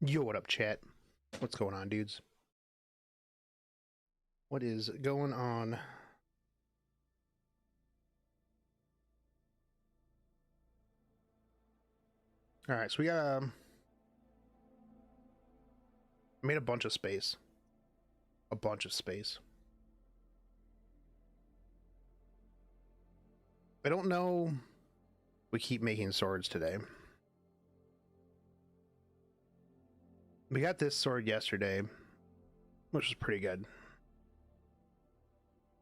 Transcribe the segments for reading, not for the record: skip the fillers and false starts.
Yo, what up, chat? What's going on, dudes? What is going on? All right, so we got made a bunch of space. I don't know. We keep making swords today. We got this sword yesterday, which is pretty good.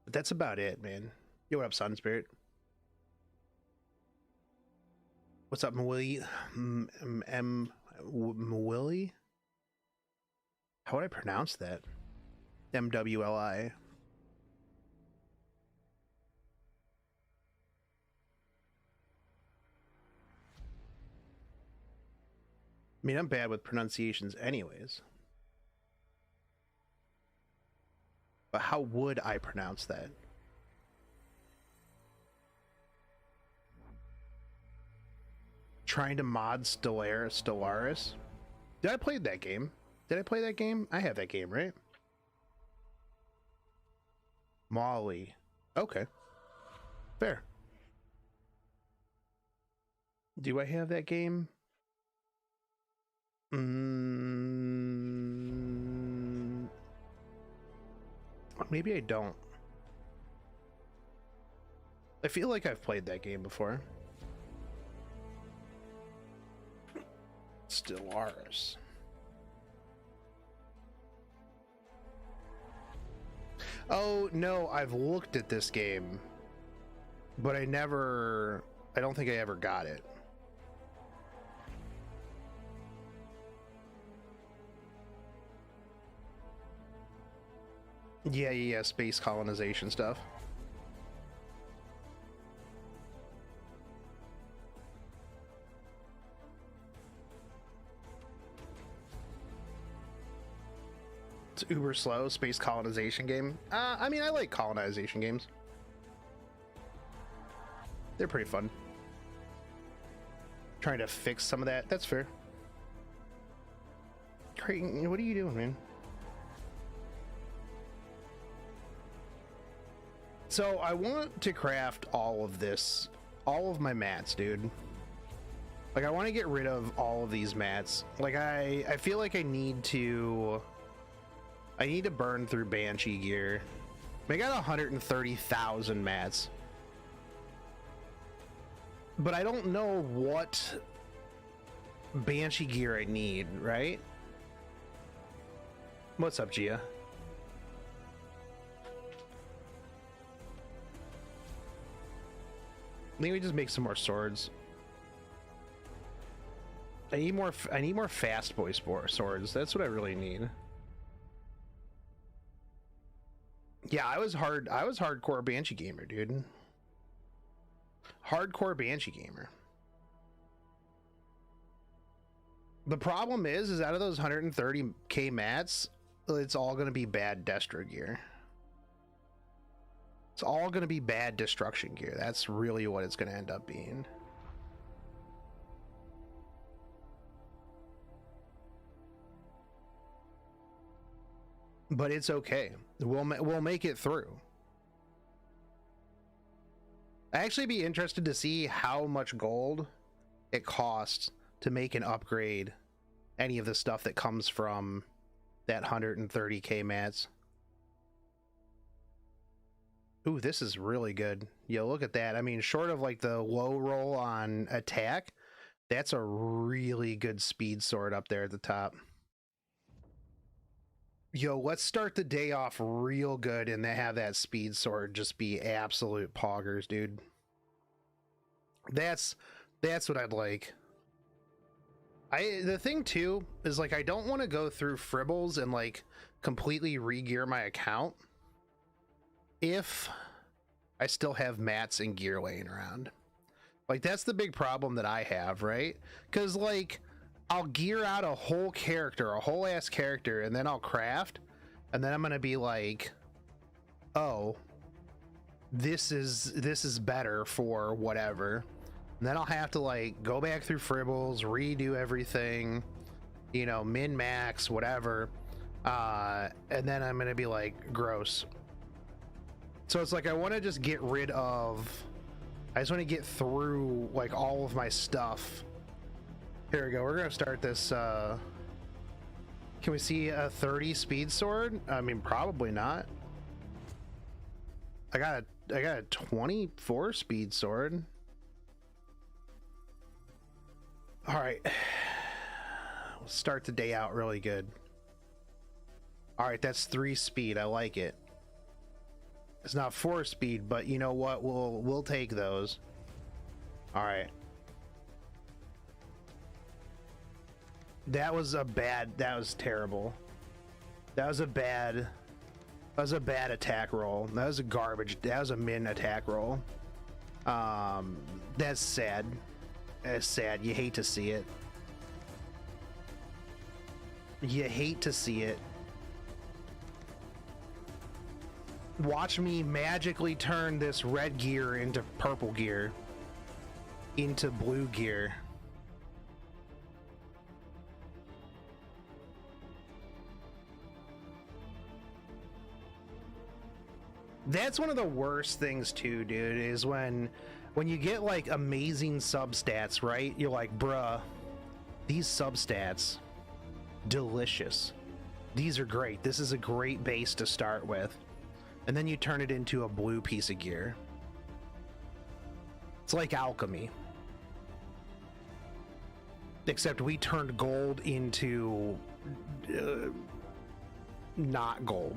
But that's about it, man. Yo, what up, Sun Spirit? What's up, Mwilly? Mwilly? How would I pronounce that? MWLI. I mean, I'm bad with pronunciations anyways. But how would I pronounce that? Trying to mod Stellaris? Did I play that game? Did I play that game? I have that game, right? Molly. Okay. Fair. Do I have that game? Maybe I don't. I feel like I've played that game before. Stellaris. Oh, no, I've looked at this game, but I don't think I ever got it. Yeah, space colonization stuff. It's uber slow, space colonization game. I mean, I like colonization games. They're pretty fun. Trying to fix some of that. That's fair. Creighton, what are you doing, man? So I want to craft all of my mats, dude. Like, I want to get rid of all of these mats. Like, I feel like I need to burn through Banshee gear. I got 130,000 mats. But I don't know what Banshee gear I need, right? What's up, Gia? I think we just make some more swords. I need more fast boy swords. That's what I really need. Yeah, I was hardcore Banshee gamer, dude. Hardcore Banshee gamer. The problem is out of those 130k mats, it's all going to be bad Destro gear. It's all going to be bad destruction gear. That's really what it's going to end up being. But it's okay. We'll make it through. I'd actually be interested to see how much gold it costs to make and upgrade any of the stuff that comes from that 130k mats. Ooh, this is really good. Yo, look at that. I mean, short of like the low roll on attack, that's a really good speed sword up there at the top. Yo, let's start the day off real good and then have that speed sword just be absolute poggers, dude. That's what I'd like. The thing too is, like, I don't want to go through Fribbles and like completely re-gear my account if I still have mats and gear laying around. Like, that's the big problem that I have, right? Because, like, I'll gear out a whole character, a whole ass character, and then I'll craft, and then I'm gonna be like, oh, this is better for whatever. And then I'll have to like go back through Fribbles, redo everything, you know, min max, whatever. And then I'm gonna be like, gross. So it's like I want to just get rid of, I just want to get through like all of my stuff. Here we go. We're gonna start this. Can we see a 30 speed sword? I mean, probably not. I got a 24 speed sword. All right, we'll start the day out really good. All right, that's 3 speed. I like it. It's not 4 speed, but you know what? We'll take those. All right. That was terrible. That was a bad attack roll. That was a garbage. That was a min attack roll. That's sad. That's sad. You hate to see it. You hate to see it. Watch me magically turn this red gear into purple gear, into blue gear. That's one of the worst things too, dude, is when you get like amazing substats, right? You're like, bruh, these substats, delicious. These are great. This is a great base to start with. And then you turn it into a blue piece of gear. It's like alchemy. Except we turned gold into not gold.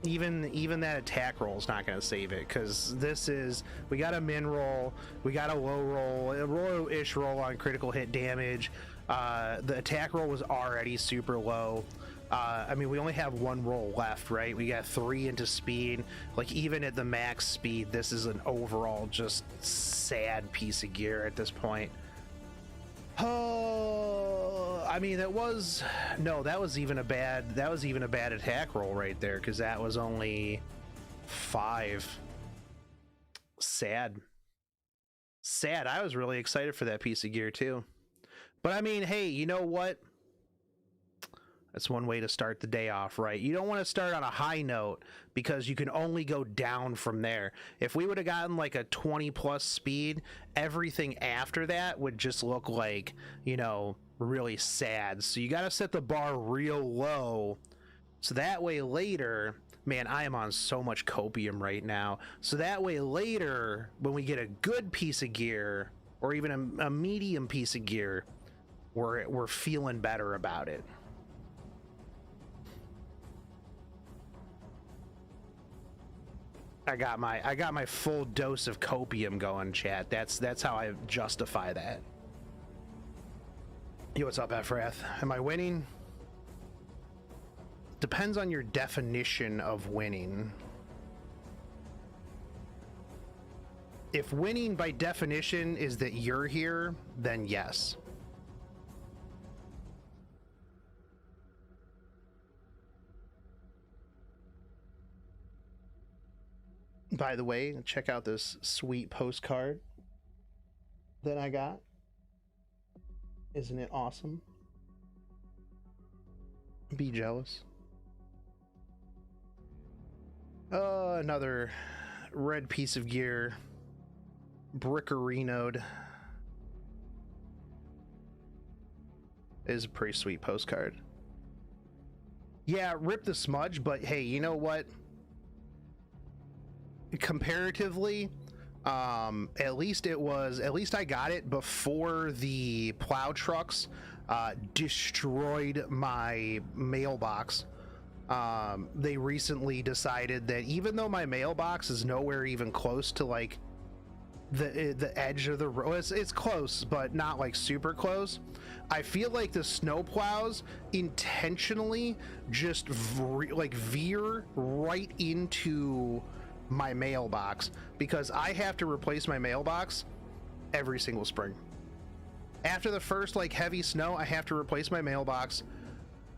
Even that attack roll is not going to save it, because this is, we got a min roll, we got a low roll, a low-ish roll on critical hit damage. The attack roll was already super low. I mean, we only have 1 roll left, right? We got 3 into speed. Like, even at the max speed, this is an overall just sad piece of gear at this point. Oh, I mean, that was even a bad attack roll right there, because that was only 5. Sad. I was really excited for that piece of gear too. But I mean, hey, you know what? That's one way to start the day off, right? You don't want to start on a high note, because you can only go down from there. If we would have gotten like a 20 plus speed, everything after that would just look like, you know, really sad. So you got to set the bar real low, so that way later, man, I am on so much copium right now. So that way later, when we get a good piece of gear, or even a medium piece of gear, we're feeling better about it. I got my full dose of copium going, chat. That's how I justify that. Yo, what's up, Ephrath? Am I winning? Depends on your definition of winning. If winning by definition is that you're here, then yes. By the way, check out this sweet postcard that I got. Isn't it awesome? Be jealous. Another red piece of gear. Brickerinoed. Is a pretty sweet postcard. Yeah, rip the smudge, but hey, you know what? Comparatively, at least I got it before the plow trucks destroyed my mailbox. They recently decided that even though my mailbox is nowhere even close to like the edge of the road, it's close but not like super close, I feel like the snow plows intentionally just veer right into my mailbox, because I have to replace my mailbox every single spring. After the first like heavy snow, I have to replace my mailbox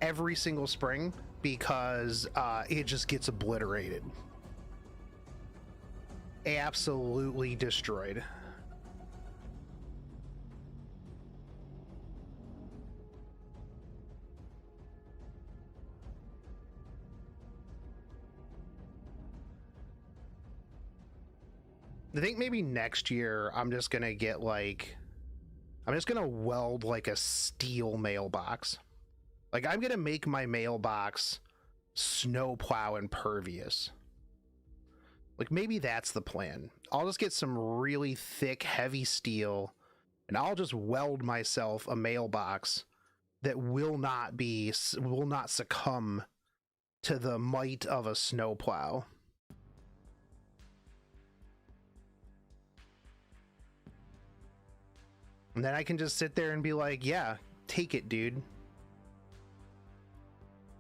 every single spring, because it just gets obliterated. absolutely destroyed. I think maybe next year I'm just gonna get like, I'm just gonna weld like a steel mailbox. Like I'm gonna make my mailbox snowplow impervious. Like maybe that's the plan. I'll just get some really thick, heavy steel, and I'll just weld myself a mailbox that will not succumb to the might of a snowplow. And then I can just sit there and be like, yeah, take it, dude.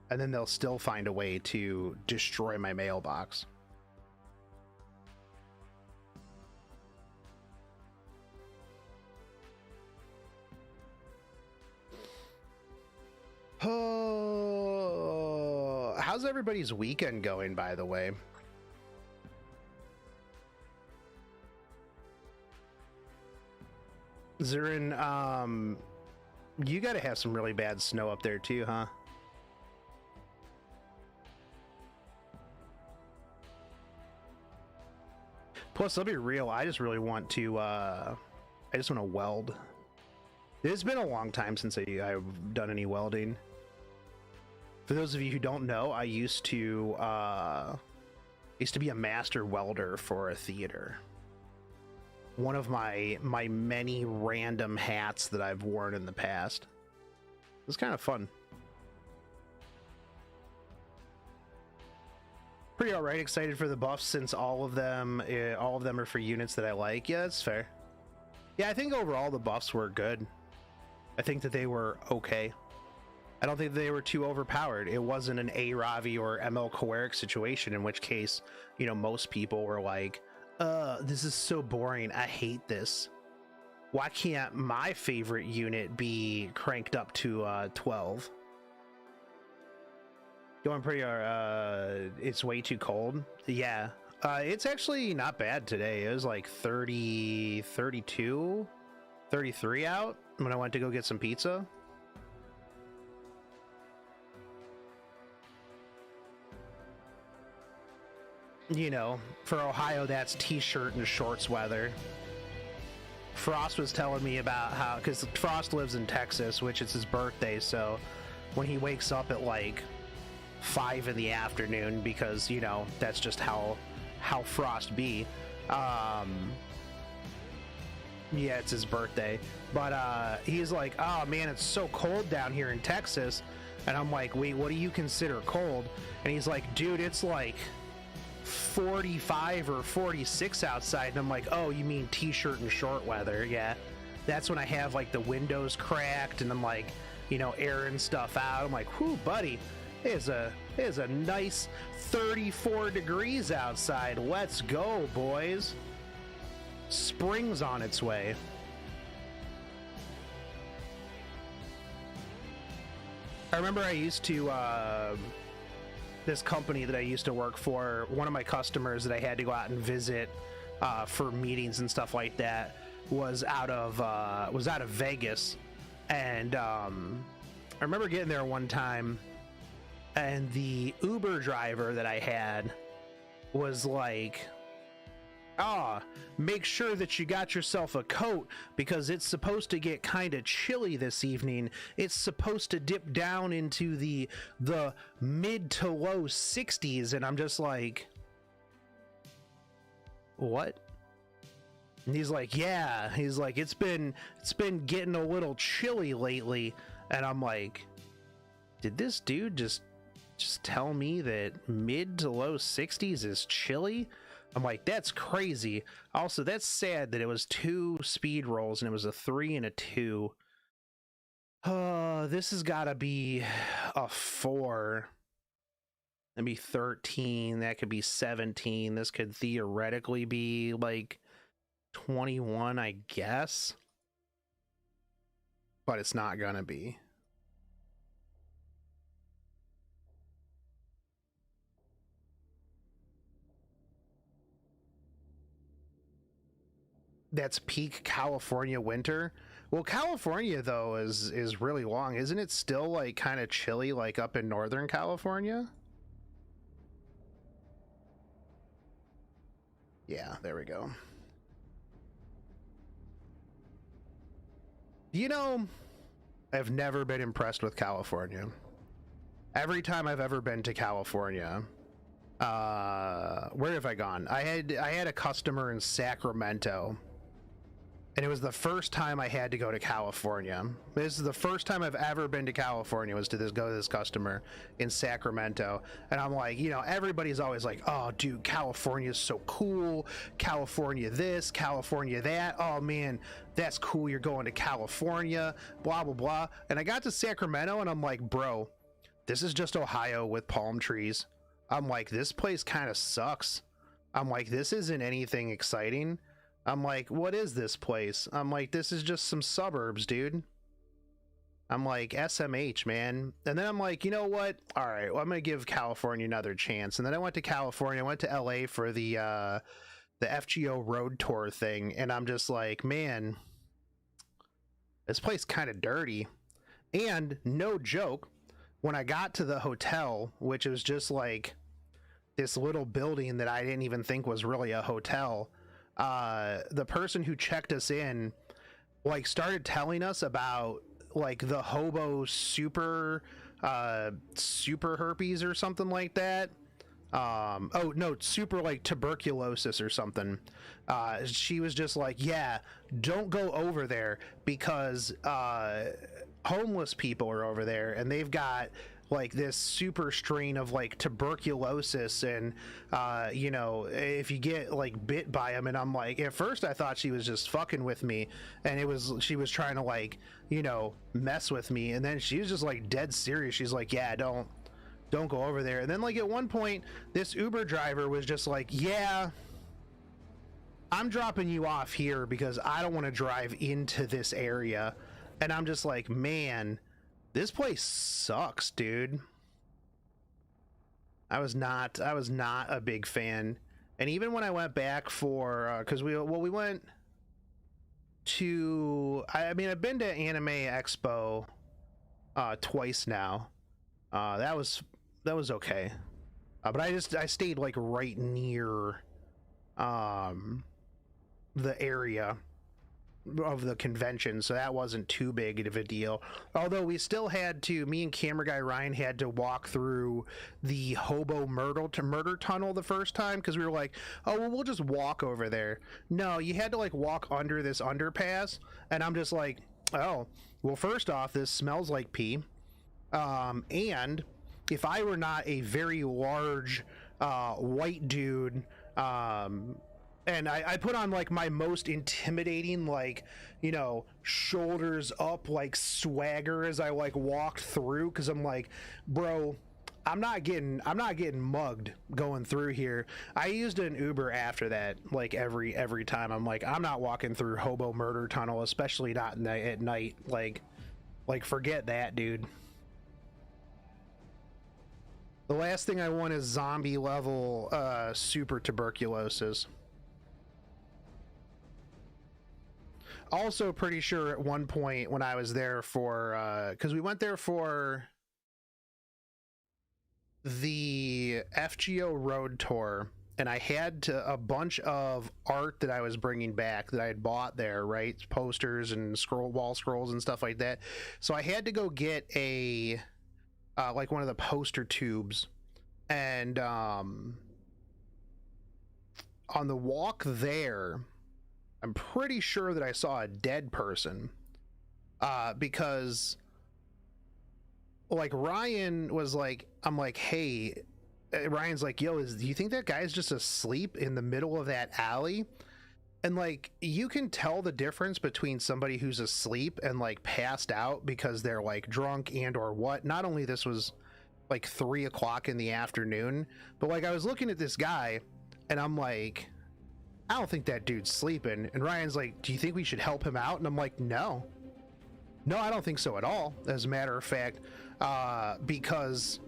And then they'll still find a way to destroy my mailbox. Oh, how's everybody's weekend going, by the way? Zurin, you gotta have some really bad snow up there too, huh? Plus, I'll be real, I just really want to, I just want to weld. It's been a long time since I've done any welding. For those of you who don't know, I used to be a master welder for a theater. One of my many random hats that I've worn in the past. It was kind of fun. Pretty all right. Excited for the buffs since all of them are for units that I like. Yeah, that's fair. Yeah, I think overall the buffs were good. I think that they were okay. I don't think they were too overpowered. It wasn't an A. Ravi or ML Coeric situation, in which case, you know, most people were like, this is so boring. I hate this. Why can't my favorite unit be cranked up to 12? Going pretty, it's way too cold. Yeah. It's actually not bad today. It was like 30, 32, 33 out when I went to go get some pizza. You know, for Ohio, that's t-shirt and shorts weather. Frost was telling me about how, because Frost lives in Texas, which is his birthday, so when he wakes up at like 5 in the afternoon, because, you know, that's just how Frost be. Yeah, it's his birthday. But he's like, oh man, it's so cold down here in Texas. And I'm like, wait, what do you consider cold? And he's like, dude, it's like 45 or 46 outside. And I'm like, oh, you mean t-shirt and short weather? Yeah, that's when I have like the windows cracked and I'm like, you know, airing stuff out. I'm like, whew, buddy, it's a nice 34 degrees outside. Let's go, boys. Spring's on its way. I remember I used to this company that I used to work for, one of my customers that I had to go out and visit for meetings and stuff like that was out of Vegas. And I remember getting there one time and the Uber driver that I had was like, make sure that you got yourself a coat because it's supposed to get kind of chilly this evening. It's supposed to dip down into the mid to low 60s. And I'm just like, what? And he's like, yeah. He's like, it's been getting a little chilly lately. And I'm like, did this dude just tell me that mid to low 60s is chilly? I'm like, that's crazy. Also, that's sad that it was 2 speed rolls and it was a 3 and a 2. This has got to be a 4. That'd be 13. That could be 17. This could theoretically be like 21, I guess. But it's not gonna be. that's peak California winter. Well, California though is really long. Isn't it still like kind of chilly like up in Northern California? Yeah, there we go. You know, I've never been impressed with California. Every time I've ever been to California, where have I gone? I had a customer in Sacramento, and it was the first time I had to go to California. This is the first time I've ever been to California, was to go to this customer in Sacramento. And I'm like, you know, everybody's always like, oh dude, California is so cool, California this, California that, oh man, that's cool, you're going to California, blah blah blah. And I got to Sacramento and I'm like, bro, this is just Ohio with palm trees. I'm like, this place kind of sucks. I'm like, this isn't anything exciting. I'm like, what is this place? I'm like, this is just some suburbs, dude. I'm like, SMH, man. And then I'm like, you know what? All right, well, I'm gonna give California another chance. And then I went to California. I went to LA for the FGO road tour thing, and I'm just like, man, this place kind of dirty. And no joke, when I got to the hotel, which was just like this little building that I didn't even think was really a hotel, the person who checked us in like started telling us about like the hobo super herpes or something like that. Oh no, super like tuberculosis or something. She was just like, yeah, don't go over there because homeless people are over there and they've got like this super strain of like tuberculosis, and you know, if you get like bit by them. And I'm like, at first I thought she was just fucking with me, and she was trying to like, you know, mess with me, and then she was just like dead serious. She's like, yeah, don't go over there. And then like at one point this Uber driver was just like, yeah, I'm dropping you off here because I don't want to drive into this area. And I'm just like, man, this place sucks, dude. I was not a big fan. And even when I went back for because we went to, I mean, I've been to Anime Expo twice now. That was okay. But I stayed like right near the area of the convention, so that wasn't too big of a deal. Although we still had to, me and camera guy Ryan had to walk through the hobo murder tunnel the first time, because we were like, oh well, we'll just walk over there. No, you had to like walk under this underpass, and I'm just like, oh well, first off, this smells like pee, and if I were not a very large white dude, and I put on like my most intimidating, like, you know, shoulders up, like swagger as I like walked through, because I'm like, bro, I'm not getting mugged going through here. I used an Uber after that, like every time. I'm like, I'm not walking through hobo murder tunnel, especially not at night. Like forget that, dude. The last thing I want is zombie level super tuberculosis. Also pretty sure at one point when I was there for because we went there for the FGO road tour, and I had a bunch of art that I was bringing back that I had bought there, right? Posters and wall scrolls and stuff like that. So I had to go get a like one of the poster tubes, and on the walk there, I'm pretty sure that I saw a dead person, because like Ryan was like, I'm like, hey, Ryan's like, yo, do you think that guy's just asleep in the middle of that alley? And like, you can tell the difference between somebody who's asleep and like passed out because they're like drunk and or what. Not only this was like 3 o'clock in the afternoon, but like I was looking at this guy and I'm like, I don't think that dude's sleeping. And Ryan's like, do you think we should help him out? And I'm like, no, I don't think so at all. As a matter of fact, because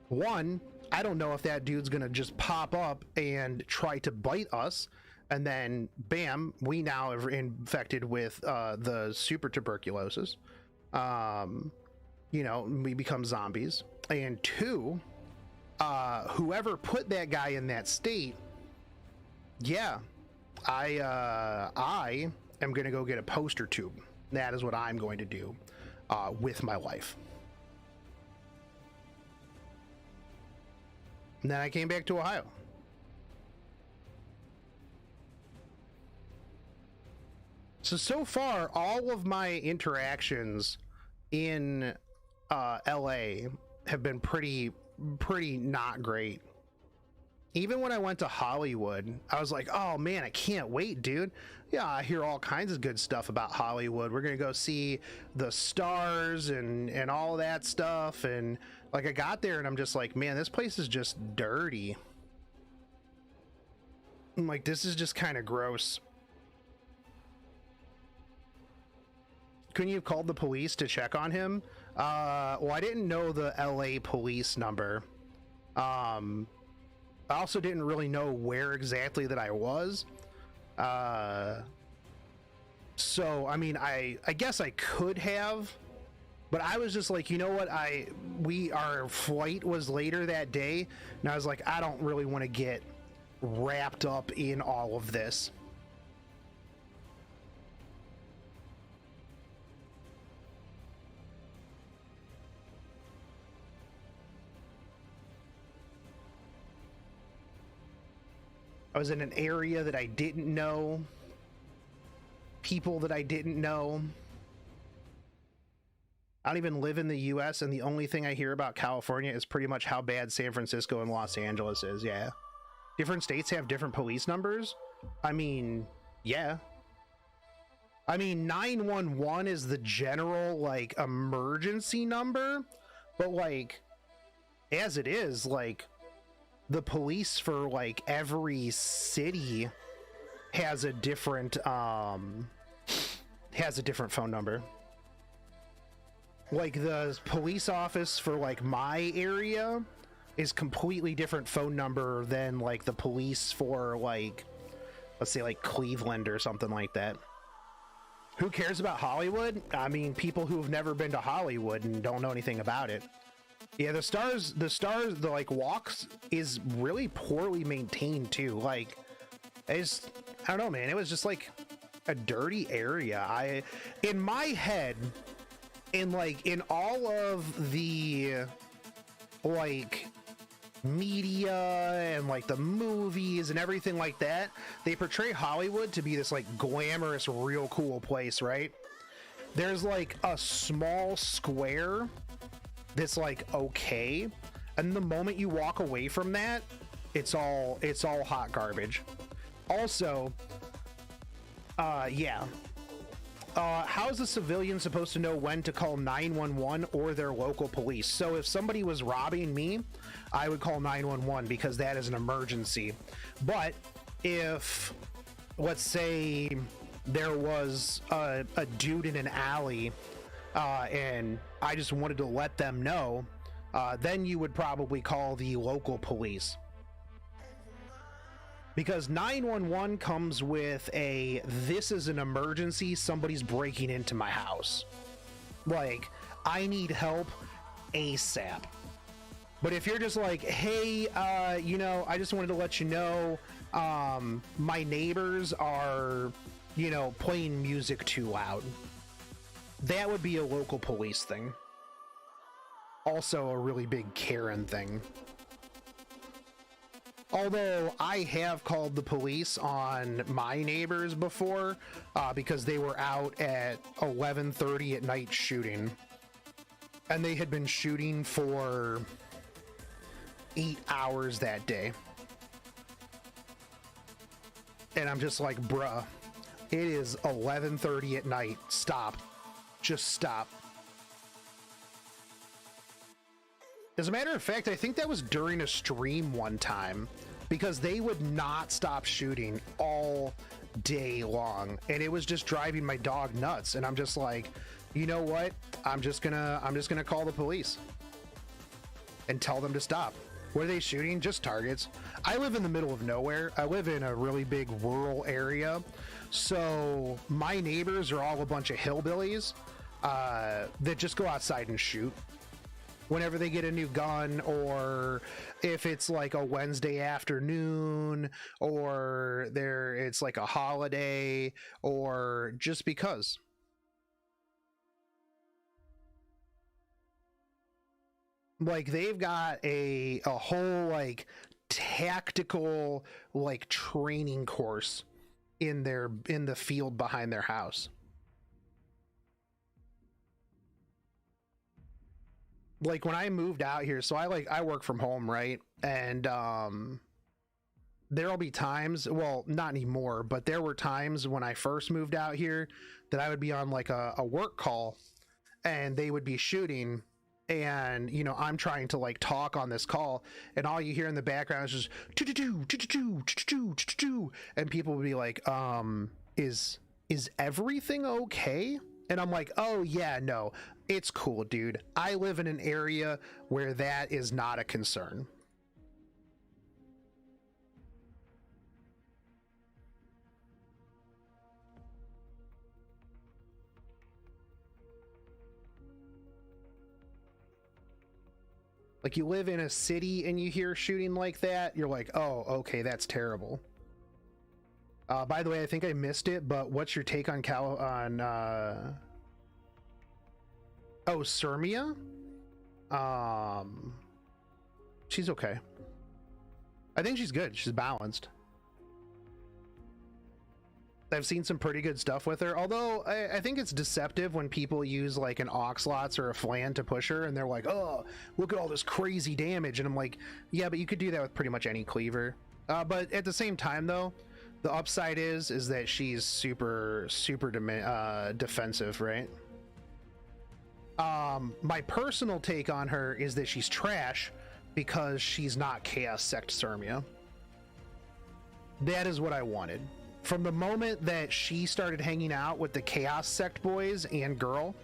one, I don't know if that dude's gonna just pop up and try to bite us. And then, bam, we now are infected with the super tuberculosis. You know, we become zombies. And two, whoever put that guy in that state, yeah, I am going to go get a poster tube. That is what I'm going to do with my life. And then I came back to Ohio. So far, all of my interactions in LA have been pretty not great. Even when I went to Hollywood, I was like, oh man, I can't wait, dude. Yeah, I hear all kinds of good stuff about Hollywood. We're gonna go see the stars and all that stuff. And like, I got there and I'm just like, man, this place is just dirty. I'm like, this is just kind of gross. Couldn't you have called the police to check on him? Well, I didn't know the LA police number. I also didn't really know where exactly that I was. So, I mean, I guess I could have, but I was just like, you know what? Our flight was later that day, and I was like, I don't really want to get wrapped up in all of this. I was in an area that I didn't know, people that I didn't know. I don't even live in the US, and the only thing I hear about California is pretty much how bad San Francisco and Los Angeles is. Yeah. Different states have different police numbers. I mean, yeah. I mean, 911 is the general, like, emergency number, but, like, as it is, like, the police for like every city has a different phone number. Like the police office for like my area is completely different phone number than like the police for like, let's say like Cleveland or something like that. Who cares about Hollywood? I mean, people who have never been to Hollywood and don't know anything about it. Yeah, the like walks is really poorly maintained too. Like, I don't know, man. It was just like a dirty area. In my head, in all of the like media and like the movies and everything like that, they portray Hollywood to be this like glamorous, real cool place, right? There's like a small square that's like okay, and the moment you walk away from that, it's all hot garbage. Also, yeah, how is a civilian supposed to know when to call 911 or their local police? So if somebody was robbing me, I would call 911 because that is an emergency. But if, let's say, there was a dude in an alley and I just wanted to let them know, then you would probably call the local police. Because 911 comes with this is an emergency, somebody's breaking into my house. Like, I need help ASAP. But if you're just like, hey, you know, I just wanted to let you know, my neighbors are, you know, playing music too loud. That would be a local police thing. Also a really big Karen thing. Although I have called the police on my neighbors before because they were out at 11:30 at night shooting. And they had been shooting for 8 hours that day. And I'm just like, bruh, it is 11:30 at night. Stop. Just stop. As a matter of fact, I think that was during a stream one time because they would not stop shooting all day long, and it was just driving my dog nuts. And I'm just like, you know what? I'm just gonna call the police and tell them to stop. What are they shooting? Just targets. I live in the middle of nowhere. I live in a really big rural area. So my neighbors are all a bunch of hillbillies that just go outside and shoot whenever they get a new gun, or if it's like a Wednesday afternoon, or it's like a holiday, or just because. Like they've got a whole like tactical like training course in the field behind their house. Like when I moved out here, so I work from home, right? And there'll be times, well, not anymore, but there were times when I first moved out here that I would be on like a work call and they would be shooting, and you know, I'm trying to like talk on this call, and all you hear in the background is just and people would be like, is everything okay? And I'm like, oh yeah, no, it's cool, dude. I live in an area where that is not a concern. Like you live in a city and you hear shooting like that, you're like, oh, okay, that's terrible. By the way, I think I missed it, but what's your take on Sirmia? She's okay. I think she's good. She's balanced. I've seen some pretty good stuff with her, although I think it's deceptive when people use like an Oxlots or a Flan to push her and they're like, oh, look at all this crazy damage, and I'm like, yeah, but you could do that with pretty much any cleaver. But at the same time though, the upside is that she's super defensive, right? My personal take on her is that she's trash because she's not Chaos Sect Sirmia. That is what I wanted. From the moment that she started hanging out with the Chaos Sect boys and girl,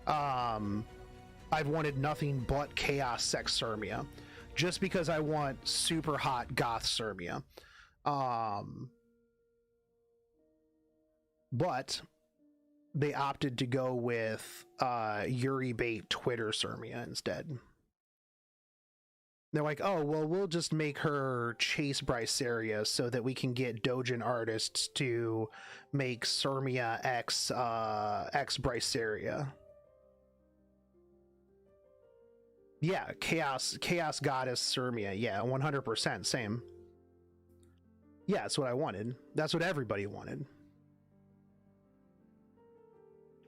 I've wanted nothing but Chaos Sect Sirmia, just because I want super hot goth Sirmia. But they opted to go with Yuri Bait Twitter Sirmia instead. They're like, oh, well, we'll just make her chase Bryceria so that we can get Dojin artists to make Sirmia X Bryceria. Yeah, Chaos Goddess Sirmia. Yeah, 100%. Same. Yeah, that's what I wanted. That's what everybody wanted.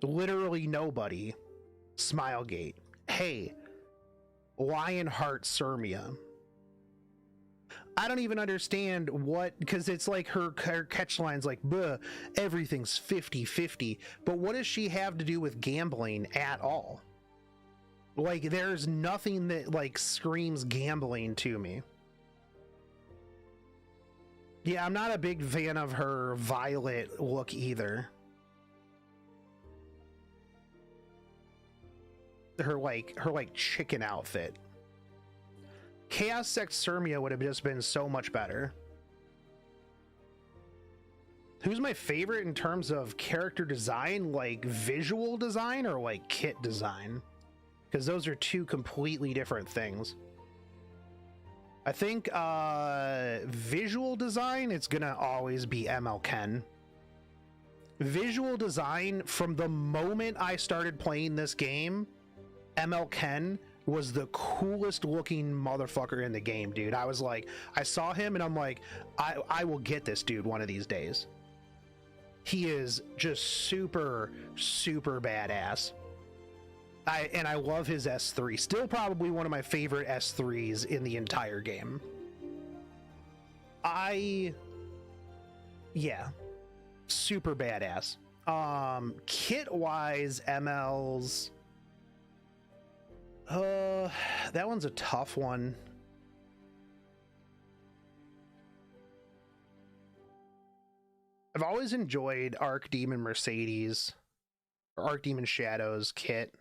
Literally nobody. Smilegate. Hey, Lionheart Sirmia. I don't even understand what, because it's like her catch line's like, buh, everything's 50-50. But what does she have to do with gambling at all? Like, there's nothing that like screams gambling to me. Yeah, I'm not a big fan of her violet look either. Her chicken outfit. Chaos Sect Sirmia would have just been so much better. Who's my favorite in terms of character design, like visual design or like kit design? Because those are two completely different things. I think visual design, it's gonna always be ML Ken. Visual design, from the moment I started playing this game, ML Ken was the coolest looking motherfucker in the game, dude. I was like, I saw him and I'm like, I will get this dude one of these days. He is just super badass. I love his S3. Still probably one of my favorite S3s in the entire game. Yeah, super badass. Kit wise, ML's that one's a tough one. I've always enjoyed Archdemon Mercedes or Archdemon Shadows kit.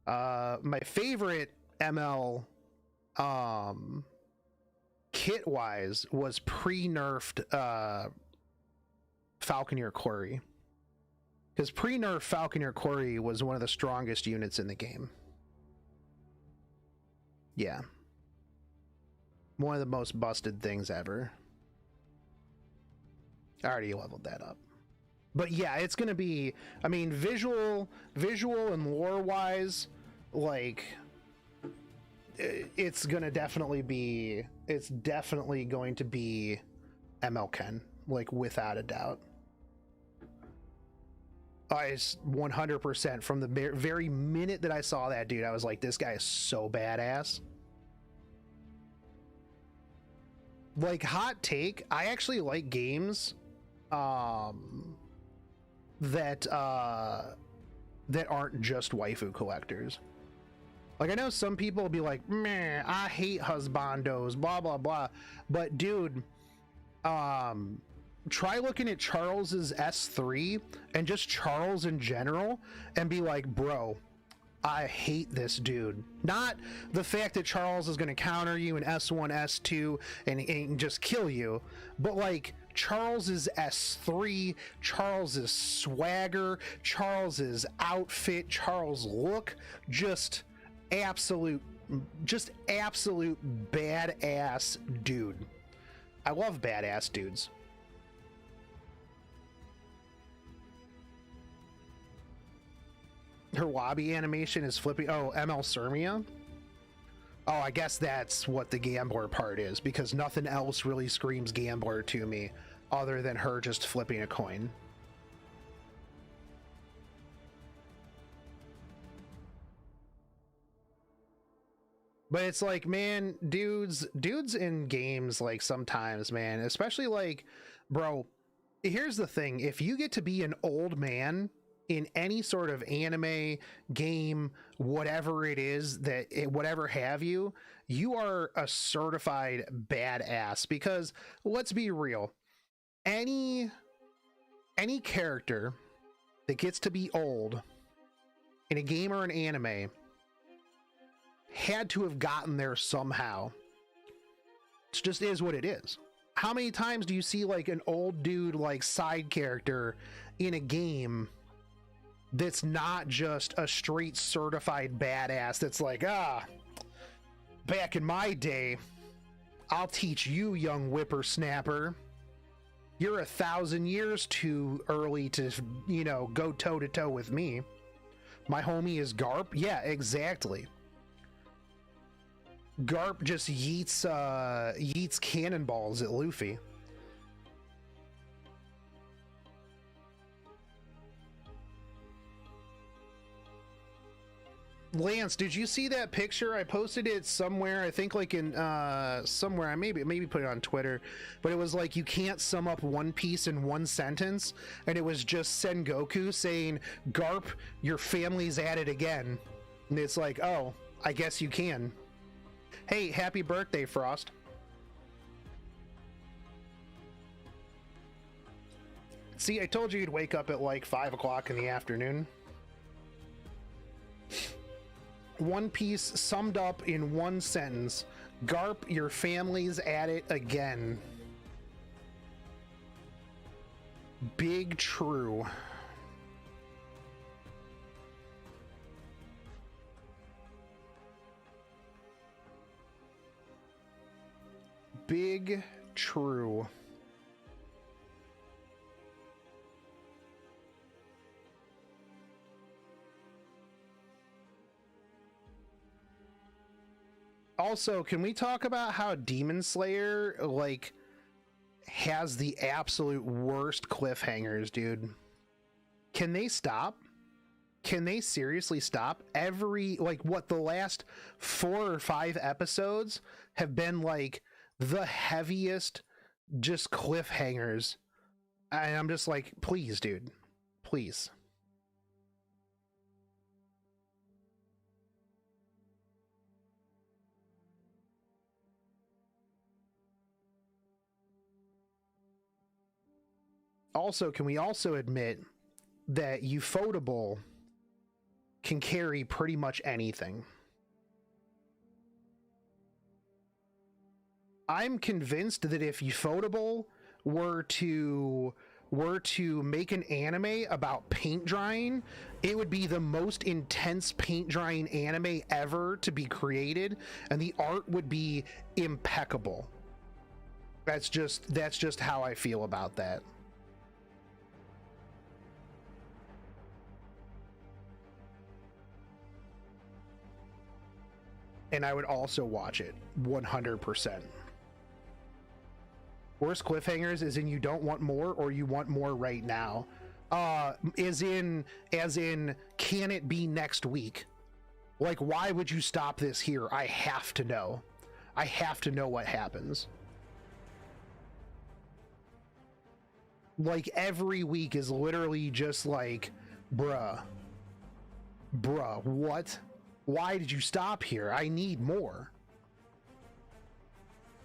My favorite ML um kit wise was pre-nerfed Falconeer Quarry, because pre-nerf Falconeer Quarry was one of the strongest units in the game. Yeah, one of the most busted things ever. I already leveled that up. But yeah, it's gonna be, I mean, visual and lore wise, like, it's gonna definitely be, it's definitely going to be ML Ken, like, without a doubt. I 100% from the very minute that I saw that dude, I was like, this guy is so badass. Like, hot take, I actually like games that aren't just waifu collectors. Like, I know some people will be like, meh, I hate husbandos, blah blah blah, but dude, try looking at Charles's S3 and just Charles in general and be like, bro, I hate this dude. Not the fact that Charles is going to counter you in S1, S2 and just kill you, but like Charles's S3, Charles's swagger, Charles's outfit, Charles' look, just absolute badass dude. I love badass dudes. Her lobby animation is flipping. Oh, ML Surmia. Oh, I guess that's what the gambler part is, because nothing else really screams gambler to me other than her just flipping a coin. But it's like, man, dudes in games, like, sometimes, man, especially like, bro, here's the thing. If you get to be an old man in any sort of anime, game, whatever it is, whatever have you, you are a certified badass. Because let's be real, any character that gets to be old in a game or an anime had to have gotten there somehow. It just is what it is. How many times do you see like an old dude, like, side character in a game that's not just a straight certified badass that's like, back in my day, I'll teach you, young whippersnapper. You're 1,000 years too early to, you know, go toe to toe with me. My homie is Garp. Yeah, exactly. Garp just yeets cannonballs at Luffy. Lance, did you see that picture? I posted it somewhere. I think like in somewhere. I maybe put it on Twitter, but it was like, you can't sum up One Piece in one sentence, and it was just Sengoku saying, "Garp, your family's at it again," and it's like, oh, I guess you can. Hey, happy birthday, Frost. See, I told you you'd wake up at like 5 o'clock in the afternoon. One Piece summed up in one sentence. Garp, your family's at it again. Big true. Big true. Also, can we talk about how Demon Slayer, like, has the absolute worst cliffhangers, dude? Can they stop? Can they seriously stop? Every, like, what, the last 4 or 5 episodes have been, like, the heaviest just cliffhangers. And I'm just like, please, dude. Please. Also, can we also admit that Ufotable can carry pretty much anything? I'm convinced that if Ufotable were to make an anime about paint drying, it would be the most intense paint drying anime ever to be created, and the art would be impeccable. That's just how I feel about that. And I would also watch it 100%. Worst cliffhangers is in you don't want more or you want more right now. As in, can it be next week? Like, why would you stop this here? I have to know. I have to know what happens. Like, every week is literally just like, bruh, what? Why did you stop here? I need more.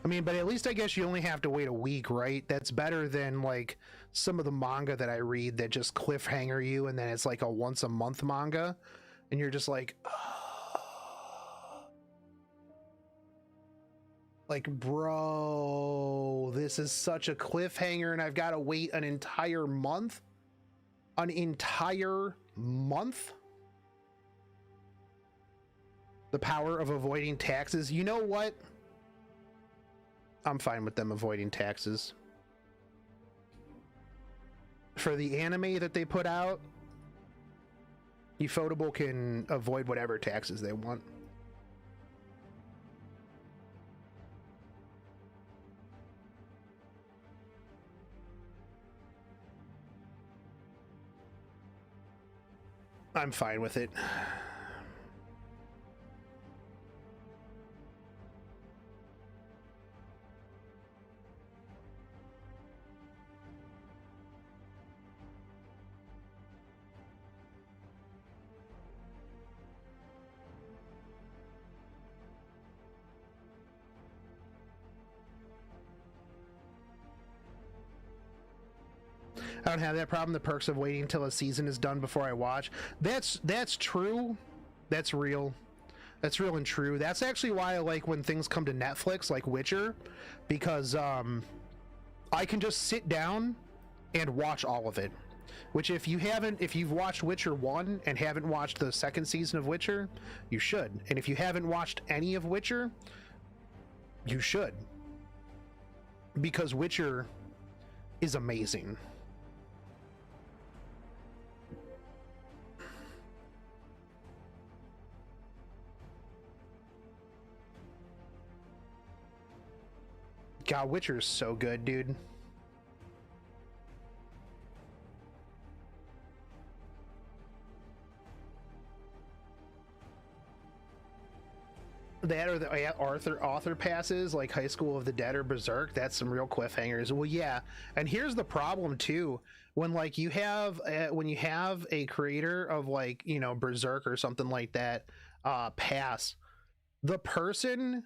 I mean, but at least I guess you only have to wait a week, right? That's better than like some of the manga that I read that just cliffhanger you, and then it's like a once a month manga, and you're just like, oh. Like, bro, this is such a cliffhanger, and I've got to wait an entire month? An entire month? The power of avoiding taxes. You know what? I'm fine with them avoiding taxes. For the anime that they put out, Ufotable can avoid whatever taxes they want. I'm fine with it. I don't have that problem. The perks of waiting until a season is done before I watch. That's true. That's real. That's real and true. That's actually why I like when things come to Netflix, like Witcher, because I can just sit down and watch all of it. Which if you've watched Witcher 1 and haven't watched the second season of Witcher, you should. And if you haven't watched any of Witcher, you should. Because Witcher is amazing. God, Witcher is so good, dude. That or the author passes, like High School of the Dead or Berserk, that's some real cliffhangers. Well, yeah, and here's the problem too. When like you have a creator of like, you know, Berserk or something like that pass, the person,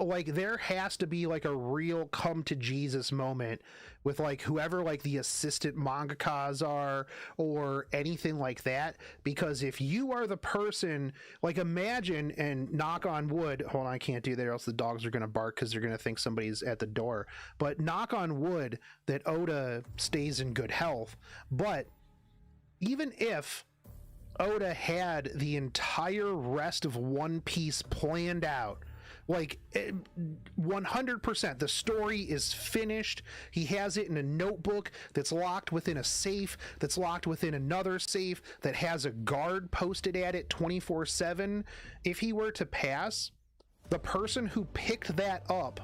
like, there has to be like a real come to Jesus moment with like whoever like the assistant mangakas are or anything like that, because if you are the person, like, imagine, and knock on wood, hold on, I can't do that or else the dogs are going to bark because they're going to think somebody's at the door, but knock on wood that Oda stays in good health. But even if Oda had the entire rest of One Piece planned out, like 100%, the story is finished. He has it in a notebook that's locked within a safe, that's locked within another safe, that has a guard posted at it 24/7. If he were to pass, the person who picked that up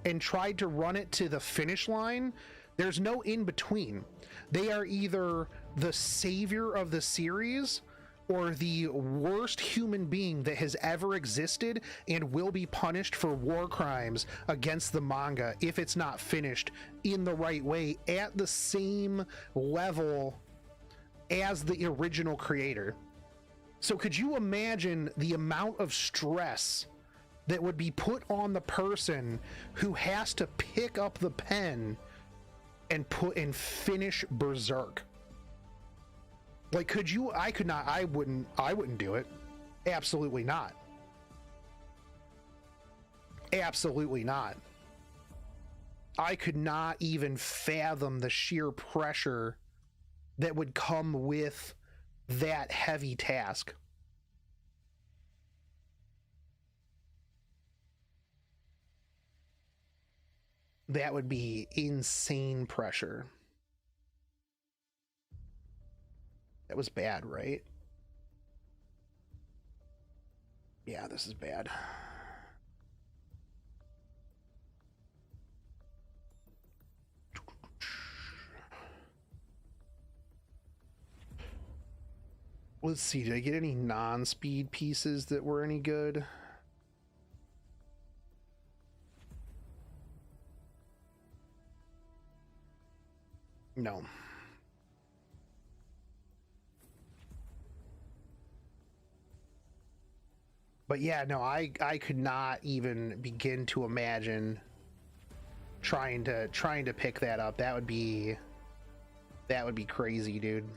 and tried to run it to the finish line, there's no in between. They are either the savior of the series or the worst human being that has ever existed and will be punished for war crimes against the manga if it's not finished in the right way at the same level as the original creator. So could you imagine the amount of stress that would be put on the person who has to pick up the pen and finish Berserk? Like, could you? I could not. I wouldn't do it. Absolutely not. Absolutely not. I could not even fathom the sheer pressure that would come with that heavy task. That would be insane pressure. That was bad, right? Yeah, this is bad. Let's see, did I get any non-speed pieces that were any good? No. But yeah, no, I could not even begin to imagine trying to pick that up. That would be crazy, dude.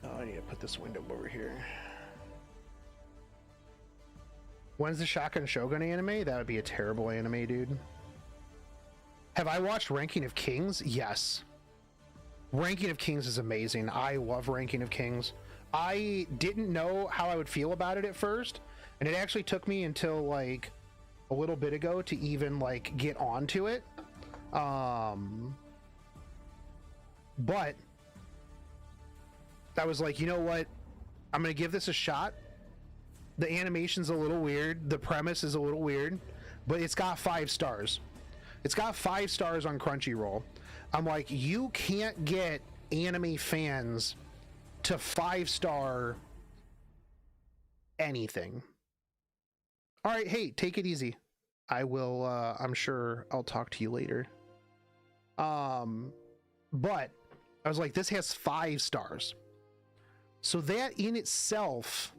Oh, I need to put this window over here. When's the Shotgun Shogun anime? That would be a terrible anime, dude. Have I watched Ranking of Kings? Yes. Ranking of Kings is amazing. I love Ranking of Kings. I didn't know how I would feel about it at first, and it actually took me until like a little bit ago to even like get onto it. But I was like, you know what? I'm gonna give this a shot. The animation's a little weird. The premise is a little weird, but it's got 5 stars. It's got 5 stars on Crunchyroll. I'm like, you can't get anime fans to 5-star anything. All right, hey, take it easy. I will, I'm sure I'll talk to you later. But I was like, this has 5 stars. So that in itself,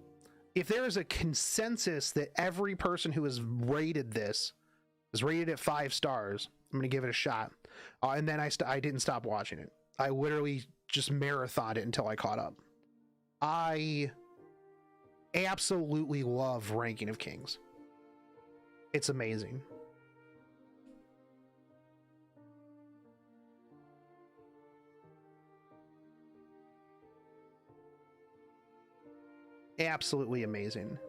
if there is a consensus that every person who has rated this is rated at 5 stars, I'm going to give it a shot. And then I didn't stop watching it. I literally just marathoned it until I caught up. I absolutely love Ranking of Kings. It's amazing. Absolutely amazing.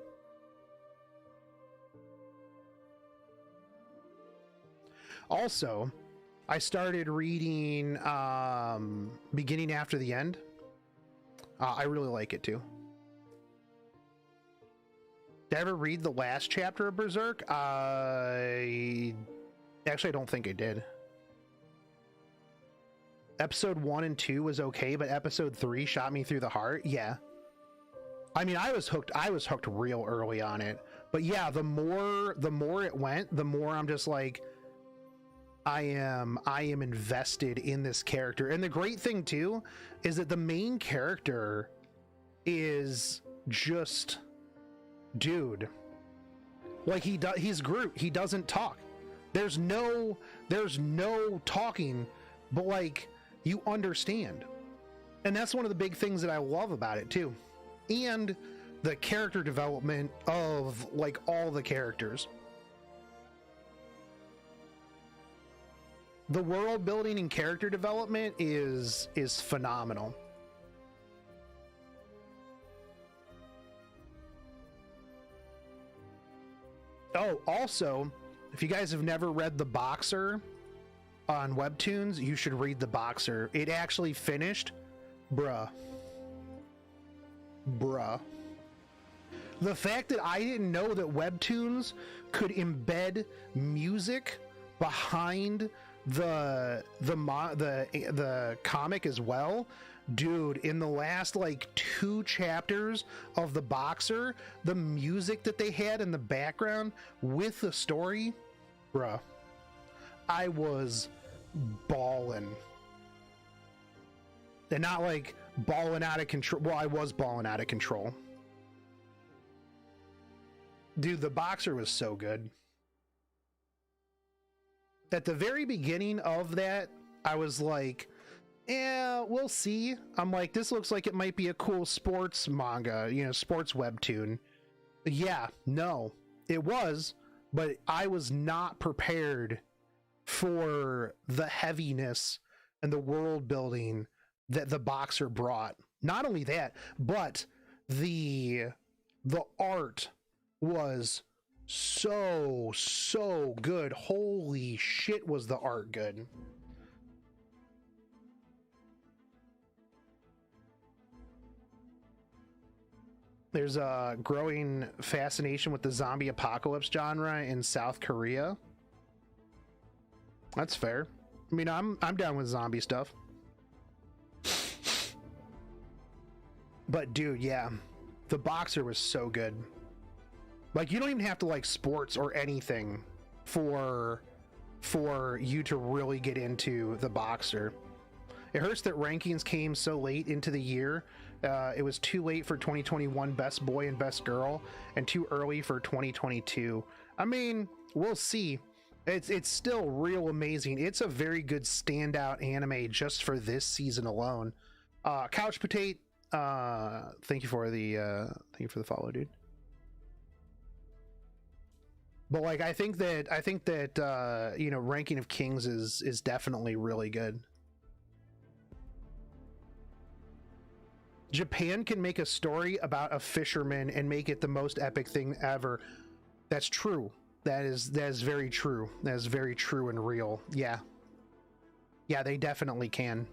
Also, I started reading Beginning After the End. I really like it too. Did I ever read the last chapter of Berserk? Actually, I don't think I did. Episode 1 and 2 was okay, but episode 3 shot me through the heart. Yeah. I mean, I was hooked real early on it. But yeah, the more it went, the more I'm just like, I am invested in this character. And the great thing too is that the main character is just, dude, like he's Groot. He doesn't talk. There's no talking, but like you understand. And that's one of the big things that I love about it too. And the character development of like all the characters. The world building and character development is phenomenal. Oh, also, if you guys have never read The Boxer on Webtoons, you should read The Boxer. It actually finished. Bruh. The fact that I didn't know that Webtoons could embed music behind the comic as well, dude, in the last like 2 chapters of The Boxer, the music that they had in the background with the story, bruh, I was bawling. And not like balling out of control. Well, I was balling out of control. Dude, The Boxer was so good. At the very beginning of that, I was like, Yeah, we'll see. I'm like, this looks like it might be a cool sports manga, you know, sports webtoon. Yeah, no, it was, but I was not prepared for the heaviness and the world building that the Boxer brought. Not only that, but the art was so good. Holy shit, was the art good. There's a growing fascination with the zombie apocalypse genre in South Korea. That's fair. I mean, I'm down with zombie stuff. But dude, yeah, the Boxer was so good. Like, you don't even have to like sports or anything for you to really get into the Boxer. It hurts that rankings came so late into the year. It was too late for 2021 Best Boy and Best Girl, and too early for 2022. I mean, we'll see. It's still real amazing. It's a very good standout anime just for this season alone. Couch Potato, thank you for the follow, dude. But like, I think that you know, Ranking of Kings is definitely really good. Japan can make a story about a fisherman and make it the most epic thing ever. That's true. That is very true. That is very true and real. Yeah. Yeah, they definitely can.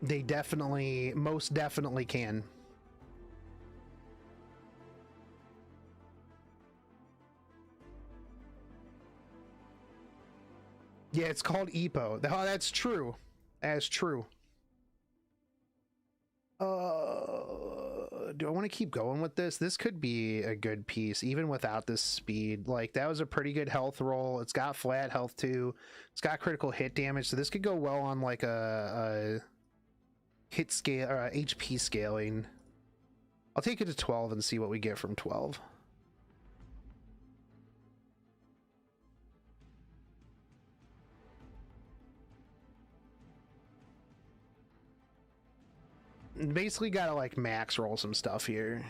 They definitely, most definitely can. Yeah, it's called Ippo. Oh, that's true. That's true. Do I want to keep going with this? This could be a good piece, even without this speed. Like, that was a pretty good health roll. It's got flat health too. It's got critical hit damage, so this could go well on like a hit scale or HP scaling. I'll take it to 12 and see what we get from 12. Basically gotta like max roll some stuff here.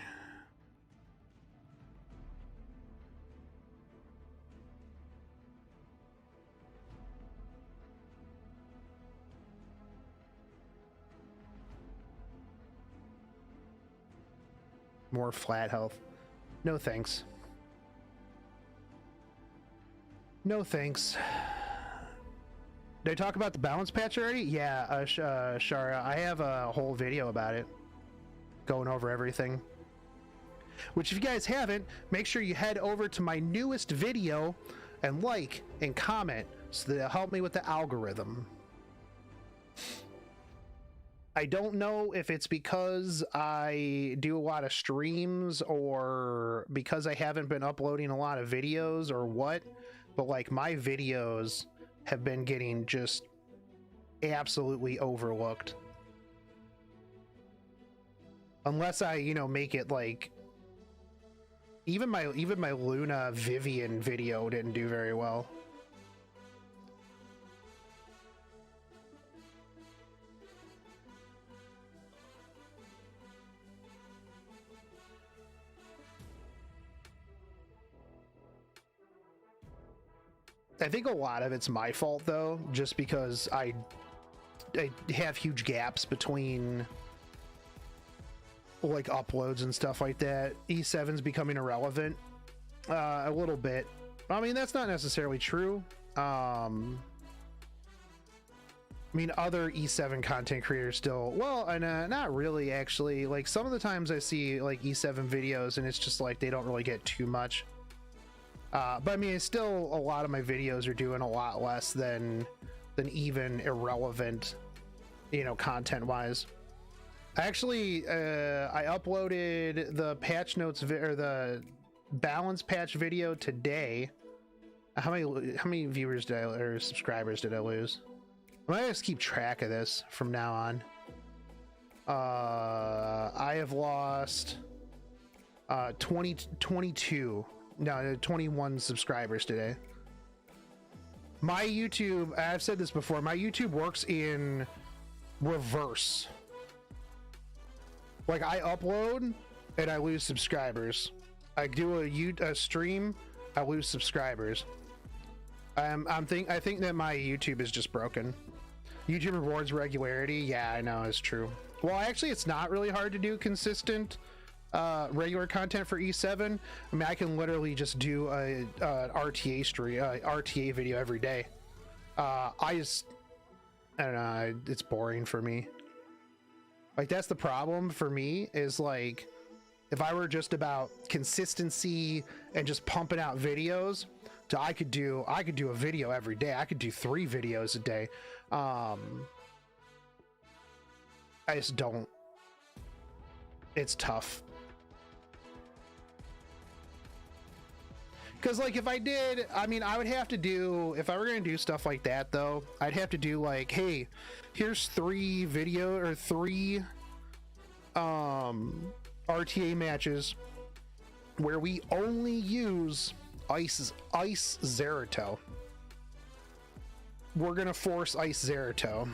More flat health. No thanks. No thanks. Did I talk about the balance patch already? Yeah, Shara, I have a whole video about it, going over everything. Which, if you guys haven't, make sure you head over to my newest video and like and comment so that it'll help me with the algorithm. I don't know if it's because I do a lot of streams or because I haven't been uploading a lot of videos or what, but like, my videos have been getting just absolutely overlooked. Unless I, you know, make it like, even my Luna Vivian video didn't do very well. I think a lot of it's my fault though, just because I have huge gaps between like uploads and stuff like that. E7's becoming irrelevant a little bit. I mean, that's not necessarily true. I mean, other E7 content creators still, well, and not really actually. Like, some of the times I see like E7 videos and it's just like they don't really get too much. But I mean, it's still, a lot of my videos are doing a lot less than even irrelevant, you know, content wise. Actually, I uploaded the patch notes or the balance patch video today. How many viewers did I, or subscribers did I lose? I might just keep track of this from now on. I have lost 22, no, 21 subscribers today. My YouTube, I've said this before, my YouTube works in reverse. Like, I upload and I lose subscribers. I do a stream, I lose subscribers. I think that my YouTube is just broken. YouTube rewards regularity. Yeah, I know, it's true. Well, actually, it's not really hard to do consistent regular content for E7. I mean, I can literally just do a RTA stream, RTA video every day. I don't know, it's boring for me. Like, that's the problem for me, is like, if I were just about consistency and just pumping out videos, so I could do a video every day. I could do 3 videos a day. I just don't. It's tough. Because, like, if I did, I mean, I would have to do, if I were going to do stuff like that, though, I'd have to do, like, hey, here's 3 RTA matches where we only use Ice Zerato. We're going to force Ice Zerato.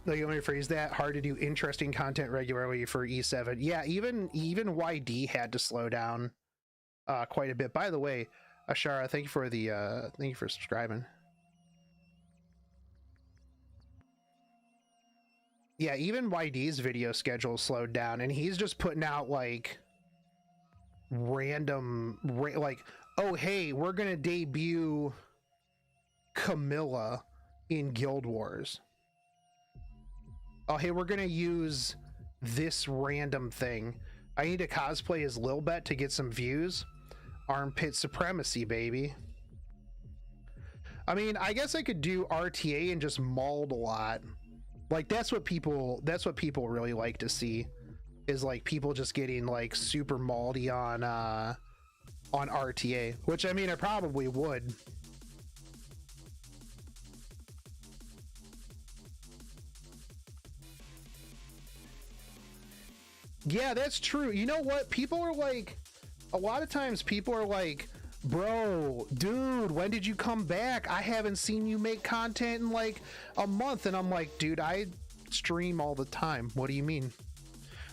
Like, let me rephrase that. Hard to do interesting content regularly for E7. Yeah, even YD had to slow down quite a bit. By the way, Ashara, thank you for subscribing. Yeah, even YD's video schedule slowed down, and he's just putting out like random, like, oh hey, we're gonna debut Camilla in Guild Wars. Oh, hey, we're gonna use this random thing. I need to cosplay as Lilbet to get some views. Armpit supremacy, baby. I mean, I guess I could do RTA and just mauled a lot. Like, that's what people really like to see, is like people just getting like super mauledy on RTA, which, I mean, I probably would. Yeah, that's true. You know what? People are like, a lot of times people are like, bro, dude, when did you come back? I haven't seen you make content in like a month. And I'm like, dude, I stream all the time. What do you mean?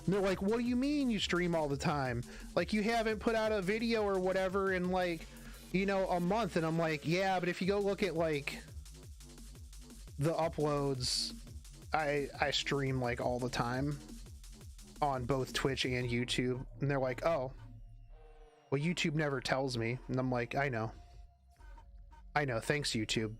And they're like, what do you mean you stream all the time? Like, you haven't put out a video or whatever in like, you know, a month. And I'm like, yeah, but if you go look at like the uploads, I stream like all the time on both Twitch and YouTube. And they're like, oh, well, YouTube never tells me. And I'm like, I know, thanks, YouTube.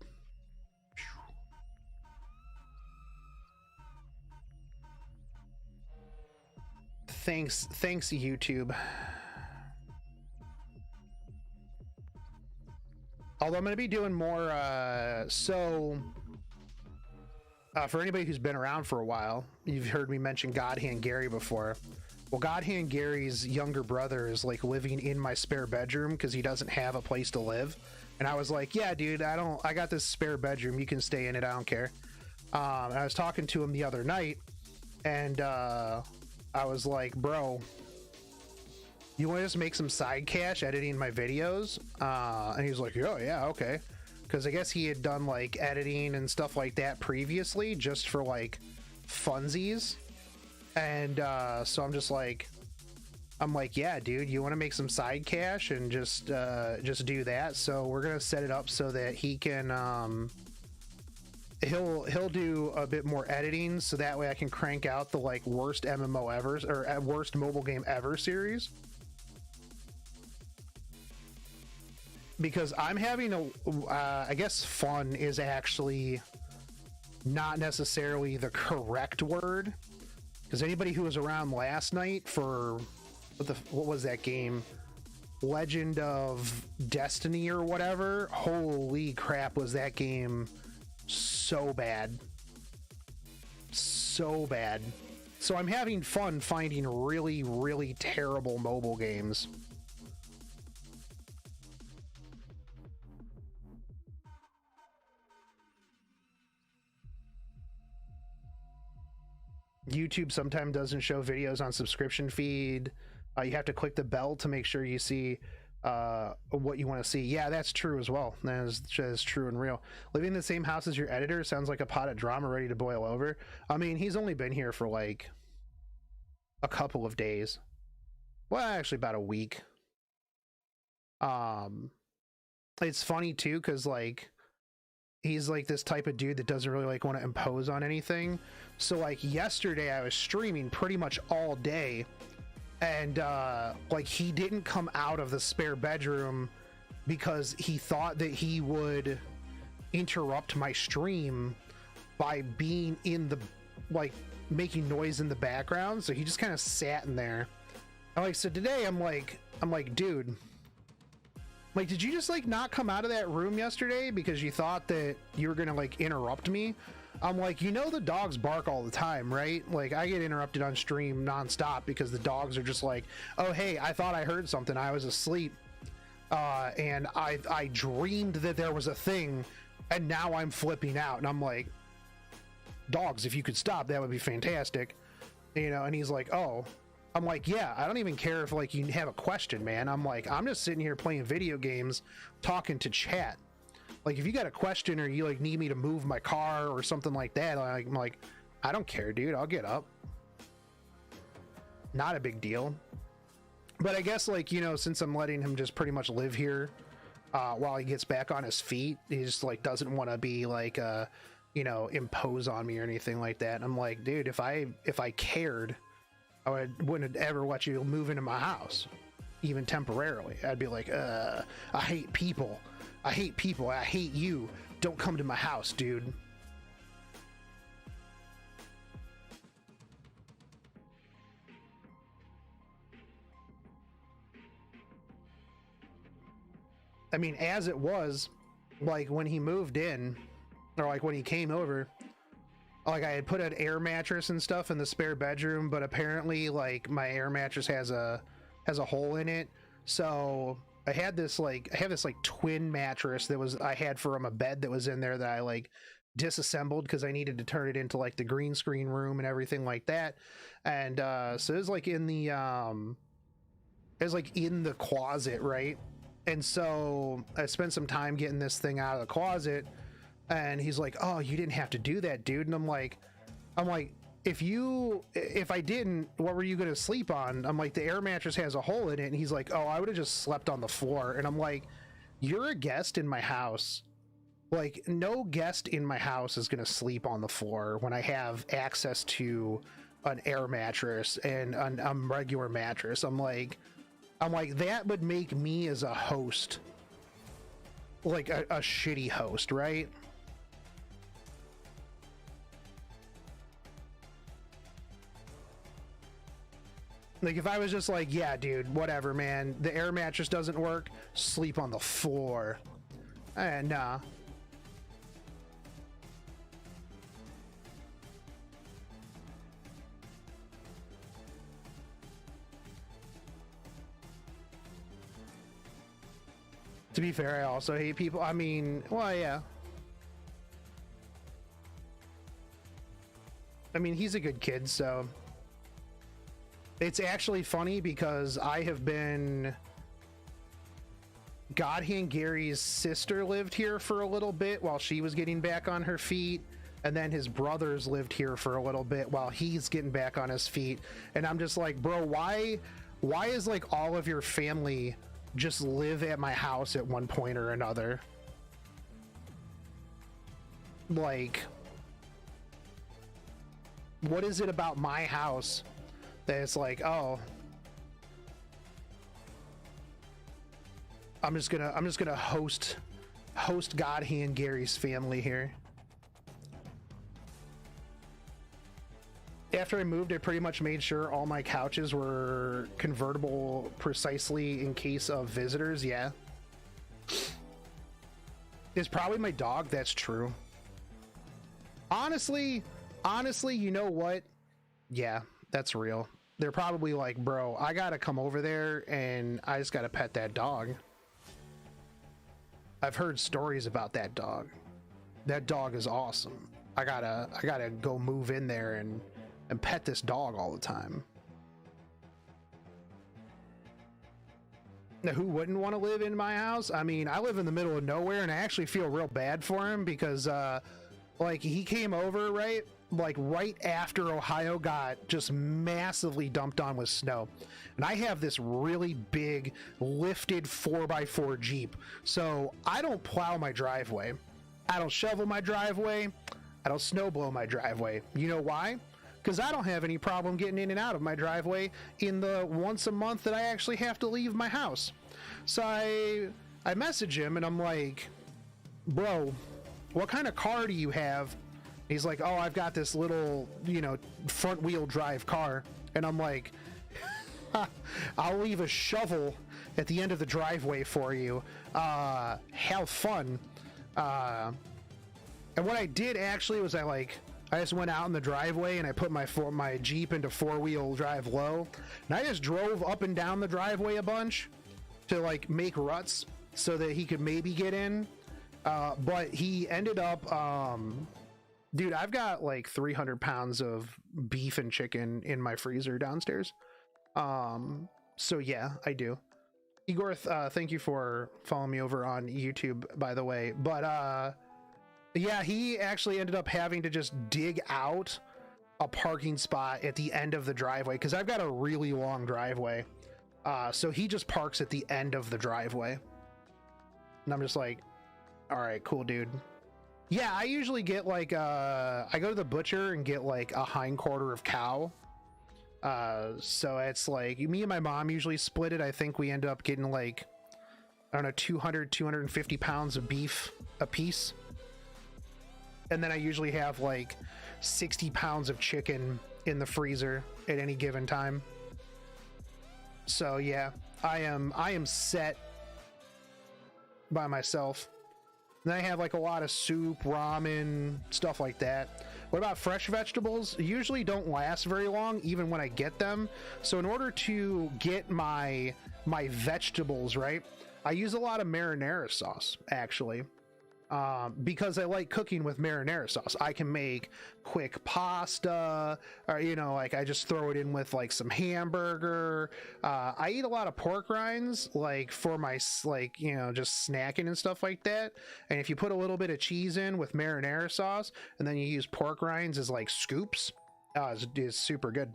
Thanks, YouTube. Although I'm going to be doing more, for anybody who's been around for a while, you've heard me mention Godhand Gary before. Well, Godhand Gary's younger brother is like living in my spare bedroom because he doesn't have a place to live. And I was like, yeah, dude, I got this spare bedroom. You can stay in it. I don't care. And I was talking to him the other night, and I was like, bro, you want to just make some side cash editing my videos? And he was like, oh, yeah, okay. Because I guess he had done like editing and stuff like that previously, just for like funsies. And so I'm like, yeah, dude, you want to make some side cash and just do that. So we're gonna set it up so that he can he'll do a bit more editing, so that way I can crank out the like worst MMO ever, or worst mobile game ever series. Because I'm having I guess fun is actually not necessarily the correct word. Because anybody who was around last night for what was that game? Legend of Destiny or whatever. Holy crap, was that game so bad. So bad. So I'm having fun finding really, really terrible mobile games. YouTube sometimes doesn't show videos on subscription feed. You have to click the bell to make sure you see what you want to see. Yeah, that's true as well. That is true and real. Living in the same house as your editor sounds like a pot of drama ready to boil over. I mean, he's only been here for like a couple of days. Well, actually about a week. It's funny too, because like he's like this type of dude that doesn't really like want to impose on anything. So like yesterday I was streaming pretty much all day, and like he didn't come out of the spare bedroom because he thought that he would interrupt my stream by being in the, like, making noise in the background. So he just kind of sat in there. And like, so today I'm like dude, like, did you just like not come out of that room yesterday because you thought that you were gonna like interrupt me? I'm like, you know, the dogs bark all the time, right? Like, I get interrupted on stream nonstop because the dogs are just like, oh hey, I thought I heard something, I was asleep, and I dreamed that there was a thing, and now I'm flipping out. And I'm like, dogs, if you could stop, that would be fantastic, you know. And he's like, oh. I'm like, yeah, I don't even care if like you have a question, man. I'm like, I'm just sitting here playing video games, talking to chat. Like, if you got a question or you like need me to move my car or something like that, I'm like, I don't care, dude, I'll get up. Not a big deal. But I guess, like, you know, since I'm letting him just pretty much live here while he gets back on his feet, he just like doesn't want to be like you know, impose on me or anything like that. And I'm like, dude, if I cared, I wouldn't ever let you move into my house, even temporarily. I'd be like, I hate people. I hate people. I hate you. Don't come to my house, dude. I mean, as it was, like, when he moved in, or like when he came over, like, I had put an air mattress and stuff in the spare bedroom, but apparently like my air mattress has a hole in it. So I have this like twin mattress that I had from a bed that was in there that I like disassembled because I needed to turn it into like the green screen room and everything like that. And so it was like in the closet, right? And so I spent some time getting this thing out of the closet. And he's like, oh, you didn't have to do that, dude. And I'm like, if I didn't, what were you going to sleep on? I'm like, the air mattress has a hole in it. And he's like, oh, I would have just slept on the floor. And I'm like, you're a guest in my house. Like, no guest in my house is going to sleep on the floor when I have access to an air mattress and a regular mattress. I'm like, that would make me as a host, like a shitty host, right? Like, if I was just like, yeah, dude, whatever, man, the air mattress doesn't work, sleep on the floor. Nah. To be fair, I also hate people. I mean, well, yeah. I mean, he's a good kid, so... It's actually funny because I have been... Godhand Gary's sister lived here for a little bit while she was getting back on her feet, and then his brothers lived here for a little bit while he's getting back on his feet. And I'm just like, bro, why is like all of your family just live at my house at one point or another? Like, what is it about my house that it's like, oh, I'm just gonna host Godhand Gary's family here. After I moved, I pretty much made sure all my couches were convertible precisely in case of visitors. Yeah. It's probably my dog. That's true. Honestly, you know what? Yeah, that's real. They're probably like, bro, I gotta come over there and I just gotta pet that dog. I've heard stories about that dog. That dog is awesome. I gotta go move in there and and pet this dog all the time. Now, who wouldn't want to live in my house? I mean, I live in the middle of nowhere, and I actually feel real bad for him because, like, he came over, right? Like, right after Ohio got just massively dumped on with snow. And I have this really big, lifted 4x4 Jeep. So, I don't plow my driveway. I don't shovel my driveway. I don't snow blow my driveway. You know why? Because I don't have any problem getting in and out of my driveway in the once a month that I actually have to leave my house. So I message him and I'm like, bro, what kind of car do you have? He's like, oh, I've got this little, you know, front wheel drive car. And I'm like, I'll leave a shovel at the end of the driveway for you. Have fun. And what I did actually was I just went out in the driveway and I put my Jeep into 4-wheel drive low, and I just drove up and down the driveway a bunch to like make ruts so that he could maybe get in. But he ended up, dude, I've got like 300 pounds of beef and chicken in my freezer downstairs. So yeah, I do. Igor, thank you for following me over on YouTube, by the way. But yeah, he actually ended up having to just dig out a parking spot at the end of the driveway because I've got a really long driveway. So he just parks at the end of the driveway. And I'm just like, all right, cool, dude. Yeah, I usually get like, I go to the butcher and get like a hindquarter of cow. So it's like me and my mom usually split it. I think we end up getting like, I don't know, 250 pounds of beef a piece. And then I usually have like 60 pounds of chicken in the freezer at any given time. So yeah, I am set by myself. Then I have like a lot of soup, ramen, stuff like that. What about fresh vegetables? Usually don't last very long, even when I get them. So in order to get my vegetables right, I use a lot of marinara sauce, actually. Because I like cooking with marinara sauce. I can make quick pasta, or, you know, like I just throw it in with like some hamburger. I eat a lot of pork rinds, like for my, like, you know, just snacking and stuff like that. And if you put a little bit of cheese in with marinara sauce, and then you use pork rinds as like scoops, it's super good.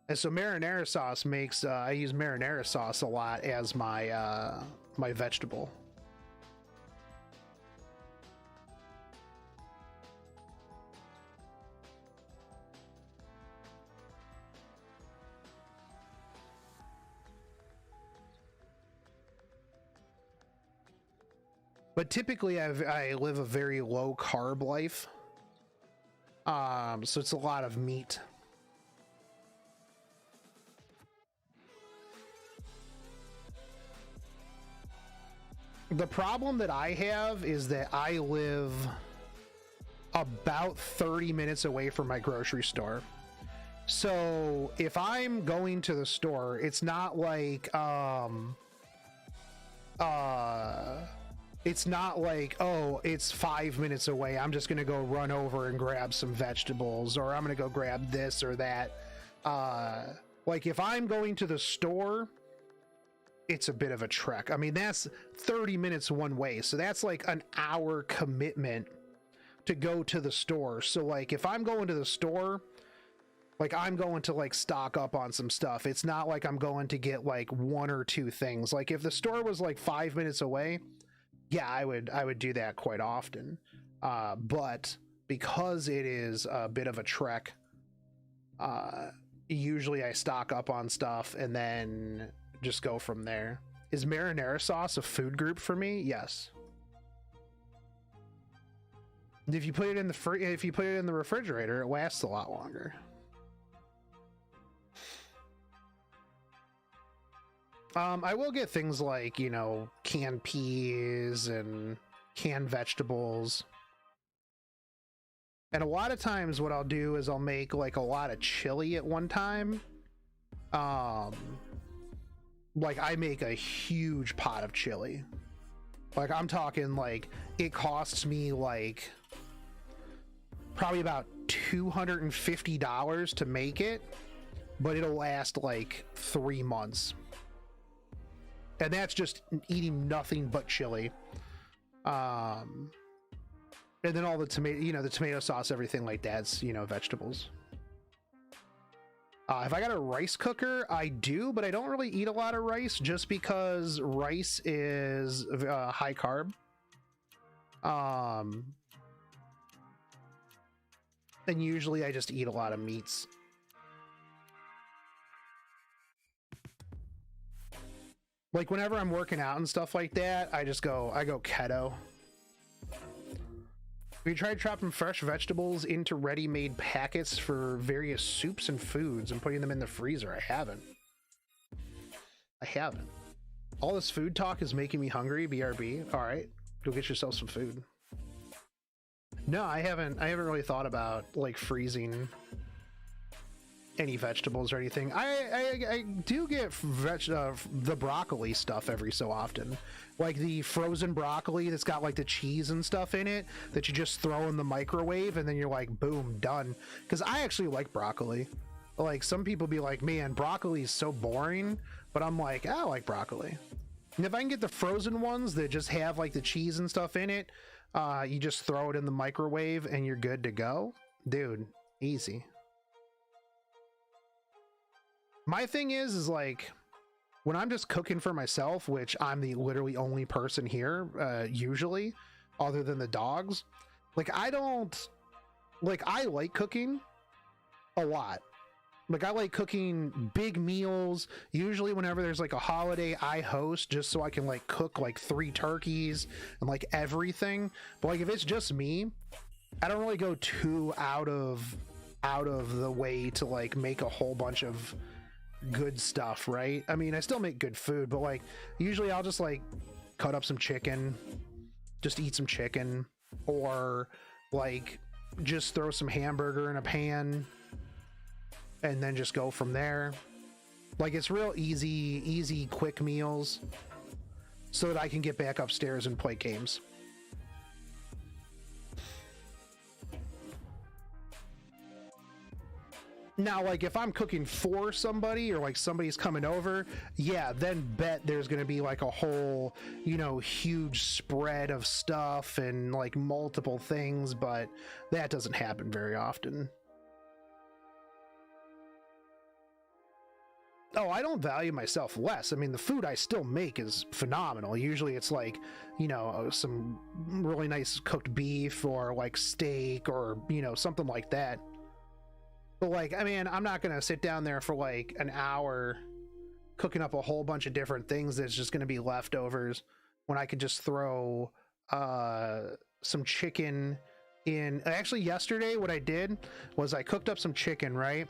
And so marinara sauce makes, I use marinara sauce a lot as my, my vegetable. But typically I live a very low carb life. So it's a lot of meat. The problem that I have is that I live about 30 minutes away from my grocery store. So if I'm going to the store, it's not like, it's not like, oh, it's 5 minutes away, I'm just gonna go run over and grab some vegetables, or I'm gonna go grab this or that. Like if I'm going to the store, it's a bit of a trek. I mean, that's 30 minutes one way, so that's like an hour commitment to go to the store. So like if I'm going to the store, like I'm going to like stock up on some stuff. It's not like I'm going to get like one or two things. Like if the store was like 5 minutes away, yeah, I would do that quite often. But because it is a bit of a trek, usually I stock up on stuff and then just go from there. Is marinara sauce a food group for me? Yes. If you put it in the refrigerator, it lasts a lot longer. I will get things like, you know, canned peas and canned vegetables. And a lot of times what I'll do is I'll make like a lot of chili at one time. Like I make a huge pot of chili. Like I'm talking like it costs me like probably about $250 to make it, but it'll last like 3 months. And that's just eating nothing but chili. And then all the tomato, the tomato sauce, everything like that's, vegetables. If I got a rice cooker, I do, but I don't really eat a lot of rice just because rice is high carb. And usually I just eat a lot of meats. Like whenever I'm working out and stuff like that, I go keto. We tried chopping fresh vegetables into ready-made packets for various soups and foods and putting them in the freezer. I haven't. All this food talk is making me hungry, BRB. All right, go get yourself some food. No, I haven't really thought about like freezing any vegetables or anything. I do get the broccoli stuff every so often, like the frozen broccoli that's got like the cheese and stuff in it that you just throw in the microwave and then you're like, boom, done. Because I actually like broccoli. Like some people be like, man, broccoli is so boring, but I'm like, I like broccoli. And if I can get the frozen ones that just have like the cheese and stuff in it, you just throw it in the microwave and you're good to go, dude. Easy. My thing is like when I'm just cooking for myself, which I'm the literally only person here, usually, other than the dogs, like I like cooking a lot. Like I like cooking big meals. Usually whenever there's like a holiday, I host just so I can like cook like 3 turkeys and like everything. But like if it's just me, I don't really go too out of the way to like make a whole bunch of good stuff, right? I mean, I still make good food, but like usually I'll just like cut up some chicken, just eat some chicken, or like just throw some hamburger in a pan and then just go from there. Like it's real easy quick meals so that I can get back upstairs and play games. Now, like if I'm cooking for somebody or like somebody's coming over, yeah, then bet there's going to be like a whole, huge spread of stuff and like multiple things, but that doesn't happen very often. Oh, I don't value myself less. I mean, the food I still make is phenomenal. Usually it's like, some really nice cooked beef or like steak or, something like that. But like, I mean, I'm not going to sit down there for like an hour cooking up a whole bunch of different things that's just going to be leftovers when I could just throw some chicken in. Actually, yesterday what I did was I cooked up some chicken, right?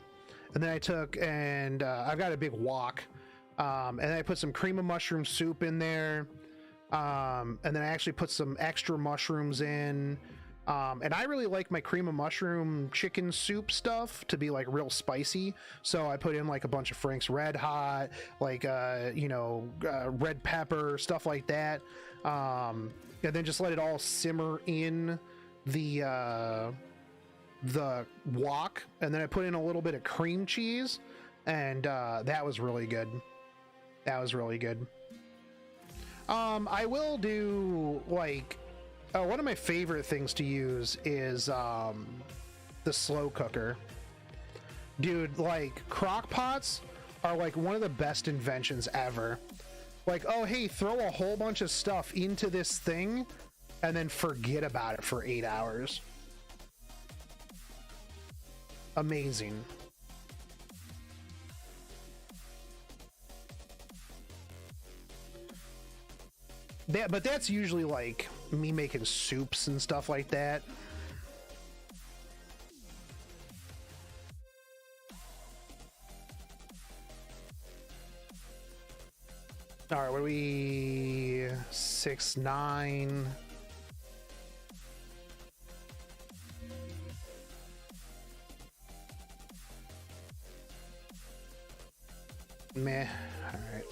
And then I took and I've got a big wok, and then I put some cream of mushroom soup in there, and then I actually put some extra mushrooms in. And I really like my cream of mushroom chicken soup stuff to be like real spicy. So I put in like a bunch of Frank's Red Hot, like, red pepper, stuff like that. And then just let it all simmer in the wok. And then I put in a little bit of cream cheese, and that was really good. I will do like, one of my favorite things to use is the slow cooker. Dude, like crock pots are like one of the best inventions ever. Like, oh hey, throw a whole bunch of stuff into this thing and then forget about it for 8 hours. Amazing. But that's usually like me making soups and stuff like that. All right, what are we? 6-9. Meh. All right.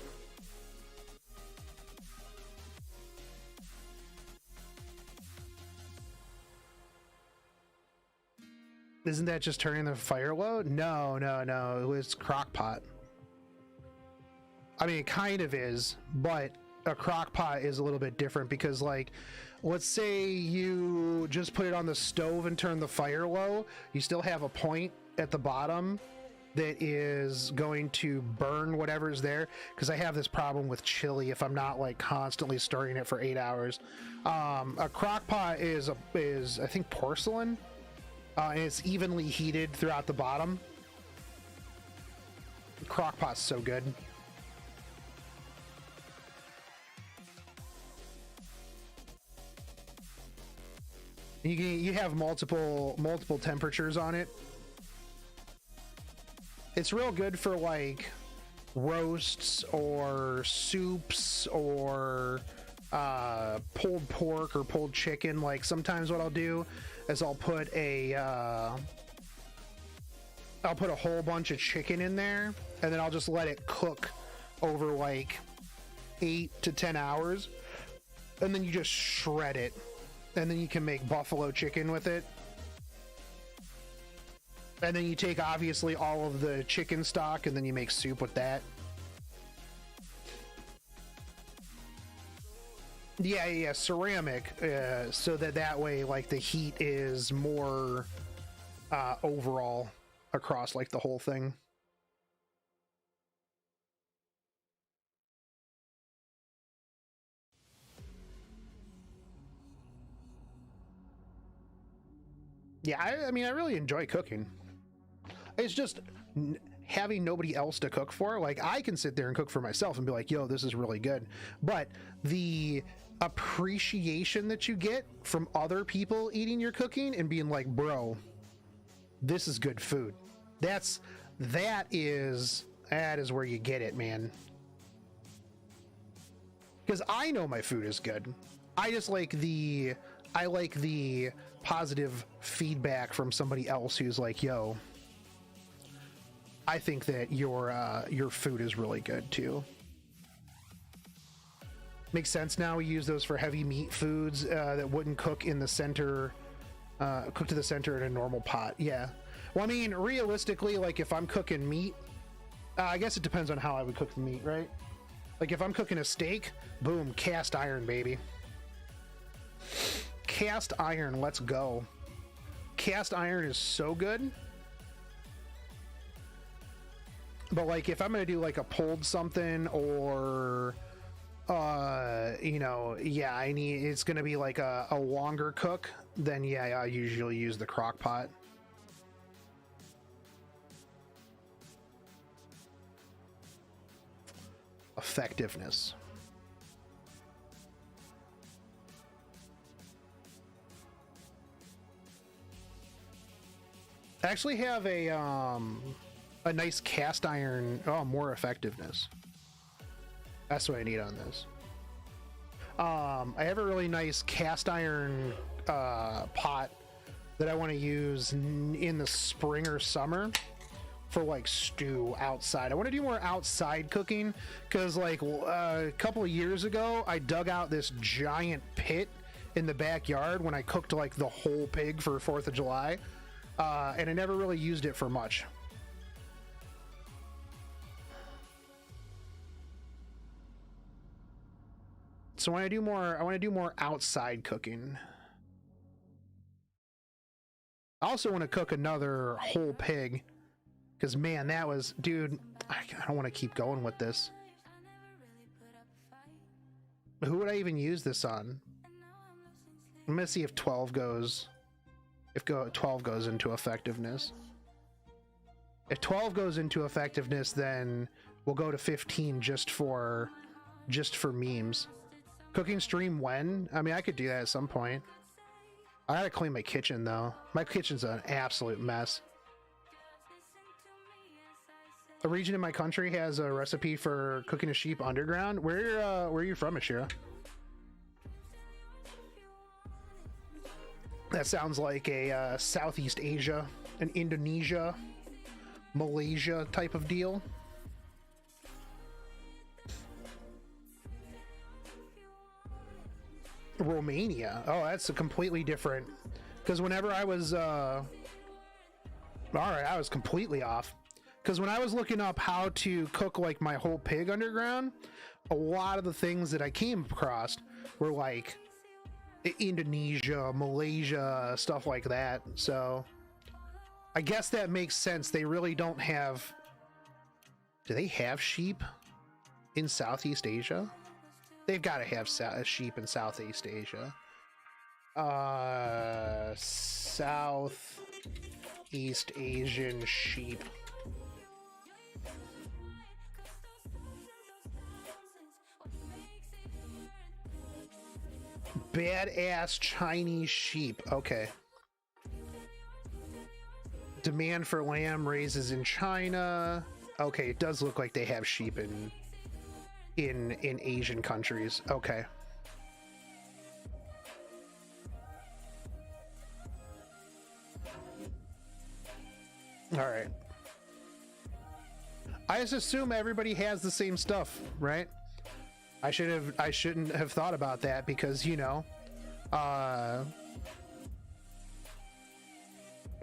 Isn't that just turning the fire low? No, no, no. It was crock pot. I mean, it kind of is, but a crock pot is a little bit different because, like, let's say you just put it on the stove and turn the fire low, you still have a point at the bottom that is going to burn whatever's there, because I have this problem with chili if I'm not like constantly stirring it for 8 hours. A crock pot is I think porcelain, and it's evenly heated throughout the bottom. Crock pot's so good. You have multiple temperatures on it. It's real good for like roasts or soups or pulled pork or pulled chicken. Like sometimes what I'll do is I'll put a whole bunch of chicken in there, and then I'll just let it cook over like 8 to 10 hours, and then you just shred it, and then you can make buffalo chicken with it. And then you take obviously all of the chicken stock, and then you make soup with that. Yeah, ceramic, so that way like the heat is more overall across like the whole thing. Yeah, I mean, I really enjoy cooking. It's just having nobody else to cook for. Like, I can sit there and cook for myself and be like, yo, this is really good. But the appreciation that you get from other people eating your cooking and being like, bro, this is good food. That is where you get it, man. Because I know my food is good. I just like the positive feedback from somebody else who's like, yo, I think that your food is really good too. Makes sense now. We use those for heavy meat foods that wouldn't cook in the center, cook to the center in a normal pot. Yeah. Well, I mean, realistically, like if I'm cooking meat, I guess it depends on how I would cook the meat, right? Like if I'm cooking a steak, boom, cast iron, baby. Cast iron, let's go. Cast iron is so good. But like if I'm gonna do like a pulled something or you know, yeah, it's gonna be like a longer cook, then yeah, I usually use the crock pot. Effectiveness. I actually have a nice cast iron. Oh, more effectiveness. That's what I need on this. I have a really nice cast iron pot that I want to use in the spring or summer for like stew outside. I want to do more outside cooking because like a couple of years ago I dug out this giant pit in the backyard when I cooked like the whole pig for 4th of July, and I never really used it for much. So when I want to do more outside cooking. I also want to cook another whole pig because man, that was, dude, I don't want to keep going with this. Who would I even use this on? I'm gonna see if 12 goes. If 12 goes into effectiveness. If 12 goes into effectiveness, then we'll go to 15 just for memes. Cooking stream when? I mean, I could do that at some point. I gotta clean my kitchen though. My kitchen's an absolute mess. A region in my country has a recipe for cooking a sheep underground. Where are you from, Ashira? That sounds like a Southeast Asia, an Indonesia, Malaysia type of deal. Romania. Oh, that's a completely different. Because whenever I was All right, I was completely off. Because when I was looking up how to cook like my whole pig underground, a lot of the things that I came across were like Indonesia, Malaysia, stuff like that. So I guess that makes sense. They really don't have... Do they have sheep in Southeast Asia? They've got to have sheep in Southeast Asia. Southeast Asian sheep. Badass Chinese sheep. Okay. Demand for lamb raises in China. Okay, it does look like they have sheep in Asian countries. Okay. All right. I just assume everybody has the same stuff, right? I shouldn't have thought about that because, you know,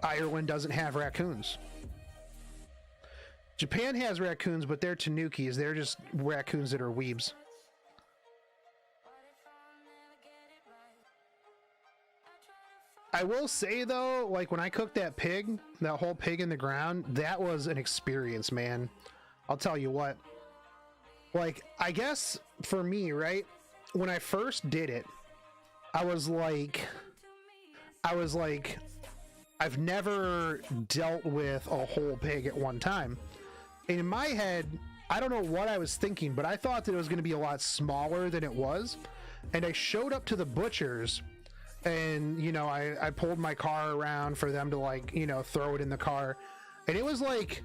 Ireland doesn't have raccoons. Japan has raccoons, but they're tanukis. They're just raccoons that are weebs. I will say though, like when I cooked that pig, that whole pig in the ground, that was an experience, man. I'll tell you what. Like, I guess for me, right? When I first did it, I was like, I've never dealt with a whole pig at one time. And in my head, I don't know what I was thinking, but I thought that it was going to be a lot smaller than it was. And I showed up to the butcher's and, you know, I pulled my car around for them to, like, you know, throw it in the car. And it was like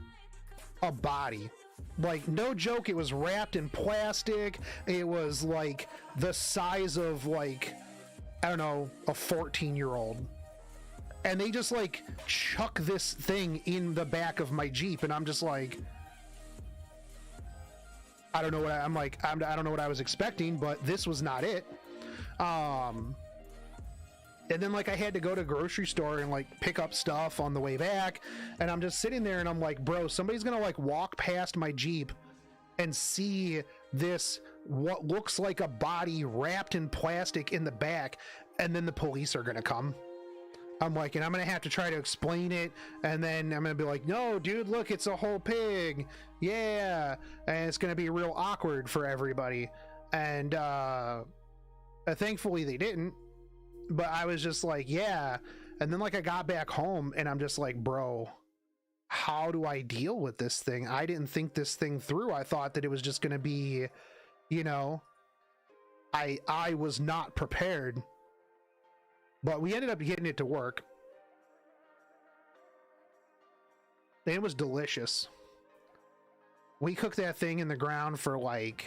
a body. Like, no joke, it was wrapped in plastic. It was like the size of, like, I don't know, a 14-year-old. And they just like chuck this thing in the back of my Jeep, and I'm just like, I don't know what I don't know what I was expecting, but this was not it. And then like I had to go to a grocery store and like pick up stuff on the way back, and I'm just sitting there and I'm like, bro, somebody's gonna like walk past my Jeep and see this what looks like a body wrapped in plastic in the back, and then the police are gonna come. I'm like, and I'm gonna have to try to explain it, and then I'm gonna be like, no dude, look, it's a whole pig, yeah, and it's gonna be real awkward for everybody. And thankfully they didn't, but I was just like, yeah. And then like I got back home and I'm just like, bro, how do I deal with this thing? I didn't think this thing through. I thought that it was just gonna be, you know, I was not prepared. But we ended up getting it to work. And it was delicious. We cooked that thing in the ground for like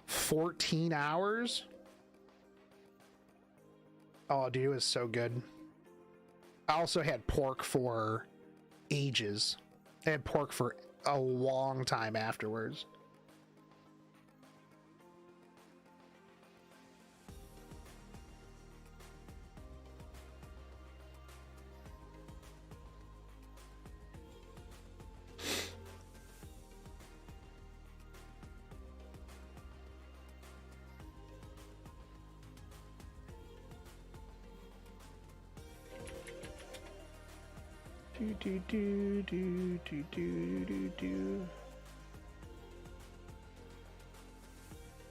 14 hours. Oh, dude, it was so good. I also had pork for ages. I had pork for a long time afterwards.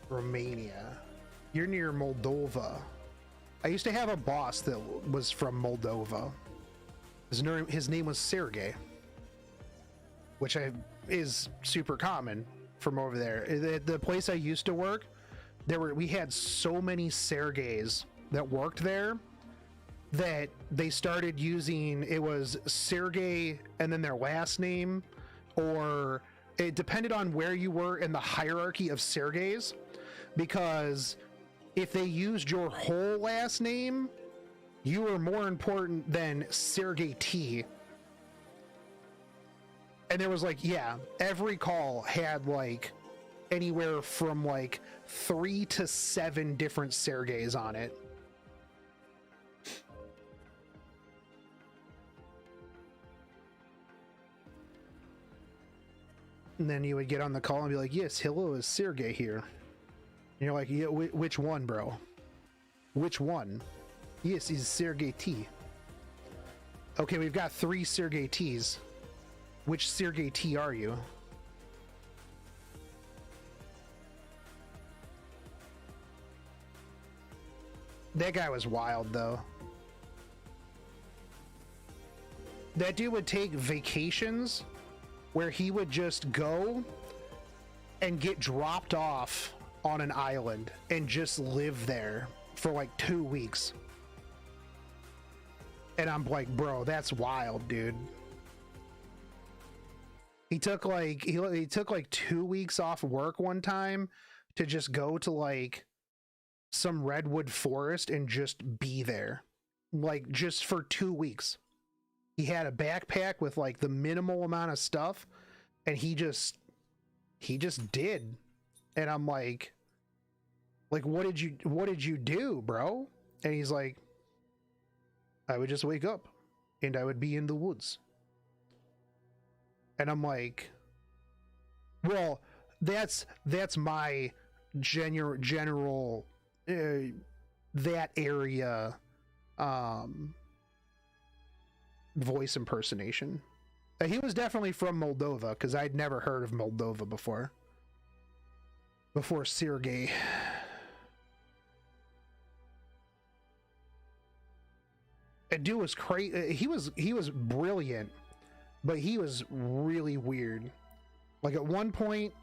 Romania. You're near Moldova. I used to have a boss that was from Moldova. His name was Sergey, which is super common from over there. The place I used to work, we had so many Sergeys that worked there that they started using, it was Sergey and then their last name, or it depended on where you were in the hierarchy of Sergeys, because if they used your whole last name, you were more important than Sergey T. And there was like, yeah, every call had like anywhere from like 3 to 7 different Sergeys on it. And then you would get on the call and be like, yes, hello, is Sergey here? And you're like, yeah, which one, bro? Which one? Yes, he's Sergey T. Okay, we've got 3 Sergey T's. Which Sergey T are you? That guy was wild, though. That dude would take vacations where he would just go and get dropped off on an island and just live there for like 2 weeks. And I'm like, bro, that's wild, dude. He took like he took like 2 weeks off work one time to just go to like some redwood forest and just be there, like just for 2 weeks. He had a backpack with like the minimal amount of stuff, and he just did. And I'm like what did you do, bro? And he's like, I would just wake up and I would be in the woods. And I'm like, well, that's my general that area voice impersonation. He was definitely from Moldova, because I'd never heard of Moldova before Sergey. That dude was crazy. He was brilliant, but he was really weird. Like at one point,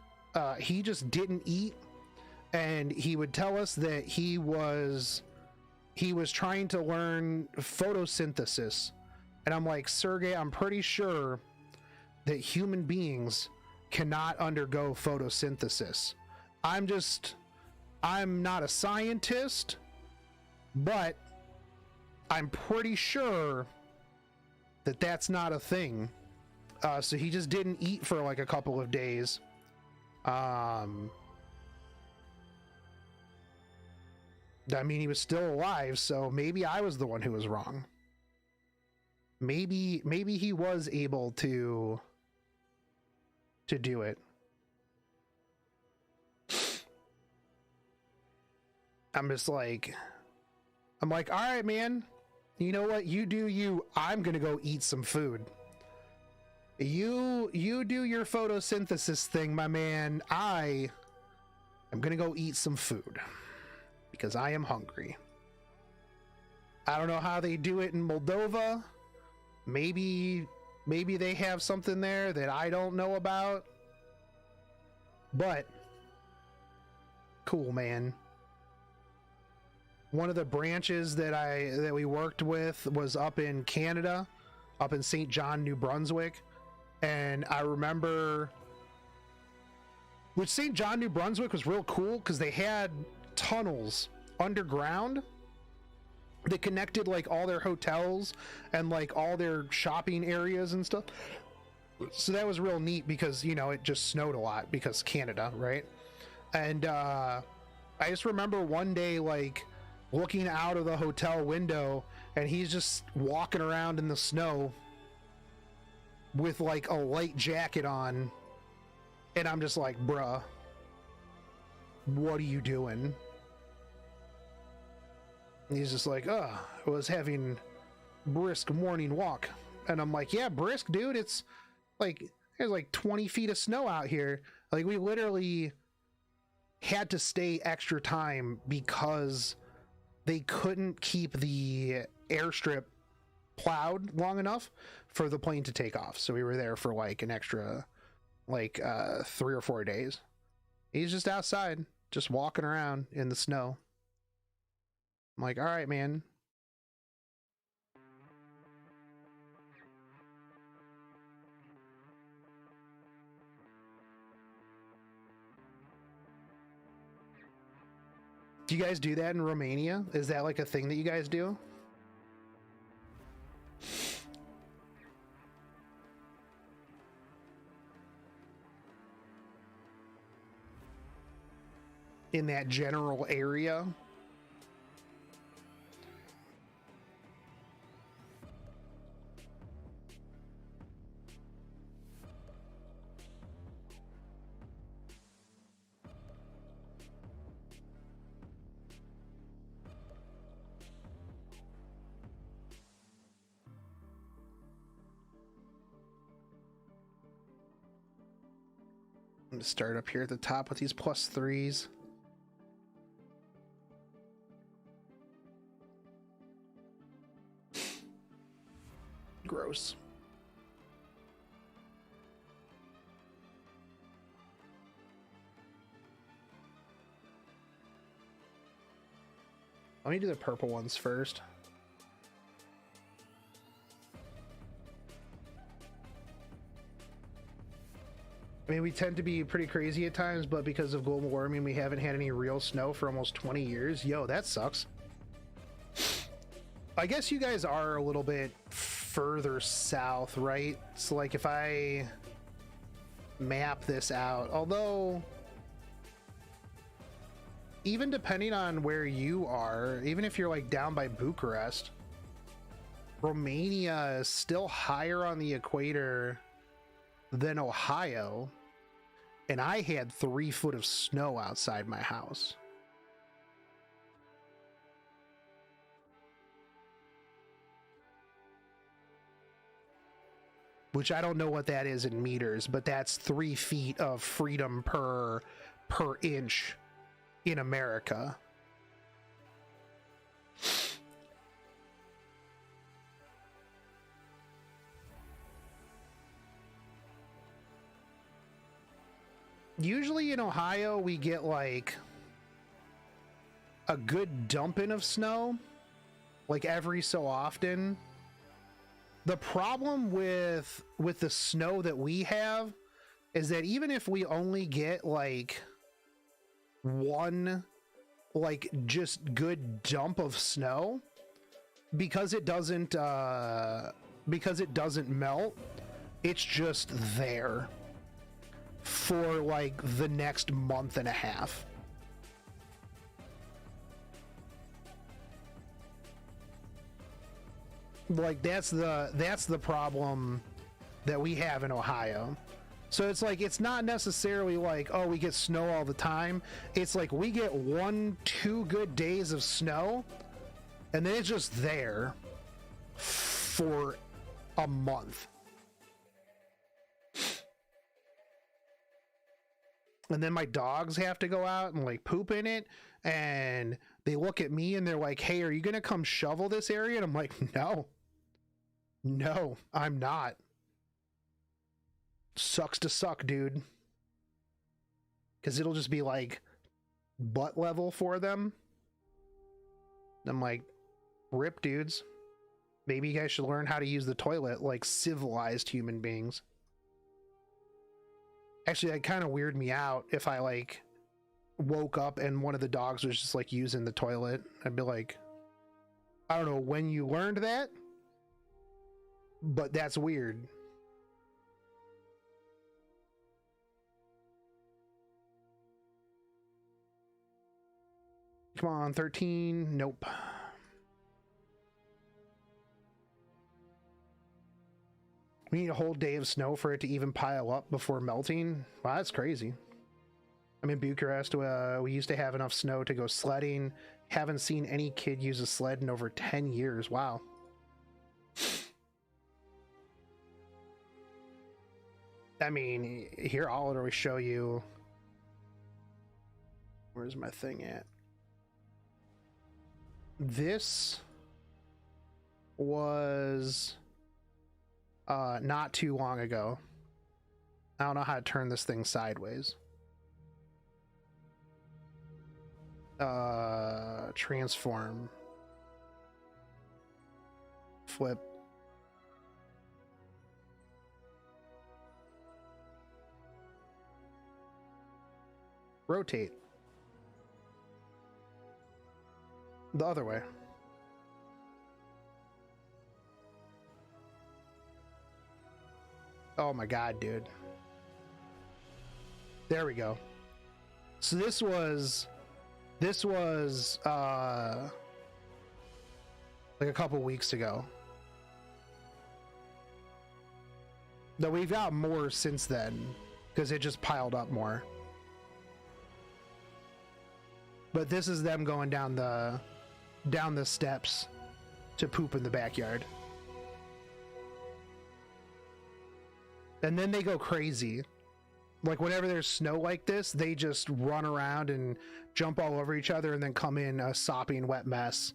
he just didn't eat, and he would tell us that he was trying to learn photosynthesis. And I'm like, Sergey, I'm pretty sure that human beings cannot undergo photosynthesis. I'm not a scientist, but I'm pretty sure that that's not a thing. So he just didn't eat for like a couple of days. I mean, he was still alive, so maybe I was the one who was wrong. Maybe he was able to do it. I'm like, all right, man. You know what? You do you. I'm gonna go eat some food. You do your photosynthesis thing, my man. I am gonna go eat some food because I am hungry. I don't know how they do it in Moldova. Maybe they have something there that I don't know about. But cool, man. One of the branches that we worked with was up in Canada, up in St. John, New Brunswick. And I remember, which St. John, New Brunswick was real cool because they had tunnels underground that connected like all their hotels and like all their shopping areas and stuff. So that was real neat because, you know, it just snowed a lot because Canada, right? And I just remember one day like looking out of the hotel window and he's just walking around in the snow with like a light jacket on, and I'm just like, bruh, what are you doing? And he's just like, I was having brisk morning walk. And I'm like, yeah, brisk, dude. It's like there's like 20 feet of snow out here. Like we literally had to stay extra time because they couldn't keep the airstrip plowed long enough for the plane to take off. So we were there for like an extra 3 or 4 days. He's just outside, just walking around in the snow. I'm like, all right, man. Do you guys do that in Romania? Is that like a thing that you guys do? In that general area? I'm gonna start up here at the top with these +3s. Gross. Let me do the purple ones first. I mean, we tend to be pretty crazy at times, but because of global warming, we haven't had any real snow for almost 20 years. Yo, that sucks. I guess you guys are a little bit further south, right? So like if I map this out, although even depending on where you are, even if you're like down by Bucharest, Romania is still higher on the equator than Ohio, and I had 3 foot of snow outside my house. Which I don't know what that is in meters, but that's 3 feet of freedom per inch in America. Usually in Ohio, we get like a good dumping of snow, like every so often. The problem with the snow that we have is that even if we only get like one like just good dump of snow, because it doesn't melt, it's just there for like the next month and a half. Like that's the problem that we have in Ohio. So it's like, it's not necessarily like, oh, we get snow all the time. It's like we get 1-2 good days of snow and then it's just there for a month. And then my dogs have to go out and like poop in it, and they look at me and they're like, hey, are you gonna come shovel this area? And I'm like, no, I'm not. Sucks to suck, dude. Because it'll just be like butt level for them. I'm like, rip, dudes. Maybe you guys should learn how to use the toilet like civilized human beings. Actually, that kind of weirded me out if I like woke up and one of the dogs was just like using the toilet. I'd be like, I don't know when you learned that, but that's weird. Come on, 13. Nope. We need a whole day of snow for it to even pile up before melting. Wow, that's crazy. I'm in Bucharest. We used to have enough snow to go sledding. Haven't seen any kid use a sled in over 10 years. Wow. I mean, here I'll literally show you. Where's my thing at? This was not too long ago. I don't know how to turn this thing sideways. Transform. Flip. Rotate. The other way. Oh my god, dude. There we go. So this was like a couple weeks ago. Though we've got more since then because it just piled up more. But this is them going down the steps to poop in the backyard. And then they go crazy. Like whenever there's snow like this, they just run around and jump all over each other and then come in a sopping wet mess,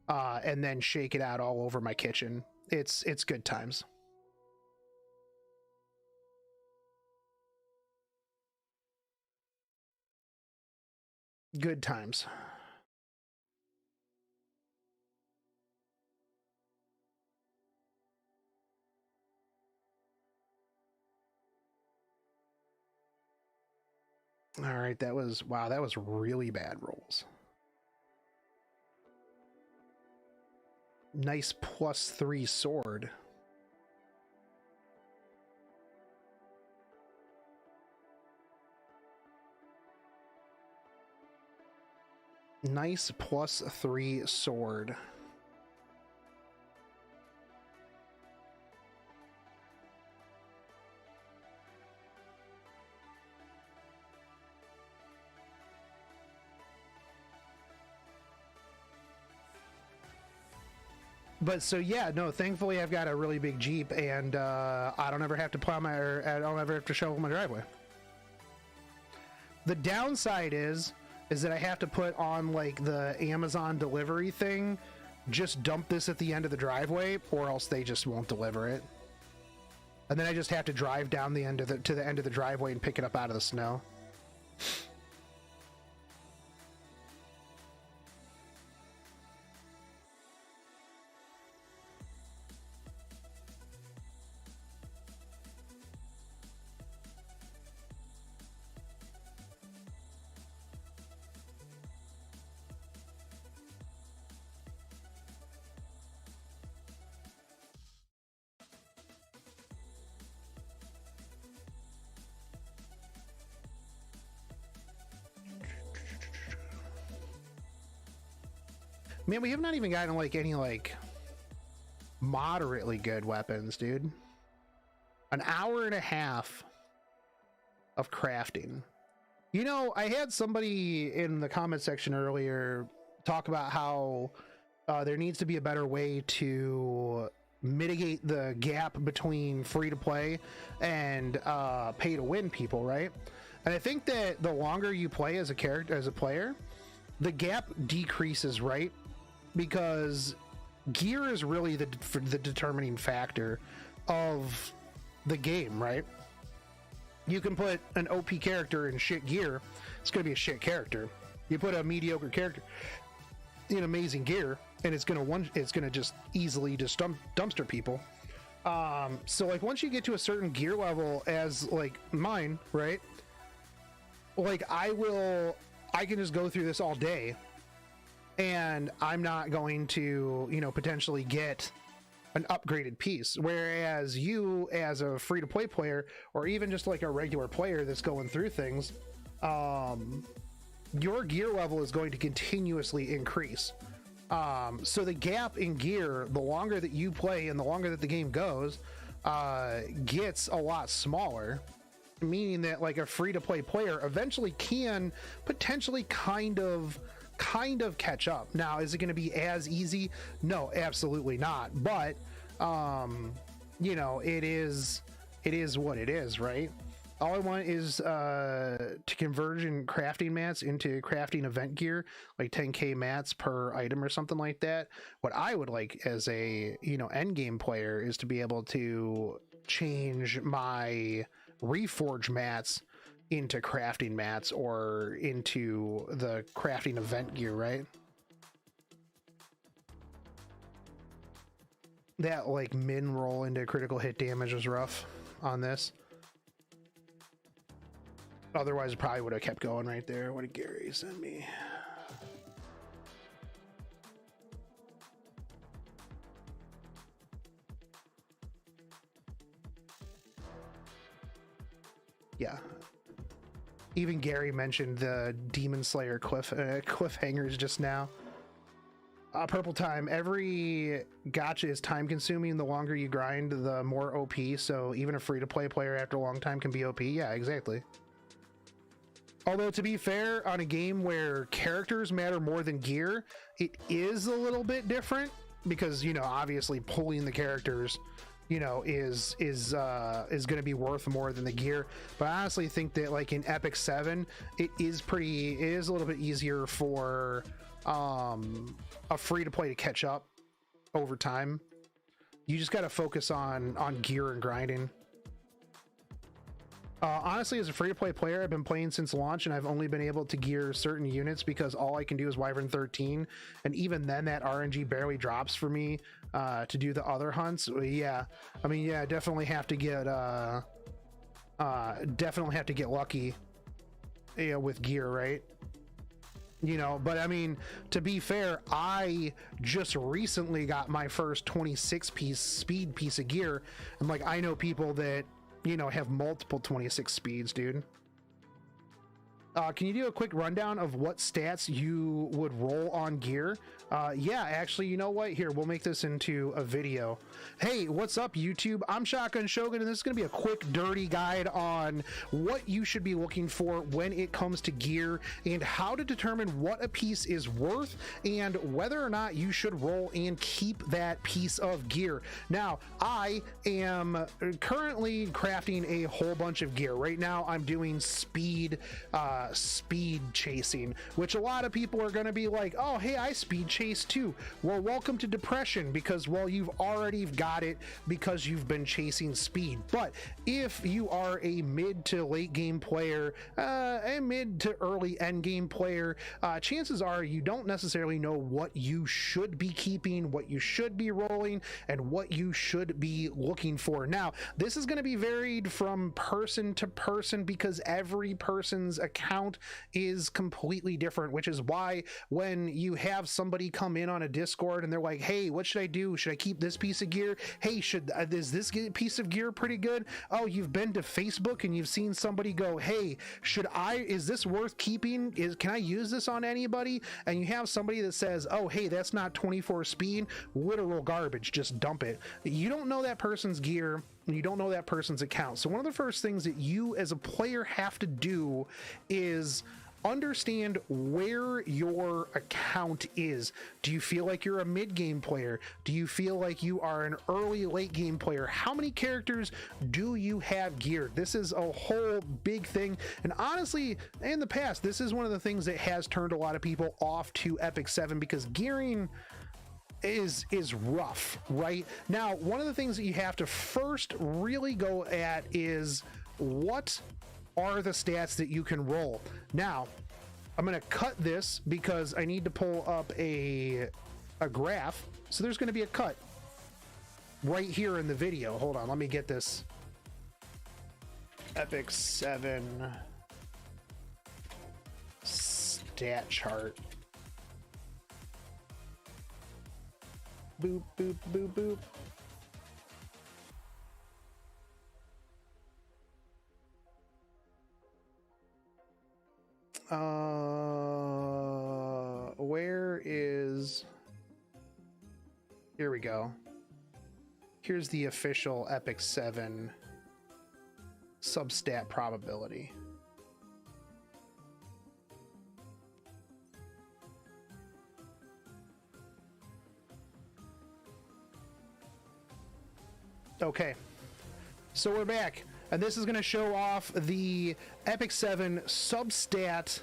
and then shake it out all over my kitchen. It's good times. Good times. All right, that was, wow, that was really bad rolls. Nice +3 sword. Nice +3 sword. But so yeah, no, thankfully I've got a really big Jeep, and I don't ever have to plow my, or I don't ever have to shovel my driveway. The downside is that I have to put on like the Amazon delivery thing, just dump this at the end of the driveway, or else they just won't deliver it. And then I just have to drive down the end of to the end of the driveway and pick it up out of the snow. Man, we have not even gotten like any like moderately good weapons, dude. An hour and a half of crafting. You know, I had somebody in the comment section earlier talk about how there needs to be a better way to mitigate the gap between free to play and pay to win people, right? And I think that the longer you play as a character, as a player, the gap decreases, right? Because gear is really the determining factor of the game, right? You can put an OP character in shit gear, it's going to be a shit character. You put a mediocre character in amazing gear, and it's going to just easily just dumpster people. So like once you get to a certain gear level, as like mine, right? Like I can just go through this all day, and I'm not going to, you know, potentially get an upgraded piece. Whereas you, as a free-to-play player, or even just like a regular player that's going through things, your gear level is going to continuously increase. So the gap in gear, the longer that you play and the longer that the game goes, gets a lot smaller. Meaning that like a free-to-play player eventually can potentially kind of catch up. Now, is it going to be as easy? No, absolutely not. But you know, it is what it is, right? All I want is to conversion crafting mats into crafting event gear, like 10k mats per item or something like that. What I would like as a, you know, end game player is to be able to change my reforge mats into crafting mats or into the crafting event gear, right? That like min roll into critical hit damage was rough on this. Otherwise, I probably would have kept going right there. What did Gary send me? Yeah. Even Gary mentioned the Demon Slayer cliffhangers just now. Purple time. Every gacha is time consuming. The longer you grind, the more OP. So even a free-to-play player after a long time can be OP. Yeah, exactly. Although, to be fair, on a game where characters matter more than gear, it is a little bit different because, you know, obviously pulling the characters you know, is going to be worth more than the gear. But I honestly think that like in Epic 7, it is a little bit easier for a free to play to catch up over time. You just got to focus on gear and grinding. Honestly, as a free-to-play player, I've been playing since launch, and I've only been able to gear certain units because all I can do is Wyvern 13, and even then, that RNG barely drops for me to do the other hunts. Yeah, I mean, yeah, definitely have to get lucky, you know, with gear, right? You know, but I mean, to be fair, I just recently got my first 26-piece speed piece of gear, and like I know people that, you know, have multiple 26 speeds, dude. Can you do a quick rundown of what stats you would roll on gear? Yeah, actually, you know what? Here, we'll make this into a video. Hey, what's up, YouTube? I'm Shotgun Shogun, and this is going to be a quick, dirty guide on what you should be looking for when it comes to gear and how to determine what a piece is worth and whether or not you should roll and keep that piece of gear. Now, I am currently crafting a whole bunch of gear. Right now, I'm doing speed chasing, which a lot of people are going to be like, oh, hey, I speed chase too. Well, welcome to depression, because, well, you've already got it because you've been chasing speed. But if you are a mid to late game player, a mid to early end game player, chances are you don't necessarily know what you should be keeping, what you should be rolling, and what you should be looking for. Now, this is going to be varied from person to person because every person's account is completely different, which is why when you have somebody come in on a Discord and they're like, hey, what should I do? Should I keep this piece of gear? Hey, is this piece of gear pretty good? Oh, you've been to Facebook and you've seen somebody go, hey, is this worth keeping? Can I use this on anybody? And you have somebody that says, oh, hey, that's not 24 speed, literal garbage, just dump it. You don't know that person's gear, you don't know that person's account. So one of the first things that you as a player have to do is understand where your account is. Do you feel like you're a mid-game player? Do you feel like you are an early late game player? How many characters do you have geared? This is a whole big thing, and honestly, in the past, this is one of the things that has turned a lot of people off to Epic 7 because gearing is rough. Right now, one of the things that you have to first really go at is what are the stats that you can roll. Now, I'm going to cut this because I need to pull up a graph. So there's going to be a cut right here in the video. Hold on, let me get this Epic 7 stat chart. Boop, boop, boop, boop. Where is... Here we go. Here's the official Epic 7 substat probability. Okay, so we're back, and this is going to show off the Epic 7 substat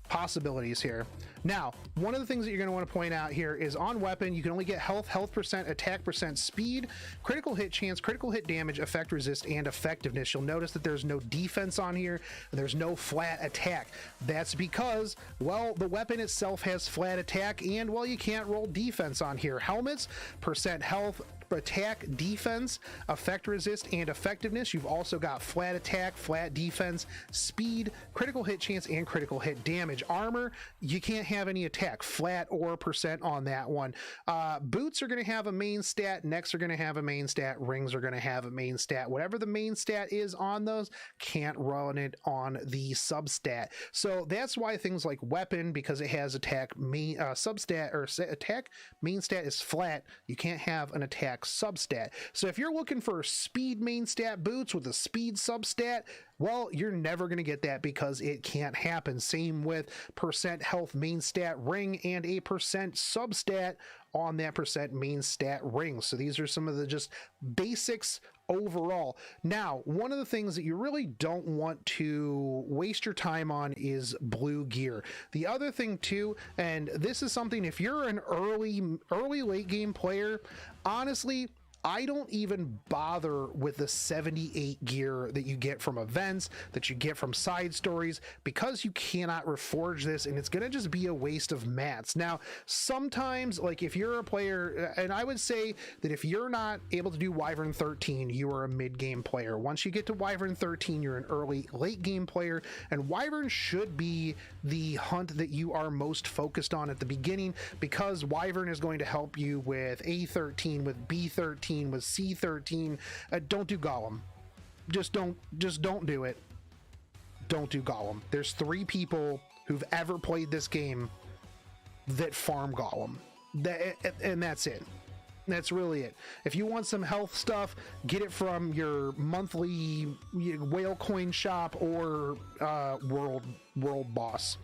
possibilities here. Now, one of the things that you're going to want to point out here is on weapon, you can only get health percent, attack percent, speed, critical hit chance, critical hit damage, effect resist, and effectiveness. You'll notice that there's no defense on here, and there's no flat attack. That's because, well, the weapon itself has flat attack, and, well, you can't roll defense on here. Helmets, percent health, attack, defense, effect resist, and effectiveness. You've also got flat attack, flat defense, speed, critical hit chance, and critical hit damage. Armor, you can't have any attack, flat or percent on that one. Boots are going to have a main stat, necks are going to have a main stat, rings are going to have a main stat. Whatever the main stat is on those, can't run it on the substat. So that's why things like weapon, because it has attack main substat, or attack main stat is flat, you can't have an attack substat. So if you're looking for speed main stat boots with a speed substat, Well, you're never going to get that because it can't happen. Same with percent health main stat ring and a percent substat on that percent main stat ring. So these are some of the just basics overall. Now, one of the things that you really don't want to waste your time on is blue gear. The other thing too, and this is something, if you're an early late game player, honestly, I don't even bother with the 78 gear that you get from events, that you get from side stories, because you cannot reforge this and it's going to just be a waste of mats. Now, sometimes, like if you're a player, and I would say that if you're not able to do Wyvern 13, you are a mid-game player. Once you get to Wyvern 13, you're an late game player, and Wyvern should be the hunt that you are most focused on at the beginning, because Wyvern is going to help you with A13, with B13, with C13. Don't do Golem. Just don't do it. Don't do Golem. There's 3 people who've ever played this game that farm Golem. And that's it. That's really it. If you want some health stuff, get it from your monthly whale coin shop or world boss.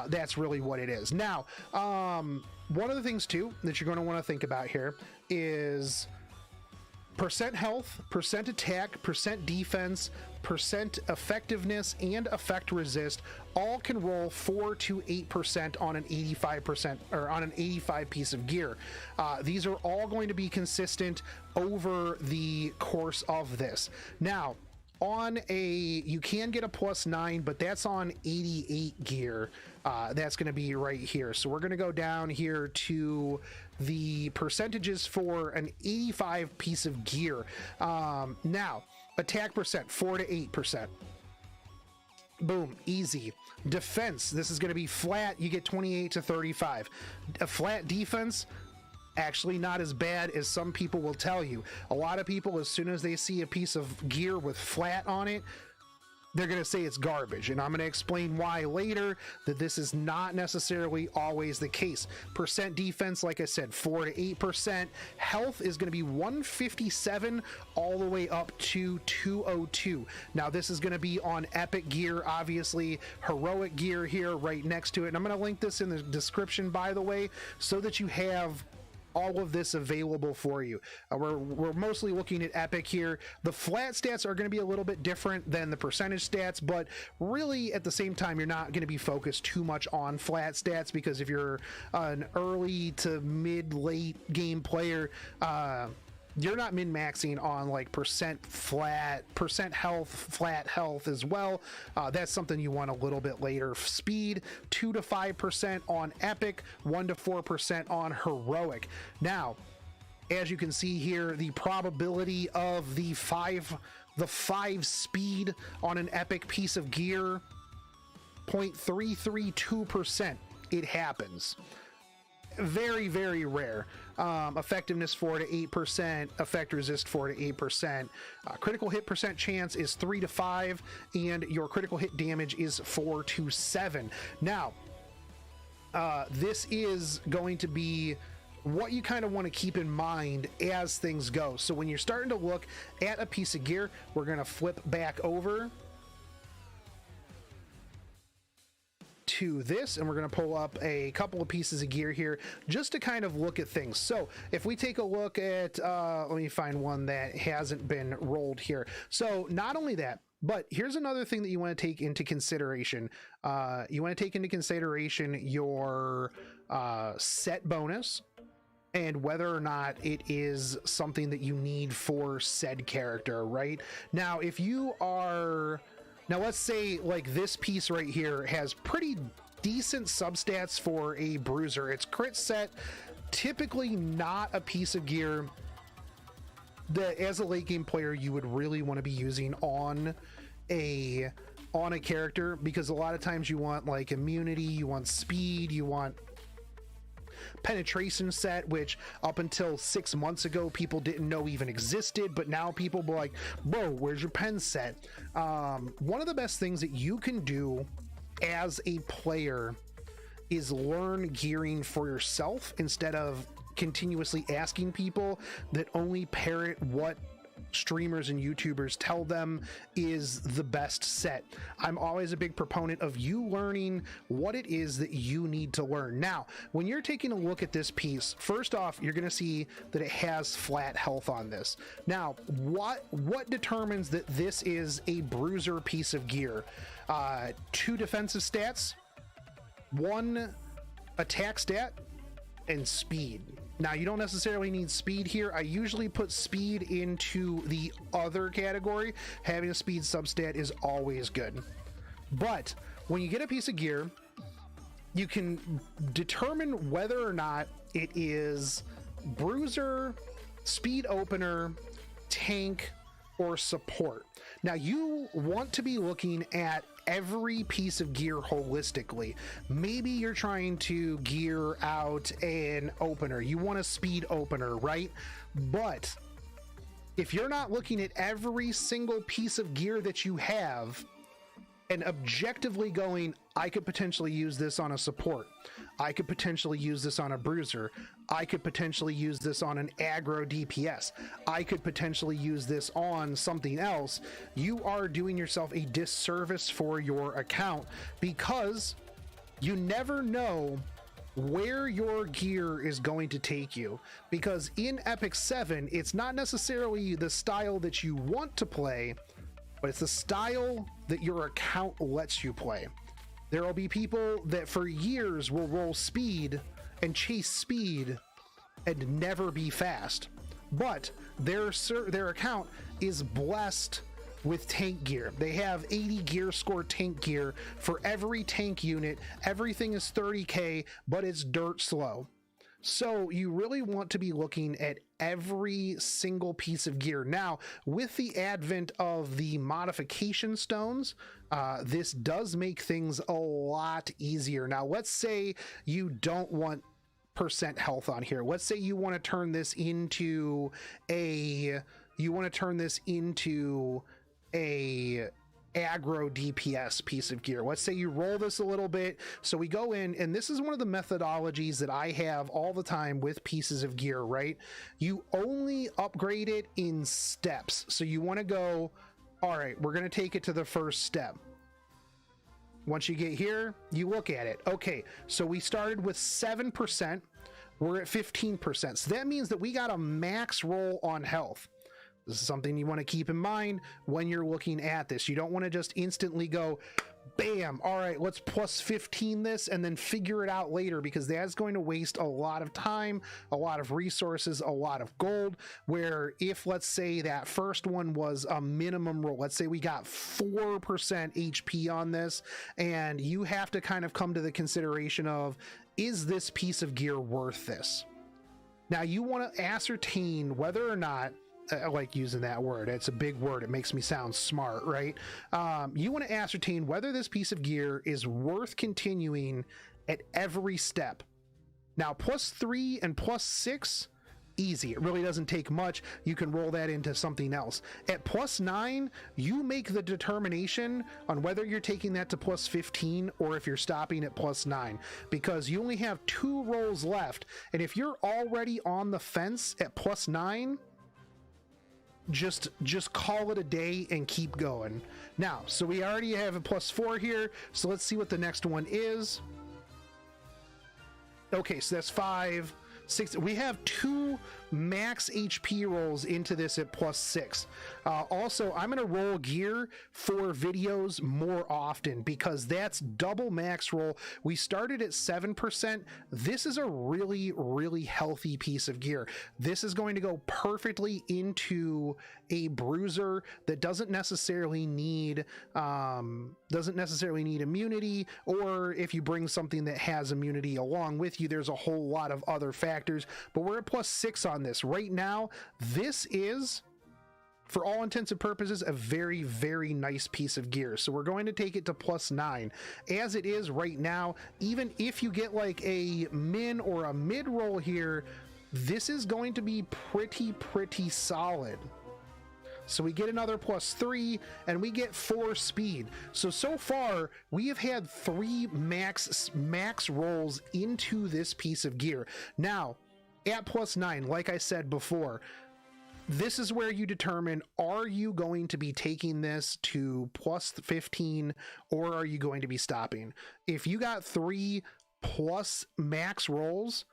That's really what it is. Now, one of the things too that you're going to want to think about here is percent health, percent attack, percent defense, percent effectiveness, and effect resist all can roll 4 to 8% on an 85% or on an 85 piece of gear. These are all going to be consistent over the course of this. Now, you can get a +9, but that's on 88 gear. That's going to be right here. So we're going to go down here to the percentages for an 85 piece of gear. Now, attack percent, 4 to 8%. Boom, easy. Defense, this is going to be flat. You get 28 to 35. A flat defense, actually not as bad as some people will tell you. A lot of people, as soon as they see a piece of gear with flat on it, they're going to say it's garbage, and I'm going to explain why later, that this is not necessarily always the case. Percent defense, like I said, 4 to 8%. Health is going to be 157 all the way up to 202. Now, this is going to be on epic gear, obviously. Heroic gear here right next to it, and I'm going to link this in the description, by the way, so that you have all of this available for you. We're mostly looking at epic here. The flat stats are going to be a little bit different than the percentage stats, but really at the same time, you're not going to be focused too much on flat stats, because if you're an early to mid-late game player, you're not min-maxing on like percent health, flat health as well. That's something you want a little bit later. Speed, 2 to 5% on epic, 1 to 4% on heroic. Now, as you can see here, the probability of the 5 speed on an epic piece of gear, 0.332%. It happens. Very, very rare. Effectiveness 4 to 8%, effect resist 4 to 8%. Critical hit percent chance is 3 to 5, and your critical hit damage is 4 to 7. Now, this is going to be what you kind of want to keep in mind as things go. So when you're starting to look at a piece of gear, we're going to flip back over to this, and we're going to pull up a couple of pieces of gear here just to kind of look at things. So if we take a look at let me find one that hasn't been rolled here. So not only that, but here's another thing that you want to take into consideration. You want to take into consideration your set bonus and whether or not it is something that you need for said character, right? Now, if you are, now let's say like this piece right here has pretty decent substats for a bruiser. It's crit set, typically not a piece of gear that as a late game player you would really want to be using on a character, because a lot of times you want like immunity, you want speed, you want penetration set, which up until 6 months ago people didn't know even existed, but now people be like, bro, where's your pen set? One of the best things that you can do as a player is learn gearing for yourself instead of continuously asking people that only parrot what streamers and YouTubers tell them is the best set. I'm always a big proponent of you learning what it is that you need to learn. Now, when you're taking a look at this piece, first off, you're going to see that it has flat health on this. Now, what determines that this is a bruiser piece of gear? 2 defensive stats, 1 attack stat, and speed. Now, you don't necessarily need speed here. I usually put speed into the other category. Having a speed substat is always good. But when you get a piece of gear, you can determine whether or not it is bruiser, speed opener, tank, or support. Now, you want to be looking at every piece of gear holistically. Maybe you're trying to gear out an opener. You want a speed opener, right? But if you're not looking at every single piece of gear that you have and objectively going, I could potentially use this on a support, I could potentially use this on a bruiser, I could potentially use this on an aggro DPS, I could potentially use this on something else, you are doing yourself a disservice for your account, because you never know where your gear is going to take you. Because in Epic 7, it's not necessarily the style that you want to play, but it's the style that your account lets you play. There will be people that for years will roll speed and chase speed and never be fast, but their account is blessed with tank gear. They have 80 gear score tank gear for every tank unit. Everything is 30k, but it's dirt slow. So you really want to be looking at every single piece of gear. Now, with the advent of the modification stones, this does make things a lot easier. Now, let's say you don't want percent health on here. Let's say you want to turn this into a aggro DPS piece of gear. Let's say you roll this a little bit. So we go in, and this is one of the methodologies that I have all the time with pieces of gear, right? You only upgrade it in steps. So you want to go, all right, we're going to take it to the first step. Once you get here, you look at it. Okay, so we started with 7%. We're at 15%. So that means that we got a max roll on health. This is something you want to keep in mind when you're looking at this. You don't want to just instantly go, bam, all right, let's plus 15 this and then figure it out later, because that's going to waste a lot of time, a lot of resources, a lot of gold. Where if, let's say, that first one was a minimum roll, let's say we got 4% HP on this, and you have to kind of come to the consideration of, is this piece of gear worth this? Now, you want to ascertain whether or not, I like using that word. It's a big word. It makes me sound smart, right? You want to ascertain whether this piece of gear is worth continuing at every step. Now, +3 and +6, easy. It really doesn't take much. You can roll that into something else. At +9, you make the determination on whether you're taking that to +15 or if you're stopping at +9, because you only have 2 rolls left. And if you're already on the fence at +9, just call it a day and keep going. Now, so we already have a +4 here, so let's see what the next one is. Okay, so that's 5, 6. We have 2 max HP rolls into this at +6. Also, I'm going to roll gear for videos more often, because that's double max roll. We started at 7%. This is a really, really healthy piece of gear. This is going to go perfectly into a bruiser that doesn't necessarily need immunity, or if you bring something that has immunity along with you, there's a whole lot of other factors. But we're at +6 on this right now. This is, for all intents and purposes, a very, very nice piece of gear. So we're going to take it to +9 as it is right now. Even if you get like a min or a mid roll here, this is going to be pretty solid. So we get another +3 and we get 4 speed. So far we have had 3 max rolls into this piece of gear. Now, at +9, like I said before, this is where you determine, are you going to be taking this to plus 15 or are you going to be stopping? If you got 3 plus max rolls,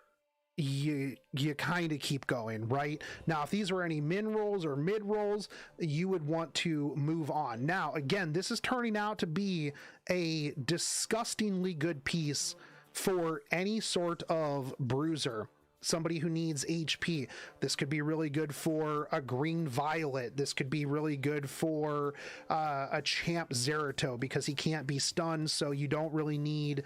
you kind of keep going, right? Now, if these were any min rolls or mid rolls, you would want to move on. Now, again, this is turning out to be a disgustingly good piece for any sort of bruiser. Somebody who needs HP. This could be really good for a green violet. This could be really good for a champ Zerato because he can't be stunned, so you don't really need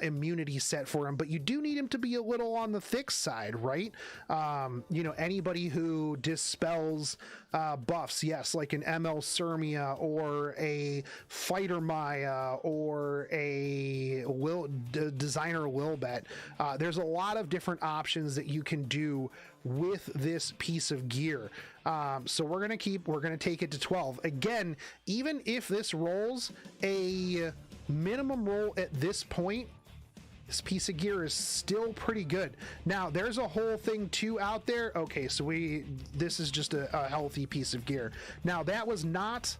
immunity set for him, but you do need him to be a little on the thick side, right? You know, anybody who dispels buffs, yes, like an ML Surmia or a Fighter Maya or a Designer Wilbet. There's a lot of different options that you can do with this piece of gear. So we're going to take it to 12. Again, even if this rolls a minimum roll at this point, this piece of gear is still pretty good. Now, there's a whole thing too out there. Okay, so this is just a healthy piece of gear. Now, that was not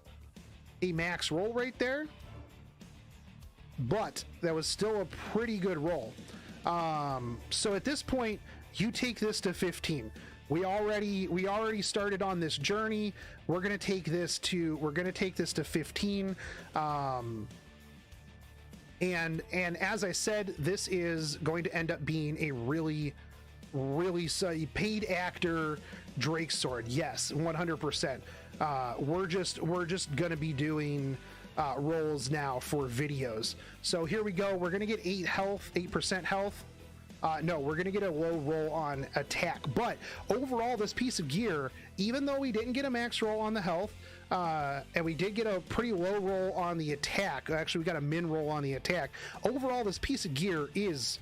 a max roll right there, but that was still a pretty good roll. So at this point, you take this to 15. We already started on this journey. We're gonna take this to 15. And as I said, this is going to end up being a really paid actor Drake sword. Yes, 100%. We're just gonna be doing rolls now for videos. So here we go. We're gonna get 8% health. No, we're going to get a low roll on attack. But overall, this piece of gear, even though we didn't get a max roll on the health, and we did get a pretty low roll on the attack, actually we got a min roll on the attack, overall this piece of gear is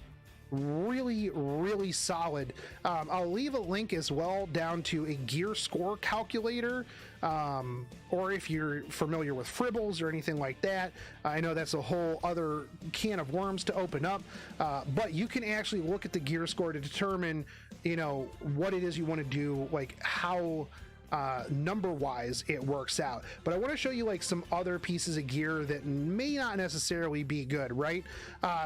really solid. I'll leave a link as well down to a gear score calculator, or if you're familiar with Fribbles or anything like that. I know that's a whole other can of worms to open up, but you can actually look at the gear score to determine, you know, what it is you want to do, like how number wise it works out. But I want to show you like some other pieces of gear that may not necessarily be good, right?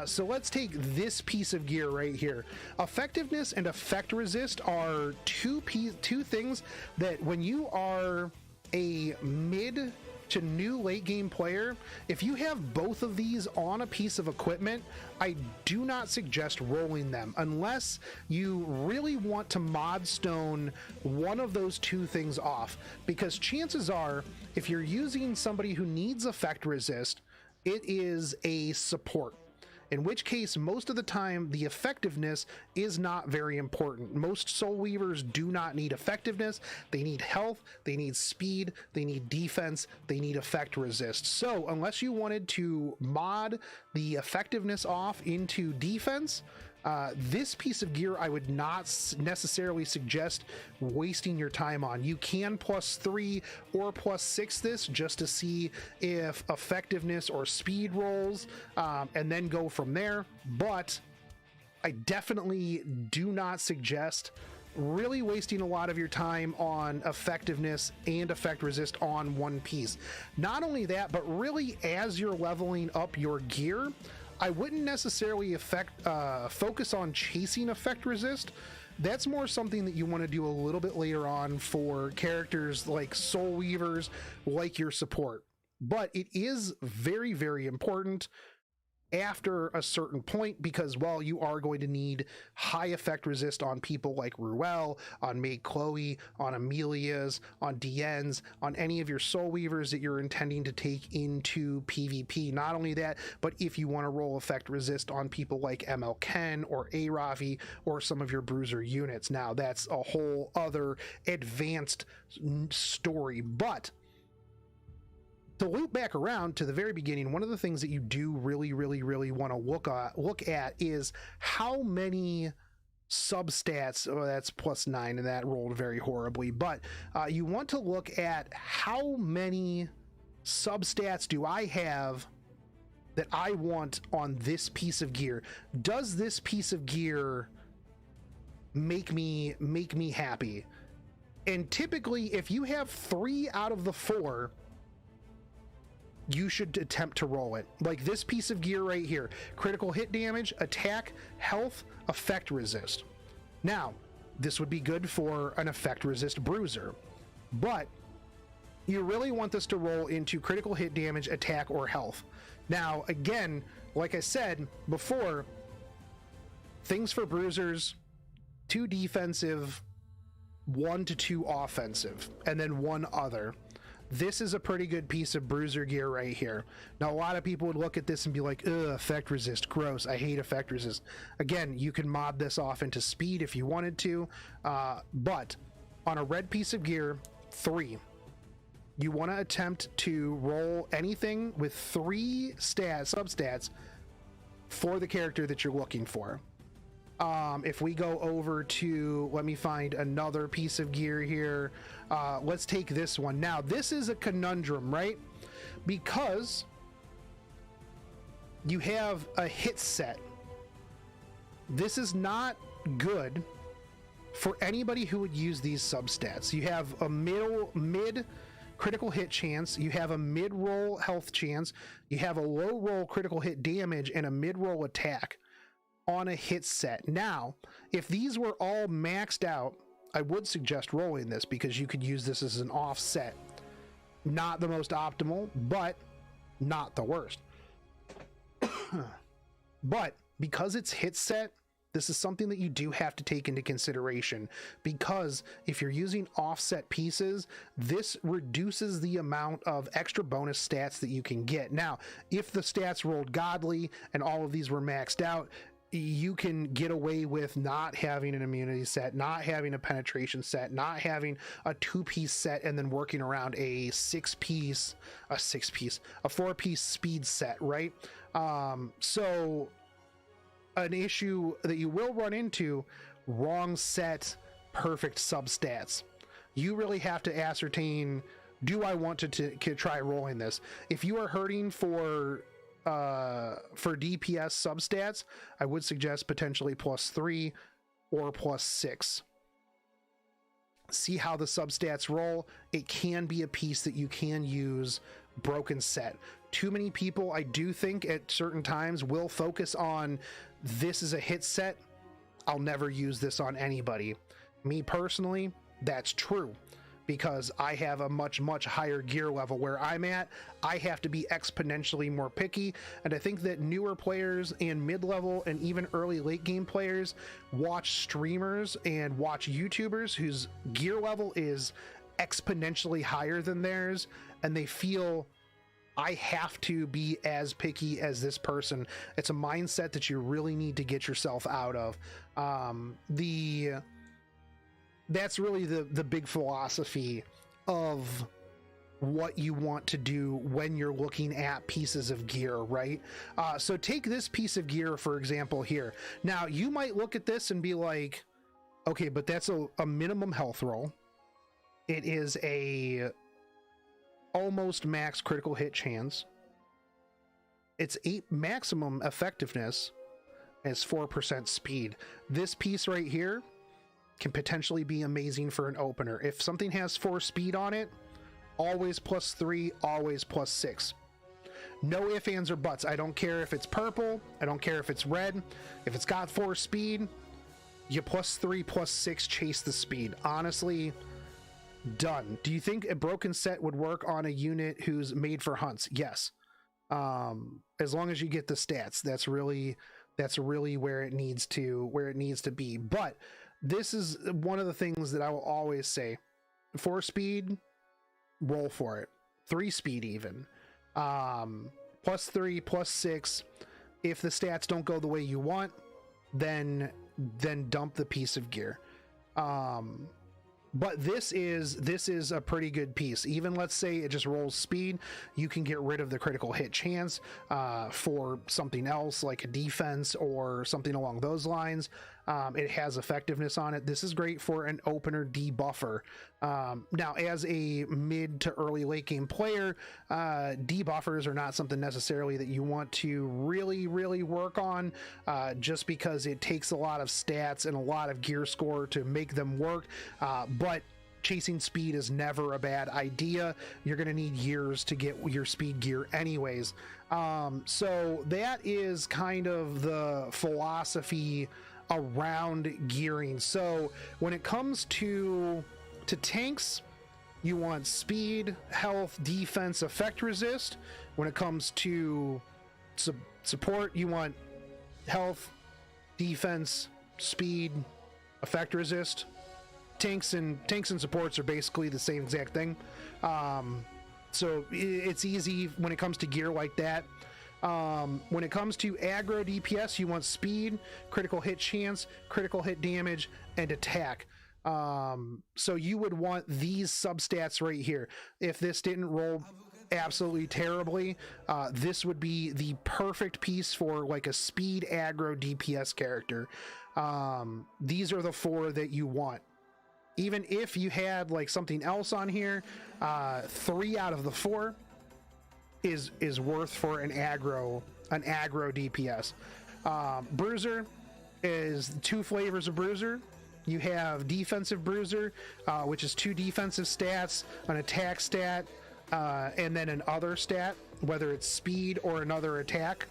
So let's take this piece of gear right here. Effectiveness and effect resist are two things that when you are a mid to new late game player, if you have both of these on a piece of equipment, I do not suggest rolling them unless you really want to mod stone one of those two things off, because chances are if you're using somebody who needs effect resist, it is a support. In which case, most of the time, the effectiveness is not very important. Most Soul Weavers do not need effectiveness. They need health, they need speed, they need defense, they need effect resist. So unless you wanted to mod the effectiveness off into defense, this piece of gear I would not necessarily suggest wasting your time on. You can +3 or +6 this just to see if effectiveness or speed rolls, and then go from there. But I definitely do not suggest really wasting a lot of your time on effectiveness and effect resist on one piece. Not only that, but really as you're leveling up your gear, I wouldn't necessarily focus on chasing effect resist. That's more something that you want to do a little bit later on for characters like Soul Weavers, like your support. But it is very important after a certain point, because, well, you are going to need high effect resist on people like Ruel, on Maid Chloe, on Amelia's, on Dienne's, on any of your Soul Weavers that you're intending to take into PvP. Not only that, but if you want to roll effect resist on people like ML Ken or Aravi or some of your bruiser units. Now, that's a whole other advanced story, but to loop back around to the very beginning, one of the things that you do really want to look at is how many substats. Oh, that's +9, and that rolled very horribly. But you want to look at how many substats do I have that I want on this piece of gear. Does this piece of gear make me happy? And typically, if you have 3 out of the 4, you should attempt to roll it. Like this piece of gear right here: critical hit damage, attack, health, effect resist. Now, this would be good for an effect resist bruiser, but you really want this to roll into critical hit damage, attack, or health. Now, again, like I said before, things for bruisers: 2 defensive, 1 to 2 offensive, and then 1 other. This is a pretty good piece of bruiser gear right here. Now, a lot of people would look at this and be like, ugh, effect resist, gross, I hate effect resist. Again, you can mod this off into speed if you wanted to, but on a red piece of gear, 3, you want to attempt to roll anything with 3 substats for the character that you're looking for. If we go over to, let me find another piece of gear here. Let's take this one. Now, this is a conundrum, right? Because you have a hit set. This is not good for anybody who would use these substats. You have a mid critical hit chance, you have a mid roll health chance, you have a low roll critical hit damage, and a mid roll attack on a hit set. Now, if these were all maxed out, I would suggest rolling this because you could use this as an offset. Not the most optimal, but not the worst. But because it's hit set, this is something that you do have to take into consideration, because if you're using offset pieces, this reduces the amount of extra bonus stats that you can get. Now, if the stats rolled godly and all of these were maxed out, you can get away with not having an immunity set, not having a penetration set, not having a 2-piece set, and then working around a 4-piece speed set, right? So an issue that you will run into: wrong set, perfect substats. You really have to ascertain, do I want to try rolling this? If you are hurting for DPS substats, I would suggest potentially +3 or +6. See how the substats roll. It can be a piece that you can use broken set. Too many people, I do think, at certain times will focus on, this is a hit set, I'll never use this on anybody. Me personally, that's true, because I have a much higher gear level where I'm at. I have to be exponentially more picky, and I think that newer players and mid-level and even early late game players watch streamers and watch YouTubers whose gear level is exponentially higher than theirs, and they feel, I have to be as picky as this person. It's a mindset that you really need to get yourself out of. That's really the big philosophy of what you want to do when you're looking at pieces of gear, right? So take this piece of gear, for example, here. Now, you might look at this and be like, okay, but that's a minimum health roll. It is a almost max critical hit chance. It's 8 maximum effectiveness. And it's 4% speed. This piece right here can potentially be amazing for an opener. If something has 4 speed on it, always +3, always +6. No ifs, ands, or buts. I don't care if it's purple. I don't care if it's red. If it's got 4 speed, you +3, +6, chase the speed. Honestly, done. Do you think a broken set would work on a unit who's made for hunts? Yes. As long as you get the stats, that's really where it needs to be. But this is one of the things that I will always say: 4 speed, roll for it. 3 speed even. +3, +6. If the stats don't go the way you want, then dump the piece of gear. But this is a pretty good piece. Even let's say it just rolls speed, you can get rid of the critical hit chance for something else like a defense or something along those lines. It has effectiveness on it. This is great for an opener debuffer. Now, as a mid to early late game player, debuffers are not something necessarily that you want to really work on, just because it takes a lot of stats and a lot of gear score to make them work. But chasing speed is never a bad idea. You're going to need years to get your speed gear anyways. So that is kind of the philosophy around gearing. So when it comes to tanks, you want speed, health, defense, effect resist. When it comes to support, you want health, defense, speed, effect resist. Tanks and supports are basically the same exact thing. So it's easy when it comes to gear like that. When it comes to aggro DPS, you want speed, critical hit chance, critical hit damage, and attack. So you would want these substats right here. If this didn't roll absolutely terribly, this would be the perfect piece for like a speed aggro DPS character. These are the 4 that you want. Even if you had like something else on here, 3 out of the 4 is worth for an aggro DPS. Bruiser is 2 flavors of Bruiser. You have defensive Bruiser, which is 2 defensive stats, an attack stat, and then an other stat, whether it's speed or another attack.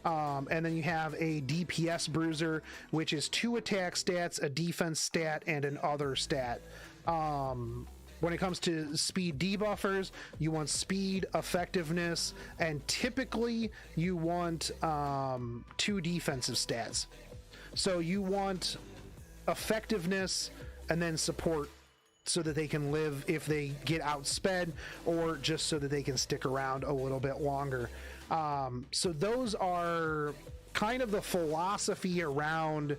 And then you have a DPS Bruiser, which is 2 attack stats, a defense stat, and an other stat. When it comes to speed debuffers, you want speed, effectiveness, and typically you want 2 defensive stats. So you want effectiveness and then support, so that they can live if they get outsped, or just so that they can stick around a little bit longer. So those are kind of the philosophy around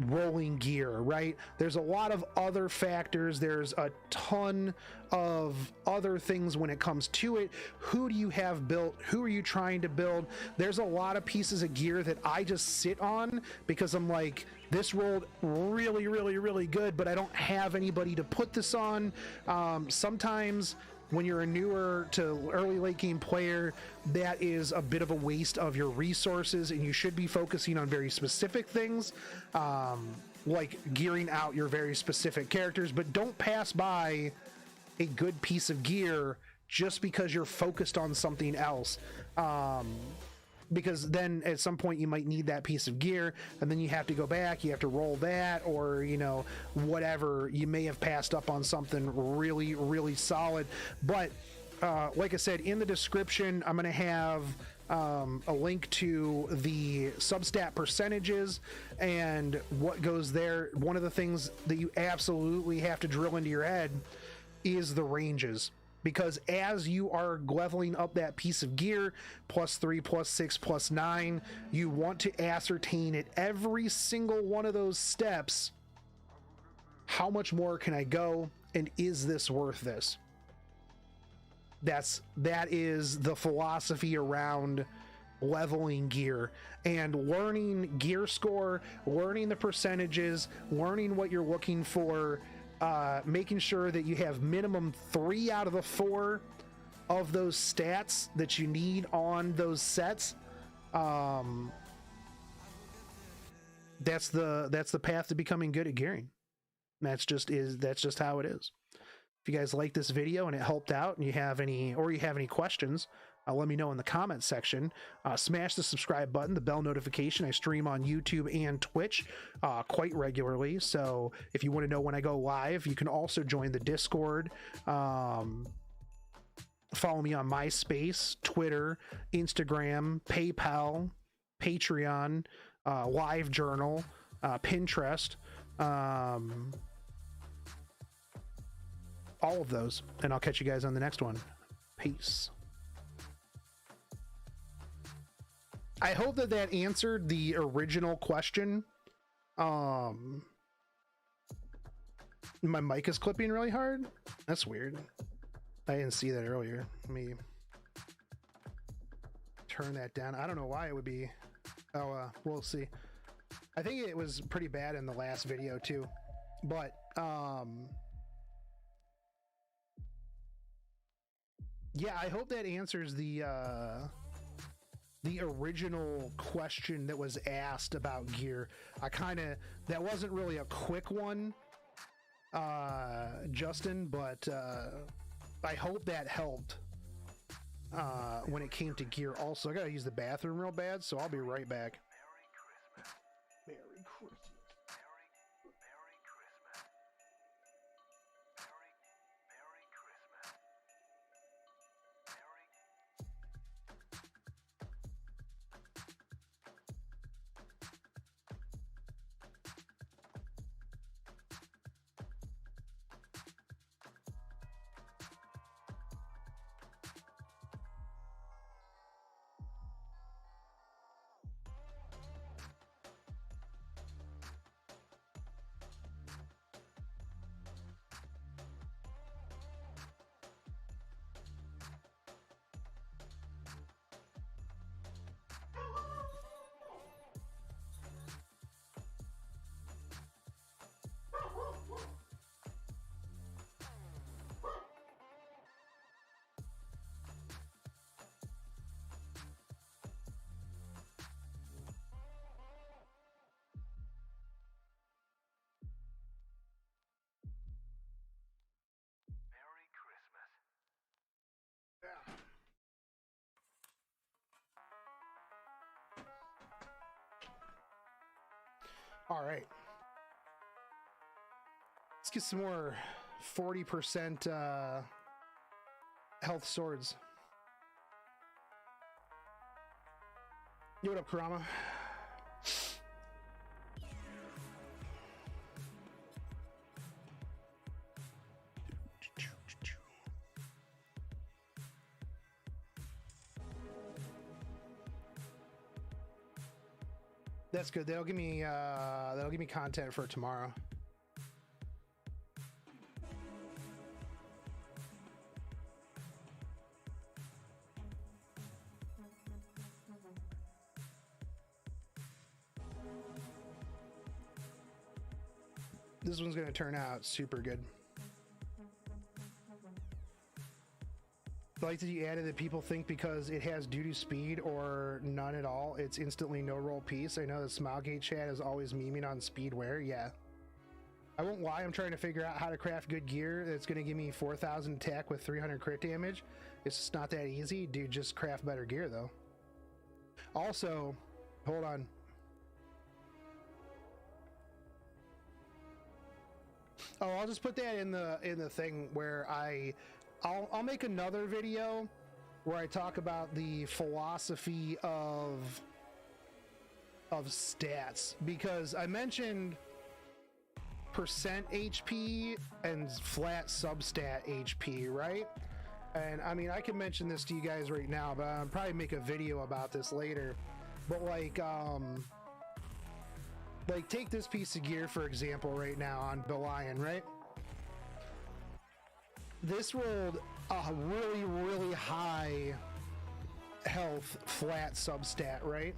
rolling gear, right? There's a lot of other factors. There's a ton of other things when it comes to it. Who do you have built? Who are you trying to build? There's a lot of pieces of gear that I just sit on because I'm like, this rolled really, really, really good, but I don't have anybody to put this on. Sometimes when you're a newer to early late game player, that is a bit of a waste of your resources, and you should be focusing on very specific things, like gearing out your very specific characters. But don't pass by a good piece of gear just because you're focused on something else, because then at some point you might need that piece of gear, and then you have to go back, you have to roll that, or you know, whatever, you may have passed up on something really, really solid. But like I said, in the description I'm going to have a link to the substat percentages and what goes there. One of the things that you absolutely have to drill into your head is the ranges, because as you are leveling up that piece of gear, +3, +6, +9, you want to ascertain at every single one of those steps, how much more can I go, and is this worth this? That is the philosophy around leveling gear and learning gear score, learning the percentages, learning what you're looking for, making sure that you have minimum 3 out of the 4 of those stats that you need on those sets. That's the path to becoming good at gearing. That's just how it is. If you guys like this video and it helped out, and you have any questions, let me know in the comments section. Smash the subscribe button, the bell notification. I stream on YouTube and Twitch quite regularly, so if you want to know when I go live, you can also join the Discord. Follow me on MySpace, Twitter, Instagram, PayPal, Patreon, LiveJournal, Pinterest, all of those, and I'll catch you guys on the next one. Peace. I hope that answered the original question. My mic is clipping really hard. That's weird. I didn't see that earlier. Let me turn that down. I don't know why it would be. Oh, we'll see. I think it was pretty bad in the last video too. But yeah, I hope that answers the original question that was asked about gear. That wasn't really a quick one. Justin, but I hope that helped when it came to gear. Also, I gotta use the bathroom real bad, so I'll be right back. Merry Christmas. All right. Let's get some more 40% health swords. Yo, what up, Kurama? That's good. That'll give me content for tomorrow. This one's gonna turn out super good. I like that you added that people think because it has doo-doo speed or none at all, it's instantly no roll piece. I know that Smilegate chat is always memeing on speed wear. Yeah. I won't lie, I'm trying to figure out how to craft good gear that's going to give me 4,000 attack with 300 crit damage. It's just not that easy. Dude, just craft better gear though. Also, hold on. Oh, I'll just put that in the thing where I'll make another video where I talk about the philosophy of stats, because I mentioned percent HP and flat substat HP, right? And I mean, I can mention this to you guys right now, but I'll probably make a video about this later. But like take this piece of gear for example right now on Belian, right? This rolled a really high health flat substat, right?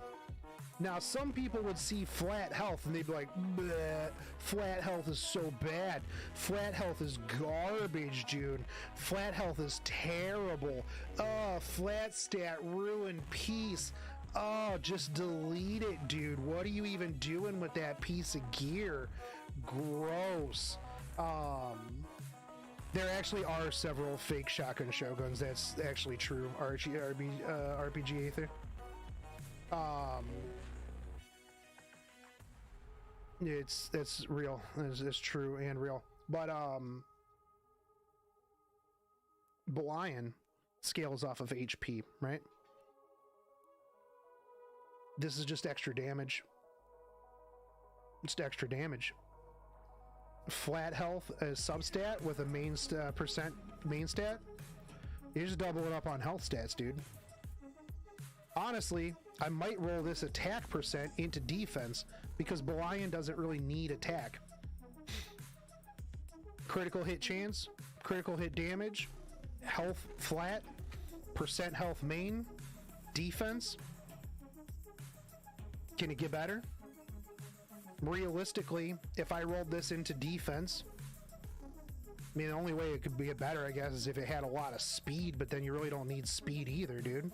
Now some people would see flat health and they'd be like, bleh, flat health is so bad. Flat health is garbage, dude. Flat health is terrible. Oh, flat stat ruined piece. Oh, just delete it, dude. What are you even doing with that piece of gear? Gross. There actually are several fake shotgun shoguns. That's actually true. RPG Aether. It's real. It's true and real. But Belian scales off of HP, right? This is just extra damage. Just extra damage. Flat health as substat with a percent main stat. You just double it up on health stats, dude. Honestly, I might roll this attack percent into defense because Belian doesn't really need attack. Critical hit chance, critical hit damage, health flat, percent health main, defense. Can it get better? Realistically, if I rolled this into defense, I mean, the only way it could get better, I guess, is if it had a lot of speed, but then you really don't need speed either, dude.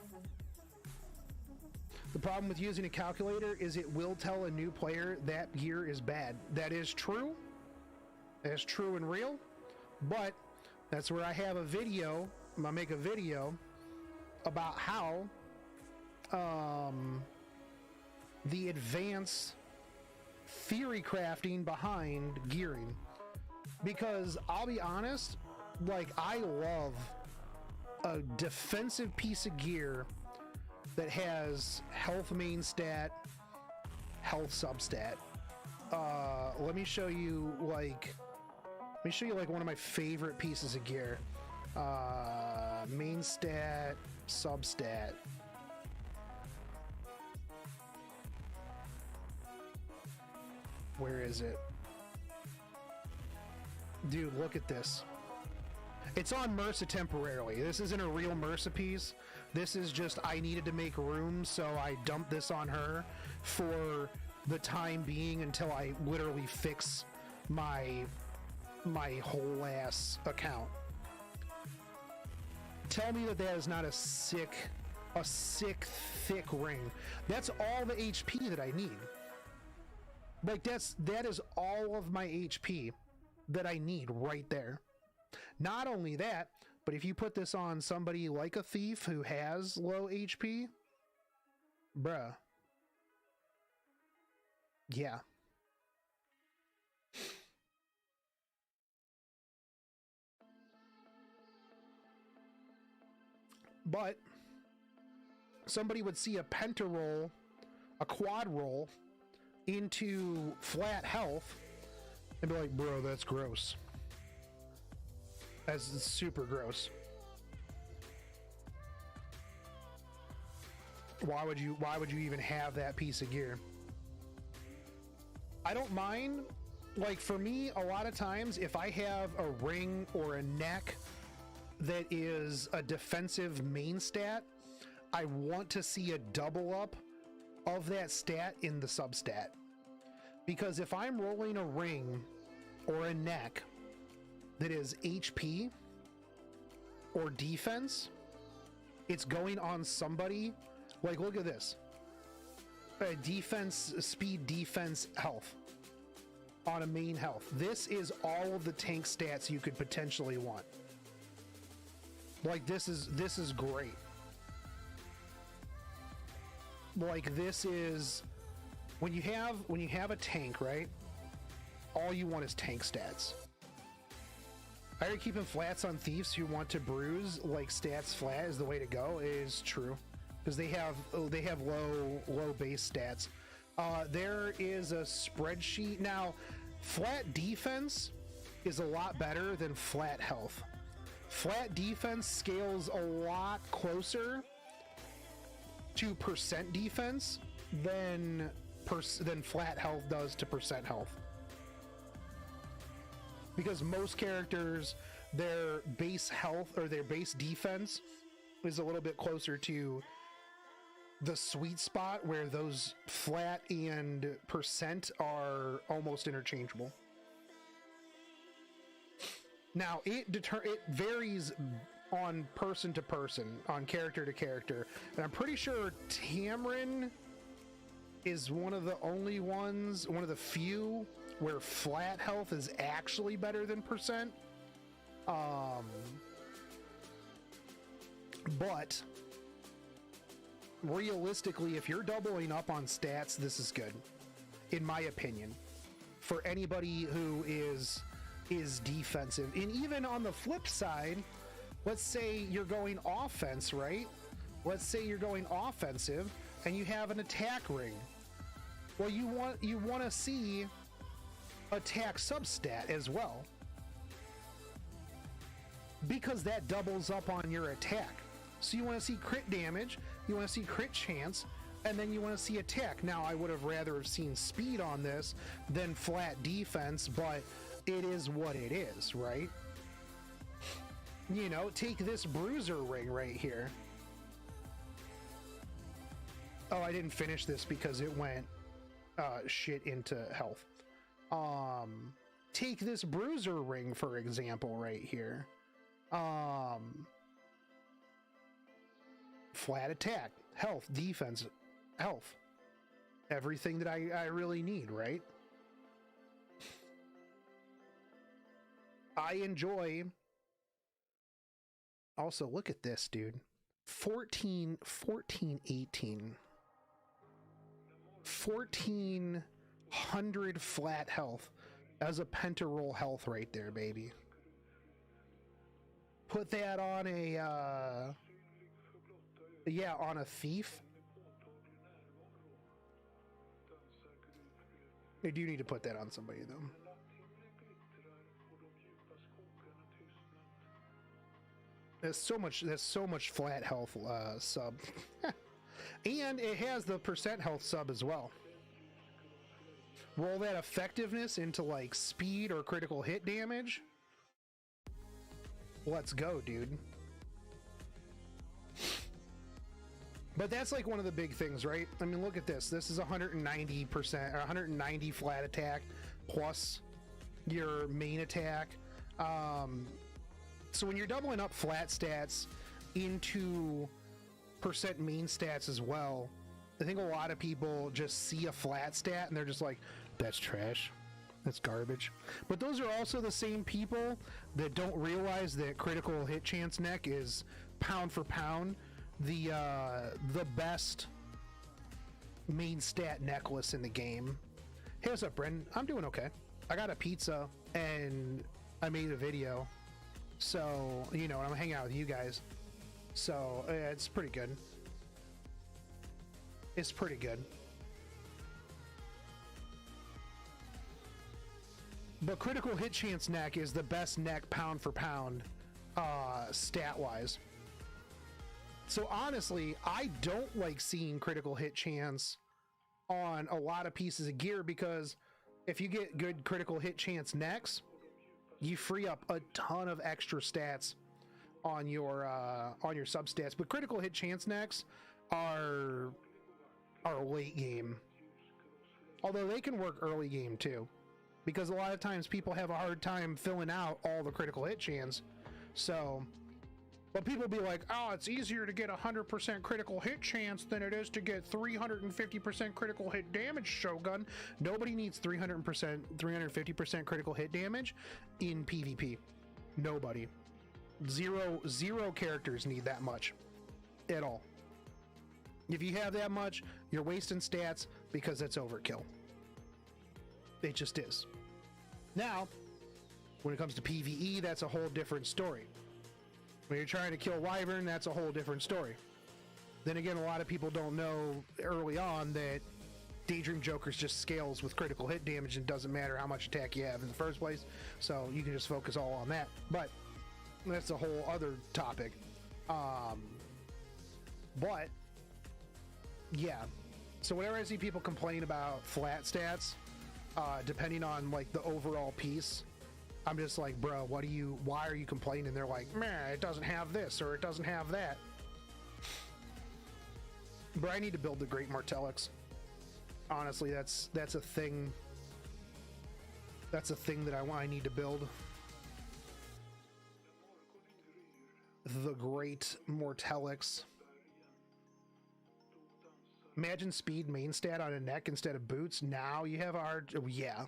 The problem with using a calculator is it will tell a new player that gear is bad. That is true. That's true and real, but that's where I have a video. I'm gonna make a video about how the advanced theory crafting behind gearing. Because I'll be honest, like, I love a defensive piece of gear that has health main stat, health substat. Let me show you like one of my favorite pieces of gear. Main stat, substat. Where is it? Dude, look at this. It's on MRSA temporarily. This isn't a real MRSA piece. This is just, I needed to make room, so I dumped this on her for the time being until I literally fix my whole ass account. Tell me that that is not a sick, thick ring. That's all the HP that I need. Like, that is all of my HP that I need right there. Not only that, but if you put this on somebody like a thief who has low HP, bruh. Yeah. But somebody would see a penta roll, a quad roll into flat health and be like, bro, that's gross. That's super gross. Why would you even have that piece of gear? I don't mind. Like, for me, a lot of times if I have a ring or a neck that is a defensive main stat, I want to see a double up of that stat in the substat. Because if I'm rolling a ring or a neck that is HP or defense, it's going on somebody. Like, look at this. Defense, speed, defense, health on a main health. This is all of the tank stats you could potentially want. Like, this is great. Like, this is when you have a tank, right? All you want is tank stats. I heard keeping flats on thieves who want to bruise, like, stats flat is the way to go. It is true, because they have low base stats. There is a spreadsheet now. Flat defense is a lot better than flat health. Flat defense scales a lot closer to percent defense than flat health does to percent health. Because most characters, their base health or their base defense is a little bit closer to the sweet spot where those flat and percent are almost interchangeable. Now, it varies on person to person, on character to character. And I'm pretty sure Tamrin is one of the only ones, one of the few where flat health is actually better than percent. But realistically, if you're doubling up on stats, this is good, in my opinion, for anybody who is defensive. And even on the flip side, let's say you're going offense, right? Let's say you're going offensive and you have an attack ring. Well, you want to see attack substat as well, because that doubles up on your attack. So you want to see crit damage, you want to see crit chance, and then you want to see attack. Now, I would have rather have seen speed on this than flat defense, but it is what it is, right? You know, take this bruiser ring right here. Oh, I didn't finish this because it went shit into health. Take this bruiser ring, for example, right here. Flat attack, health, defense, health. Everything that I really need, right? I enjoy. Also, look at this, dude. 14, 18. 1400 flat health as a pentaroll health right there, baby. Put that on a, on a thief. I do need to put that on somebody, though. There's so much flat health sub. And it has the percent health sub as well. Roll that effectiveness into like speed or critical hit damage. Let's go, dude. But that's like one of the big things, right? I mean, look at this. This is 190%, or 190 flat attack plus your main attack. So when you're doubling up flat stats into percent main stats as well, I think a lot of people just see a flat stat and they're just like, that's trash. That's garbage. But those are also the same people that don't realize that critical hit chance neck is pound for pound the best main stat necklace in the game. Hey, what's up, Bren? I'm doing okay. I got a pizza and I made a video. So, you know, I'm hanging out with you guys. So, it's pretty good. It's pretty good. But critical hit chance neck is the best neck pound for pound, stat-wise. So honestly, I don't like seeing critical hit chance on a lot of pieces of gear, because if you get good critical hit chance necks, you free up a ton of extra stats on your substats. But critical hit chance necks are late game, although they can work early game too, because a lot of times people have a hard time filling out all the critical hit chance. So, but people be like, oh, it's easier to get 100% critical hit chance than it is to get 350% critical hit damage, Shogun. Nobody needs 350% critical hit damage in PvP. Nobody. Zero characters need that much at all. If you have that much, you're wasting stats because it's overkill. It just is. Now, when it comes to PvE, that's a whole different story. When you're trying to kill Wyvern, that's a whole different story. Then again, a lot of people don't know early on that Daydream Joker's just scales with critical hit damage and doesn't matter how much attack you have in the first place. So you can just focus all on that. But that's a whole other topic. But yeah. So whenever I see people complain about flat stats, depending on like the overall piece, I'm just like, bro, why are you complaining? They're like, man, it doesn't have this or it doesn't have that. But I need to build the Great Martellix. Honestly, that's a thing. That's a thing that I need to build. The Great Mortellix. Imagine speed main stat on a neck instead of boots. Now you have our, yeah.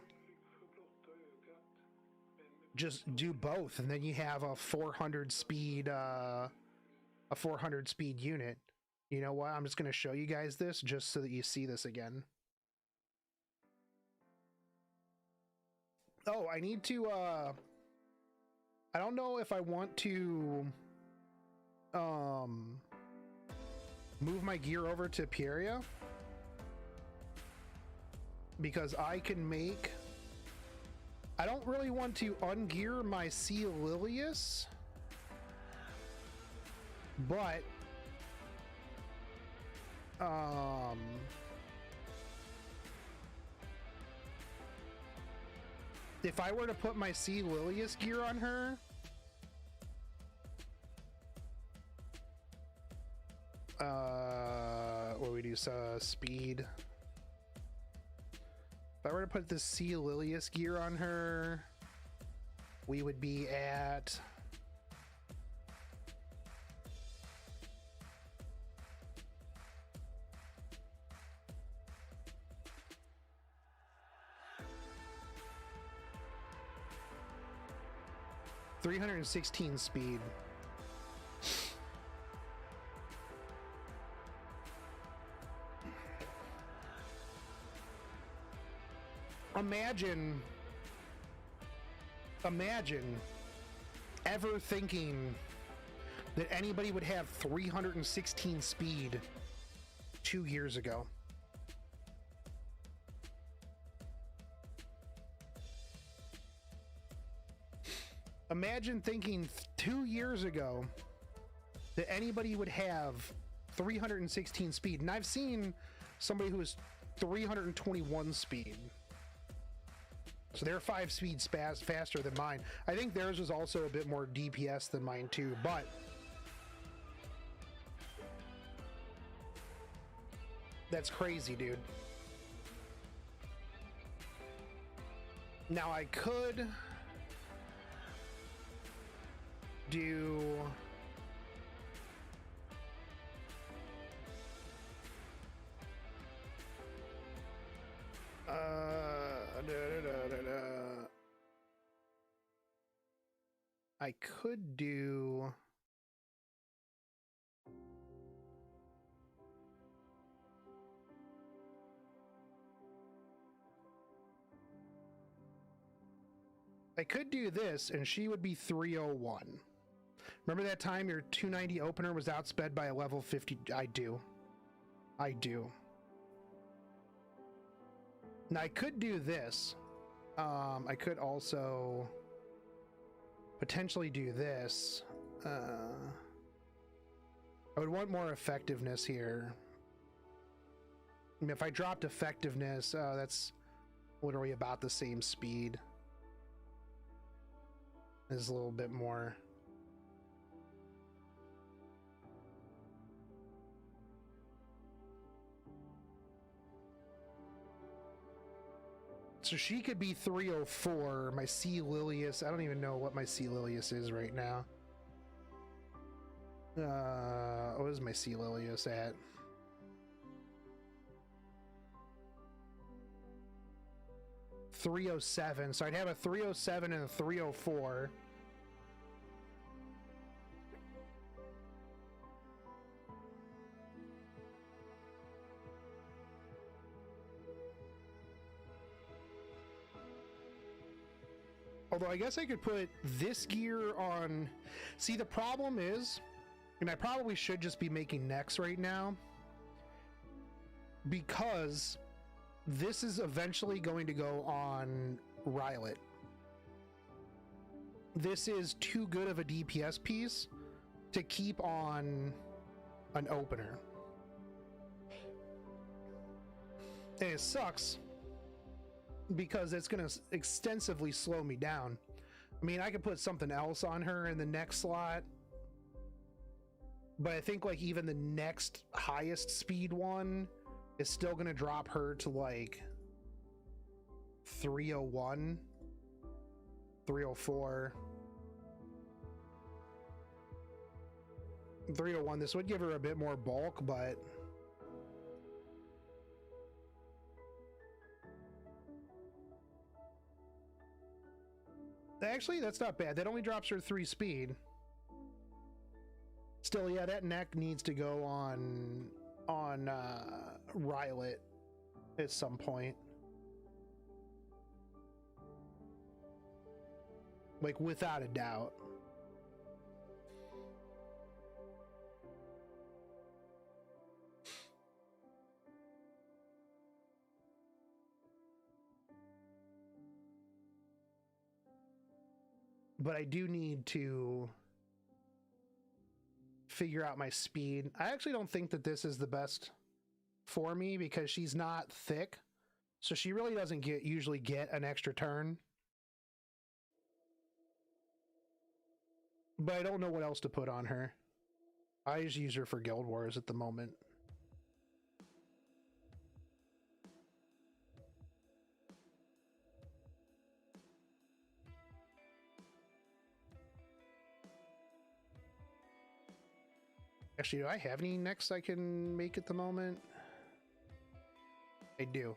Just do both, and then you have a 400 speed, unit. You know what? I'm just going to show you guys this just so that you see this again. Oh, I need to, I don't know if I want to, move my gear over to Pieria, because I can make, I don't really want to ungear my Sea Lilius, but if I were to put my Sea Lilius gear on her, what do we do? Speed. If I were to put the Sea Lilius gear on her, we would be at 316 speed. Imagine ever thinking that anybody would have 316 speed 2 years ago. Imagine thinking 2 years ago that anybody would have 316 speed. And I've seen somebody who is 321 speed. So they're 5 speeds faster than mine. I think theirs was also a bit more DPS than mine too, but that's crazy, dude. Now I could do I could do this and she would be 301. Remember that time your 290 opener was outsped by a level 50? I do. Now I could do this. I could also potentially do this. I would want more effectiveness here. I mean, if I dropped effectiveness, that's literally about the same speed. There's a little bit more. So she could be 304. My C. Lilius, I don't even know what my C. Lilius is right now. What is my C. Lilius at? .307. So I'd have a 307 and a 304. Although I guess I could put this gear on. See, the problem is, and I probably should just be making necks right now, because this is eventually going to go on Rylet. This is too good of a DPS piece to keep on an opener. And it sucks because it's going to extensively slow me down. I mean, I could put something else on her in the next slot, but I think like even the next highest speed one is still going to drop her to like 301, 304, 301. This would give her a bit more bulk, but actually, that's not bad. That only drops her 3 speed. Still, yeah, that neck needs to go on Rylet at some point. Like, without a doubt. But I do need to figure out my speed. I actually don't think that this is the best for me because she's not thick. So she really doesn't usually get an extra turn. But I don't know what else to put on her. I just use her for Guild Wars at the moment. Actually, do I have any necks I can make at the moment? I do.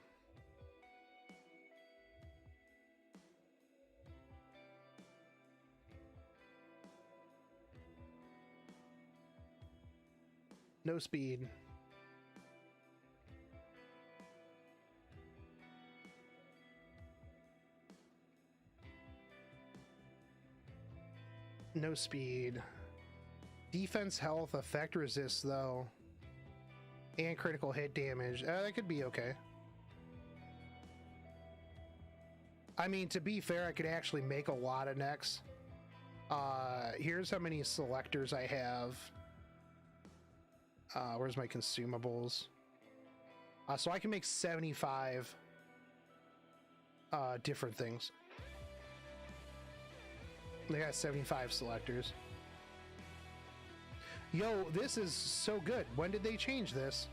No speed. No speed. Defense, health, effect resist though. And critical hit damage. That could be okay. I mean, to be fair, I could actually make a lot of necks. Here's how many selectors I have. Where's my consumables? So I can make 75 different things. They got 75 selectors. Yo, this is so good. When did they change this?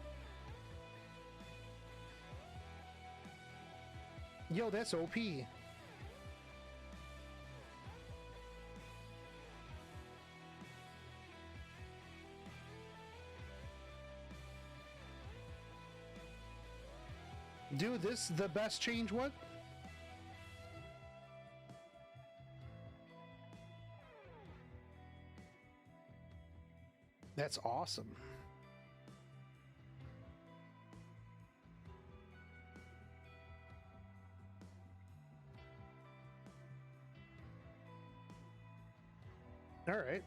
Yo, that's OP. Dude, this the best change. What? That's awesome. All right.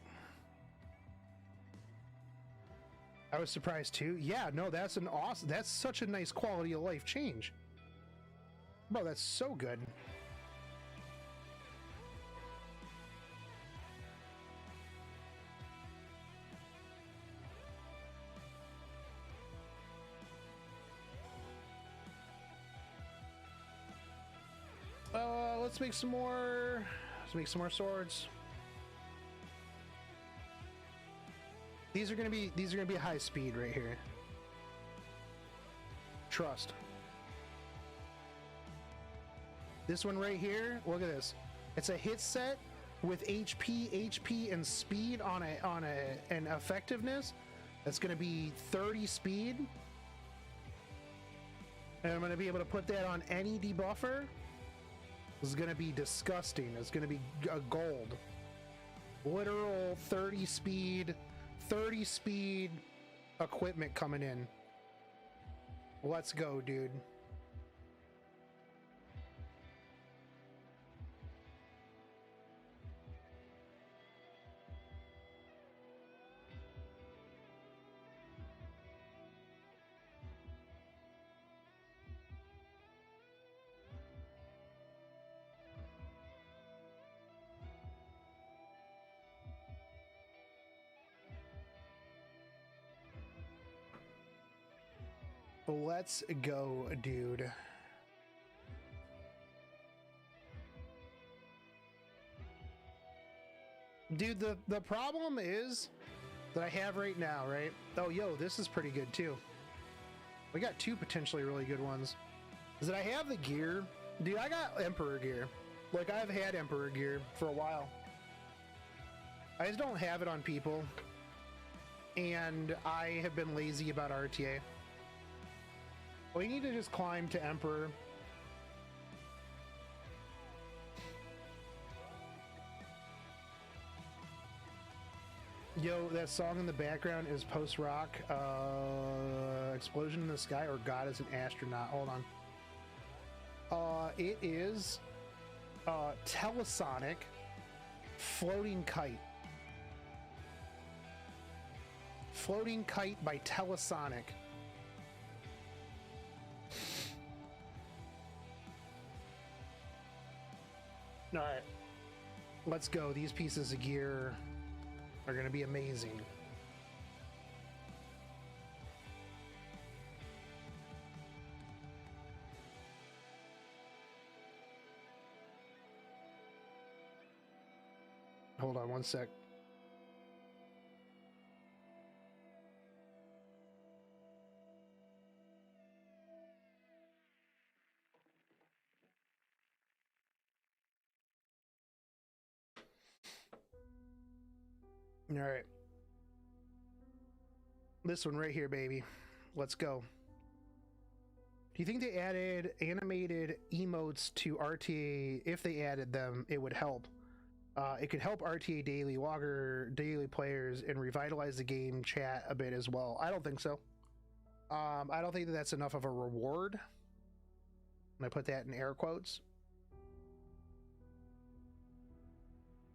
I was surprised too. Yeah, no, that's an awesome, that's such a nice quality of life change. Bro, that's so good. Let's make some more. Let's make some more swords. These are gonna be high speed right here. Trust. This one right here, look at this. It's a hit set with HP, and speed on an effectiveness. That's gonna be 30 speed. And I'm gonna be able to put that on any debuffer. This is gonna be disgusting. It's gonna be a gold. Literal 30 speed equipment coming in. Let's go, dude. Let's go, dude. Dude, the problem is that I have right now, right? Oh, yo, this is pretty good too. We got two potentially really good ones. Is that I have the gear. Dude, I got Emperor gear. Like, I've had Emperor gear for a while. I just don't have it on people. And I have been lazy about RTA. We need to just climb to Emperor. Yo, that song in the background is post-rock. Explosion in the Sky or God is an Astronaut. Hold on. It is Telesonic Floating Kite. Floating Kite by Telesonic. All right, let's go. These pieces of gear are going to be amazing. Hold on one sec. All right. This one right here, baby. Let's go. Do you think they added animated emotes to RTA? If they added them, it would help. It could help RTA daily players and revitalize the game chat a bit as well. I don't think so. I don't think that that's enough of a reward. And I put that in air quotes.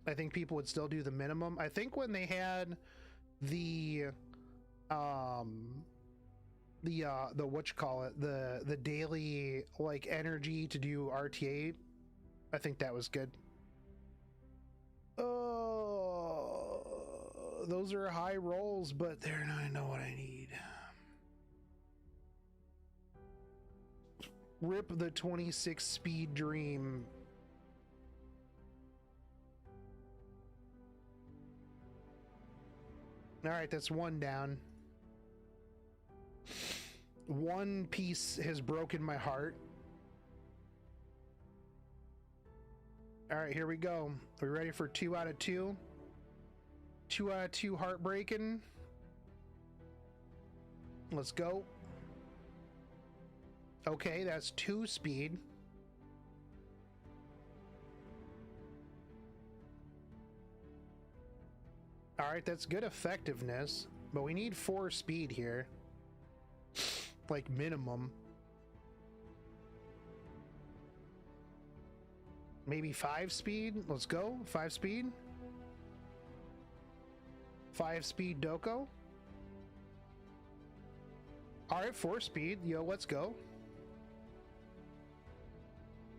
I think people would still do the minimum. I think when they had the the daily like energy to do RTA, I think that was good. Oh, those are high rolls, but they're not. I know what I need. Rip the 26 speed dream. All right, that's one down. One piece has broken my heart. All right, here we go. Are we ready for 2 out of 2? 2 out of 2 heartbreaking. Let's go. Okay, that's 2 speed. All right, that's good effectiveness, but we need 4 speed here. Like minimum. Maybe 5 speed. Let's go. 5 speed. 5 speed Doko. All right, 4 speed. Yo, let's go.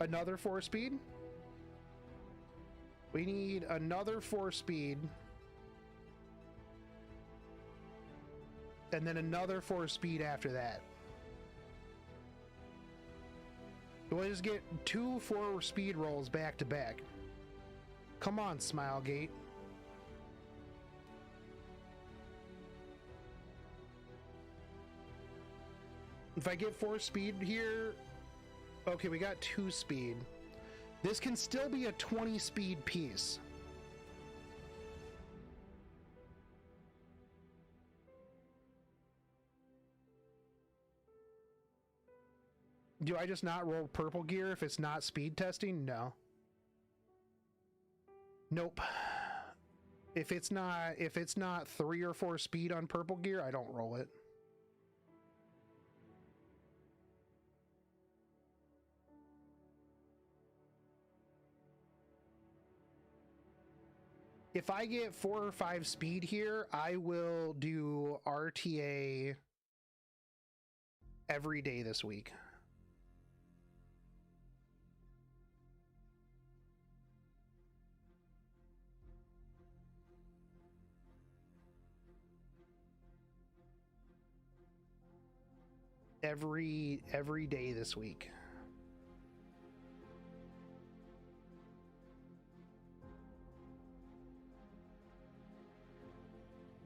Another 4 speed. We need another 4 speed. And then another 4 speed after that. We'll just get 2 4 speed rolls back to back. Come on, Smilegate. If I get 4 speed here, okay, we got 2 speed. This can still be a 20 speed piece. Do I just not roll purple gear if it's not speed testing? No. Nope. If it's not 3 or 4 speed on purple gear, I don't roll it. If I get 4 or 5 speed here, I will do RTA every day this week. Every day this week.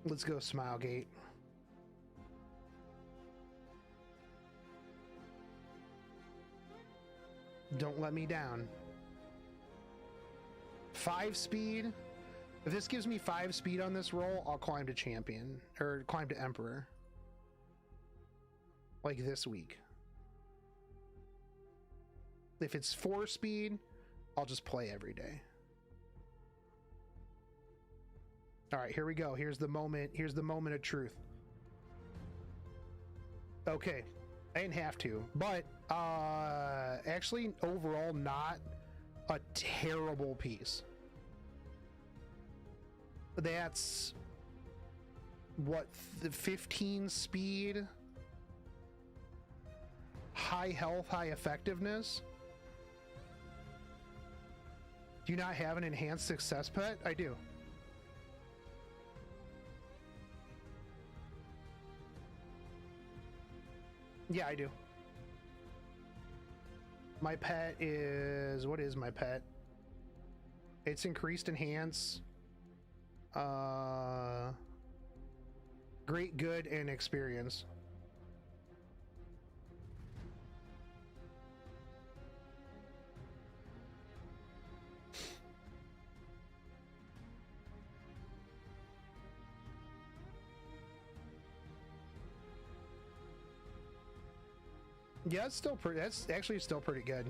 Let's go, Smilegate. Don't let me down. 5 speed. If this gives me 5 speed on this roll, I'll climb to champion or climb to emperor. Like this week. If it's 4 speed, I'll just play every day. All right, here we go. Here's the moment. Here's the moment of truth. Okay, I didn't have to, but actually overall not a terrible piece. That's what, the 15 speed, high health, high effectiveness. Do you not have an enhanced success pet? I do. Yeah, I do. My pet is, what is my pet? It's increased enhance, great, good, and experience. Yeah, it's still pretty. That's actually still pretty good.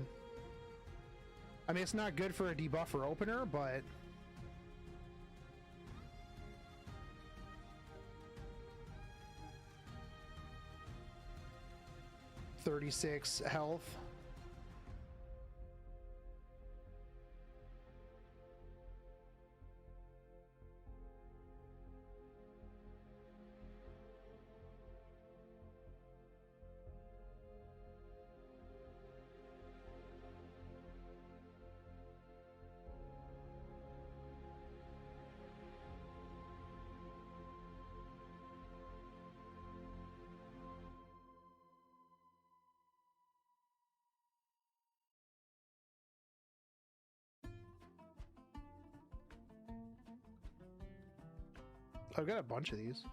I mean, it's not good for a debuffer opener, but 36 health. I've got a bunch of these.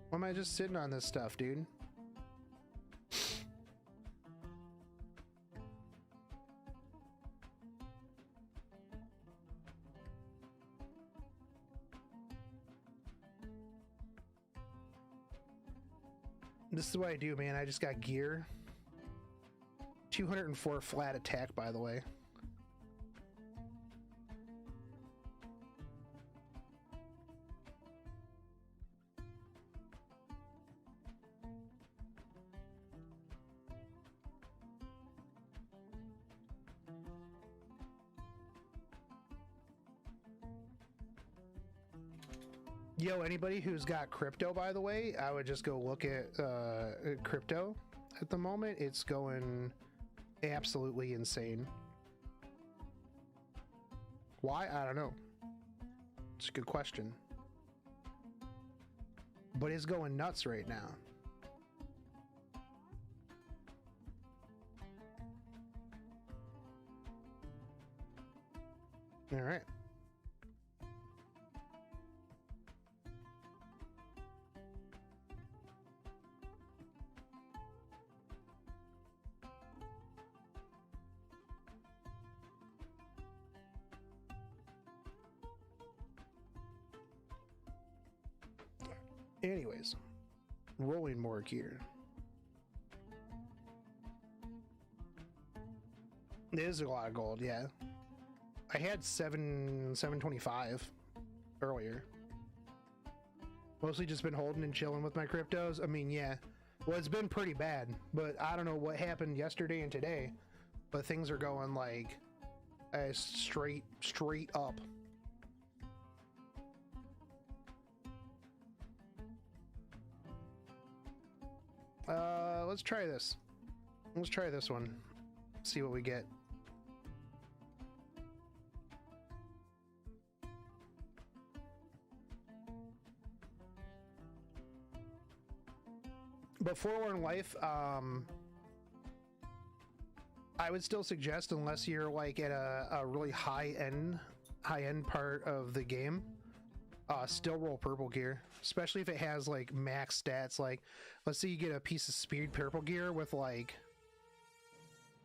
Why am I just sitting on this stuff, dude? This is what I do, man. I just got gear. 204 flat attack, by the way. Yo, anybody who's got crypto, by the way, I would just go look at crypto at the moment. It's going absolutely insane. Why? I don't know. It's a good question. But it's going nuts right now. All right. Anyways, rolling more gear. It is a lot of gold, yeah. I had 725 earlier. Mostly just been holding and chilling with my cryptos. I mean, yeah. Well, it's been pretty bad, but I don't know what happened yesterday and today, but things are going like straight up. Let's try this. Let's try this one. See what we get. But Forlorn Life, I would still suggest, unless you're like at a really high end part of the game, still roll purple gear, especially if it has like max stats. Like, let's say you get a piece of speed purple gear with like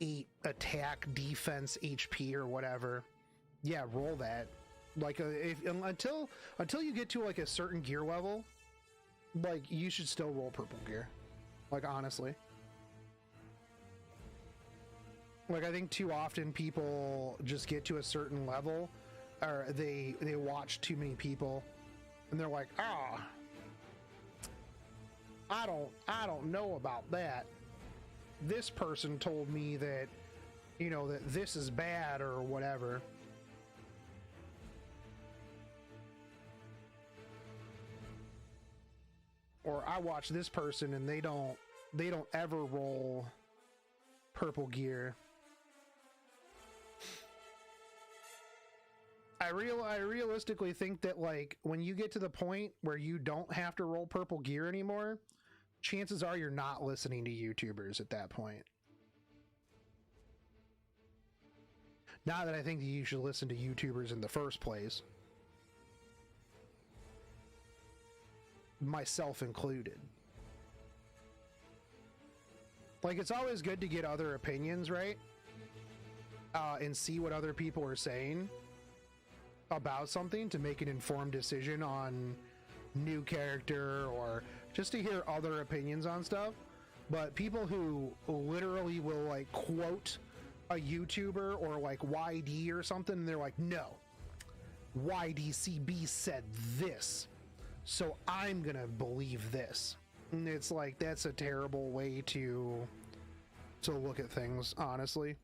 8 attack, defense, HP, or whatever. Yeah, roll that. Like, until you get to like a certain gear level, like you should still roll purple gear. Like, honestly. Like, I think too often people just get to a certain level, or they watch too many people, and they're like, I don't know about that. This person told me that, you know, that this is bad or whatever. Or I watch this person and they don't ever roll purple gear. I realistically think that, like, when you get to the point where you don't have to roll purple gear anymore, chances are you're not listening to YouTubers at that point. Not that I think that you should listen to YouTubers in the first place. Myself included. Like, it's always good to get other opinions, right? And see what other people are saying about something to make an informed decision on new character, or just to hear other opinions on stuff. But people who literally will like quote a YouTuber or like YD or something, and they're like, no, YDCB said this, so I'm gonna believe this. And it's like, that's a terrible way to look at things, honestly.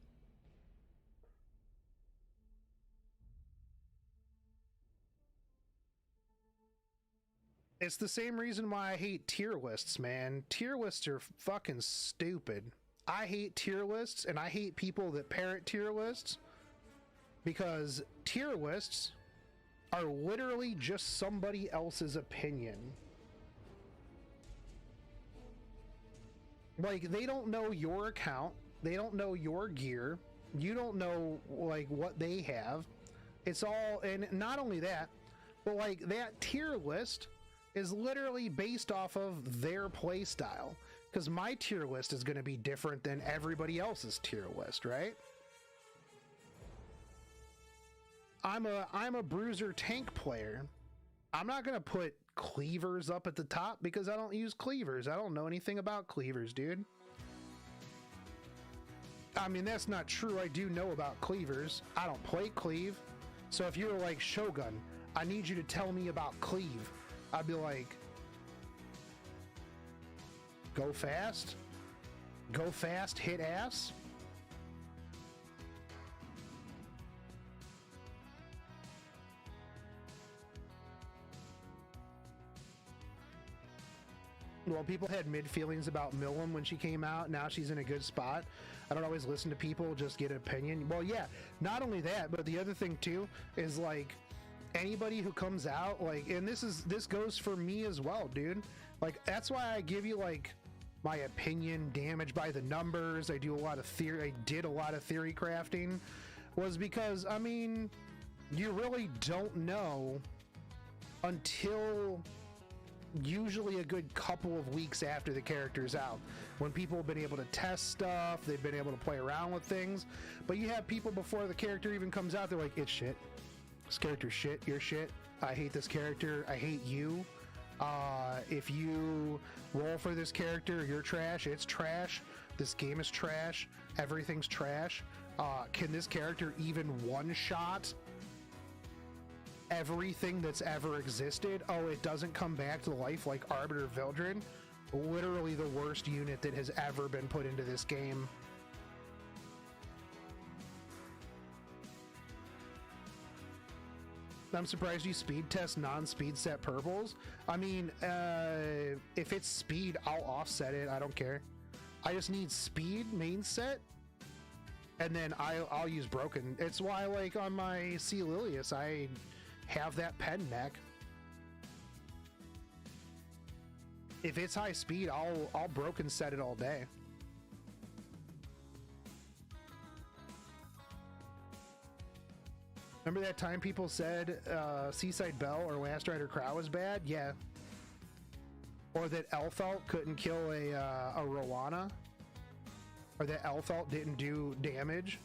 It's the same reason why I hate tier lists, man. Tier lists are fucking stupid. I hate tier lists, and I hate people that parrot tier lists, because tier lists are literally just somebody else's opinion. Like, they don't know your account, they don't know your gear, you don't know like what they have. It's all, and not only that, but like that tier list is literally based off of their play style, because my tier list is going to be different than everybody else's tier list, right? I'm a bruiser tank player. I'm not going to put cleavers up at the top because I don't use cleavers. I don't know anything about cleavers, dude. I mean, that's not true. I do know about cleavers. I don't play cleave. So if you're like, Shogun, I need you to tell me about cleave, I'd be like, go fast, hit ass. Well, people had mid feelings about Millum when she came out. Now she's in a good spot. I don't always listen to people, just get an opinion. Well, yeah, not only that, but the other thing too is like, anybody who comes out, like, and this goes for me as well, dude. Like, that's why I give you like my opinion, damage by the numbers. I do a lot of theory. I did a lot of theory crafting, was because, I mean, you really don't know until usually a good couple of weeks after the character's out, when people have been able to test stuff, they've been able to play around with things. But you have people before the character even comes out, they're like, it's shit. This character's shit. You're shit. I hate this character. I hate you. If you roll for this character, you're trash. It's trash. This game is trash. Everything's trash. Can this character even one-shot everything that's ever existed? Oh, it doesn't come back to life like Arbiter Vildred. Literally the worst unit that has ever been put into this game. I'm surprised you speed test non-speed set purples. I mean, if it's speed, I'll offset it. I don't care. I just need speed main set, and then I'll use broken. It's why, like, on my C. Lilius, I have that pen neck. If it's high speed, I'll broken set it all day. Remember that time people said Seaside Belle or Last Rider Crow was bad? Yeah. Or that Elthalt couldn't kill a Rowana? Or that Elthalt didn't do damage?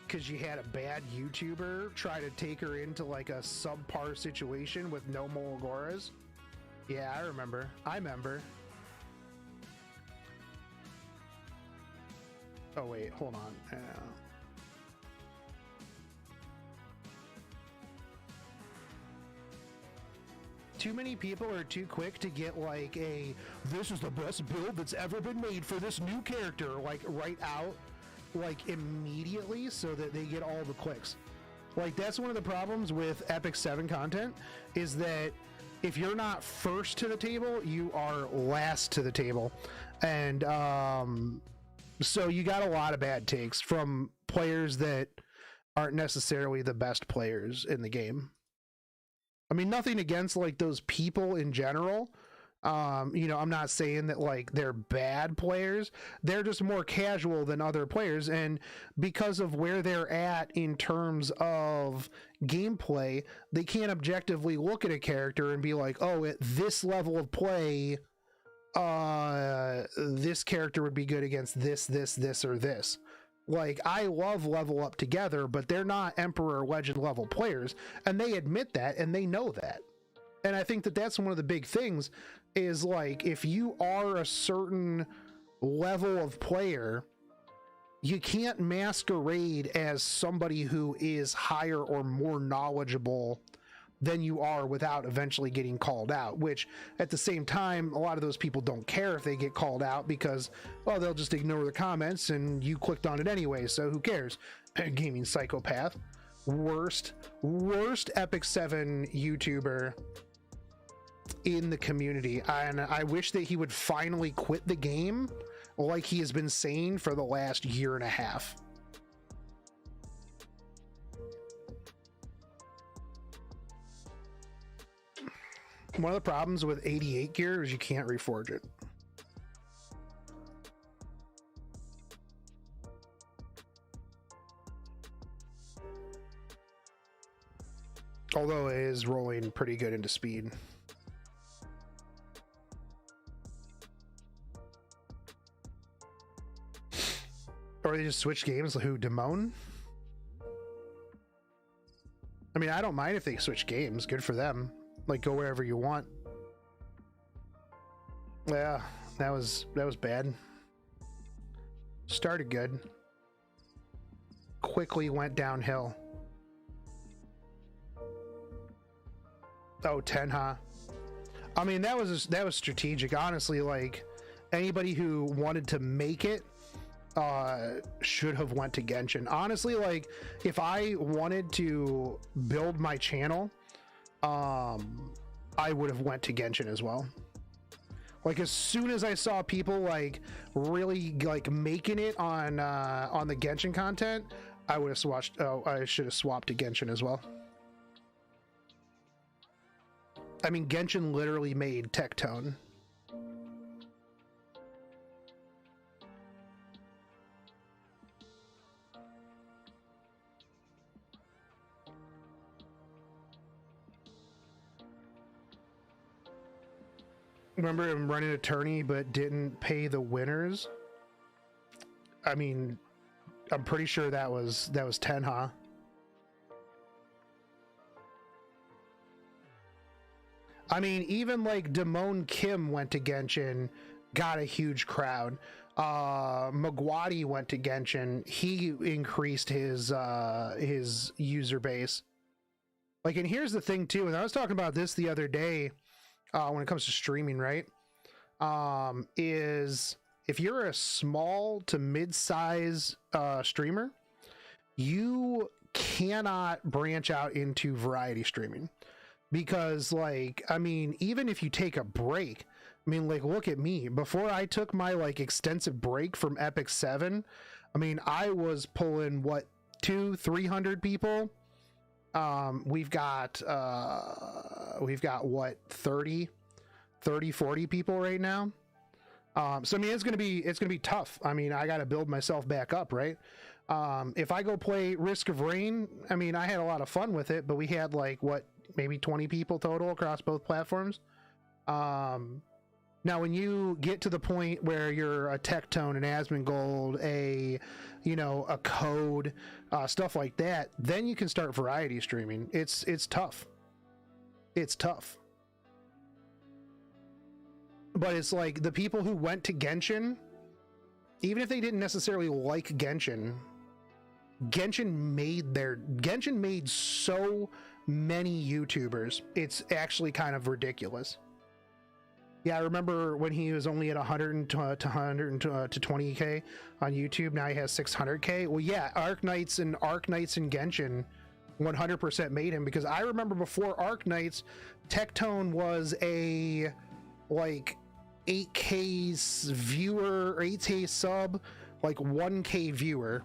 Because you had a bad YouTuber try to take her into like a subpar situation with no Mologoras? Yeah, I remember. Oh wait, hold on. Too many people are too quick to get like this is the best build that's ever been made for this new character, like right out, like immediately, so that they get all the clicks. Like, that's one of the problems with Epic 7 content, is that if you're not first to the table, you are last to the table. And so you got a lot of bad takes from players that aren't necessarily the best players in the game. I mean, nothing against like those people in general. You know, I'm not saying that like they're bad players. They're just more casual than other players. And because of where they're at in terms of gameplay, they can't objectively look at a character and be like, oh, at this level of play, this character would be good against this, or this. Like, I love Level Up Together, but they're not Emperor Legend level players, and they admit that, and they know that. And I think that that's one of the big things, is like, if you are a certain level of player, you can't masquerade as somebody who is higher or more knowledgeable than you are without eventually getting called out, which at the same time, a lot of those people don't care if they get called out because, well, they'll just ignore the comments and you clicked on it anyway, so who cares? Gaming psychopath. Worst Epic 7 YouTuber in the community. And I wish that he would finally quit the game like he has been saying for the last year and a half. One of the problems with 88 gear is you can't reforge it. Although it is rolling pretty good into speed. Or they just switch games. Who, Damone? I mean, I don't mind if they switch games. Good for them. Like, go wherever you want. Yeah, that was bad. Started good. Quickly went downhill. Oh, 10, huh? I mean, that was strategic. Honestly, like, anybody who wanted to make it should have went to Genshin. Honestly, like, if I wanted to build my channel, I would have went to Genshin as well. Like, as soon as I saw people like really like making it on the Genshin content, I would have swatched. Oh, I should have swapped to Genshin as well. I mean, Genshin literally made Tectone. Remember him running a tourney but didn't pay the winners? I mean, I'm pretty sure that was 10, huh? I mean, even like Damone Kim went to Genshin, got a huge crowd. Magwadi went to Genshin, he increased his user base. Like, and here's the thing too, and I was talking about this the other day, when it comes to streaming, right? Is if you're a small to mid-size streamer, you cannot branch out into variety streaming. Because, like, I mean, even if you take a break, I mean, like, look at me. Before I took my, like, extensive break from Epic 7, I mean, I was pulling, what, 200-300 people? We've got what, 30, 40 people right now? So, I mean, it's gonna be tough. I mean, I got to build myself back up, right? If I go play Risk of Rain, I mean, I had a lot of fun with it, but we had, like, what, maybe 20 people total across both platforms. Now, when you get to the point where you're a Tectone, an Asmongold, a Code, stuff like that, then you can start variety streaming. It's tough. It's tough. But it's like the people who went to Genshin, even if they didn't necessarily like Genshin, Genshin made so many YouTubers. It's actually kind of ridiculous. Yeah, I remember when he was only at 100 to 20k on YouTube. Now he has 600k. Well, yeah, Arknights and Genshin 100% made him, because I remember before Arknights, Tectone was a like 8k viewer, 8k sub, like 1k viewer,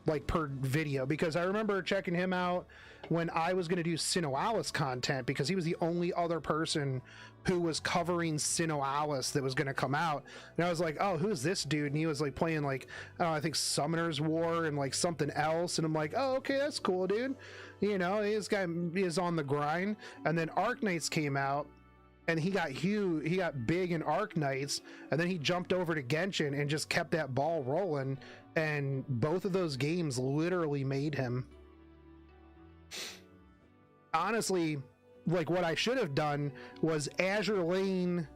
like per video, because I remember checking him out when I was going to do Sinoalis content, because he was the only other person who was covering Sinoalis that was going to come out. And I was like, oh, who's this dude? And he was like playing like, I don't know, I think Summoner's War and like something else. And I'm like, oh, okay, that's cool, dude. You know, this guy is on the grind. And then Arknights came out, and he got huge, he got big in Arknights, and then he jumped over to Genshin and just kept that ball rolling. And both of those games literally made him. Honestly, like, what I should have done was Azure Lane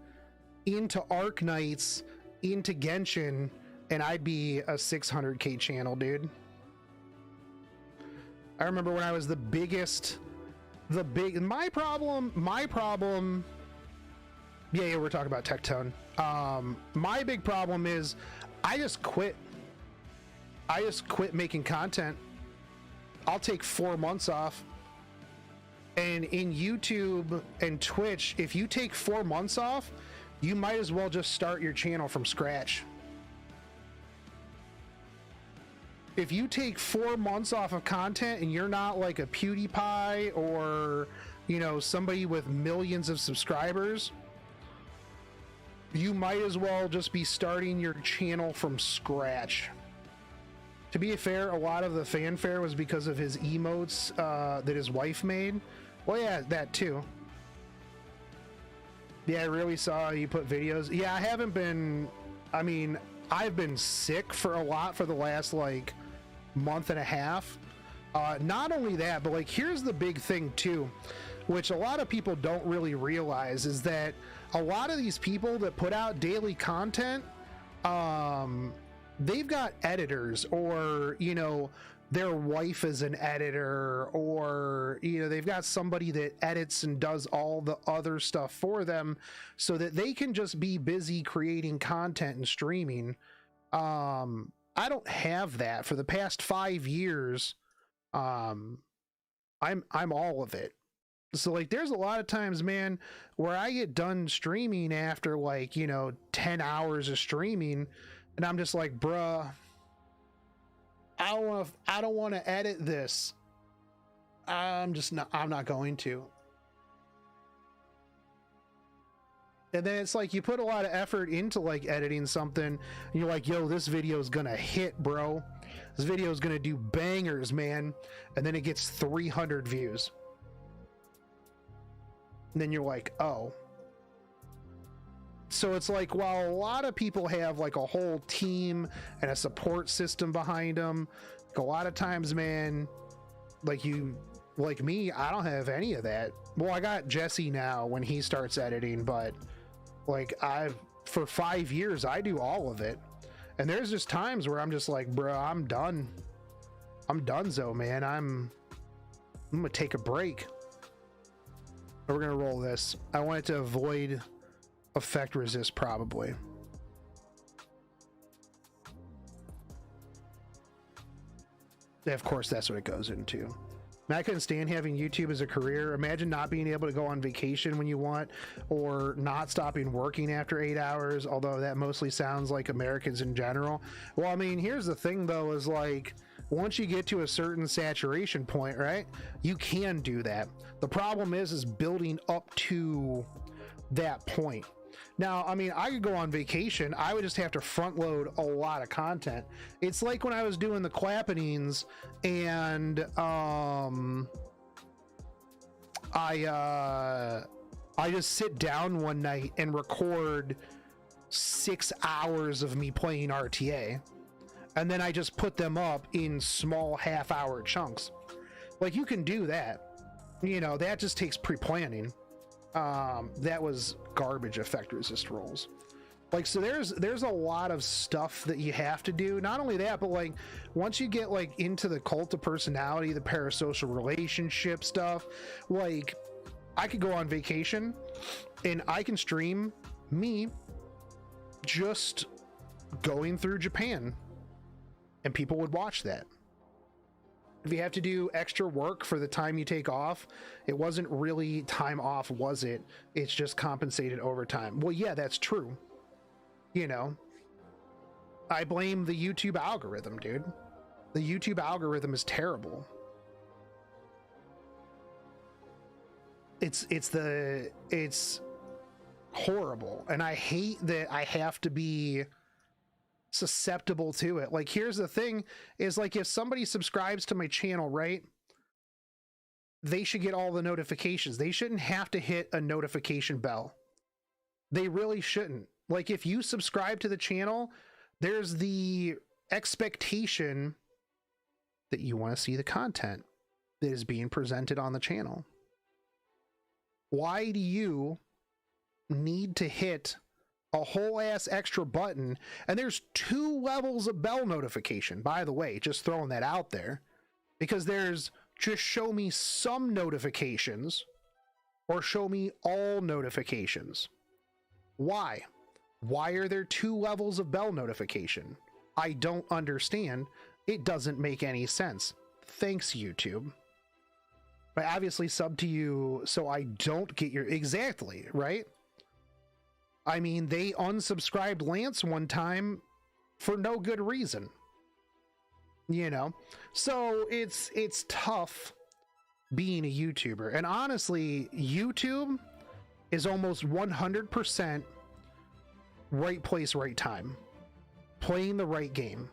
into Arknights into Genshin, and I'd be a 600K channel, dude. I remember when I was my problem. Yeah, we're talking about Tectone. My big problem is I just quit making content. I'll take 4 months off. And in YouTube and Twitch, if you take 4 months off, you might as well just start your channel from scratch. If you take 4 months off of content and you're not like a PewDiePie or, you know, somebody with millions of subscribers, you might as well just be starting your channel from scratch. To be fair, a lot of the fanfare was because of his emotes that his wife made. Well, yeah, that too. Yeah, I really saw you put videos. Yeah, I haven't been, I mean, I've been sick for the last like month and a half. Not only that, but like here's the big thing too, which a lot of people don't really realize, is that a lot of these people that put out daily content, they've got editors, or, you know, their wife is an editor, or, you know, they've got somebody that edits and does all the other stuff for them so that they can just be busy creating content and streaming. I don't have that. For the past 5 years, I'm all of it. So like there's a lot of times, man, where I get done streaming after like, you know, 10 hours of streaming, and I'm just like, bruh, I don't want to edit this. I'm not going to. And then it's like you put a lot of effort into like editing something, and you're like, yo, this video is gonna hit, bro. This video is gonna do bangers, man. And then it gets 300 views. And then you're like, oh. So it's like, while a lot of people have like a whole team and a support system behind them, like a lot of times, man, like me, I don't have any of that. Well, I got Jesse now when he starts editing, but like for 5 years, I do all of it. And there's just times where I'm just like, bro, I'm done. I'm donezo, man. I'm gonna take a break. We're gonna roll this. I want it to avoid effect resist, probably. Yeah, of course, that's what it goes into. Man, I couldn't stand having YouTube as a career. Imagine not being able to go on vacation when you want, or not stopping working after 8 hours, although that mostly sounds like Americans in general. Well, I mean, here's the thing though, is like, once you get to a certain saturation point, right, you can do that. The problem is building up to that point. Now, I mean, I could go on vacation. I would just have to front load a lot of content. It's like when I was doing the clappenings and I just sit down one night and record 6 hours of me playing RTA. And then I just put them up in small half-hour chunks. Like, you can do that. You know, that just takes pre-planning. That was garbage effect resist rolls. Like, so there's a lot of stuff that you have to do. Not only that, but like once you get like into the cult of personality, the parasocial relationship stuff, like I could go on vacation and I can stream me just going through Japan, and people would watch that. If you have to do extra work for the time you take off, it wasn't really time off, was it? It's just compensated overtime. Well, yeah, that's true. You know, I blame the YouTube algorithm, dude. The YouTube algorithm is terrible. It's horrible. And I hate that I have to be susceptible to it. Like, here's the thing, is like, if somebody subscribes to my channel, right, they should get all the notifications. They shouldn't have to hit a notification bell. They really shouldn't. Like, if you subscribe to the channel, there's the expectation that you want to see the content that is being presented on the channel. Why do you need to hit A whole ass extra button, and there's 2 levels of bell notification, by the way, just throwing that out there, because there's just show me some notifications or show me all notifications. Why are there 2 levels of bell notification? I don't understand. It doesn't make any sense. Thanks, YouTube. I obviously sub to you so I don't get your... Exactly, right? I mean, they unsubscribed Lance one time for no good reason. You know? So it's tough being a YouTuber. And honestly, YouTube is almost 100% right place, right time. Playing the right game.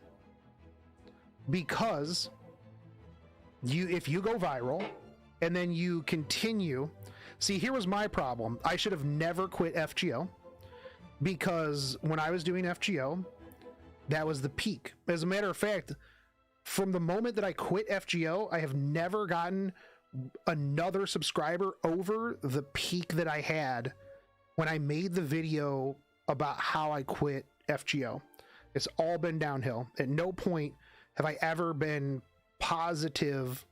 Because if you go viral and then you continue... See, here was my problem. I should have never quit FGO, because when I was doing FGO, that was the peak. As a matter of fact, from the moment that I quit FGO, I have never gotten another subscriber over the peak that I had when I made the video about how I quit FGO. It's all been downhill. At no point have I ever been positive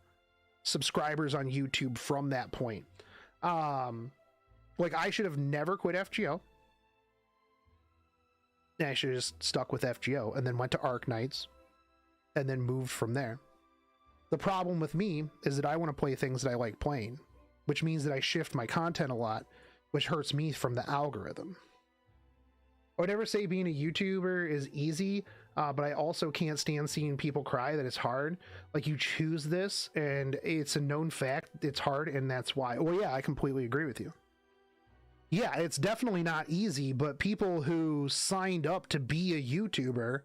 subscribers on YouTube from that point. Like, I should have never quit FGO. I should have just stuck with FGO and then went to Arc Knights and then moved from there. The problem with me is that I want to play things that I like playing, which means that I shift my content a lot, which hurts me from the algorithm. I would never say being a YouTuber is easy, but I also can't stand seeing people cry that it's hard. Like, you choose this and it's a known fact it's hard, and that's why. Well, yeah, I completely agree with you. Yeah, it's definitely not easy, but people who signed up to be a YouTuber,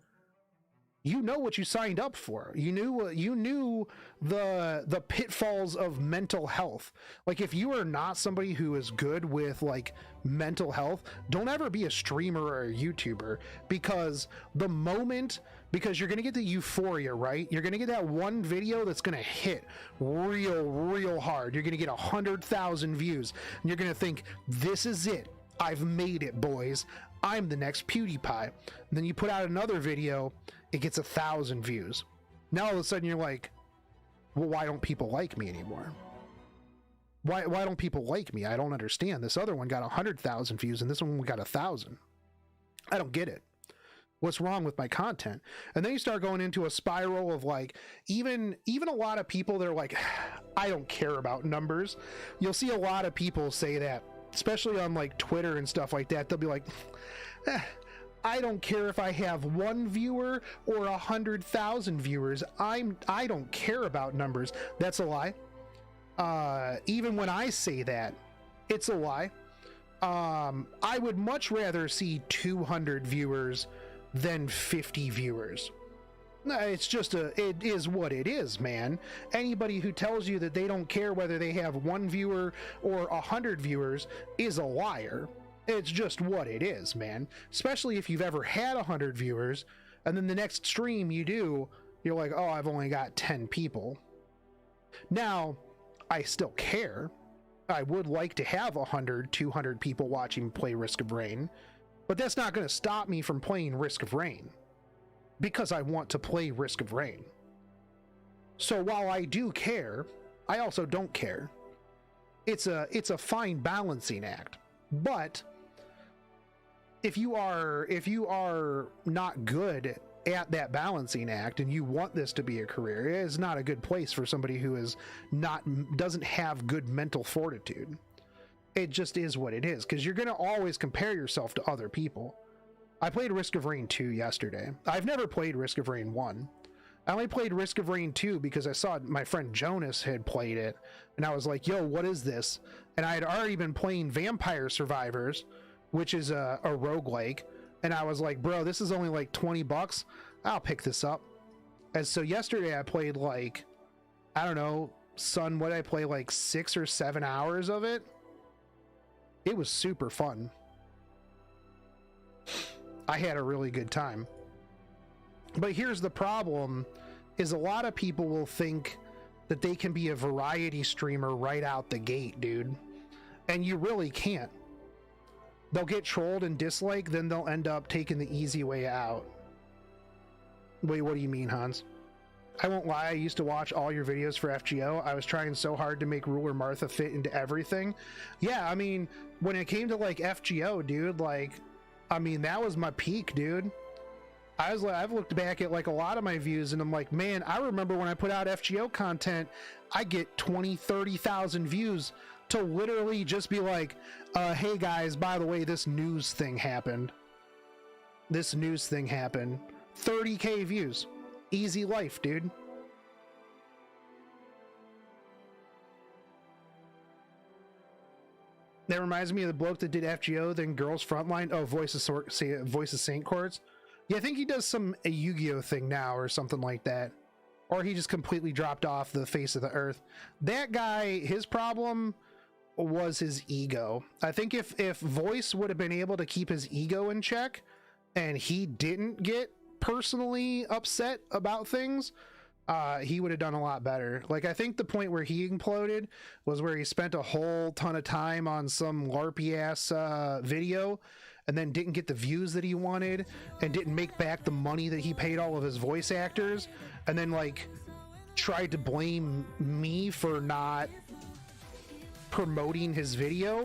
you know what you signed up for. You knew the pitfalls of mental health. Like, if you are not somebody who is good with like mental health, don't ever be a streamer or a YouTuber, because you're gonna get the euphoria, right? You're gonna get that one video that's gonna hit real hard. You're gonna get 100,000 views, and you're gonna think, this is it. I've made it, boys. I'm the next PewDiePie. And then you put out another video, it gets 1,000 views. Now all of a sudden you're like, well, why don't people like me anymore? Why don't people like me? I don't understand. This other one got 100,000 views and this one got 1,000. I don't get it. What's wrong with my content? And then you start going into a spiral of like, even a lot of people that are like, I don't care about numbers. You'll see a lot of people say that, especially on like Twitter and stuff like that. They'll be like, I don't care if I have 1 viewer or 100,000 viewers. I don't care about numbers. That's a lie. Even when I say that, it's a lie. I would much rather see 200 viewers than 50 viewers. It's just it is what it is, man. Anybody who tells you that they don't care whether they have 1 viewer or 100 viewers is a liar. It's just what it is, man. Especially if you've ever had 100 viewers and then the next stream you're like, oh, I've only got 10 people. Now, I still care. I would like to have 100, 200 people watching play Risk of Rain, but that's not going to stop me from playing Risk of Rain, because I want to play Risk of Rain. So while I do care, I also don't care. It's a fine balancing act. But if you are not good at that balancing act and you want this to be a career, it is not a good place for somebody who doesn't have good mental fortitude. It just is what it is, because you're going to always compare yourself to other people. I played Risk of Rain 2 yesterday. I've never played Risk of Rain 1. I only played Risk of Rain 2 because I saw my friend Jonas had played it, and I was like, yo, what is this? And I had already been playing Vampire Survivors, which is a roguelike, and I was like, bro, this is only like $20. I'll pick this up. And so yesterday I played like, I don't know, son, what did I play, like 6 or 7 hours of it? It was super fun. I had a really good time. But here's the problem, is a lot of people will think that they can be a variety streamer right out the gate, dude. And you really can't. they'll get trolled and disliked, then they'll end up taking the easy way out. Wait, what do you mean, Hans? I won't lie, I used to watch all your videos for FGO. I was trying so hard to make Ruler Martha fit into everything. Yeah, I mean, when it came to like FGO, dude, like, I mean, that was my peak, dude. I was like, I've looked back at like a lot of my views and I'm like, man, I remember when I put out FGO content, I get 20, 30,000 views to literally just be like, hey guys, by the way, this news thing happened. This news thing happened. 30K views. Easy life, dude. That reminds me of the bloke that did FGO, then Girls Frontline. Oh, Voice of Saint Chords. Yeah, I think he does a Yu-Gi-Oh thing now or something like that. Or he just completely dropped off the face of the earth. That guy, his problem was his ego. I think if Voice would have been able to keep his ego in check and he didn't get personally upset about things, he would have done a lot better. Like, I think the point where he imploded was where he spent a whole ton of time on some LARPy ass video and then didn't get the views that he wanted and didn't make back the money that he paid all of his voice actors, and then like tried to blame me for not promoting his video.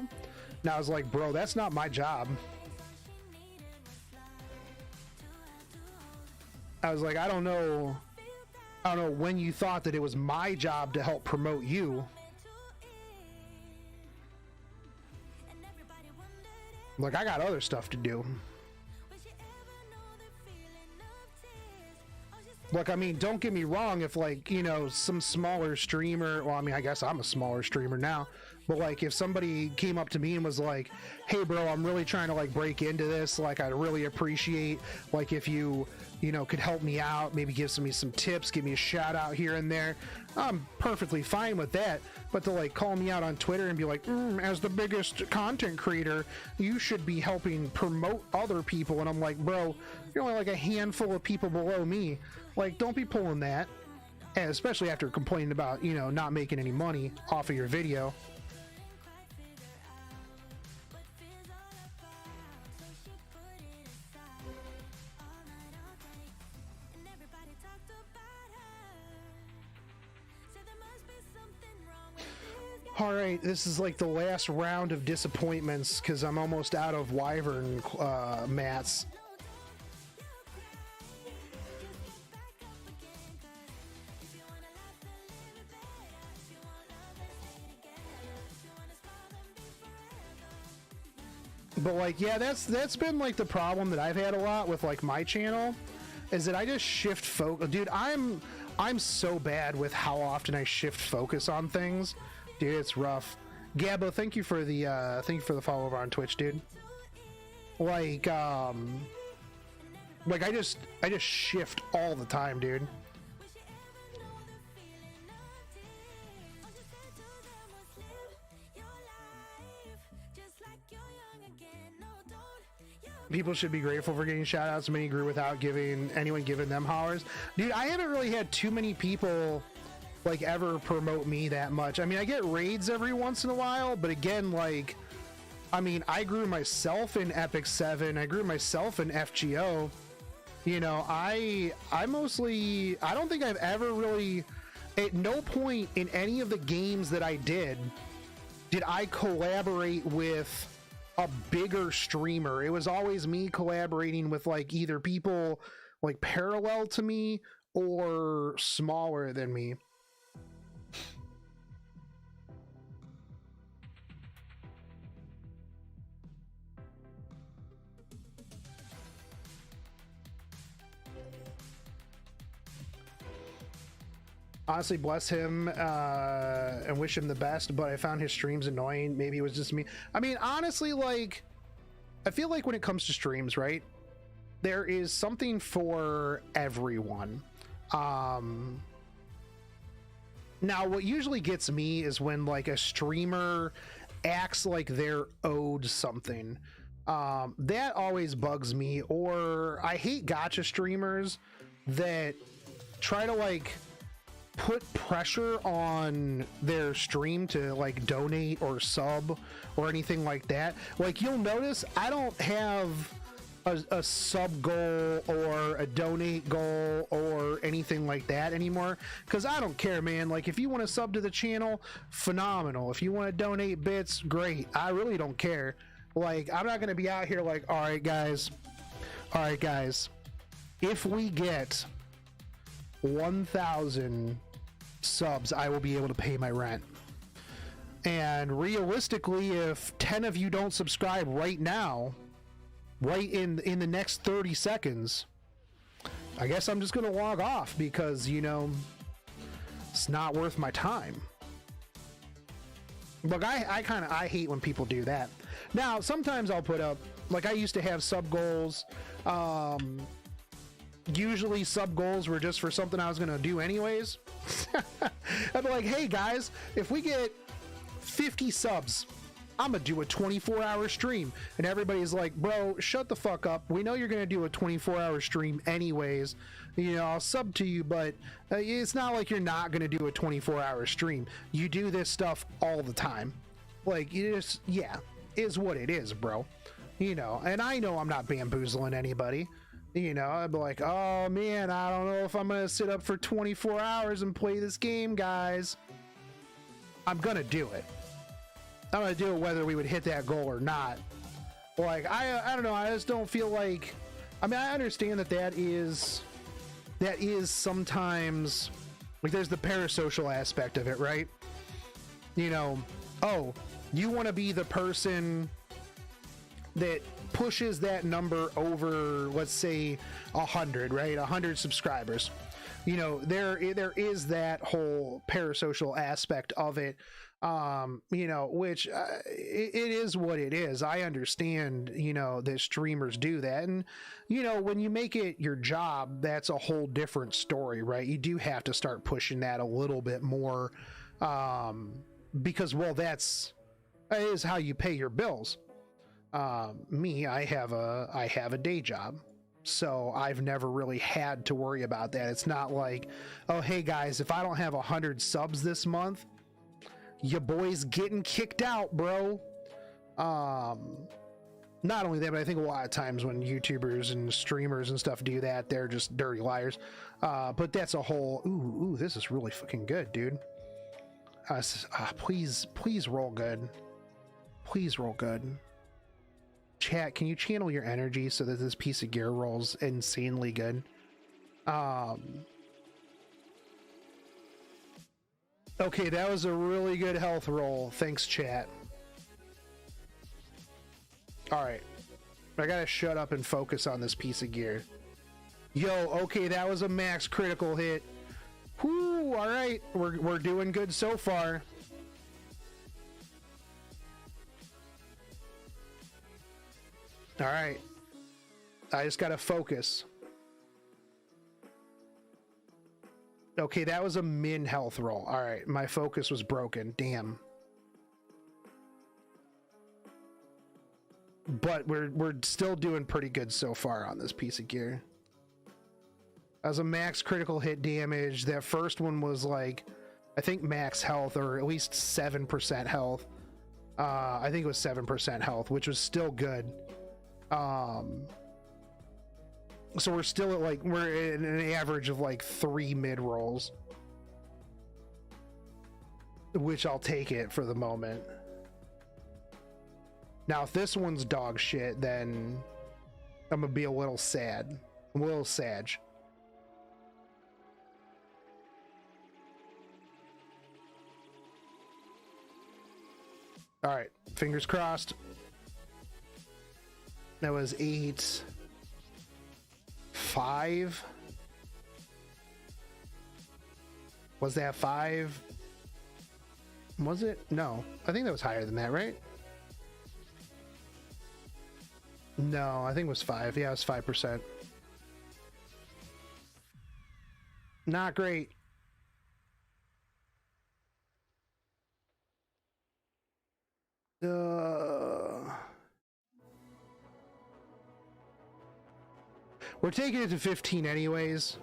And I was like, bro, that's not my job. I was like, I don't know when you thought that it was my job to help promote you. Like, I got other stuff to do. Look, I mean, don't get me wrong, if like, you know, some smaller streamer, well, I mean, I guess I'm a smaller streamer now, but like if somebody came up to me and was like, hey bro, I'm really trying to like break into this, like I'd really appreciate like if you know, could help me out, maybe give me some tips, give me a shout out here and there, I'm perfectly fine with that. But to like call me out on Twitter and be like, as the biggest content creator, you should be helping promote other people, and I'm like, bro, you're only like a handful of people below me. Like, don't be pulling that, and especially after complaining about, you know, not making any money off of your video. All right, this is like the last round of disappointments because I'm almost out of Wyvern mats. But like, yeah, that's been like the problem that I've had a lot with like my channel, is that I just shift focus. Dude, I'm so bad with how often I shift focus on things. Dude, it's rough. Gabbo, thank you for the follow over on Twitch, dude. Like I just shift all the time, dude. People should be grateful for getting shout outs. Many grew without anyone giving them hollers. Dude, I haven't really had too many people like ever promote me that much. I mean, I get raids every once in a while, but again, like, I mean, I grew myself in Epic 7, I grew myself in FGO. You know, I don't think I've ever really, at no point in any of the games that I did I collaborate with a bigger streamer. It was always me collaborating with like either people like parallel to me or smaller than me. Honestly, bless him and wish him the best, but I found his streams annoying. Maybe it was just me. I mean, honestly, like, I feel like when it comes to streams, right, there is something for everyone. Now, what usually gets me is when, like, a streamer acts like they're owed something. That always bugs me. Or I hate gacha streamers that try to, like, put pressure on their stream to like donate or sub or anything like that. Like, you'll notice I don't have a sub goal or a donate goal or anything like that anymore, because I don't care, man. Like, if you want to sub to the channel, phenomenal. If you want to donate bits, great. I really don't care. Like, I'm not going to be out here like, all right guys, if we get 1,000 subs, I will be able to pay my rent. And realistically, if 10 of you don't subscribe right now, right in the next 30 seconds, I guess I'm just gonna log off, because, you know, it's not worth my time. Look, I hate when people do that. Now, sometimes I'll put up, like, I used to have sub goals. Usually sub goals were just for something I was gonna do anyways. I'd be like, hey guys, if we get 50 subs, I'm gonna do a 24-hour stream. And everybody's like, bro, shut the fuck up. We know you're gonna do a 24-hour stream anyways. You know, I'll sub to you, but it's not like you're not gonna do a 24-hour stream. You do this stuff all the time. Like, you just, yeah, is what it is, bro. You know, and I know I'm not bamboozling anybody. You know, I'd be like, oh man, I don't know if I'm gonna sit up for 24 hours and play this game, guys. I'm gonna do it. I'm gonna do it whether we would hit that goal or not. Like, I don't know, I just don't feel like, I mean, I understand that is sometimes, like, there's the parasocial aspect of it, right? You know, oh, you want to be the person that pushes that number over, let's say 100, right? 100 subscribers. You know, there is that whole parasocial aspect of it. You know, which it is what it is. I understand, you know, that streamers do that. And, you know, when you make it your job, that's a whole different story, right? You do have to start pushing that a little bit more, because, well, that is how you pay your bills. Me, I have a day job, so I've never really had to worry about that. It's not like, oh, hey guys, if I don't have 100 subs this month, your boy's getting kicked out, bro. Not only that, but I think a lot of times when YouTubers and streamers and stuff do that, they're just dirty liars. But that's a whole, ooh, this is really fucking good, dude. Please roll good. Please roll good. Chat, can you channel your energy so that this piece of gear rolls insanely good? Okay, that was a really good health roll. Thanks, chat. Alright. I gotta shut up and focus on this piece of gear. Yo, okay, that was a max critical hit. Whoo, alright. We're doing good so far. Alright. I just gotta focus. Okay, that was a min health roll. Alright, my focus was broken. Damn. But we're still doing pretty good so far on this piece of gear. That was a max critical hit damage. That first one was like, I think max health, or at least 7% health. I think it was 7% health, which was still good. So we're still at, like, we're at an average of like 3 mid rolls, which I'll take it for the moment. Now, if this one's dog shit, then I'm gonna be a little sad. A little sad. All right, fingers crossed. That was 8, 5. Was that 5? Was it? No, I think that was higher than that, right? No, I think it was 5. Yeah, it was 5%. Not great. We're taking it to 15 anyways.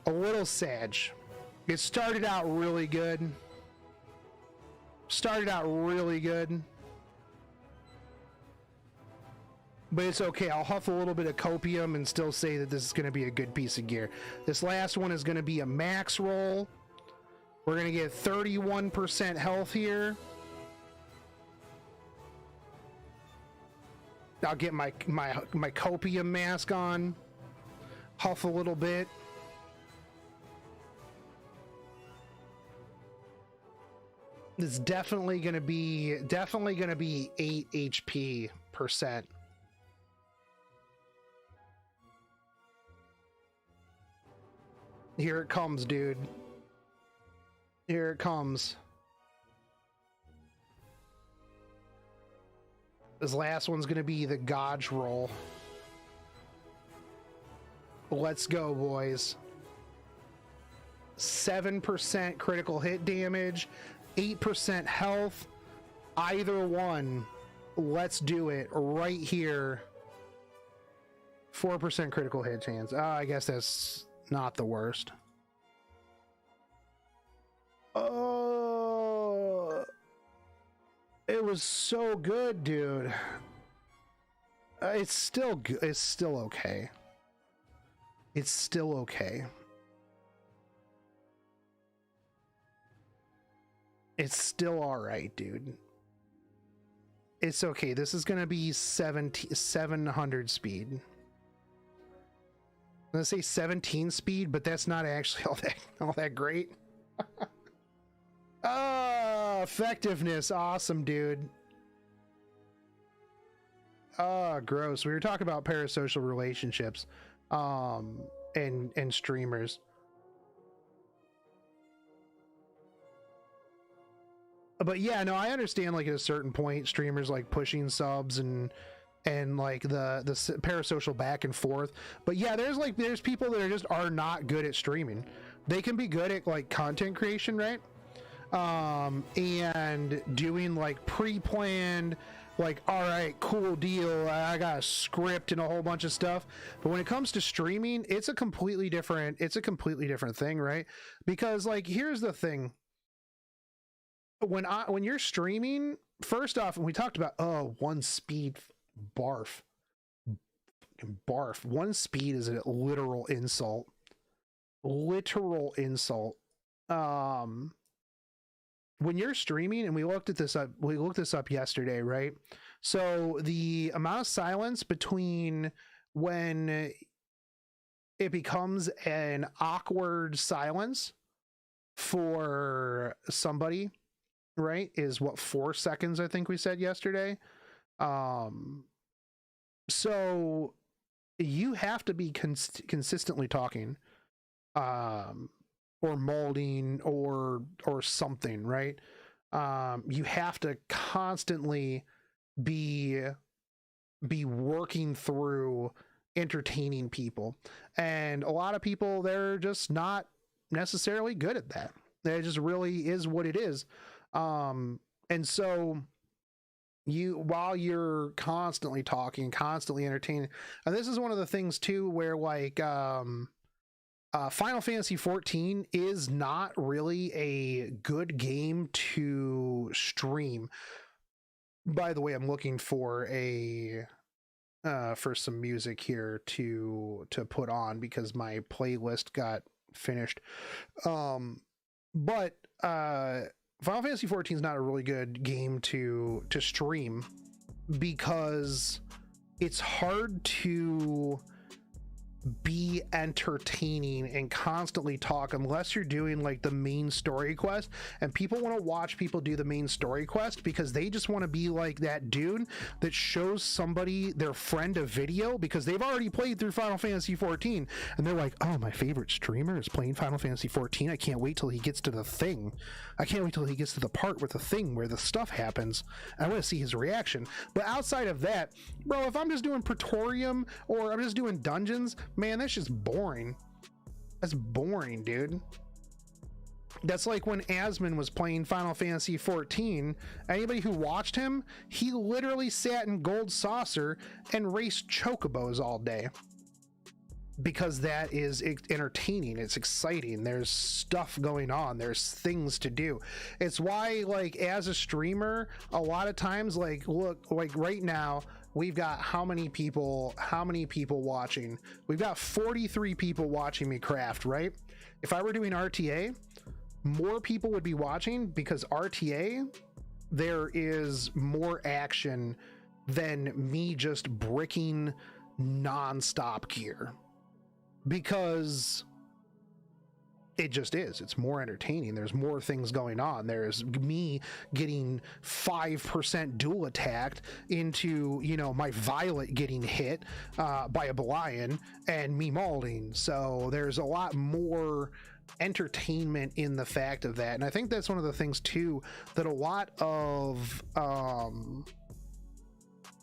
A little sad. It started out really good. But it's okay. I'll huff a little bit of copium and still say that this is going to be a good piece of gear. This last one is going to be a max roll. We're going to get 31% health here. I'll get my copium mask on. Huff a little bit. It's definitely gonna be 8 HP percent. Here it comes, dude. Here it comes. This last one's gonna be the Godge roll. Let's go, boys. 7% critical hit damage, 8% health. Either one. Let's do it right here. 4% critical hit chance. I guess that's not the worst. Oh, it was so good, dude. It's still good. It's still okay. It's still okay. It's still all right, dude. It's okay. This is gonna be 700 speed. I'm gonna say 17 speed, but that's not actually all that great. Oh, effectiveness, awesome, dude. Oh, gross. We were talking about parasocial relationships, and streamers. But yeah, no, I understand, like, at a certain point, streamers like pushing subs and like the parasocial back and forth. But yeah, there's people that are not good at streaming. They can be good at like content creation, right? And doing like pre-planned, like, all right, cool deal, I got a script and a whole bunch of stuff. But when it comes to streaming, it's a completely different thing, right? Because, like, here's the thing. When you're streaming, first off, and we talked about, one speed, barf. One speed is a literal insult. When you're streaming, and we looked this up yesterday, right? So the amount of silence between when it becomes an awkward silence for somebody, right, is what, 4 seconds, I think we said yesterday. So you have to be consistently talking, or molding or something, right? You have to constantly be working through entertaining people, and a lot of people, they're just not necessarily good at that. It just really is what it is. And so while you're constantly talking, constantly entertaining, and this is one of the things too, where like, Final Fantasy 14 is not really a good game to stream. By the way, I'm looking for for some music here to put on, because my playlist got finished. But Final Fantasy 14 is not a really good game to stream, because it's hard to be entertaining and constantly talk unless you're doing like the main story quest. And people want to watch people do the main story quest because they just want to be like that dude that shows somebody, their friend, a video because they've already played through Final Fantasy 14, and they're like, oh, my favorite streamer is playing Final Fantasy 14. I can't wait till he gets to the thing. I can't wait till he gets to the part with the thing where the stuff happens. I want to see his reaction. But outside of that, bro, if I'm just doing Praetorium or I'm just doing dungeons, man, that's just boring. That's boring, dude. That's like when Asmon was playing Final Fantasy 14. Anybody who watched him, he literally sat in Gold Saucer and raced chocobos all day. because that is entertaining, it's exciting, there's stuff going on, there's things to do. It's why, like, as a streamer, a lot of times, like, look, like right now we've got how many people watching? We've got 43 people watching me craft, right? If I were doing RTA, more people would be watching, because RTA, there is more action than me just bricking non-stop gear, because it just is. It's more entertaining. There's more things going on. There's me getting 5% dual attacked into, you know, my Violet getting hit by a Belian and me mauling. So there's a lot more entertainment in the fact of that. And I think that's one of the things too, that a lot of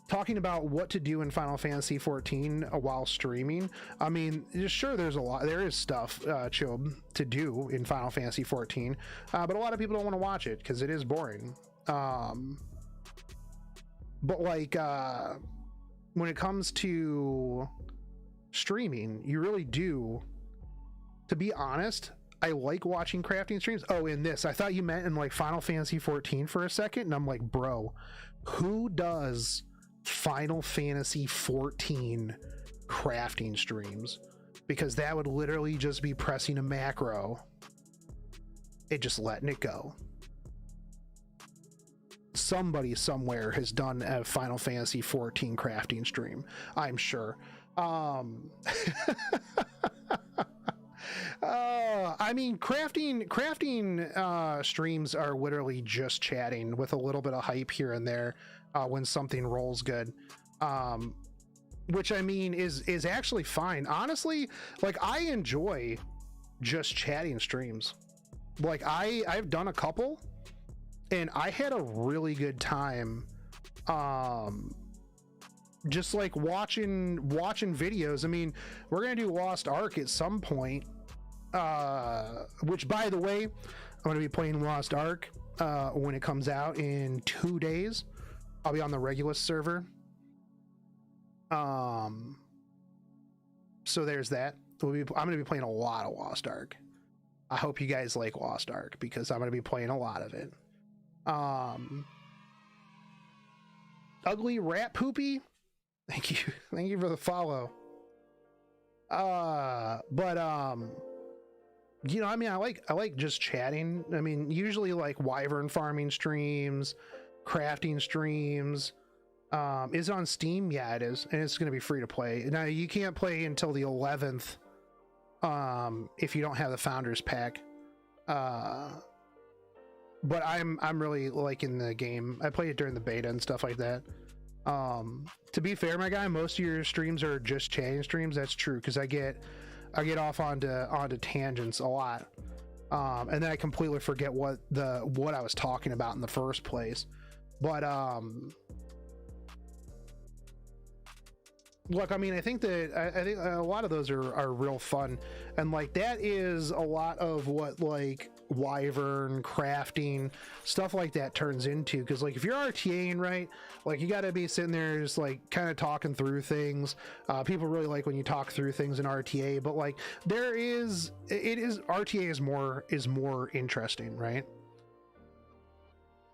talking about what to do in Final Fantasy 14 while streaming. I mean, sure, there is stuff to do in Final Fantasy 14, but a lot of people don't want to watch it because it is boring. But like when it comes to streaming, you really do, to be honest, I like watching crafting streams. Oh, in this, I thought you meant in like Final Fantasy 14 for a second, and I'm like, bro, who does Final Fantasy 14 crafting streams? Because that would literally just be pressing a macro and just letting it go. Somebody somewhere has done a Final Fantasy 14 crafting stream, I'm sure. I mean, crafting streams are literally just chatting with a little bit of hype here and there when something rolls good, which I mean is actually fine. Honestly, like, I enjoy just chatting streams. Like, I've done a couple and I had a really good time just like watching videos. I mean, we're gonna do Lost Ark at some point, which, by the way, I'm gonna be playing Lost Ark when it comes out in 2 days. I'll be on the Regulus server. So there's that. I'm gonna be playing a lot of Lost Ark. I hope you guys like Lost Ark, because I'm gonna be playing a lot of it. Ugly Rat Poopy, thank you for the follow. You know, I mean, I like just chatting. I mean, usually like wyvern farming streams, crafting streams. Is it on Steam? Yeah, it is, and it's going to be free to play. Now, you can't play until the 11th if you don't have the Founders Pack. But I'm really liking the game. I played it during the beta and stuff like that. To be fair, my guy, most of your streams are just chatting streams. That's true, because I get off onto tangents a lot, and then I completely forget what I was talking about in the first place. But look, I mean, I think a lot of those are real fun, and like that is a lot of what like wyvern crafting stuff like that turns into. Because like if you're RTAing, right, like you got to be sitting there just like kind of talking through things. People really like when you talk through things in RTA, but like RTA is more interesting, right?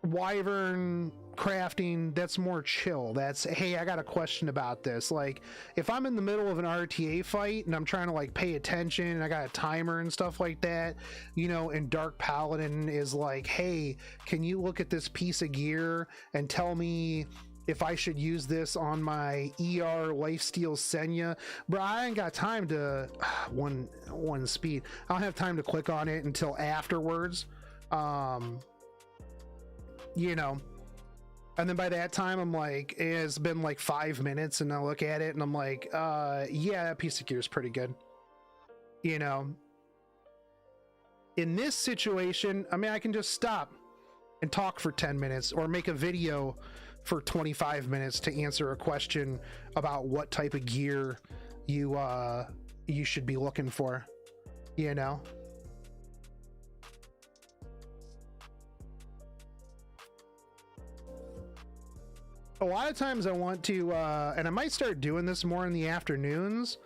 Wyvern crafting, that's more chill. That's, hey, I got a question about this. Like if I'm in the middle of an RTA fight and I'm trying to like pay attention and I got a timer and stuff like that, you know, and Dark Paladin is like, hey, can you look at this piece of gear and tell me if I should use this on my ER Lifesteal Senya? Bro, I ain't got time to one speed. I don't have time to click on it until afterwards. You know, and then by that time I'm like, it's been like 5 minutes, and I look at it and I'm like, yeah, that piece of gear is pretty good. You know, in this situation, I mean, I can just stop and talk for 10 minutes or make a video for 25 minutes to answer a question about what type of gear you should be looking for, you know. A lot of times I want to, and I might start doing this more in the afternoons,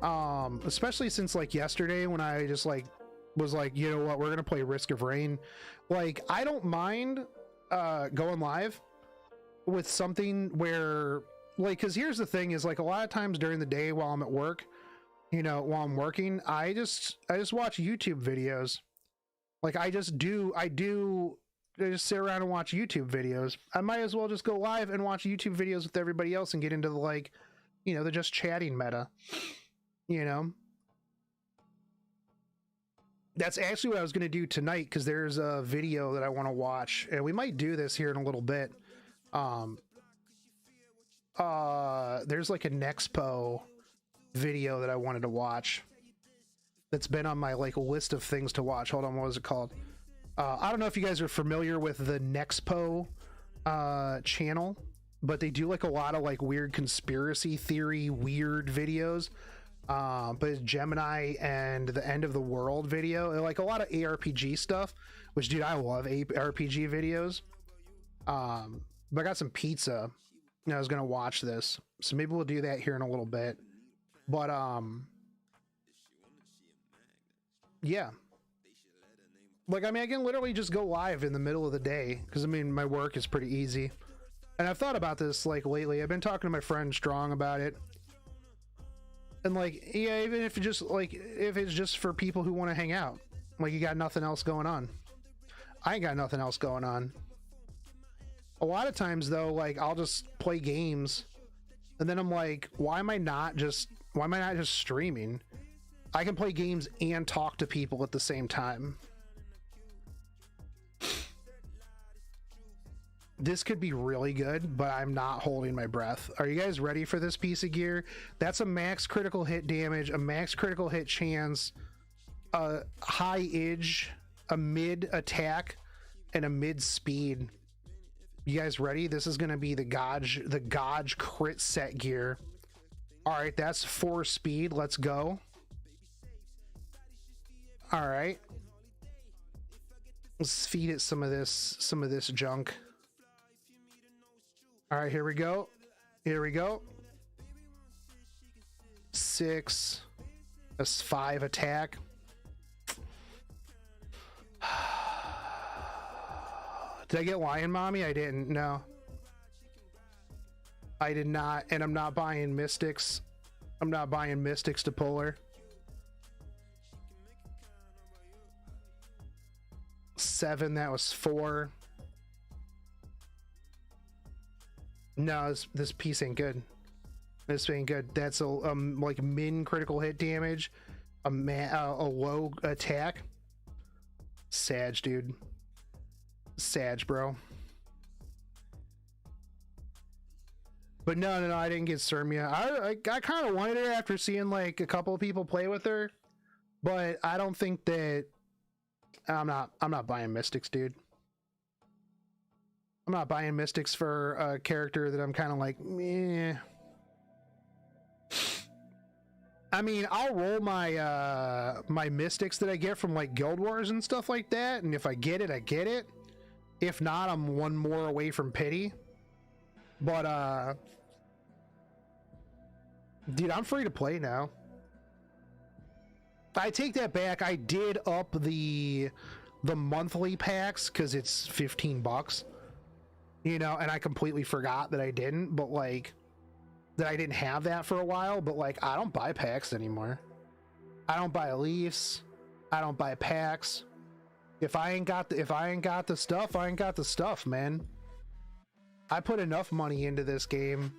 Especially since like yesterday when I just like was like, you know what, we're gonna play Risk of Rain. Like, I don't mind going live with something where, like, because here's the thing is, like, a lot of times during the day while I'm at work, you know, while I'm working, I just watch YouTube videos. Like, I just sit around and watch YouTube videos. I might as well just go live and watch YouTube videos with everybody else and get into the, like, you know, the just chatting meta, you know. That's actually what I was going to do tonight, because there's a video that I want to watch, and we might do this here in a little bit. There's like a Nexpo video that I wanted to watch that's been on my like list of things to watch. Hold on, what was it called? I don't know if you guys are familiar with the Nexpo channel, but they do like a lot of like weird conspiracy theory weird videos. But it's Gemini and the End of the World video, and like a lot of ARPG stuff, which, dude, I love ARPG videos. But I got some pizza and I was gonna watch this, so maybe we'll do that here in a little bit. But yeah, like, I mean, I can literally just go live in the middle of the day, because I mean, my work is pretty easy, and I've thought about this like lately. I've been talking to my friend Strong about it. And like, yeah, even if it's just for people who want to hang out, like, you got nothing else going on. I ain't got nothing else going on. A lot of times though, like, I'll just play games, and then I'm like, why am I not just streaming? I can play games and talk to people at the same time. This could be really good, but I'm not holding my breath. Are you guys ready for this piece of gear? That's a max critical hit damage, a max critical hit chance, a high edge, a mid attack, and a mid speed. You guys ready? This is going to be the Gauge crit set gear. All right, that's 4 speed. Let's go. All right. Let's feed it some of this junk. All right, here we go. Here we go. 6. That's 5 attack. Did I get Lion Mommy? I didn't. No. I did not. And I'm not buying Mystics. I'm not buying Mystics to pull her. 7. That was 4. No, this piece ain't good. This ain't good. That's a like min critical hit damage, a low attack. Sag, dude. Sag, bro. But no, I didn't get Sermia. I kind of wanted her after seeing like a couple of people play with her, but I don't think that I'm not buying Mystics, dude. I'm not buying Mystics for a character that I'm kind of like, meh. I mean, I'll roll my my Mystics that I get from like Guild Wars and stuff like that, and if I get it, I get it. If not, I'm one more away from pity. But dude, I'm free to play now. I take that back. I did up the monthly packs because it's $15. You know, and I completely forgot that I didn't, but like, that I didn't have that for a while, but like, I don't buy packs anymore. I don't buy Leafs. I don't buy packs. If I ain't got the stuff, I ain't got the stuff, man. I put enough money into this game.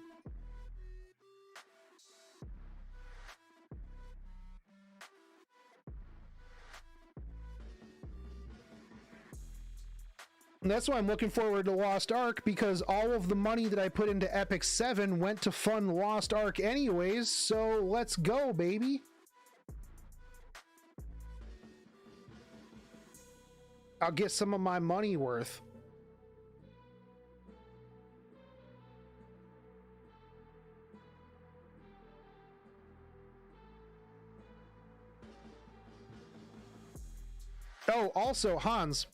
And that's why I'm looking forward to Lost Ark, because all of the money that I put into Epic 7 went to fund Lost Ark anyways, so let's go, baby. I'll get some of my money worth. Oh, also, Hans,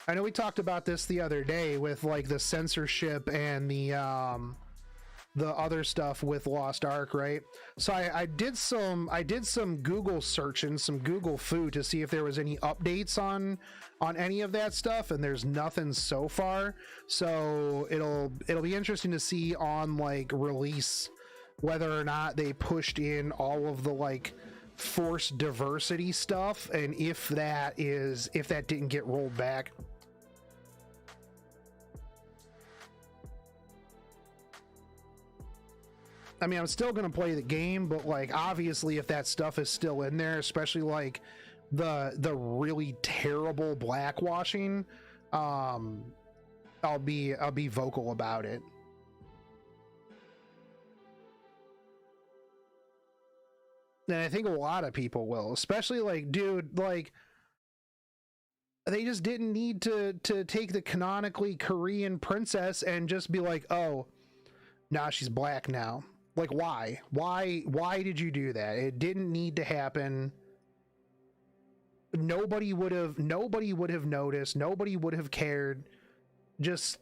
I know we talked about this the other day with like the censorship and the the other stuff with Lost Ark, right? So I did some Google searching, some Google foo to see if there was any updates on any of that stuff, and there's nothing so far. So it'll be interesting to see on like release whether or not they pushed in all of the like forced diversity stuff, and if that didn't get rolled back. I mean, I'm still gonna play the game, but like obviously if that stuff is still in there, especially like the really terrible blackwashing, I'll be vocal about it. And I think a lot of people will, especially like, dude, like they just didn't need to take the canonically Korean princess and just be like, oh, nah, she's black now. Like, why did you do that? It didn't need to happen. Nobody would have noticed. Nobody would have cared. Just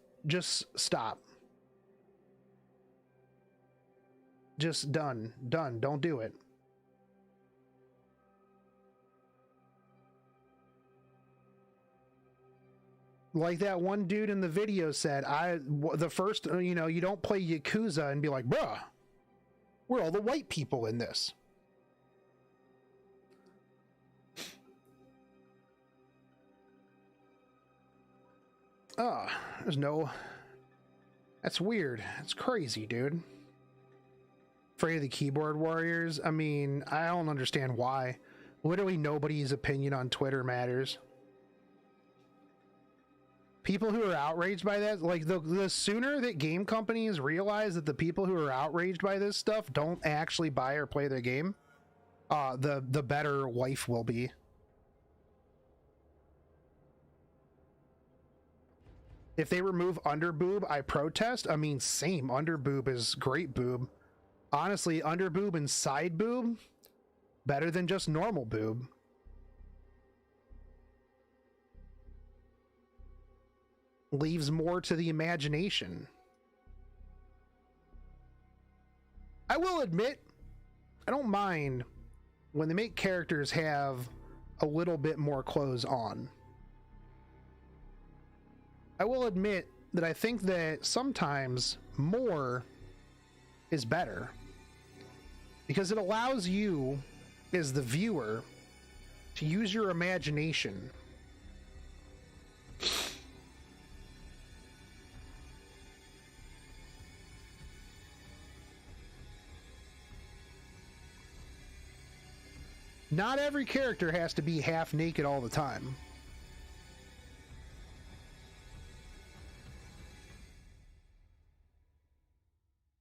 stop. Just done. Don't do it. Like that one dude in the video said, the first, you don't play Yakuza and be like, bruh, we're all the white people in this. That's weird. That's crazy, dude. Afraid of the keyboard warriors? I mean, I don't understand why. Literally nobody's opinion on Twitter matters. People who are outraged by that, like the sooner that game companies realize that the people who are outraged by this stuff don't actually buy or play their game, the better life will be. If they remove underboob, I protest. I mean, same. Underboob is great boob. Honestly, underboob and side boob, better than just normal boob. Leaves more to the imagination. I will admit, I don't mind when they make characters have a little bit more clothes on. I will admit that I think that sometimes more is better, because it allows you as the viewer to use your imagination. Not every character has to be half naked all the time.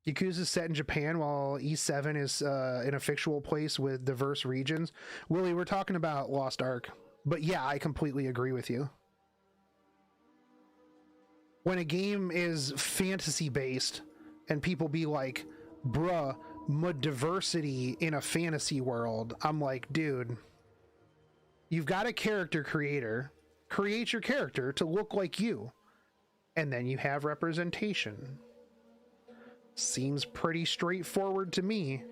Yakuza is set in Japan, while E7 is in a fictional place with diverse regions. Willie, we're talking about Lost Ark. But yeah, I completely agree with you. When a game is fantasy-based and people be like, bruh, diversity in a fantasy world, I'm like, dude, you've got a character creator, create your character to look like you, and then you have representation. Seems pretty straightforward to me.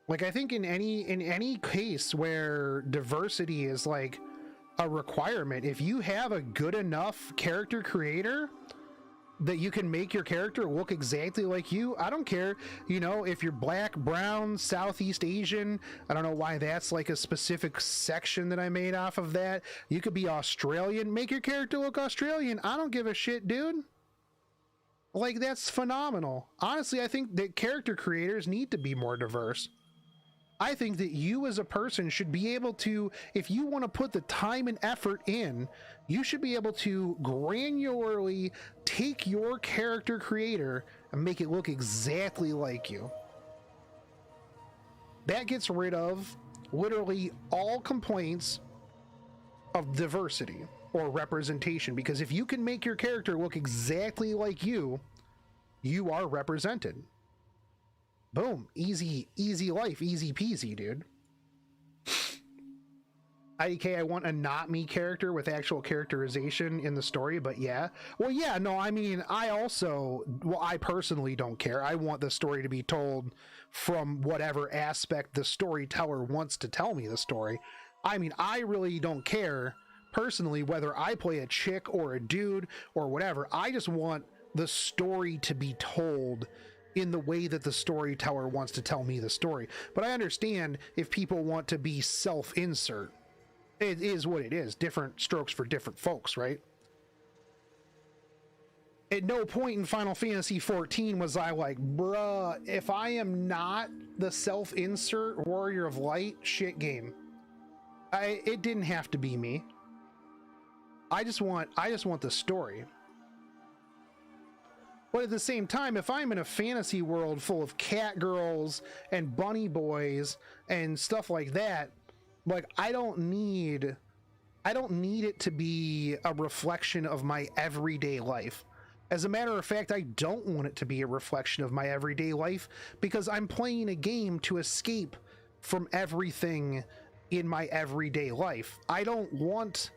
Like, I think in any case where diversity is like a requirement, if you have a good enough character creator that you can make your character look exactly like you, I don't care, if you're black, brown, Southeast Asian, I don't know why that's like a specific section that I made off of that. You could be Australian, make your character look Australian. I don't give a shit, dude. Like, that's phenomenal. Honestly, I think that character creators need to be more diverse. I think that you as a person should be able to, if you want to put the time and effort in, you should be able to granularly take your character creator and make it look exactly like you. That gets rid of literally all complaints of diversity or representation, because if you can make your character look exactly like you, You are represented. Boom. Easy life. Easy peasy, dude. IDK, I want a not me character with actual characterization in the story, but yeah. Well, yeah, no, I mean, I personally don't care. I want the story to be told from whatever aspect the storyteller wants to tell me the story. I mean, I really don't care personally whether I play a chick or a dude or whatever. I just want the story to be told in the way that the storyteller wants to tell me the story. But I understand if people want to be self-insert. It is what it is. Different strokes for different folks, right? At no point in Final Fantasy XIV was I like, bruh, if I am not the self-insert Warrior of Light, shit game. It didn't have to be me. I just want the story. But at the same time, if I'm in a fantasy world full of cat girls and bunny boys and stuff like that, like, I don't need it to be a reflection of my everyday life. As a matter of fact, I don't want it to be a reflection of my everyday life because I'm playing a game to escape from everything in my everyday life. I don't want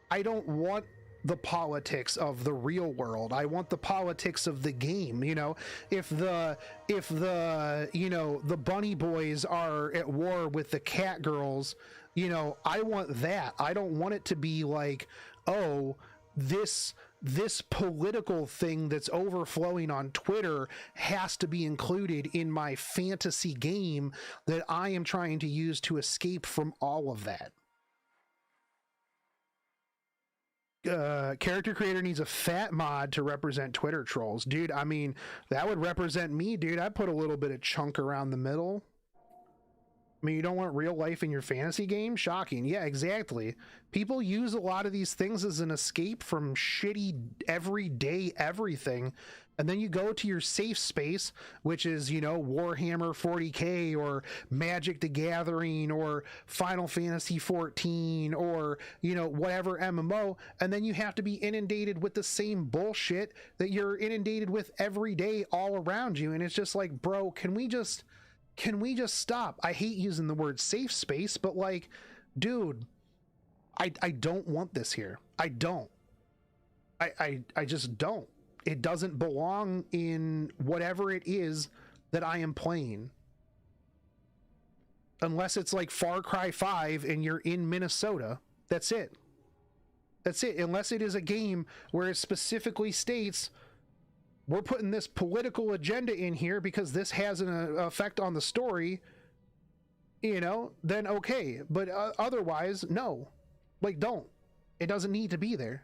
the politics of the real world. I want the politics of the game. You know, if the you know, the bunny boys are at war with the cat girls, you know, I want that. I don't want it to be like, oh, this political thing that's overflowing on Twitter has to be included in my fantasy game that I am trying to use to escape from all of that. Character creator needs a fat mod to represent Twitter trolls. Dude, I mean, that would represent me, dude. I put a little bit of chunk around the middle. I mean, you don't want real life in your fantasy game? Shocking. Yeah, exactly. People use a lot of these things as an escape from shitty everyday everything. And then you go to your safe space, which is, you know, Warhammer 40K or Magic the Gathering or Final Fantasy 14 or, you know, whatever MMO. And then you have to be inundated with the same bullshit that you're inundated with every day all around you. And it's just like, bro, can we just stop? I hate using the word safe space, but like, dude, I don't want this here. I don't. I just don't. It doesn't belong in whatever it is that I am playing. Unless it's like Far Cry 5 and you're in Minnesota. That's it. That's it. Unless it is a game where it specifically states, we're putting this political agenda in here because this has an effect on the story, you know, then okay. But otherwise, no. Like, don't. It doesn't need to be there.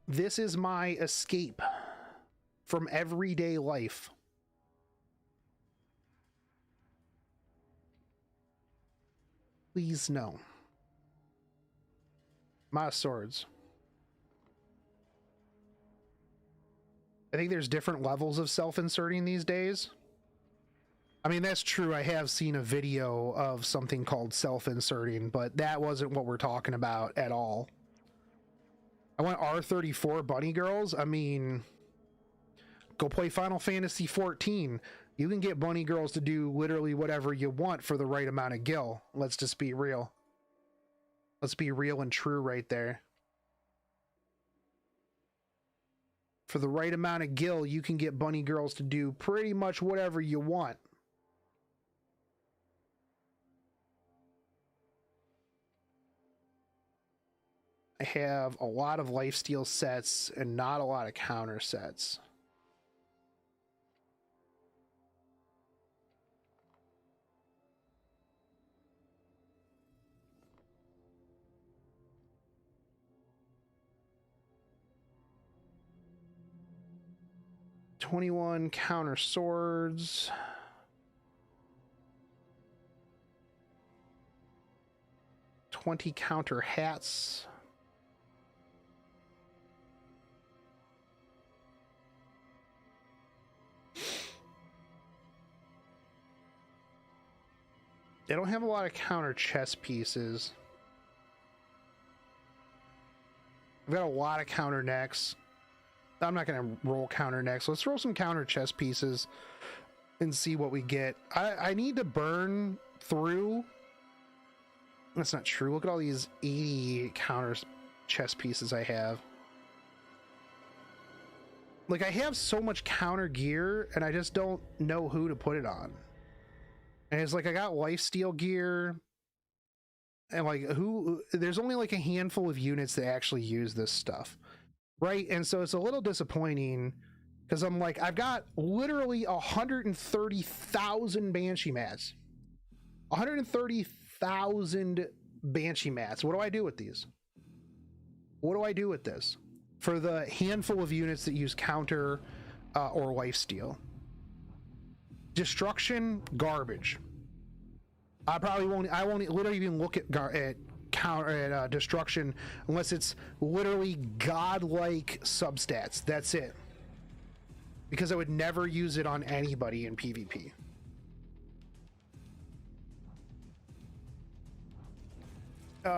This is my escape from everyday life. Please, no. My swords. I think there's different levels of self-inserting these days. I mean, that's true. I have seen a video of something called self-inserting, but that wasn't what we're talking about at all. I want R34 bunny girls. I mean, go play Final Fantasy 14. You can get bunny girls to do literally whatever you want for the right amount of gil. Let's just be real. Let's be real and true right there. For the right amount of gil, you can get bunny girls to do pretty much whatever you want. I have a lot of lifesteal sets and not a lot of counter sets. $21 counter swords. $20 counter hats. They don't have a lot of counter chess pieces. I've got a lot of counter necks. I'm not going to roll counter necks. Let's roll some counter chest pieces and see what we get. I need to burn through. That's not true. Look at all these 80 counter chest pieces I have. Like, I have so much counter gear, and I just don't know who to put it on. And it's like, I got lifesteal gear, and like, there's only like a handful of units that actually use this stuff, right? And so it's a little disappointing, because I'm like, I've got literally 130,000 Banshee mats. 130,000 Banshee mats. What do I do with these? What do I do with this? For the handful of units that use counter or lifesteal. Destruction, garbage. I won't literally even look at destruction unless it's literally godlike substats. That's it. Because I would never use it on anybody in PvP.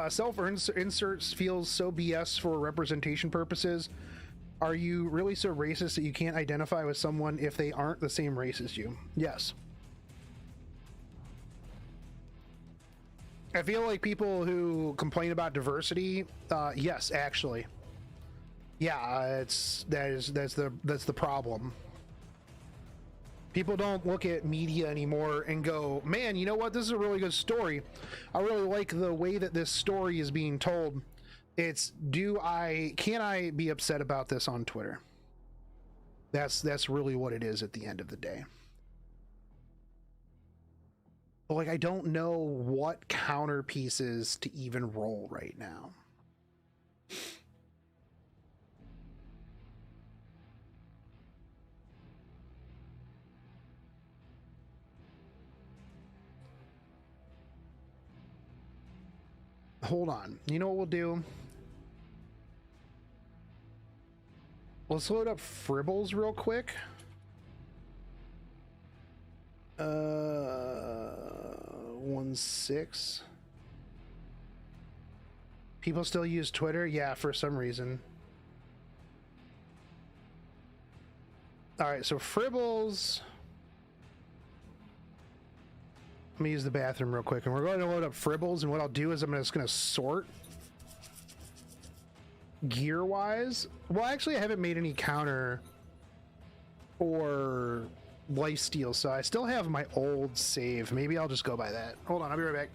Self-inserts feels so BS for representation purposes. Are you really so racist that you can't identify with someone if they aren't the same race as you? Yes. I feel like people who complain about diversity, yes, actually. Yeah, that's the problem. People don't look at media anymore and go, man, you know what? This is a really good story. I really like the way that this story is being told. It's, can I be upset about this on Twitter? That's really what it is at the end of the day. But like, I don't know what counter pieces to even roll right now. Hold on. You know what we'll do? Let's load up Fribbles real quick. 1.6. People still use Twitter? Yeah, for some reason. All right, so Fribbles. Let me use the bathroom real quick, and we're going to load up Fribbles, and what I'll do is I'm just going to sort gear-wise. Well, actually, I haven't made any counter or lifesteal, so I still have my old save. Maybe I'll just go by that. Hold on, I'll be right back.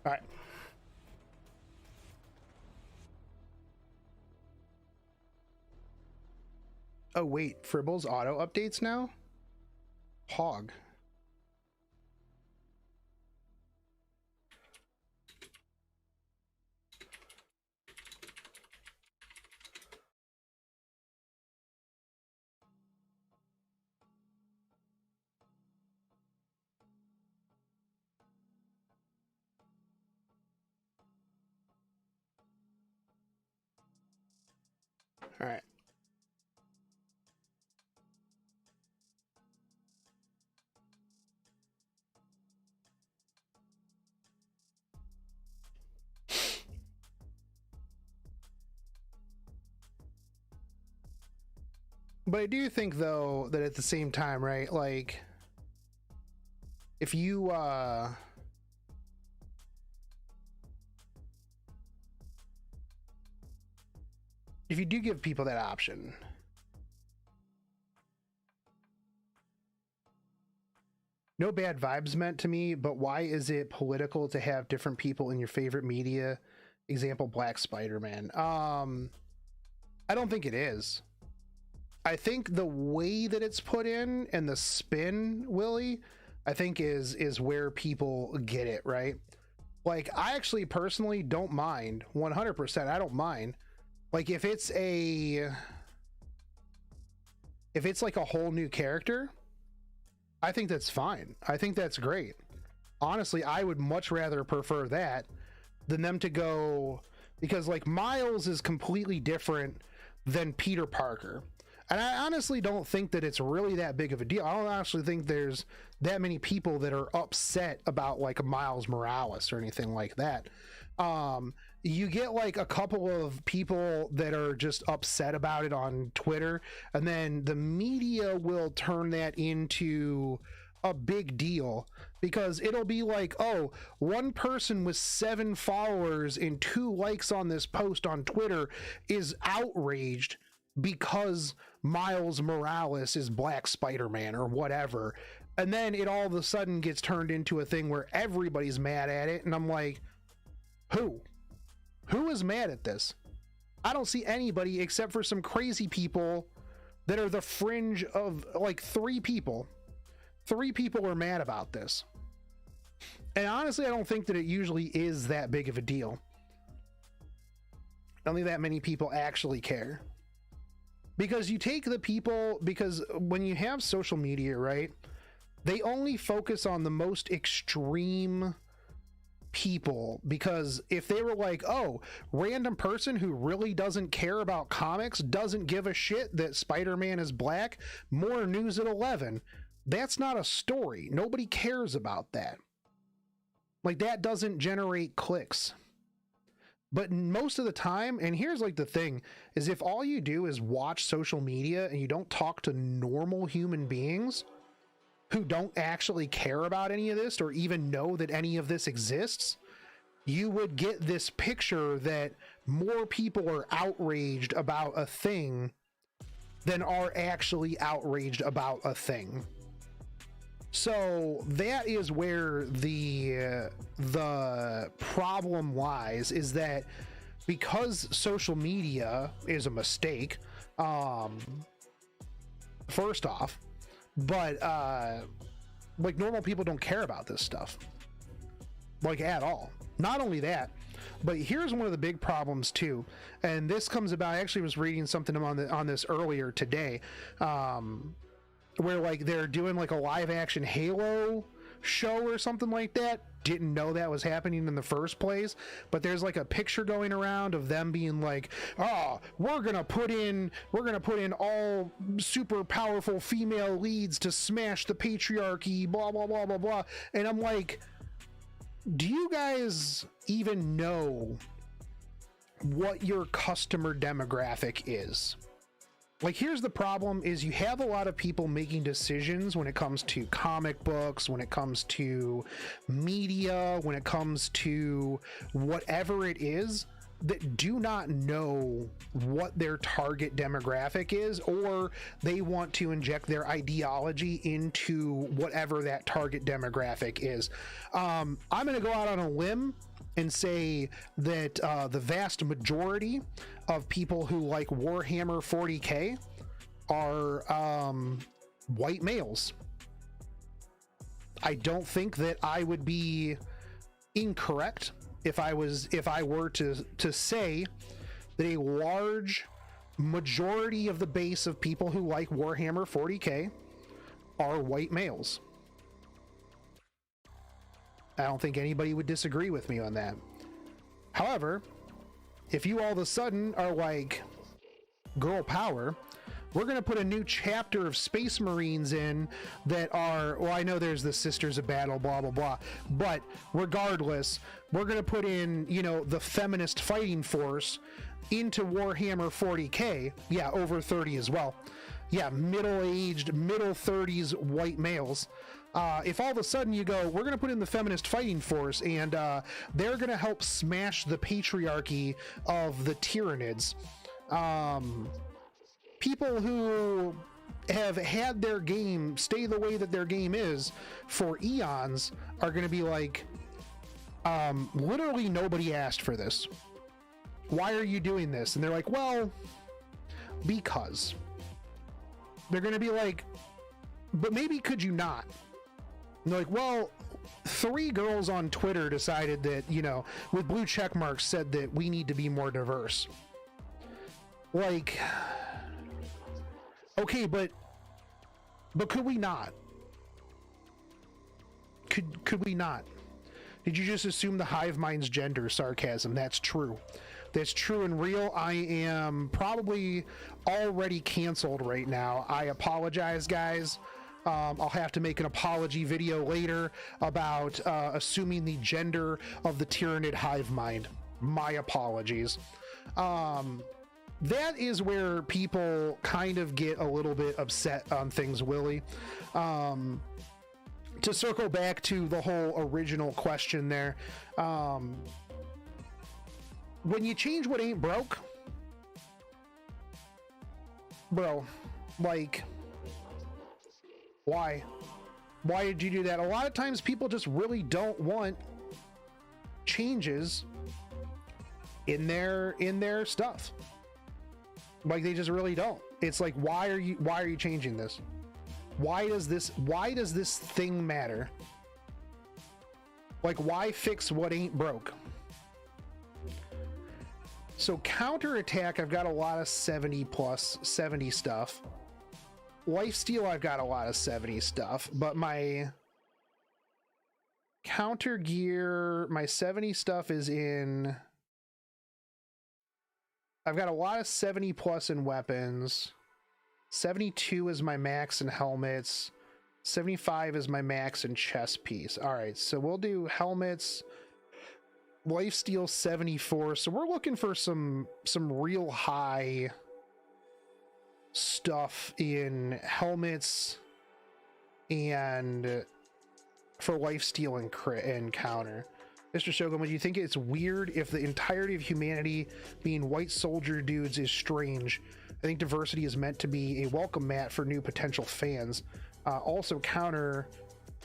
All right. Oh, wait. Fribbles auto updates now? Hog. All right. But I do think, though, that at the same time, right, like, if you do give people that option, no bad vibes meant to me, but why is it political to have different people in your favorite media? Example, Black Spider-Man. I don't think it is. I think the way that it's put in and the spin, Willie, I think is where people get it, right? Like, I actually personally don't mind 100%. I don't mind. Like, if it's like a whole new character, I think that's fine. I think that's great. Honestly, I would much rather prefer that than them to go, because like Miles is completely different than Peter Parker. And I honestly don't think that it's really that big of a deal. I don't actually think there's that many people that are upset about like a Miles Morales or anything like that. You get like a couple of people that are just upset about it on Twitter, and then the media will turn that into a big deal because it'll be like, oh, one person with 7 followers and 2 likes on this post on Twitter is outraged because Miles Morales is Black Spider-Man or whatever. And then it all of a sudden gets turned into a thing where everybody's mad at it. And I'm like, who is mad at this? I don't see anybody except for some crazy people that are the fringe of like 3 people. 3 people are mad about this. And honestly, I don't think that it usually is that big of a deal. I don't think that many people actually care. Because you take the people, because when you have social media, right, they only focus on the most extreme people. Because if they were like, oh, random person who really doesn't care about comics, doesn't give a shit that Spider-Man is black, more news at 11. That's not a story. Nobody cares about that. Like, that doesn't generate clicks. But most of the time, and here's like the thing, is if all you do is watch social media and you don't talk to normal human beings who don't actually care about any of this or even know that any of this exists, you would get this picture that more people are outraged about a thing than are actually outraged about a thing. So that is where the problem lies, is that because social media is a mistake, first off, but like normal people don't care about this stuff, like at all. Not only that, but here's one of the big problems too, and this comes about, I actually was reading something on this earlier today, where like they're doing like a live action Halo show or something like that. Didn't know that was happening in the first place, but there's like a picture going around of them being like, oh, we're gonna put in all super powerful female leads to smash the patriarchy, blah blah blah blah blah. And I'm like, do you guys even know what your customer demographic is? Like, here's the problem, is you have a lot of people making decisions when it comes to comic books, when it comes to media, when it comes to whatever it is, that do not know what their target demographic is, or they want to inject their ideology into whatever that target demographic is. I'm going to go out on a limb and say that the vast majority of people who like Warhammer 40K are white males. I don't think that I would be incorrect if I were to say that a large majority of the base of people who like Warhammer 40K are white males. I don't think anybody would disagree with me on that. However, if you all of a sudden are like, girl power, we're going to put a new chapter of Space Marines in that are, well, I know there's the Sisters of Battle, blah, blah, blah, but regardless, we're going to put in, you know, the feminist fighting force into Warhammer 40K. Yeah, over 30 as well. yeah, middle-aged, middle 30s white males. If all of a sudden you go, we're going to put in the feminist fighting force, and they're going to help smash the patriarchy of the Tyranids. People who have had their game stay the way that their game is for eons are going to be like, literally nobody asked for this. Why are you doing this? And they're like, well, because. They're going to be like, but maybe could you not? And they're like, well, 3 girls on Twitter decided that, you know, with blue check marks said that we need to be more diverse. Like, okay, but could we not? Could we not? Did you just assume the hive mind's gender? Sarcasm. That's true. That's true and real. I am probably already canceled right now. I apologize, guys. I'll have to make an apology video later about assuming the gender of the Tyranid hive mind. My apologies. That is where people kind of get a little bit upset on things, Willie. To circle back to the whole original question there, when you change what ain't broke, bro, like, why did you do that? A lot of times people just really don't want changes in their stuff. Like, they just really don't. It's like, why are you changing this? Why does this thing matter? Like, why fix what ain't broke? So counterattack, I've got a lot of 70 stuff. Lifesteal, I've got a lot of 70 stuff, but my counter gear, my 70 stuff is in. I've got a lot of 70 plus in weapons. 72 is my max in helmets. 75 is my max in chest piece. All right, so we'll do helmets. Lifesteal 74. So we're looking for some real high stuff in helmets and for lifesteal and crit and counter. Mr. Shogun, would you think it's weird if the entirety of humanity being white soldier dudes is strange? I think diversity is meant to be a welcome mat for new potential fans. Also, counter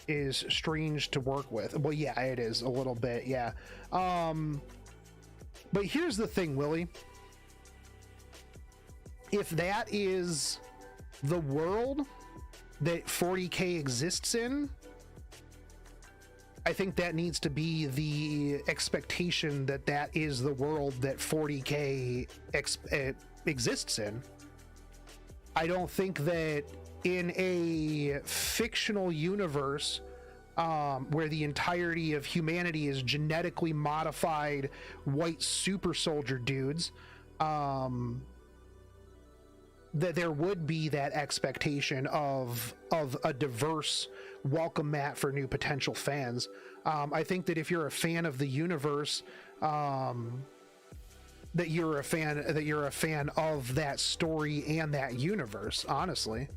is strange to work with. Well, yeah, it is a little bit, yeah. But here's the thing, Willie. If that is the world that 40K exists in, I think that needs to be the expectation that is the world that 40K exists in. I don't think that in a fictional universe where the entirety of humanity is genetically modified white super soldier dudes, that there would be that expectation of a diverse welcome mat for new potential fans. I think that if you're a fan of the universe, that you're a fan of that story and that universe, honestly.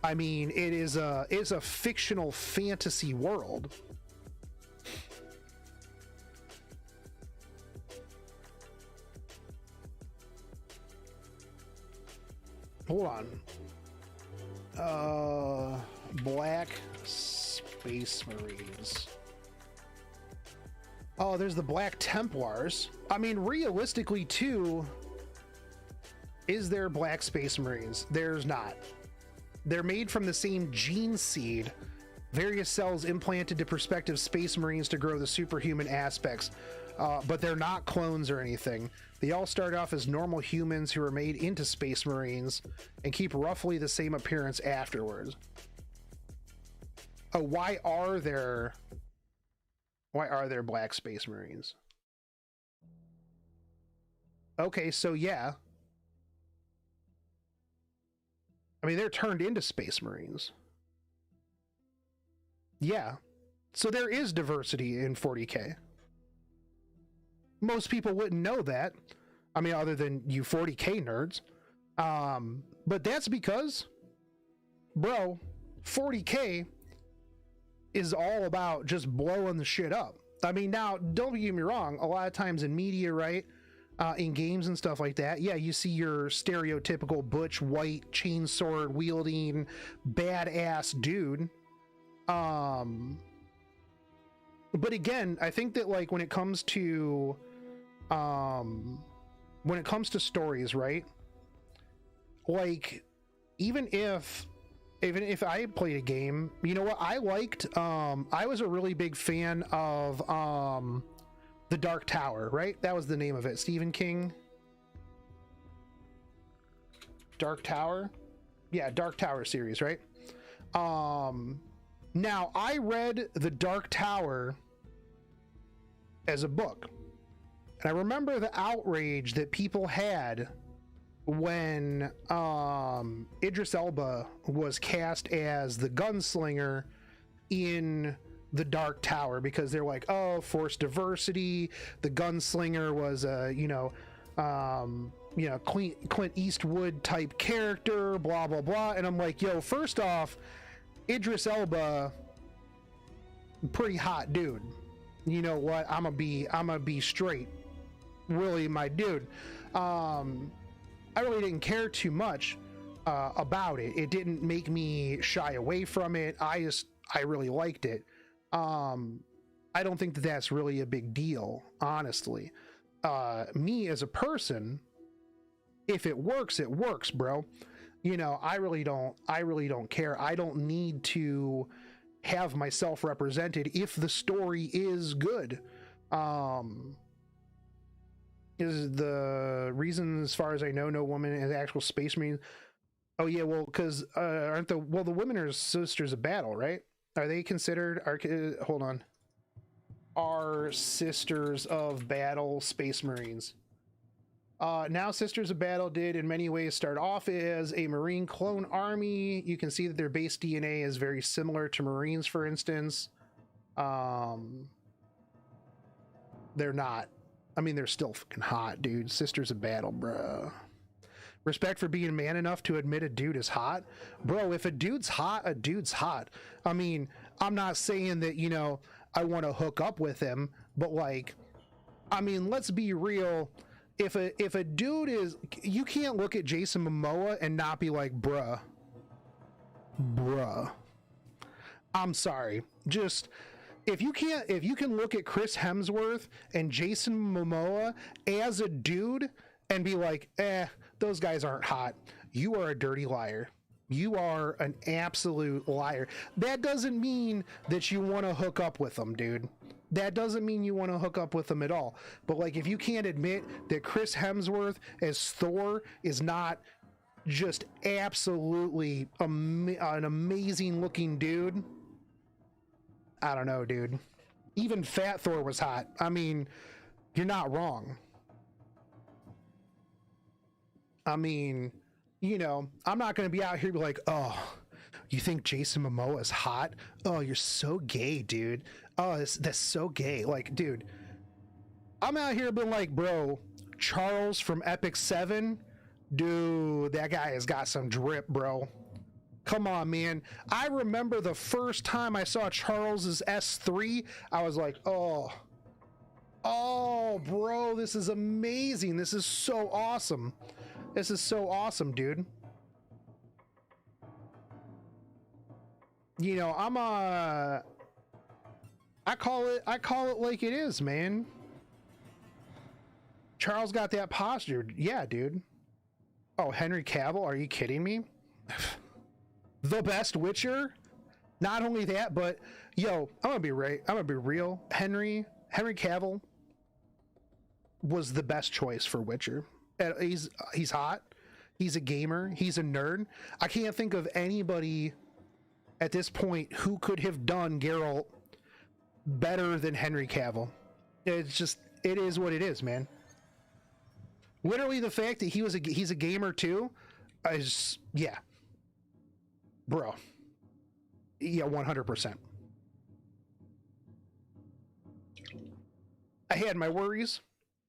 I mean, it's a fictional fantasy world. Hold on. Black Space Marines. Oh, there's the Black Templars. I mean, realistically, too, is there Black Space Marines? There's not. They're made from the same gene seed. Various cells implanted to prospective Space Marines to grow the superhuman aspects. But they're not clones or anything. They all start off as normal humans who are made into Space Marines and keep roughly the same appearance afterwards. Oh, why are there Black Space Marines? Okay, so yeah. I mean, they're turned into Space Marines. Yeah. So there is diversity in 40K. Most people wouldn't know that. I mean, other than you 40K nerds. But that's because, bro, 40K is all about just blowing the shit up. I mean, now, don't get me wrong, a lot of times in media, right, in games and stuff like that, yeah, you see your stereotypical butch, white, chainsword wielding, badass dude. But again, I think that, like, when it comes to stories, right, like, even if I played a game, you know what I liked, I was a really big fan of The Dark Tower, right? That was the name of it. Stephen King. Dark Tower? Yeah, Dark Tower series, right? Now, I read The Dark Tower as a book. And I remember the outrage that people had when Idris Elba was cast as the gunslinger in The Dark Tower, because they're like, oh, forced diversity, the gunslinger was a Clint Eastwood type character, blah blah blah. And I'm like, yo, first off, Idris Elba, pretty hot dude. You know what, I'm gonna be straight, really, my dude. I really didn't care too much about it. It didn't make me shy away from it. I really liked it. I don't think that that's really a big deal, honestly. Me as a person, if it works, bro. You know, I really don't care. I don't need to have myself represented if the story is good. Is the reason, as far as I know, no woman is actual space marine? Oh yeah, well, because aren't the women are sisters of battle, right? Are they considered? Hold on. Are sisters of battle space marines? Now, Sisters of Battle did in many ways start off as a Marine clone army. You can see that their base DNA is very similar to Marines, for instance. They're not. I mean, they're still fucking hot, dude. Sisters of Battle, bro. Respect for being man enough to admit a dude is hot. Bro, if a dude's hot, a dude's hot. I mean, I'm not saying that, you know, I want to hook up with him, but like, I mean, let's be real. If a dude is, you can't look at Jason Momoa and not be like, bruh. I'm sorry. Just, if you can look at Chris Hemsworth and Jason Momoa as a dude and be like, those guys aren't hot, you are a dirty liar. You are an absolute liar. That doesn't mean that you want to hook up with them, dude. That doesn't mean you want to hook up with them at all. But like, if you can't admit that Chris Hemsworth as Thor is not just absolutely an amazing looking dude, I don't know, dude. Even Fat Thor was hot. I mean, you're not wrong. I mean, you know, I'm not going to be out here be like, oh, you think Jason Momoa is hot? Oh, you're so gay, dude. Oh, that's so gay. Like, dude, I'm out here being like, bro, Charles from Epic 7, dude, that guy has got some drip, bro. Come on, man. I remember the first time I saw Charles's S3, I was like, oh, bro, this is amazing. This is so awesome. This is so awesome, dude. You know, I call it like it is, man. Charles got that posture. Yeah, dude. Oh, Henry Cavill, are you kidding me? The best Witcher? Not only that, but yo, I'm gonna be real. Henry Cavill was the best choice for Witcher. He's hot. He's a gamer. He's a nerd. I can't think of anybody at this point who could have done Geralt better than Henry Cavill. It's just, it is what it is, man. Literally, the fact that he's a gamer too, is, yeah, bro, yeah, 100%. I had my worries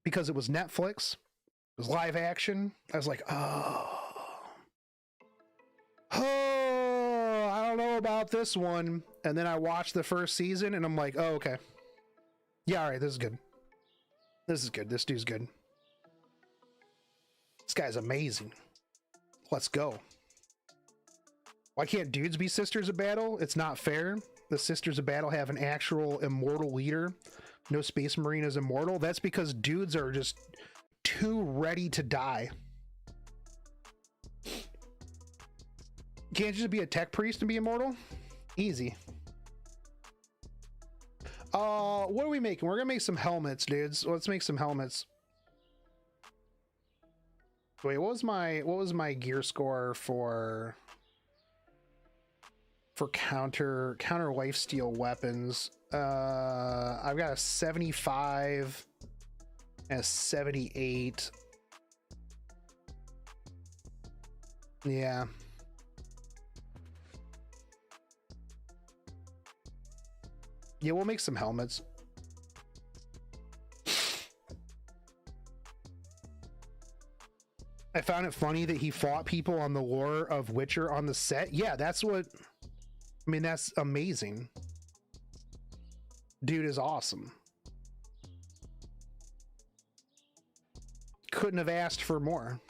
because it was Netflix, it was live action. I was like, oh, Oh, I don't know about this one. And then I watched the first season and I'm like, oh, okay. Yeah, all right, this is good. This is good. This dude's good. This guy's amazing. Let's go. Why can't dudes be sisters of battle? It's not fair. The sisters of battle have an actual immortal leader. No Space Marine is immortal. That's because dudes are just too ready to die. Can't you just be a tech priest and be immortal? Easy. What are we making? We're gonna make some helmets, dudes. Let's make some helmets. Wait, what was my gear score for counter lifesteal weapons? I've got a 75 and a 78. Yeah. Yeah, we'll make some helmets. I found it funny that he fought people on the lore of Witcher on the set. Yeah, that's what... I mean, that's amazing. Dude is awesome. Couldn't have asked for more.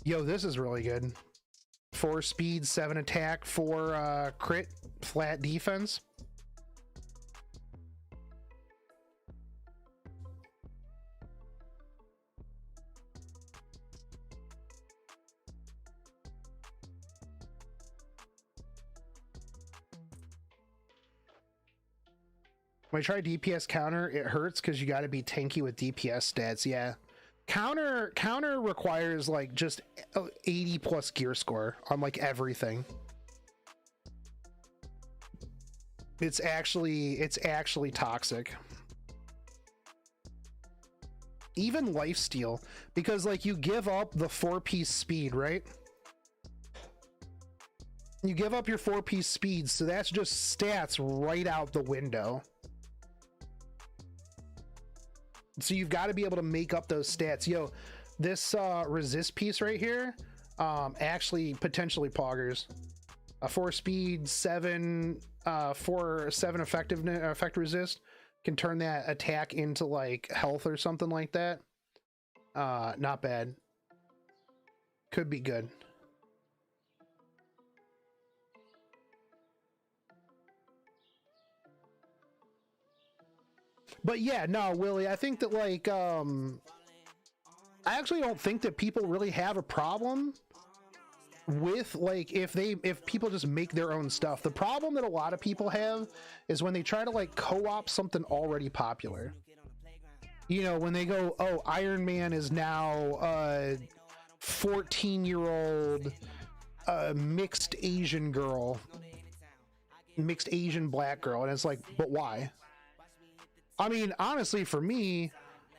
Yo, this is really good. 4 speed, 7 attack, 4 crit, flat defense. When I try DPS counter, it hurts because you got to be tanky with DPS stats. Yeah. Counter requires like just 80 plus gear score on like everything. It's actually toxic. Even lifesteal, because like you give up the 4-piece speed, right? You give up your 4-piece speed, so that's just stats right out the window. So you've got to be able to make up those stats. Yo, this resist piece right here actually potentially poggers. A 4 speed, 7 effect resist can turn that attack into like health or something like that. Not bad. Could be good. But yeah, no, Willie, I think that like I actually don't think that people really have a problem with like if people just make their own stuff. The problem that a lot of people have is when they try to like co-op something already popular. You know, when they go, oh, Iron Man is now a 14-year-old mixed Asian girl, mixed Asian black girl, and it's like, but why? I mean, honestly, for me,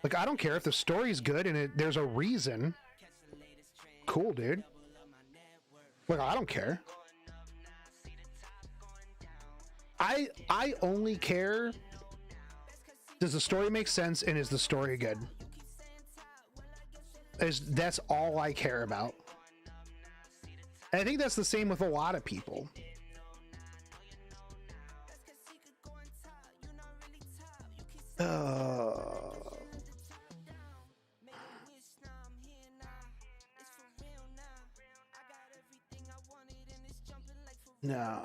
like, I don't care if the story's good and there's a reason. Cool, dude. Like, I don't care. I only care, does the story make sense and is the story good? That's all I care about. And I think that's the same with a lot of people. No.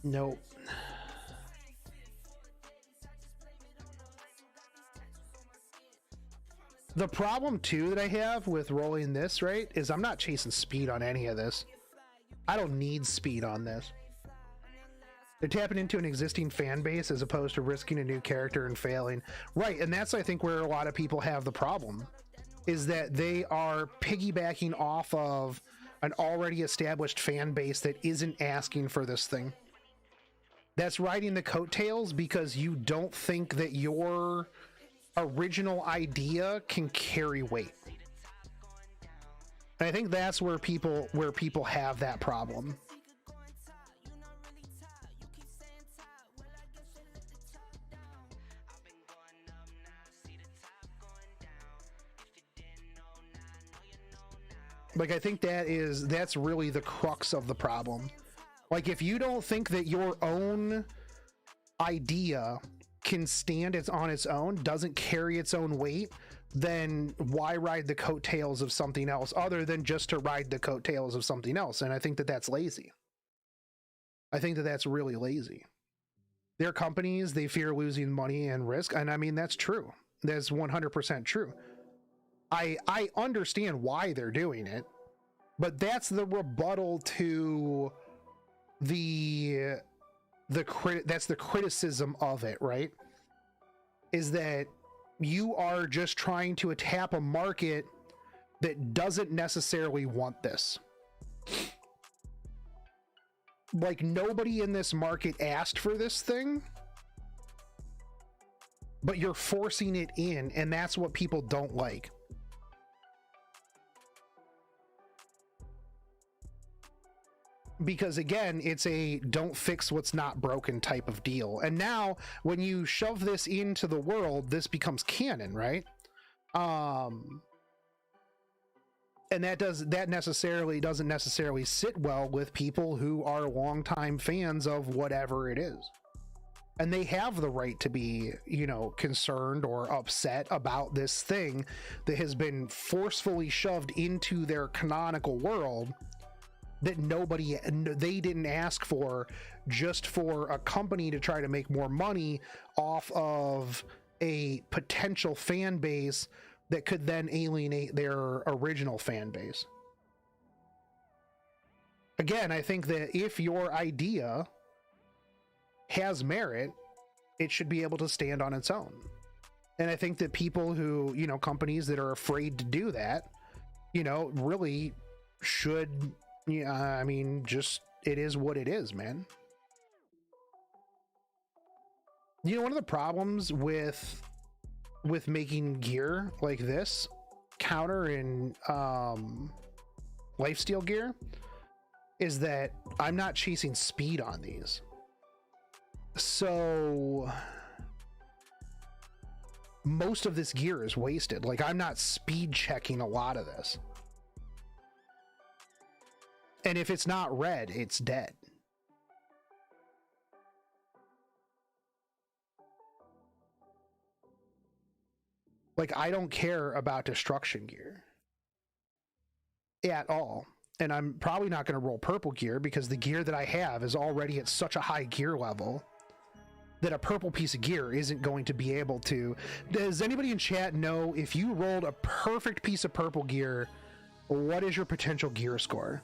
Nope. The problem too that I have with rolling this, right, is I'm not chasing speed on any of this. I don't need speed on this. They're tapping into an existing fan base as opposed to risking a new character and failing. Right, and that's, I think, where a lot of people have the problem, is that they are piggybacking off of an already established fan base that isn't asking for this thing. That's riding the coattails because you don't think that your original idea can carry weight. And I think that's where people have that problem. Like, I think that's really the crux of the problem. Like, if you don't think that your own idea can stand on its own, doesn't carry its own weight, then why ride the coattails of something else other than just to ride the coattails of something else? And I think that that's lazy. I think that that's really lazy. Their companies, they fear losing money and risk. And I mean, that's true. That's 100% true. I understand why they're doing it, but that's the rebuttal to that's the criticism of it, right? Is that you are just trying to tap a market that doesn't necessarily want this. Like, nobody in this market asked for this thing, but you're forcing it in, and that's what people don't like. Because again, it's a don't fix what's not broken type of deal. And now when you shove this into the world, this becomes canon, right? And that doesn't necessarily sit well with people who are longtime fans of whatever it is. And they have the right to be, you know, concerned or upset about this thing that has been forcefully shoved into their canonical world that they didn't ask for, just for a company to try to make more money off of a potential fan base that could then alienate their original fan base. Again, I think that if your idea has merit, it should be able to stand on its own. And I think that people who, you know, companies that are afraid to do that, you know, really should, yeah, I mean, just, it is what it is, man. You know, one of the problems with making gear like this, counter and lifesteal gear, is that I'm not chasing speed on these. So most of this gear is wasted. Like, I'm not speed checking a lot of this. And if it's not red, it's dead. Like, I don't care about destruction gear at all. And I'm probably not going to roll purple gear because the gear that I have is already at such a high gear level that a purple piece of gear isn't going to be able to. Does anybody in chat know, if you rolled a perfect piece of purple gear, what is your potential gear score?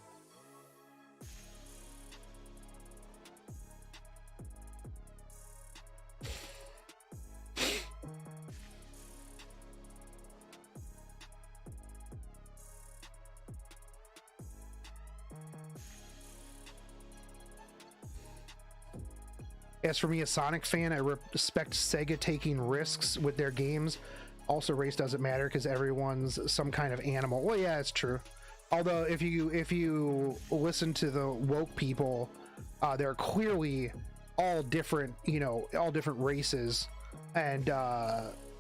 As for me, a Sonic fan, I respect Sega taking risks with their games. Also, race doesn't matter because everyone's some kind of animal. Well, yeah, it's true. Although, if you listen to the woke people, they're clearly all different, you know, all different races, and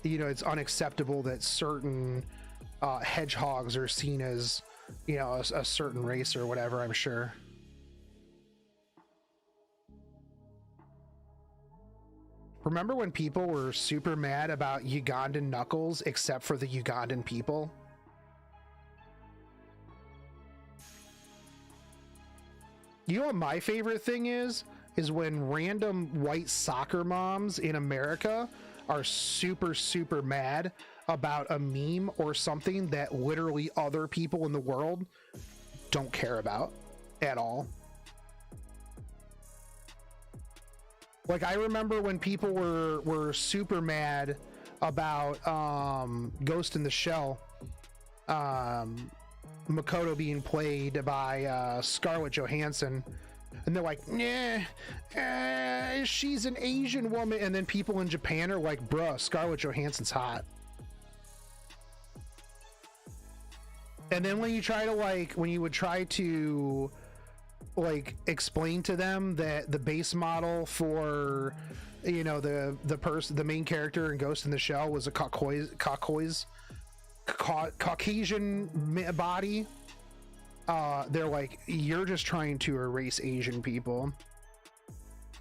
you know, it's unacceptable that certain hedgehogs are seen as, you know, a certain race or whatever, I'm sure. Remember when people were super mad about Ugandan Knuckles, except for the Ugandan people? You know what my favorite thing is when random white soccer moms in America are super, super mad about a meme or something that literally other people in the world don't care about at all. Like, I remember when people were super mad about Ghost in the Shell, Makoto being played by Scarlett Johansson, and they're like, nah, she's an Asian woman, and then people in Japan are like, bruh, Scarlett Johansson's hot. And then when you would try to explain to them that the base model for, you know, the main character in Ghost in the Shell was a Caucasian body, they're like, you're just trying to erase Asian people.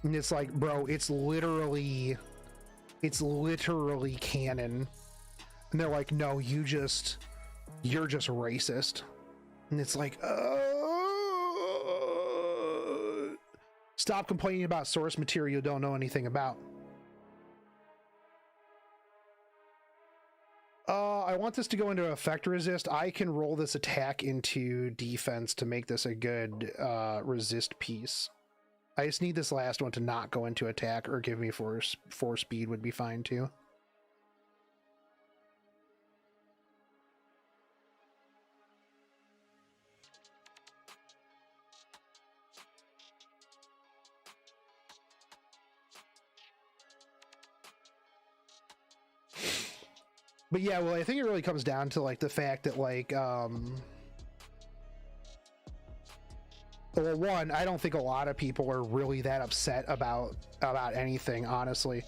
And it's like, bro, it's literally canon. And they're like, no, you're just racist. And it's like, stop complaining about source material you don't know anything about. I want this to go into effect resist. I can roll this attack into defense to make this a good resist piece. I just need this last one to not go into attack or give me 4 speed would be fine too. But yeah, well, I think it really comes down to like the fact that like, well, one, I don't think a lot of people are really that upset about anything, honestly.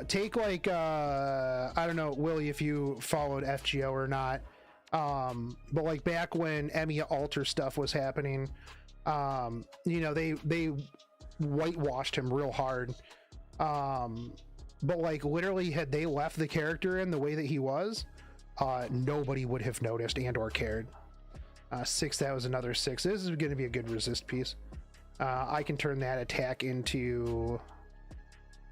Take like, I don't know, Willie, if you followed FGO or not, but like back when Emiya Alter stuff was happening, you know, they whitewashed him real hard. But like literally had they left the character in the way that he was, nobody would have noticed and or cared. 6, that was another 6. This is going to be a good resist piece. I can turn that attack into,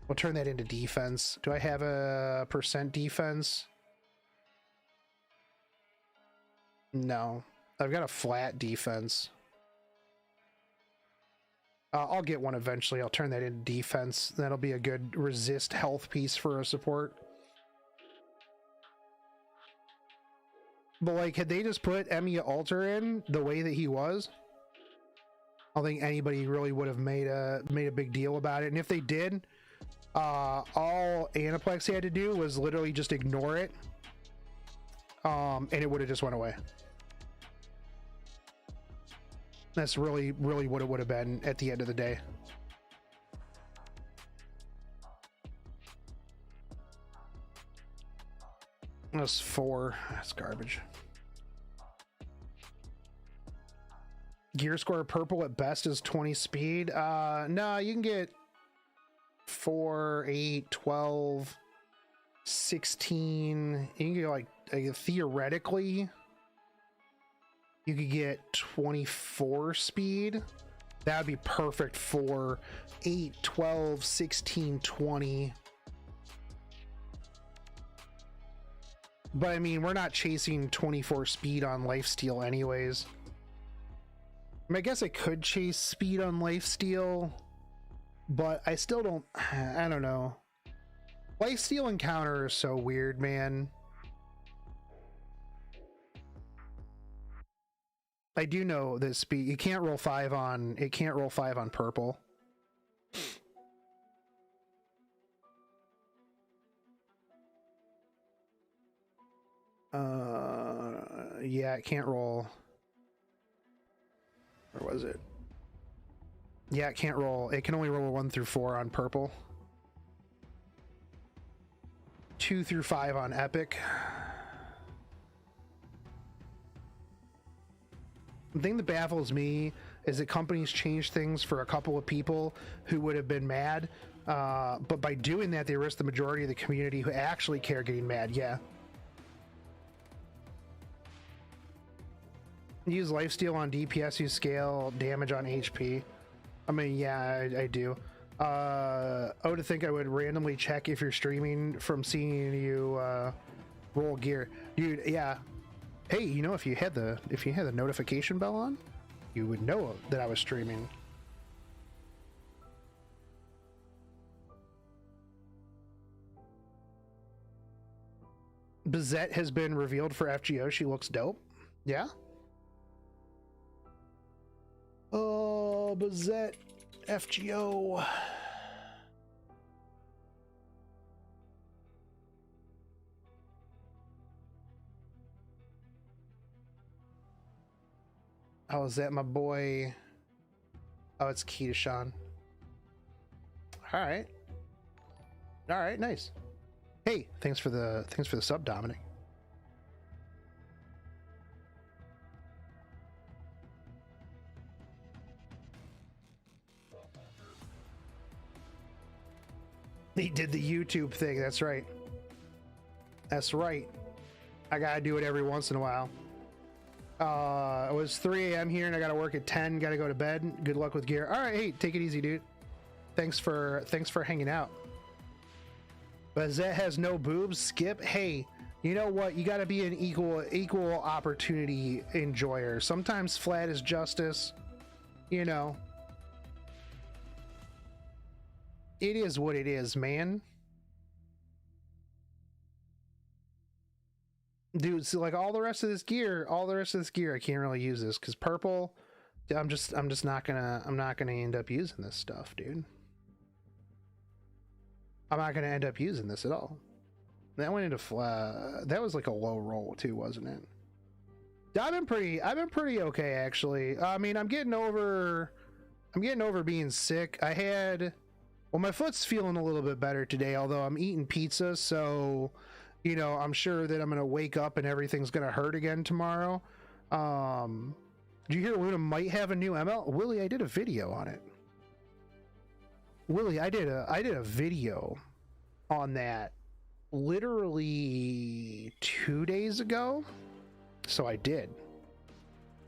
we'll turn that into defense. Do I have a % defense? No, I've got a flat defense. I'll get one eventually. I'll turn that into defense. That'll be a good resist health piece for a support. But like, had they just put Emiya Alter in the way that he was, I don't think anybody really would have made a big deal about it. And if they did, all Aniplex had to do was literally just ignore it, and it would have just went away. That's really what it would have been at the end of the day. That's 4. That's garbage. Gear score purple at best is 20 speed. No, you can get 4, 8, 12, 16. You can get like theoretically, you could get 24 speed. That would be perfect for 8, 12, 16, 20. But I mean, we're not chasing 24 speed on lifesteal anyways. I mean, I guess I could chase speed on lifesteal, but I still don't, I don't know. Lifesteal encounter is so weird, man. I do know that speed, it can't roll 5 on purple. Yeah, it can't roll. Where was it? Yeah, it can't roll. It can only roll 1 through 4 on purple. 2 through 5 on epic. The thing that baffles me is that companies change things for a couple of people who would have been mad, but by doing that, they risk the majority of the community who actually care getting mad. Yeah. Use lifesteal on DPS, you scale damage on HP. I mean, yeah, I do. I would think I would randomly check if you're streaming from seeing you roll gear, dude. Yeah. Hey, you know, if you had the notification bell on, you would know that I was streaming. Bizette has been revealed for FGO. She looks dope. Yeah. Oh, Bizette, FGO. Oh, is that my boy? Oh, it's Keyshawn. All right. All right, nice. Hey, thanks for the sub, Dominic. He did the YouTube thing. That's right. That's right. I gotta do it every once in a while. It was 3 a.m. here and I gotta work at 10. Gotta go to bed. Good luck with gear. All right, hey, take it easy, dude. Thanks for hanging out. But Zet has no boobs. Skip. Hey, you know what? You gotta be an equal opportunity enjoyer. Sometimes flat is justice. You know. It is what it is, man. Dude, so like all the rest of this gear, I can't really use this because purple. I'm not gonna end up using this stuff, dude. I'm not gonna end up using this at all. That went into that was like a low roll too, wasn't it? I've been pretty okay actually. I mean, I'm getting over being sick. Well, my foot's feeling a little bit better today, although I'm eating pizza, so you know, I'm sure that I'm gonna wake up and everything's gonna hurt again tomorrow. Did you hear Luna might have a new ML? Willie, I did a video on it. Willie, I did a video on that literally 2 days ago. So I did.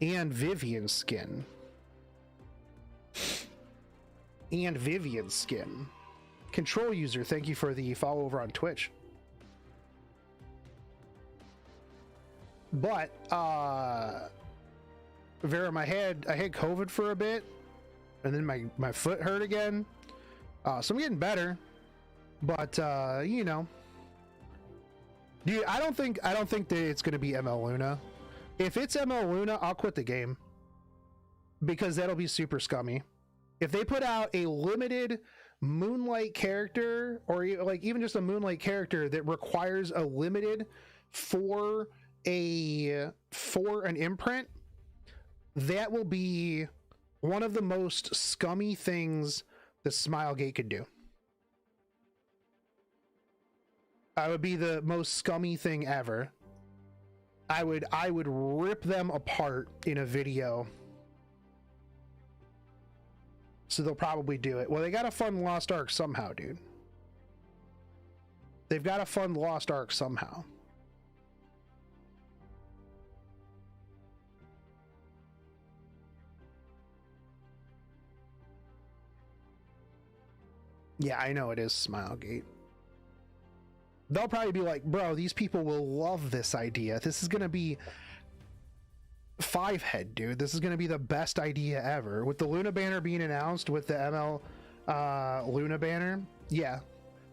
And Vivian's skin. Control user, thank you for the follow over on Twitch. But Vera, I had COVID for a bit, and then my foot hurt again. So I'm getting better, but you know, dude, I don't think that it's gonna be ML Luna. If it's ML Luna, I'll quit the game because that'll be super scummy. If they put out a limited Moonlight character, or like even just a Moonlight character that requires a limited for an imprint, that will be one of the most scummy things the Smilegate could do. I would be the most scummy thing ever. I would rip them apart in a video. So they'll probably do it. Well, they got to fund Lost Ark somehow, dude. They've got to fund Lost Ark somehow. Yeah, I know it is Smilegate. They'll probably be like, bro, these people will love this idea. This is going to be 5-head, dude. This is going to be the best idea ever. With the Luna banner being announced with the ML Luna banner. Yeah.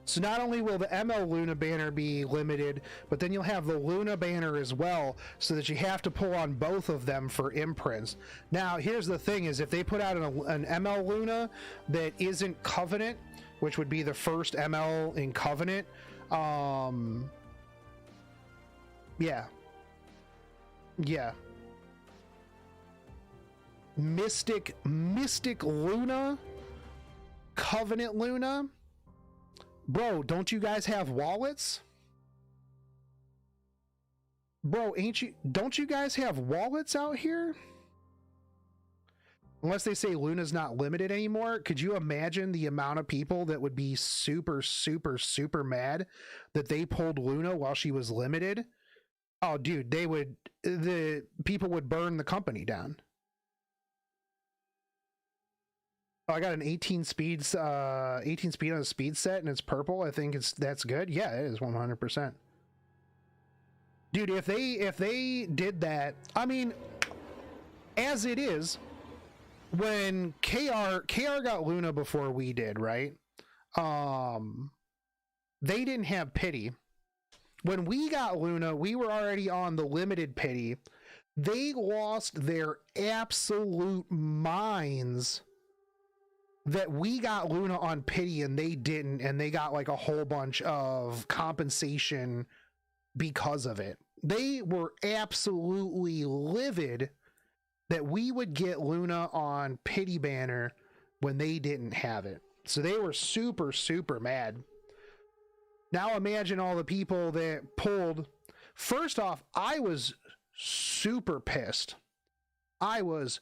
So not only will the ML Luna banner be limited, but then you'll have the Luna banner as well, so that you have to pull on both of them for imprints. Now, here's the thing is if they put out an ML Luna that isn't Covenant, which would be the first ML in Covenant, yeah. Mystic Luna, Covenant Luna. Bro, don't you guys have wallets? Bro, don't you guys have wallets out here? Unless they say Luna's not limited anymore. Could you imagine the amount of people that would be super, super, super mad that they pulled Luna while she was limited? Oh, dude, the people would burn the company down. Oh, I got an 18 speed on the speed set and it's purple. I think that's good. Yeah, it is 100%. Dude, if they did that, I mean, as it is, when KR got Luna before we did, right? They didn't have pity. When we got Luna, we were already on the limited pity. They lost their absolute minds that we got Luna on pity and they didn't, and they got like a whole bunch of compensation because of it. They were absolutely livid that we would get Luna on pity banner when they didn't have it. So they were super, super mad. Now imagine all the people that pulled. First off, I was super pissed. I was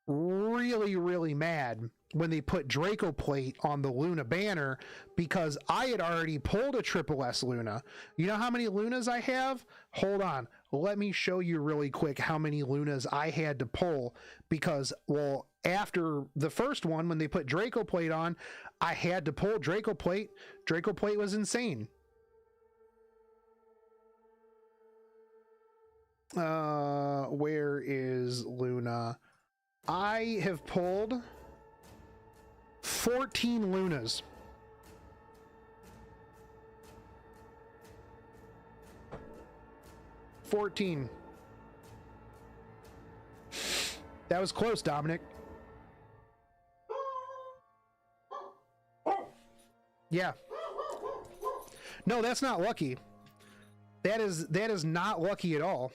really, really mad when they put Draco Plate on the Luna banner, because I had already pulled a Triple S Luna. You know how many Lunas I have? Hold on. Let me show you really quick how many Lunas I had to pull, because, well, after the first one, when they put Draco Plate on, I had to pull Draco Plate. Draco Plate was insane. Where is Luna? I have pulled 14 Lunas. That was close, Dominic. Yeah. No, that's not lucky. That is not lucky at all.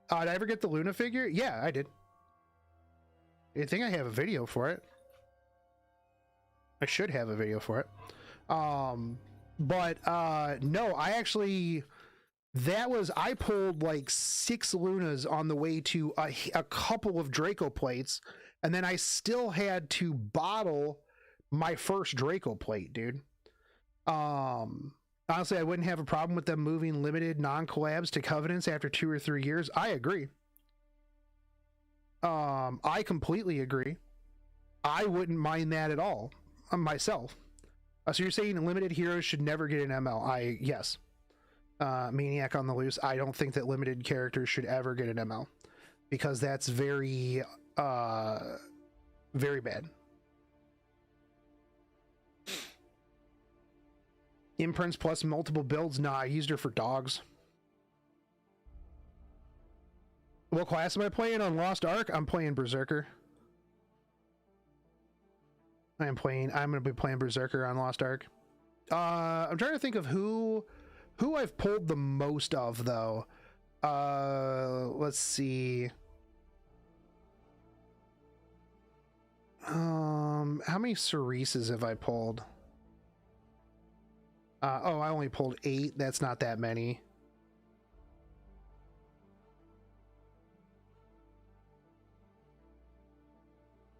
Did I ever get the Luna figure? Yeah, I did. I think I have a video for it. I should have a video for it. No, I actually, I pulled like 6 Lunas on the way to a couple of Draco Plates, and then I still had to bottle my first Draco Plate, dude. Honestly, I wouldn't have a problem with them moving limited non-collabs to Covenants after 2 or 3 years. I agree. I completely agree. I wouldn't mind that at all, myself. So you're saying limited heroes should never get an ML? Yes. Maniac on the Loose. I don't think that limited characters should ever get an ML, because that's very, very bad. Imprints plus multiple builds? Nah, I used her for dogs. What class am I playing on Lost Ark? I'm playing Berserker. I'm gonna be playing Berserker on Lost Ark. I'm trying to think of who I've pulled the most of, though. Let's see. How many Cerises have I pulled? Oh, I only pulled 8. That's not that many.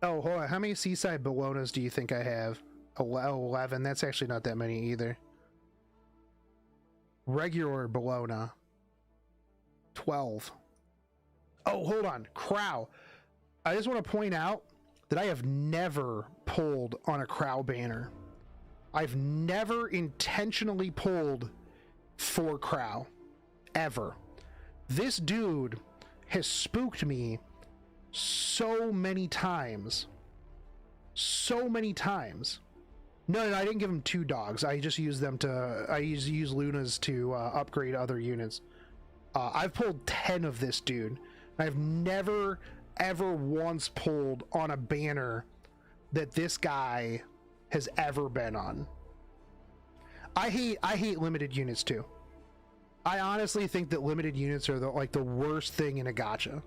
Oh, hold on. How many Seaside Bolognas do you think I have? 11. That's actually not that many either. Regular Bologna. 12. Oh, hold on. Crow. I just want to point out that I have never pulled on a Crow banner. I've never intentionally pulled for Crow. Ever. This dude has spooked me so many times. So many times. No, I didn't give him 2 dogs. I just used them to... I use Lunas to upgrade other units. I've pulled 10 of this dude. I've never, ever once pulled on a banner that this guy has ever been on. I hate limited units too. I honestly think that limited units are the worst thing in a gacha.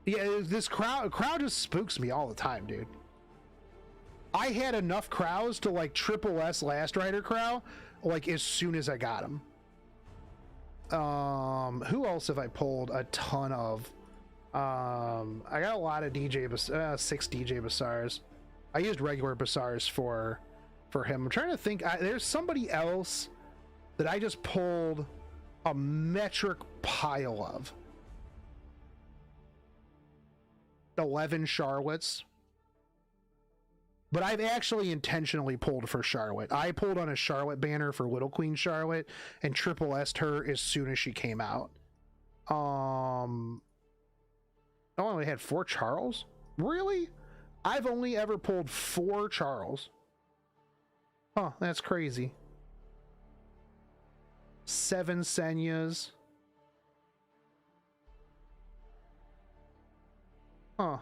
Yeah, this crowd just spooks me all the time, dude. I had enough crows to like Triple S Last Rider crow like as soon as I got him. Who else have I pulled a ton of? I got a lot of 6 DJ Basars. I used regular Basars for him. I'm trying to think. There's somebody else that I just pulled a metric pile of. 11 Charlottes. But I've actually intentionally pulled for Charlotte. I pulled on a Charlotte banner for Little Queen Charlotte and Triple S'd her as soon as she came out. I only had 4 Charles? Really? I've only ever pulled 4 Charles. Huh, that's crazy. 7 Senyas. Huh.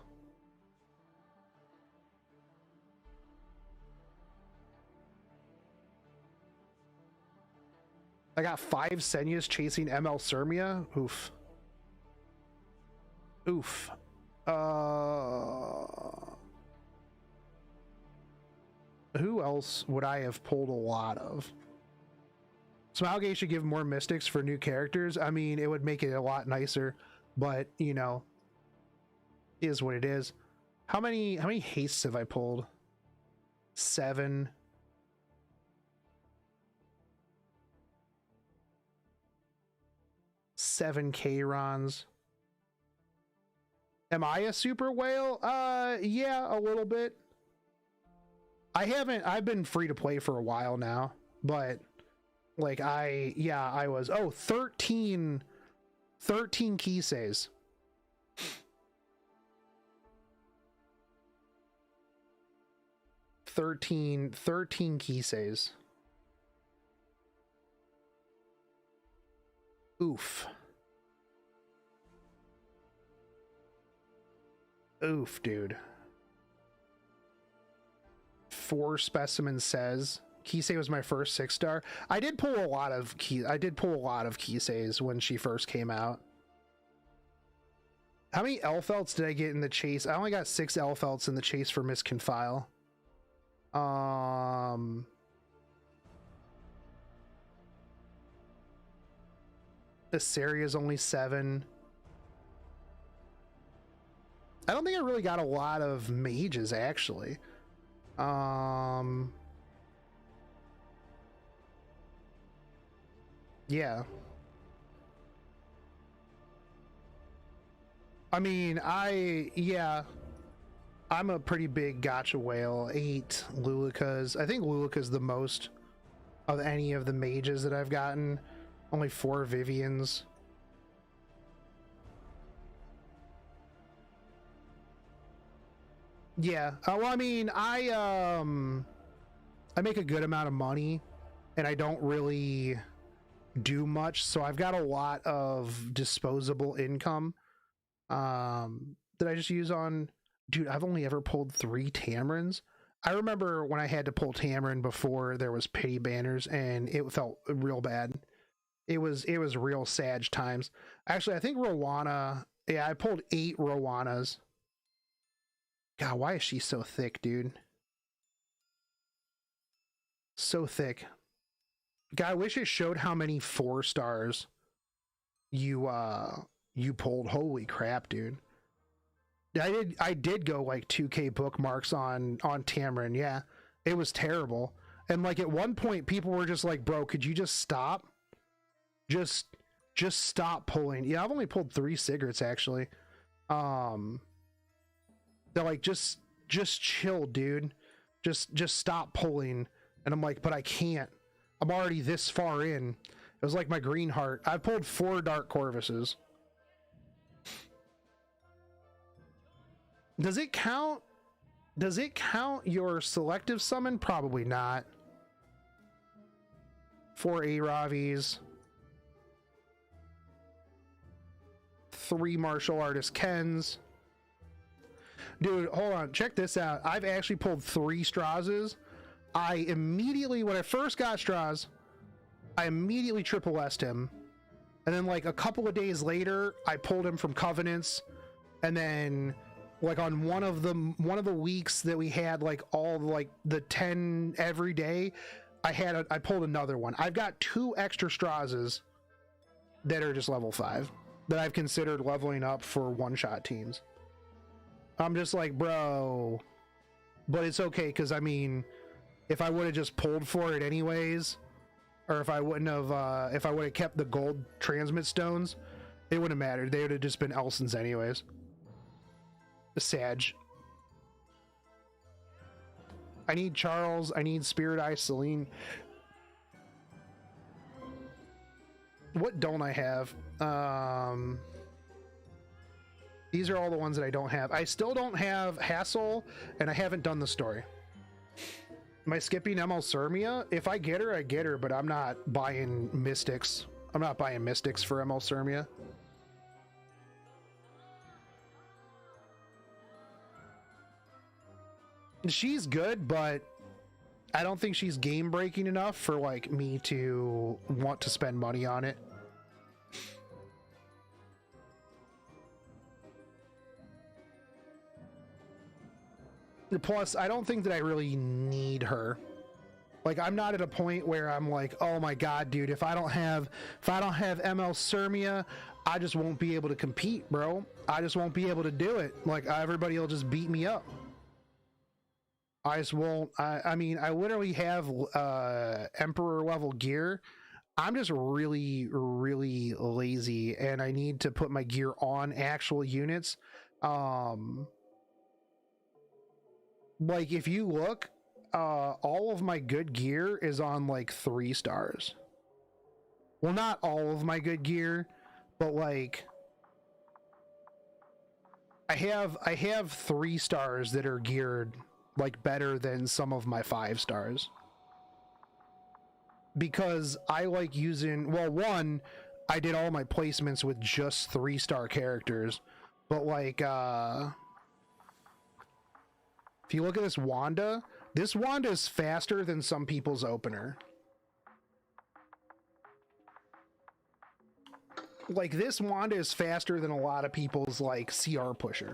I got 5 Senyas chasing ML Sirmia. Oof. Oof. Who else would I have pulled a lot of? Smilegate should give more mystics for new characters. I mean, it would make it a lot nicer, but you know, Is what it is. How many hastes have I pulled? 7. Seven K-Rons. Am I a super whale? Yeah, a little bit. I've been free to play for a while now, but like I was, 13 Kiseis. 13 Kiseis. Oof. Oof, dude. 4 specimen says Kisei was my first 6-star. I did pull a lot of Kiseis when she first came out. How many Elfelts did I get in the chase? I only got 6 Elfelts in the chase for Miss Confile. Asaria's only 7. I don't think I really got a lot of mages, actually. Yeah. I mean, I'm a pretty big gotcha whale. 8 Lulicas. I think Lulica's the most of any of the mages that I've gotten. Only 4 Vivians. Yeah. Well, I mean, I make a good amount of money, and I don't really do much, so I've got a lot of disposable income that I just use on. Dude, I've only ever pulled 3 Tamarins. I remember when I had to pull Tamarin before there was pity banners, and it felt real bad. It was real sad times. Actually, I think Rowana. Yeah, I pulled 8 Rowanas. God, why is she so thick, dude? So thick. God, I wish it showed how many 4 stars you pulled. Holy crap, dude. I did go like 2K bookmarks on Tamarin. Yeah, it was terrible. And like at one point people were just like, bro, could you just stop? Just stop pulling. Yeah, I've only pulled 3 cigarettes actually. They're like, just chill, dude. Just stop pulling. And I'm like, but I can't. I'm already this far in. It was like my green heart. I've pulled 4 Dark Corvuses. Does it count? Does it count your selective summon? Probably not. 4 Aravis. 3 martial artist Kens. Dude, hold on. Check this out. I've actually pulled 3 Strazes. I immediately, when I first got Straz, I immediately triple S'd him. And then like a couple of days later, I pulled him from Covenants. And then like on one of the weeks that we had like all like the 10 every day, I pulled another one. I've got 2 extra Strazes that are just level 5 that I've considered leveling up for one-shot teams. I'm just like, bro, but it's okay, because I mean, if I would have just pulled for it anyways, or if I wouldn't have, if I would have kept the gold transmit stones, it wouldn't have mattered. They would have just been Elsons anyways. The Sag. I need Charles. I need Spirit Eye Celine. What don't I have? These are all the ones that I don't have. I still don't have Hassel, and I haven't done the story. Am I skipping ML Sermia? If I get her, I get her, but I'm not buying Mystics. I'm not buying Mystics for ML Sermia. She's good, but I don't think she's game breaking enough for like me to want to spend money on it. Plus, I don't think that I really need her. Like, I'm not at a point where I'm like, oh my god, dude, if I don't have ML Sermia, I just won't be able to compete, bro. I just won't be able to do it. Like, everybody will just beat me up. I just won't. I mean, I literally have Emperor level gear. I'm just really, really lazy, and I need to put my gear on actual units. Like, if you look, all of my good gear is on like 3 stars. Well, not all of my good gear, but like I have 3 stars that are geared like better than some of my 5 stars. Because I like using, well, one, I did all my placements with just 3-star characters, but like if you look at this Wanda is faster than some people's opener. Like, this Wanda is faster than a lot of people's like CR pusher.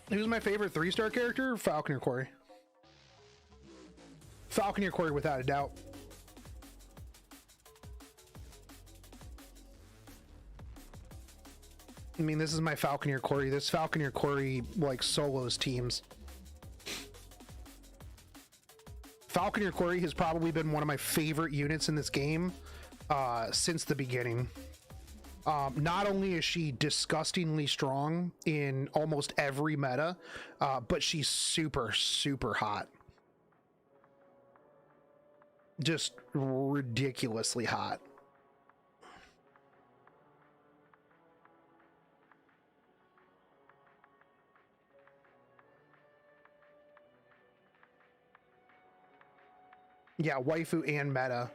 Who's my favorite 3-star character? Falconer Corey. Falconer Corey, without a doubt. I mean, this is my Falconer Corey. This Falconer Corey like solos teams. Falconer Corey has probably been one of my favorite units in this game since the beginning. Not only is she disgustingly strong in almost every meta, but she's super, super hot. Just ridiculously hot. Yeah, waifu and meta.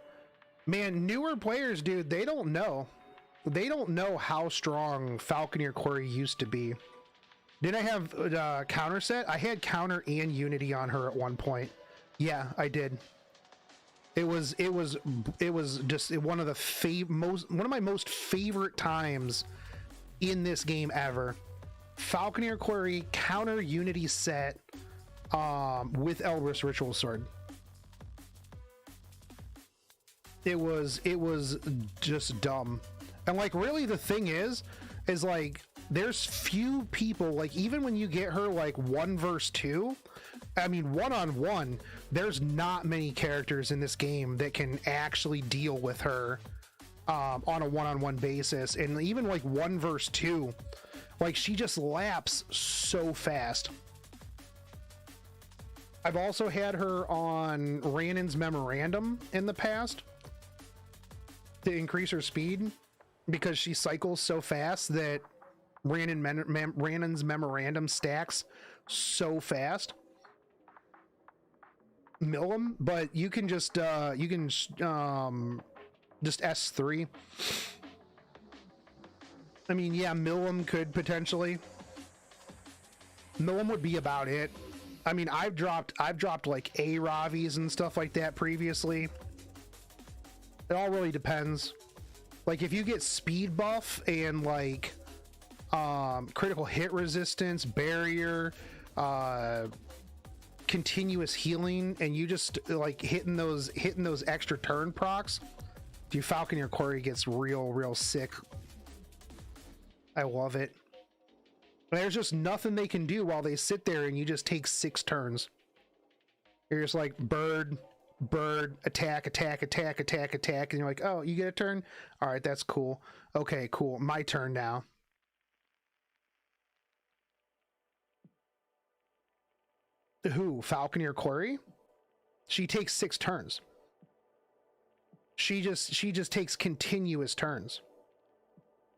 Man, newer players, dude, they don't know. They don't know how strong Falconer Corey used to be. Did I have counter set? I had counter and unity on her at one point. Yeah, I did. It was just one of the one of my most favorite times in this game ever. Falconer Corey counter unity set with Elbrus Ritual Sword. It was just dumb. And like, really, the thing is like, there's few people, like, even when you get her like 1 versus 2, I mean 1-on-1, there's not many characters in this game that can actually deal with her on a 1-on-1 basis. And even like 1 versus 2, like, she just laps so fast. I've also had her on Rannon's Memorandum in the past to increase her speed, because she cycles so fast that Rannon's Memorandum stacks so fast. Mill them, but you can just S3. I mean, yeah, mill them could potentially. Mill them would be about it. I mean, I've dropped like A Ravis and stuff like that previously. It all really depends. Like, if you get speed buff and like critical hit resistance, barrier, continuous healing, and you just like hitting those extra turn procs, dude, Falconer Corey gets real sick. I love it. There's just nothing they can do while they sit there and you just take 6 turns. You're just like bird, attack, and you're like, oh, you get a turn? All right, that's cool. Okay, cool. My turn now. Who? Falconer Corey? She takes 6 turns. She just takes continuous turns.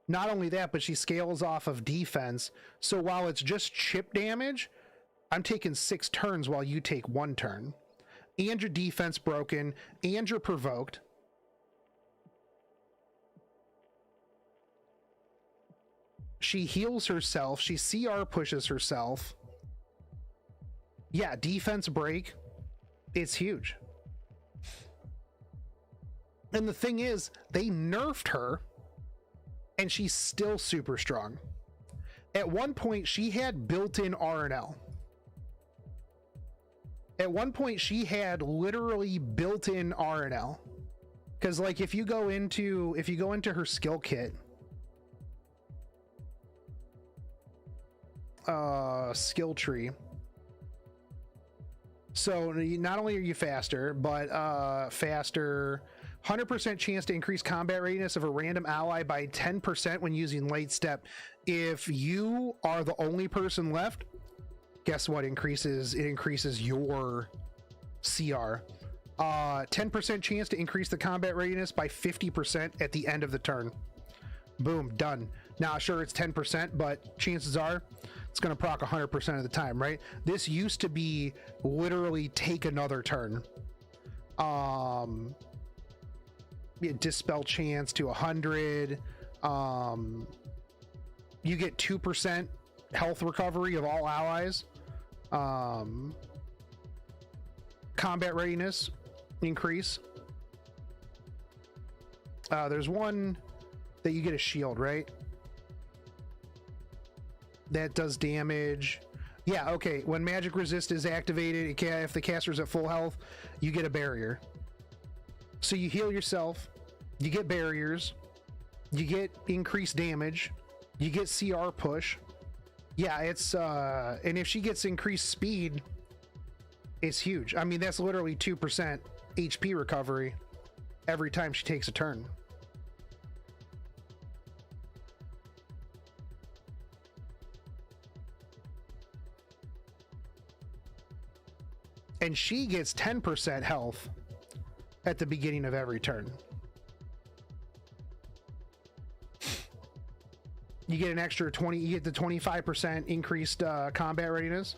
Not only that, but she scales off of defense. So while it's just chip damage, I'm taking 6 turns while you take 1 turn. And your defense broken, and you're provoked. She heals herself. She CR pushes herself. Yeah, defense break. It's huge. And the thing is, they nerfed her, and she's still super strong. At one point, she had built-in RNL. At one point, she had literally built-in RNL. Because like if you go into her skill kit, skill tree. So not only are you faster, but faster 100% chance to increase combat readiness of a random ally by 10% when using light step. If you are the only person left, guess what? It increases your CR. 10% chance to increase the combat readiness by 50% at the end of the turn. Boom, done. Now, sure, it's 10%, but chances are it's going to proc 100% of the time, right? This used to be literally take another turn. Dispel chance to 100. You get 2% health recovery of all allies. Combat readiness increase. There's one that you get a shield, right? That does damage. Yeah, okay. When magic resist is activated, if the caster's at full health, you get a barrier. So you heal yourself, you get barriers, you get increased damage, you get CR push. Yeah, it's and if she gets increased speed, it's huge. I mean, that's literally 2% HP recovery every time she takes a turn. And she gets 10% health at the beginning of every turn. You get an extra 20, you get the 25% increased combat readiness.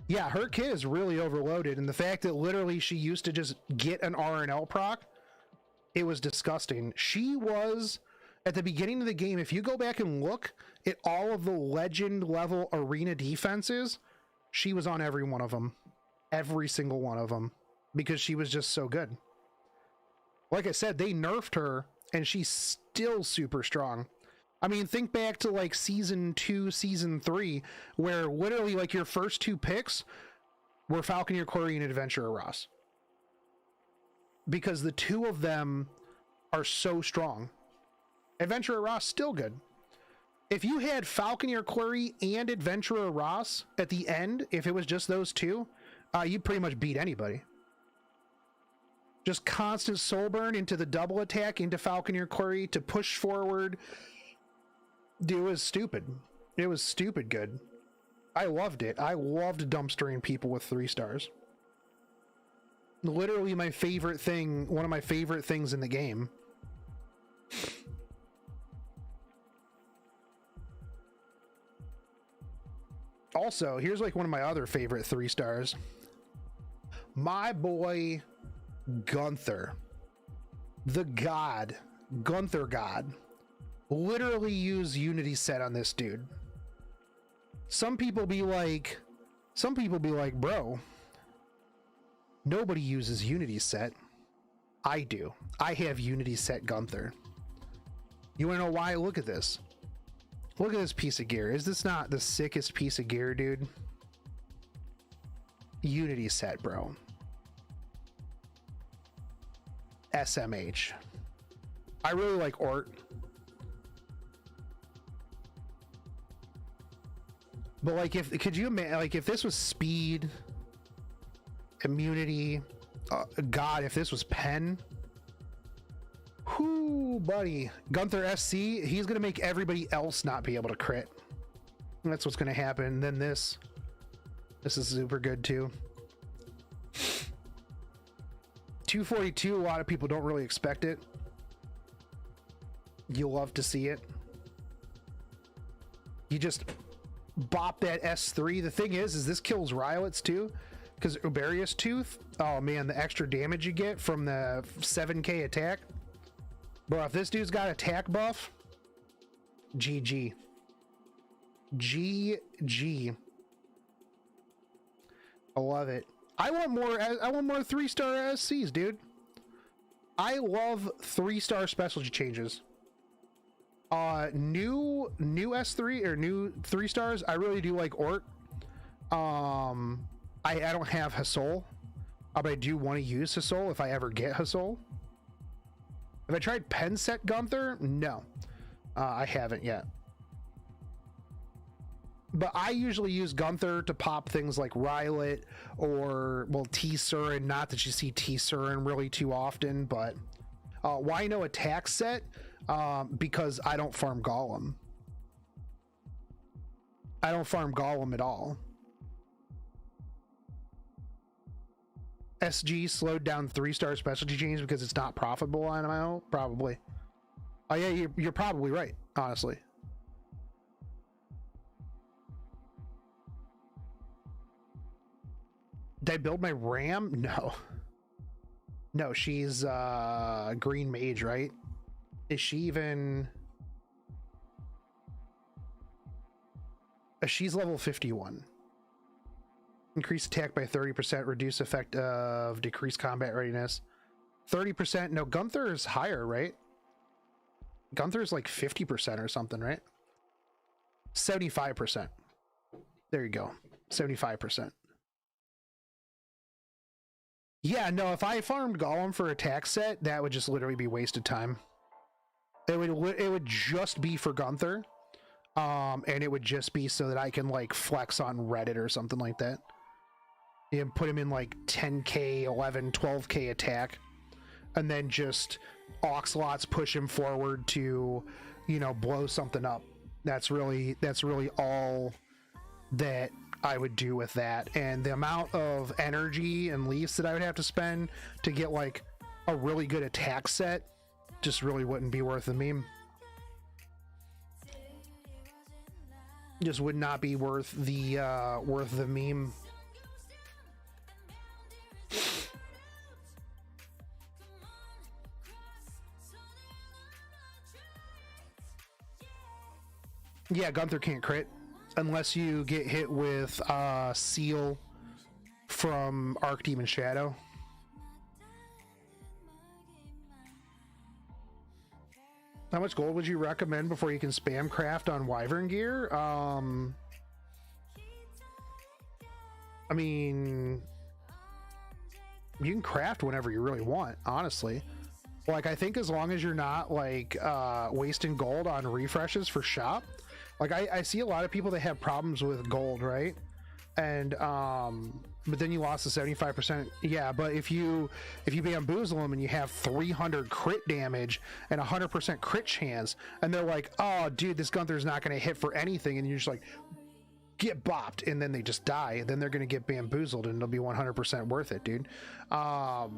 Yeah, her kit is really overloaded, and the fact that literally she used to just get an RNL proc, it was disgusting. She was, at the beginning of the game, if you go back and look at all of the legend level arena defenses, she was on every one of them. Every single one of them. Because she was just so good. Like I said, they nerfed her, and she's still super strong. I mean, think back to like season 2, season 3, where literally like your first two picks were Falconeer Quarry and Adventurer Ross. Because the two of them are so strong. Adventurer Ross, still good. If you had Falconeer Quarry and Adventurer Ross at the end, if it was just those two, you'd pretty much beat anybody. Just constant soul burn into the double attack into Falconeer Quarry to push forward. Dude, it was stupid. It was stupid good. I loved it. I loved dumpstering people with 3 stars. Literally my favorite thing, one of my favorite things in the game. Also, here's like one of my other favorite 3 stars. My boy Gunther, the god, Gunther god, literally use Unity set on this dude. Some people be like, bro, nobody uses Unity set. I do. I have Unity set Gunther. You want to know why? Look at this. Look at this piece of gear. Is this not the sickest piece of gear, dude? Unity set, bro. SMH. I really like Ort. But like, could you imagine, like, if this was speed, immunity, God, if this was pen, whoo, buddy, Gunther SC, he's gonna make everybody else not be able to crit. That's what's gonna happen. Then this is super good too. 242, a lot of people don't really expect it. You'll love to see it. You just bop that S3. The thing is this kills Rylets too, because Uberius Tooth, oh man, the extra damage you get from the 7k attack. Bro, if this dude's got attack buff, GG. GG. I love it. I want more 3-star SCs, dude. I love 3-star specialty changes. New S3 or new 3 stars, I really do like Ort. I don't have Hasol, but I do want to use Hasol if I ever get Hasol. Have I tried pen set Gunther? No, I haven't yet. But I usually use Gunther to pop things like Rylet or, well, T-Surin. Not that you see T-Surin really too often, but why no attack set? Because I don't farm Golem. I don't farm Golem at all. SG slowed down 3-star specialty chains because it's not profitable. I don't know, probably. Oh yeah, you're probably right, honestly. Did I build my Ram? No, she's green mage, right? Is she even... She's level 51. Increase attack by 30%, reduce effect of decreased combat readiness. 30%. No, Gunther is higher, right? Gunther is like 50% or something, right? 75%. There you go. 75%. Yeah, no, if I farmed Golem for attack set, that would just literally be wasted time. It would just be for Gunther. And it would just be so that I can like flex on Reddit or something like that. You know, put him in like 10k, 11, 12k attack, and then just Oxlots push him forward to, you know, blow something up. That's really all that I would do with that. And the amount of energy and leaves that I would have to spend to get like a really good attack set just really wouldn't be worth the meme. Just would not be worth the meme. Yeah, Gunther can't crit unless you get hit with Seal from Archdemon Shadow. How much gold would you recommend before you can spam craft on Wyvern gear? I mean, you can craft whenever you really want, honestly. Like, I think as long as you're not like wasting gold on refreshes for shop. Like I see a lot of people that have problems with gold, right? And but then you lost the 75%. Yeah, but if you bamboozle them and you have 300 crit damage and 100% crit chance, and they're like, oh dude, this Gunther's not going to hit for anything, and you're just like, get bopped, and then they just die, then they're going to get bamboozled and it'll be 100% worth it, dude. I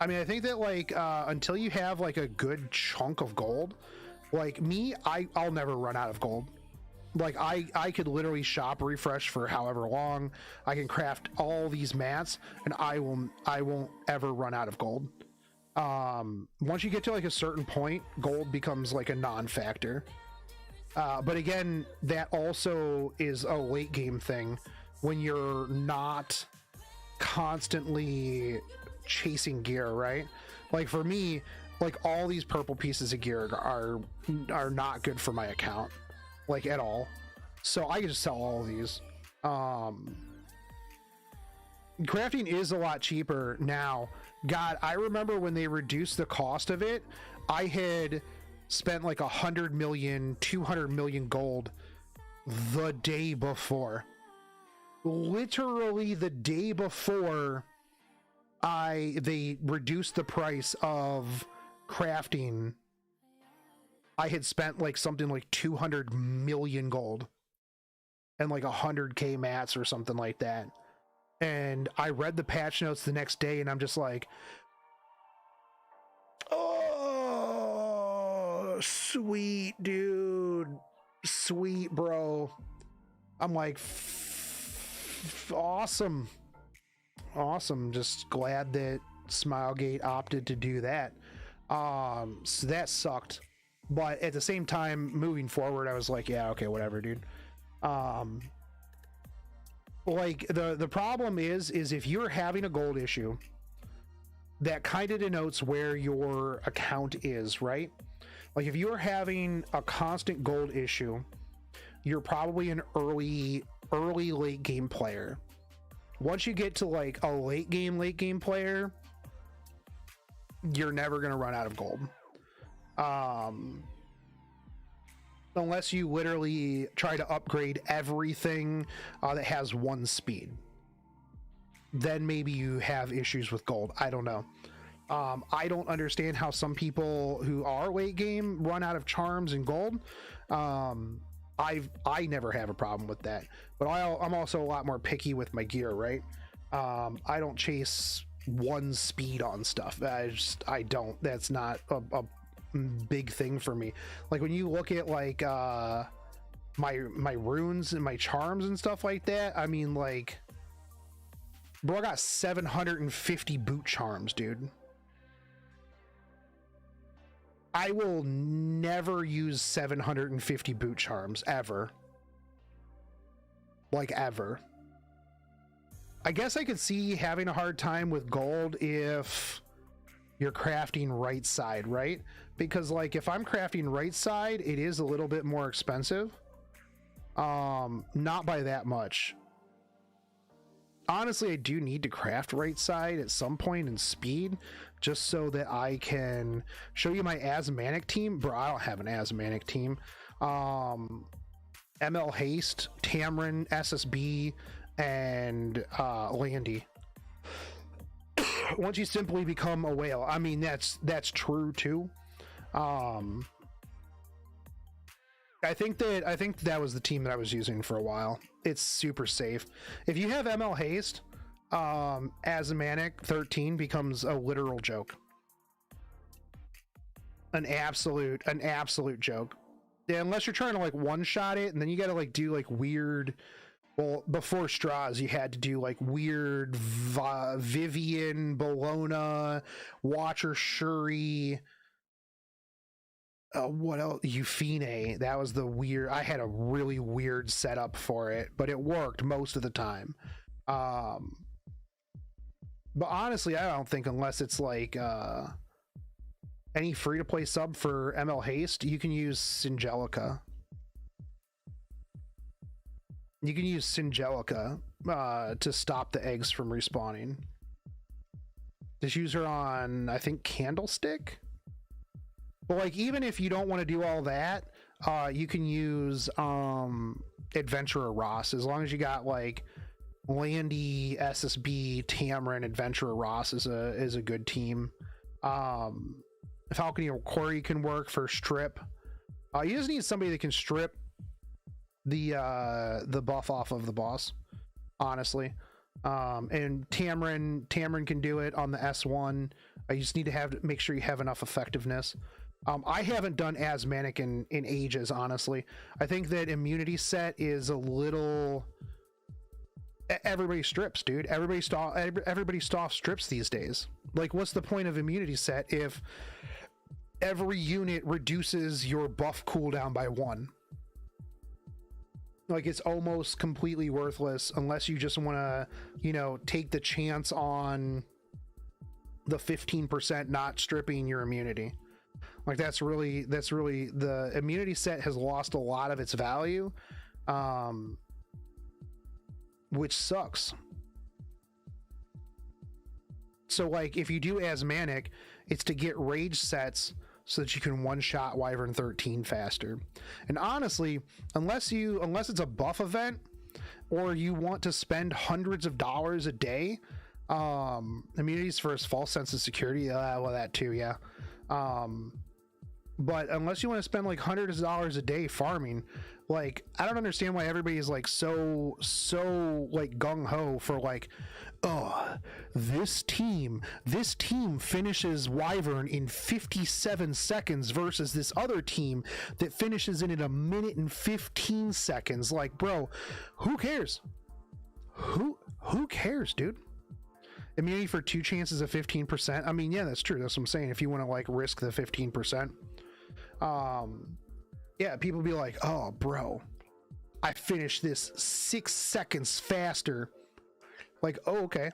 mean, I think that like until you have like a good chunk of gold, like me, I'll never run out of gold. Like I could literally shop refresh for however long. I can craft all these mats and I won't ever run out of gold. Once you get to like a certain point, gold becomes like a non-factor. But again, that also is a late game thing when you're not constantly chasing gear, right? Like for me, like all these purple pieces of gear are not good for my account, like at all. So I can just sell all of these. Crafting is a lot cheaper now. God, I remember when they reduced the cost of it, I had spent like 100 million, 200 million gold the day before. Literally the day before they reduced the price of crafting, I had spent like something like 200 million gold and like 100k mats or something like that. And I read the patch notes the next day and I'm just like, oh, sweet dude, sweet bro. I'm like, awesome. Just glad that Smilegate opted to do that. So that sucked, but at the same time, moving forward, I was like, yeah, okay, whatever, dude. Like the problem is if you're having a gold issue, that kind of denotes where your account is, right? Like if you're having a constant gold issue, you're probably an early late game player. once you get to like a late game player, you're never going to run out of gold. Unless you literally try to upgrade everything that has 1 speed. Then maybe you have issues with gold. I don't know. I don't understand how some people who are late game run out of charms and gold. I never have a problem with that, but I'm also a lot more picky with my gear, right? I don't chase 1 speed on stuff. I don't. That's not a big thing for me. Like when you look at like my runes and my charms and stuff like that, I mean, like, bro, I got 750 boot charms, dude. I will never use 750 boot charms ever. Like, ever. I guess I could see having a hard time with gold if you're crafting right side, right? Because like if I'm crafting right side, it is a little bit more expensive. Not by that much. Honestly, I do need to craft right side at some point in speed, just so that I can show you my asthmatic team. Bro, I don't have an asthmatic team. ML Haste, Tamarin, SSB, and Landy. Once you simply become a whale, I mean, that's true too. I think that was the team that I was using for a while. It's super safe. If you have ML Haste, Asthmatic 13 becomes a literal joke. An absolute joke. Yeah, unless you're trying to like one-shot it, and then you gotta like do like weird. Well, before straws, you had to do like weird Vivian, Bologna, Watcher Shuri. What else? Euphine. That was the weird. I had a really weird setup for it, but it worked most of the time. But honestly, I don't think unless it's like any free-to-play sub for ML Haste, you can use Singelica. You can use Singelica to stop the eggs from respawning. Just use her on, I think, Candlestick. But like, even if you don't want to do all that, you can use Adventurer Ross. As long as you got like Landy, SSB, Tamarin, Adventurer Ross is a good team. Falconeer Quarry can work for strip. You just need somebody that can strip the buff off of the boss, honestly. And Tamarin can do it on the S1. You just need to make sure you have enough effectiveness. I haven't done asthmatic in ages, honestly. I think that immunity set is a little. Everybody strips, dude. Everybody staff strips these days. Like, what's the point of immunity set if every unit reduces your buff cooldown by 1? Like, it's almost completely worthless unless you just want to, you know, take the chance on the 15% not stripping your immunity. Like, that's really the immunity set has lost a lot of its value, which sucks. So like, if you do asthmatic, it's to get rage sets so that you can one-shot Wyvern 13 faster. And honestly, unless it's a buff event or you want to spend hundreds of dollars a day, immunities for a false sense of security, well, that too, yeah. But unless you want to spend like hundreds of dollars a day farming, like, I don't understand why everybody is like so like gung-ho for like, oh, this team finishes Wyvern in 57 seconds versus this other team that finishes it in 1 minute and 15 seconds. Like, bro, who cares? Who cares, dude? Immunity for 2 chances of 15%. I mean, yeah, that's true. That's what I'm saying. If you want to like risk the 15%. Yeah, people be like, oh, bro, I finished this 6 seconds faster. Like, oh, okay.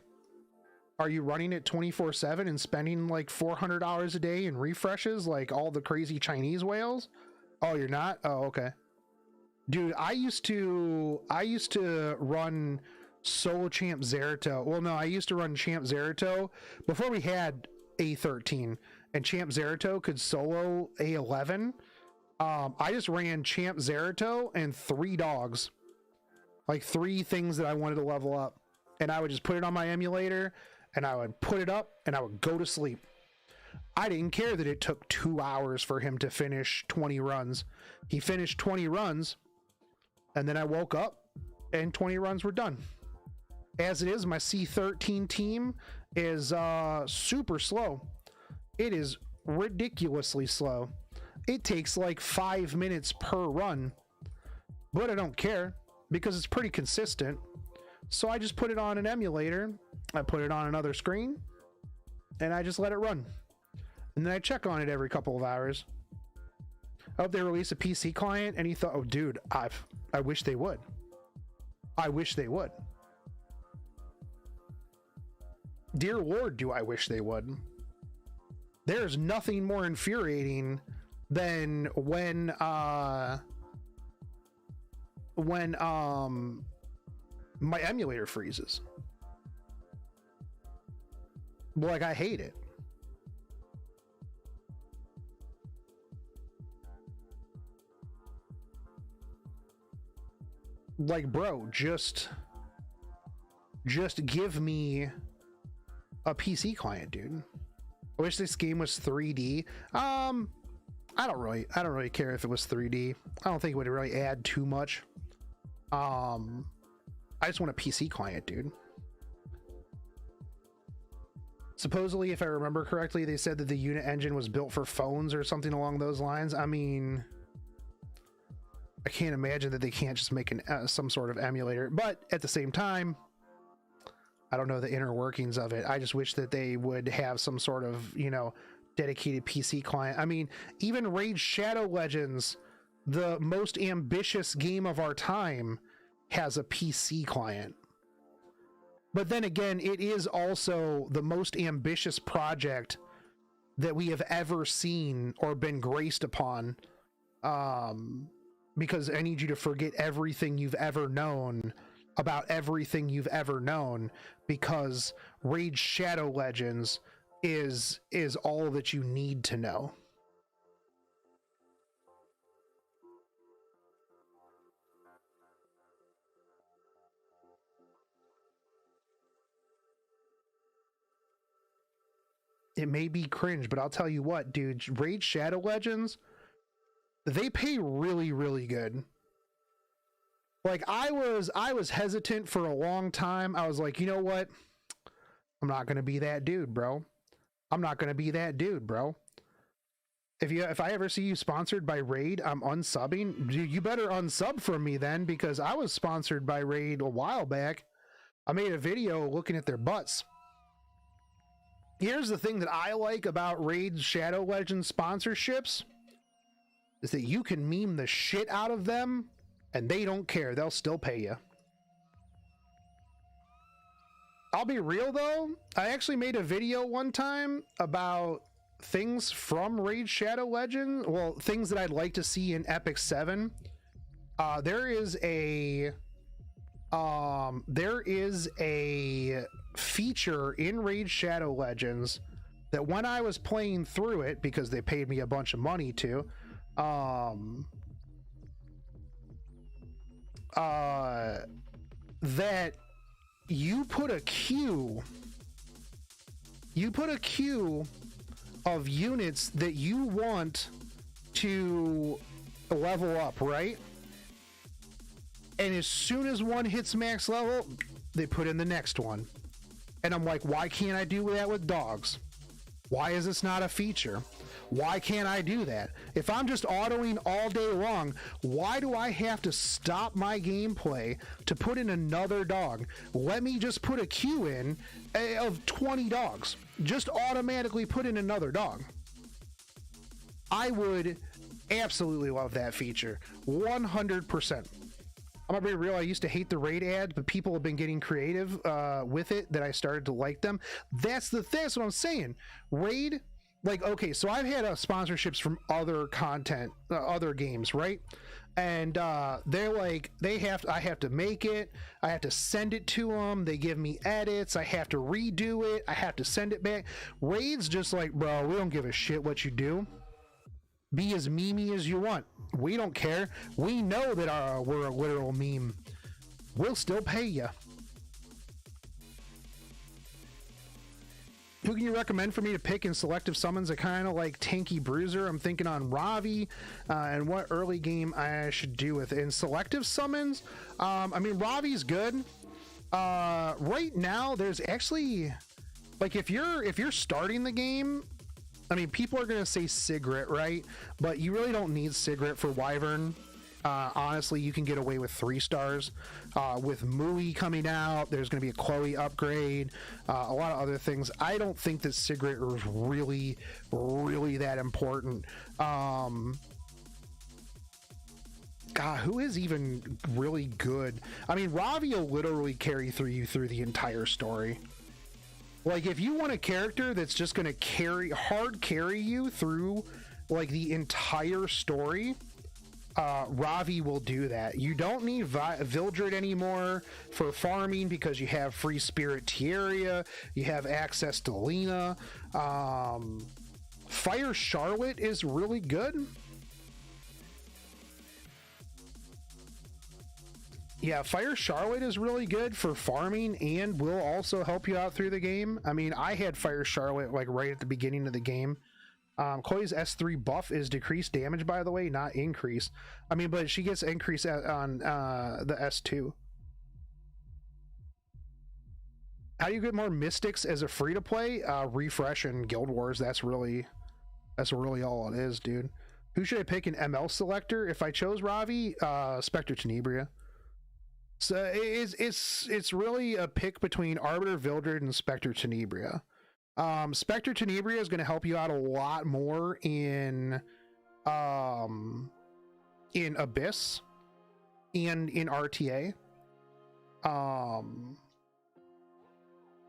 Are you running it 24/7 and spending like $400 a day in refreshes like all the crazy Chinese whales? Oh, you're not? Oh, okay. Dude, I used to run Solo Champ Zerato. Well, no, I used to run Champ Zerato before we had A13, and Champ Zerato could solo A11. I just ran Champ Zerato and 3 dogs, like 3 things that I wanted to level up, and I would just put it on my emulator, and I would put it up, and I would go to sleep. I didn't care that it took 2 hours for him to finish 20 runs. He finished 20 runs, and then I woke up, and 20 runs were done. As it is, my C13 team is super slow. It is ridiculously slow. It takes like 5 minutes per run, but I don't care because it's pretty consistent. So I just put it on an emulator, I put it on another screen, and I just let it run. And then I check on it every couple of hours. I hope they release a PC client, and he thought, oh dude, I wish they would. I wish they would. Dear Lord, do I wish they would. There's nothing more infuriating than when my emulator freezes. Like, I hate it. Like, bro, just give me a PC client, dude. I wish this game was 3D. I don't really care if it was 3D. I don't think it would really add too much. I just want a PC client, dude. Supposedly, if I remember correctly, they said that the unit engine was built for phones or something along those lines. I mean, I can't imagine that they can't just make some sort of emulator, but at the same time, I don't know the inner workings of it. I just wish that they would have some sort of, you know, dedicated PC client. I mean, even Raid Shadow Legends, the most ambitious game of our time, has a PC client. But then again, it is also the most ambitious project that we have ever seen or been graced upon. Because I need you to forget everything you've ever known about everything you've ever known, because Raid Shadow Legends is all that you need to know. It may be cringe, but I'll tell you what, dude, Raid Shadow Legends, they pay really, really good. Like, I was hesitant for a long time. I was like, you know what? I'm not going to be that dude, bro. I'm not going to be that dude, bro. If I ever see you sponsored by Raid, I'm unsubbing. You better unsub from me then, because I was sponsored by Raid a while back. I made a video looking at their butts. Here's the thing that I like about Raid Shadow Legends sponsorships, is that you can meme the shit out of them and they don't care. They'll still pay you. I'll be real though, I actually made a video one time about things from Raid Shadow Legends. Well, things that I'd like to see in Epic 7. There is a feature in Raid Shadow Legends that when I was playing through it, because they paid me a bunch of money to, that you put a queue of units that you want to level up, right? And as soon as one hits max level, they put in the next one. And I'm like, why can't I do that with dogs? Why is this not a feature? Why can't I do that? If I'm just autoing all day long, why do I have to stop my gameplay to put in another dog? Let me just put a queue in of 20 dogs. Just automatically put in another dog. I would absolutely love that feature. 100%. I'm gonna be real, I used to hate the raid ads, but people have been getting creative with it that I started to like them. That's what I'm saying. Raid like, okay, so I've had sponsorships from other content, other games, right? And they're like, I have to make it, I have to send it to them, they give me edits, I have to redo it, I have to send it back. Raid's just like, bro, we don't give a shit what you do. Be as memey as you want. We don't care. We know that we're a literal meme. We'll still pay you. Who can you recommend for me to pick in selective summons? A kind of like tanky bruiser. I'm thinking on Ravi, and what early game I should do with it. In selective summons, I mean, Ravi's good. Right now, there's actually, like, if you're starting the game, I mean, people are gonna say Sigrid, right? But you really don't need Sigrid for Wyvern. Honestly, you can get away with 3 stars. With Mui coming out, there's going to be a Chloe upgrade, a lot of other things. I don't think that Sigrid is really, really that important. God, who is even really good? I mean, Ravi will literally carry you through the entire story. Like, if you want a character that's just going to hard carry you through, like, the entire story, Ravi will do that. You don't need Vildred anymore for farming because you have free Spirit Tieria, you have access to Lena. Fire Charlotte is really good. Yeah, Fire Charlotte is really good for farming and will also help you out through the game. I mean, I had Fire Charlotte like right at the beginning of the game. Chloe's S3 buff is decreased damage, by the way, not increase. I mean, but she gets increase on the S2. How do you get more mystics as a free to play? Refresh and Guild Wars. That's really all it is, dude. Who should I pick in ML selector? If I chose Ravi, Spectre Tenebria. So it's really a pick between Arbiter Vildred and Spectre Tenebria. Spectre Tenebria is going to help you out a lot more in Abyss and in RTA.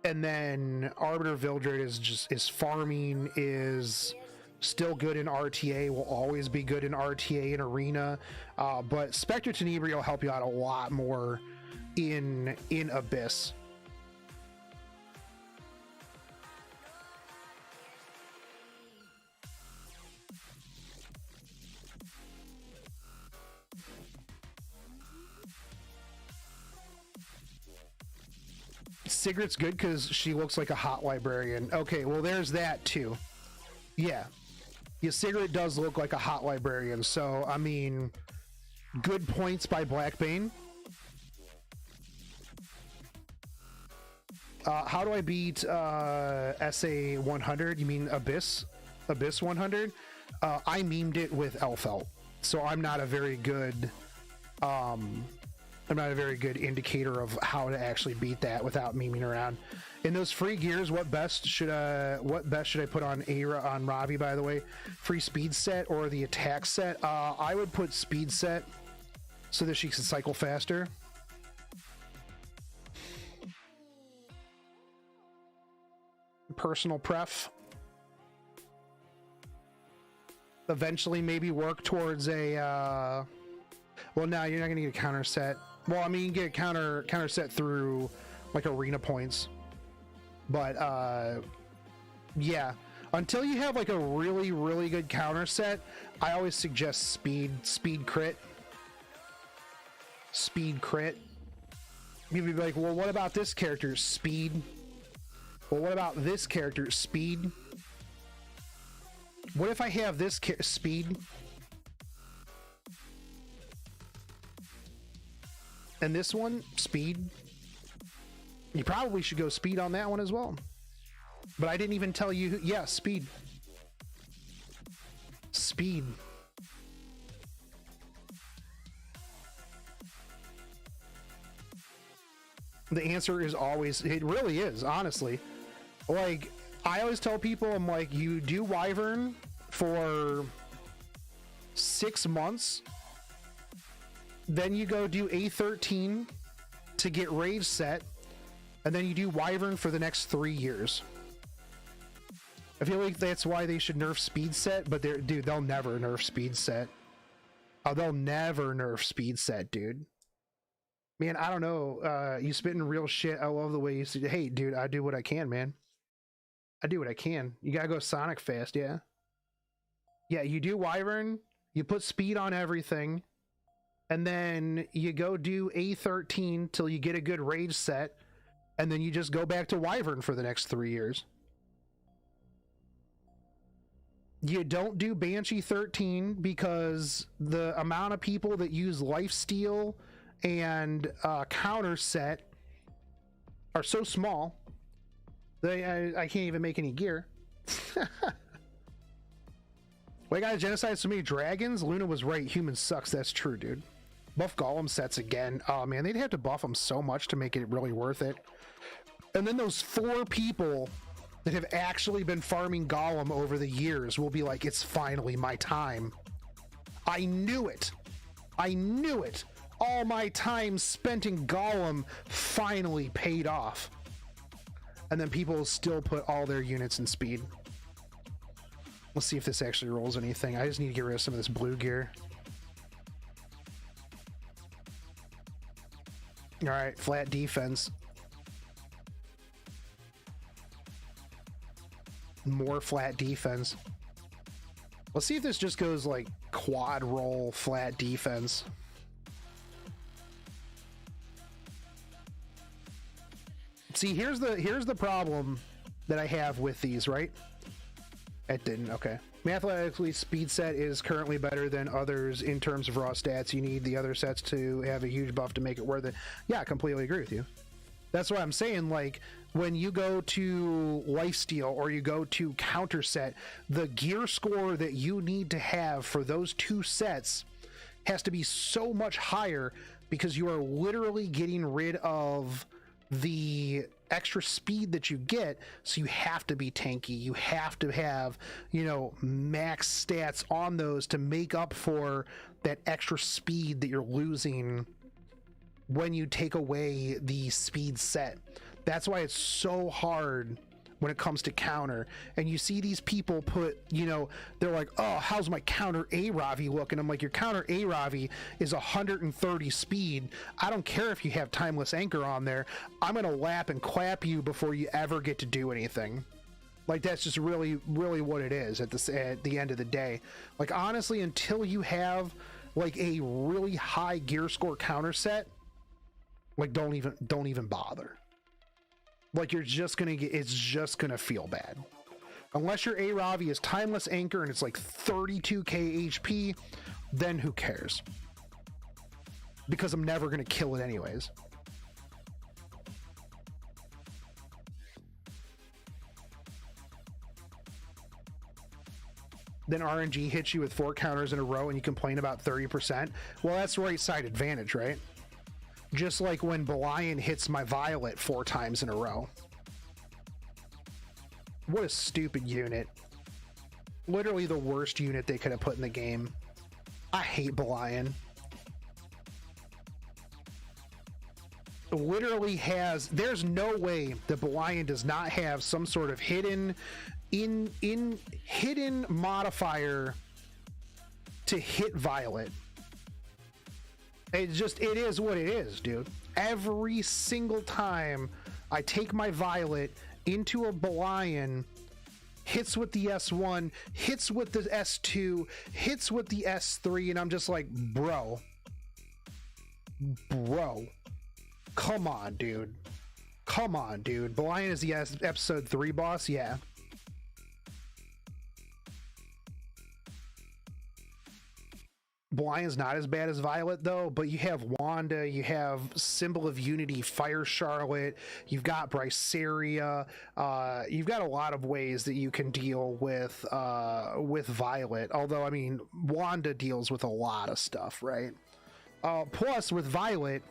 And then Arbiter Vildred is farming, is still good in RTA, will always be good in RTA and Arena. But Spectre Tenebria will help you out a lot more in Abyss. Sigrid's good because she looks like a hot librarian. Okay, well, there's that too. Yeah, Sigrid does look like a hot librarian. So, I mean, good points by Blackbane. How do I beat SA 100? You mean Abyss 100? I memed it with Elfelt, so I'm not a very good indicator of how to actually beat that without memeing around. In those free gears, what best should I put on Ravi, by the way? Free speed set or the attack set? I would put speed set so that she can cycle faster. Personal pref. Eventually maybe work towards a well, no, you're not gonna get a counter set. Well, I mean, you can get a counter set through like arena points, but yeah, until you have like a really, really good counter set, I always suggest speed crit. You'd be like, well, what about this character? Speed. Well, what about this character? Speed. What if I have this speed? And this one, speed. You probably should go speed on that one as well. But I didn't even tell you. Yeah, speed. Speed. The answer is always, it really is, honestly. Like, I always tell people, I'm like, you do Wyvern for 6 months. Then you go do A13 to get Rage set, and then you do Wyvern for the next 3 years. I feel like that's why they should nerf speed set, but dude, they'll never nerf speed set. Oh, they'll never nerf speed set, dude. Man, I don't know. You spitting real shit. I love the way you say, hey, dude, I do what I can, man. I do what I can. You gotta go Sonic fast, yeah. Yeah, you do Wyvern, you put speed on everything, and then you go do A13 till you get a good rage set, and then you just go back to Wyvern for the next 3 years. You don't do Banshee 13 because the amount of people that use lifesteal and counter set are so small that I can't even make any gear. Why guys genocide so many dragons? Luna was right. Humans sucks. That's true, dude. Buff Golem sets again. Oh man, they'd have to buff them so much to make it really worth it. And then those 4 people that have actually been farming Golem over the years will be like, it's finally my time. I knew it. I knew it. All my time spent in Golem finally paid off. And then people will still put all their units in speed. Let's see if this actually rolls anything. I just need to get rid of some of this blue gear. All right, flat defense. More flat defense. Let's see if this just goes like quad roll flat defense. See, here's the problem that I have with these, right? It didn't, okay. Mathematically, speed set is currently better than others in terms of raw stats. You need the other sets to have a huge buff to make it worth it. Yeah, I completely agree with you. That's what I'm saying. Like, when you go to lifesteal or you go to counter set, the gear score that you need to have for those 2 sets has to be so much higher because you are literally getting rid of the extra speed that you get. So you have to be tanky. You have to have, you know, max stats on those to make up for that extra speed that you're losing when you take away the speed set. That's why it's so hard when it comes to counter. And you see these people put, you know, they're like, oh, how's my counter A-Ravi look? And I'm like, your counter A-Ravi is 130 speed. I don't care if you have Timeless Anchor on there. I'm gonna lap and clap you before you ever get to do anything. Like, that's just really what it is at the end of the day. Like, honestly, until you have like a really high gear score counter set, like, don't even bother. Like, you're just gonna get, it's just gonna feel bad. Unless your A-Ravi is Timeless Anchor and it's like 32k HP, then who cares? Because I'm never gonna kill it anyways. Then RNG hits you with 4 counters in a row and you complain about 30%. Well, that's right side advantage, right? Just like when Belian hits my Violet 4 times in a row. What a stupid unit. Literally the worst unit they could have put in the game. I hate Belian. Literally has, there's no way that Belian does not have some sort of hidden hidden modifier to hit Violet. It is what it is, dude. Every single time I take my Violet into a Belian, hits with the S1, hits with the S2, hits with the S3, and I'm just like, bro, come on, dude. Belian is the episode 3 boss, yeah. Belian's not as bad as Violet though, but you have Wanda, you have Symbol of Unity, Fire Charlotte, you've got Bryceria, you've got a lot of ways that you can deal with Violet. Although, I mean, Wanda deals with a lot of stuff, right? Plus, with Violet,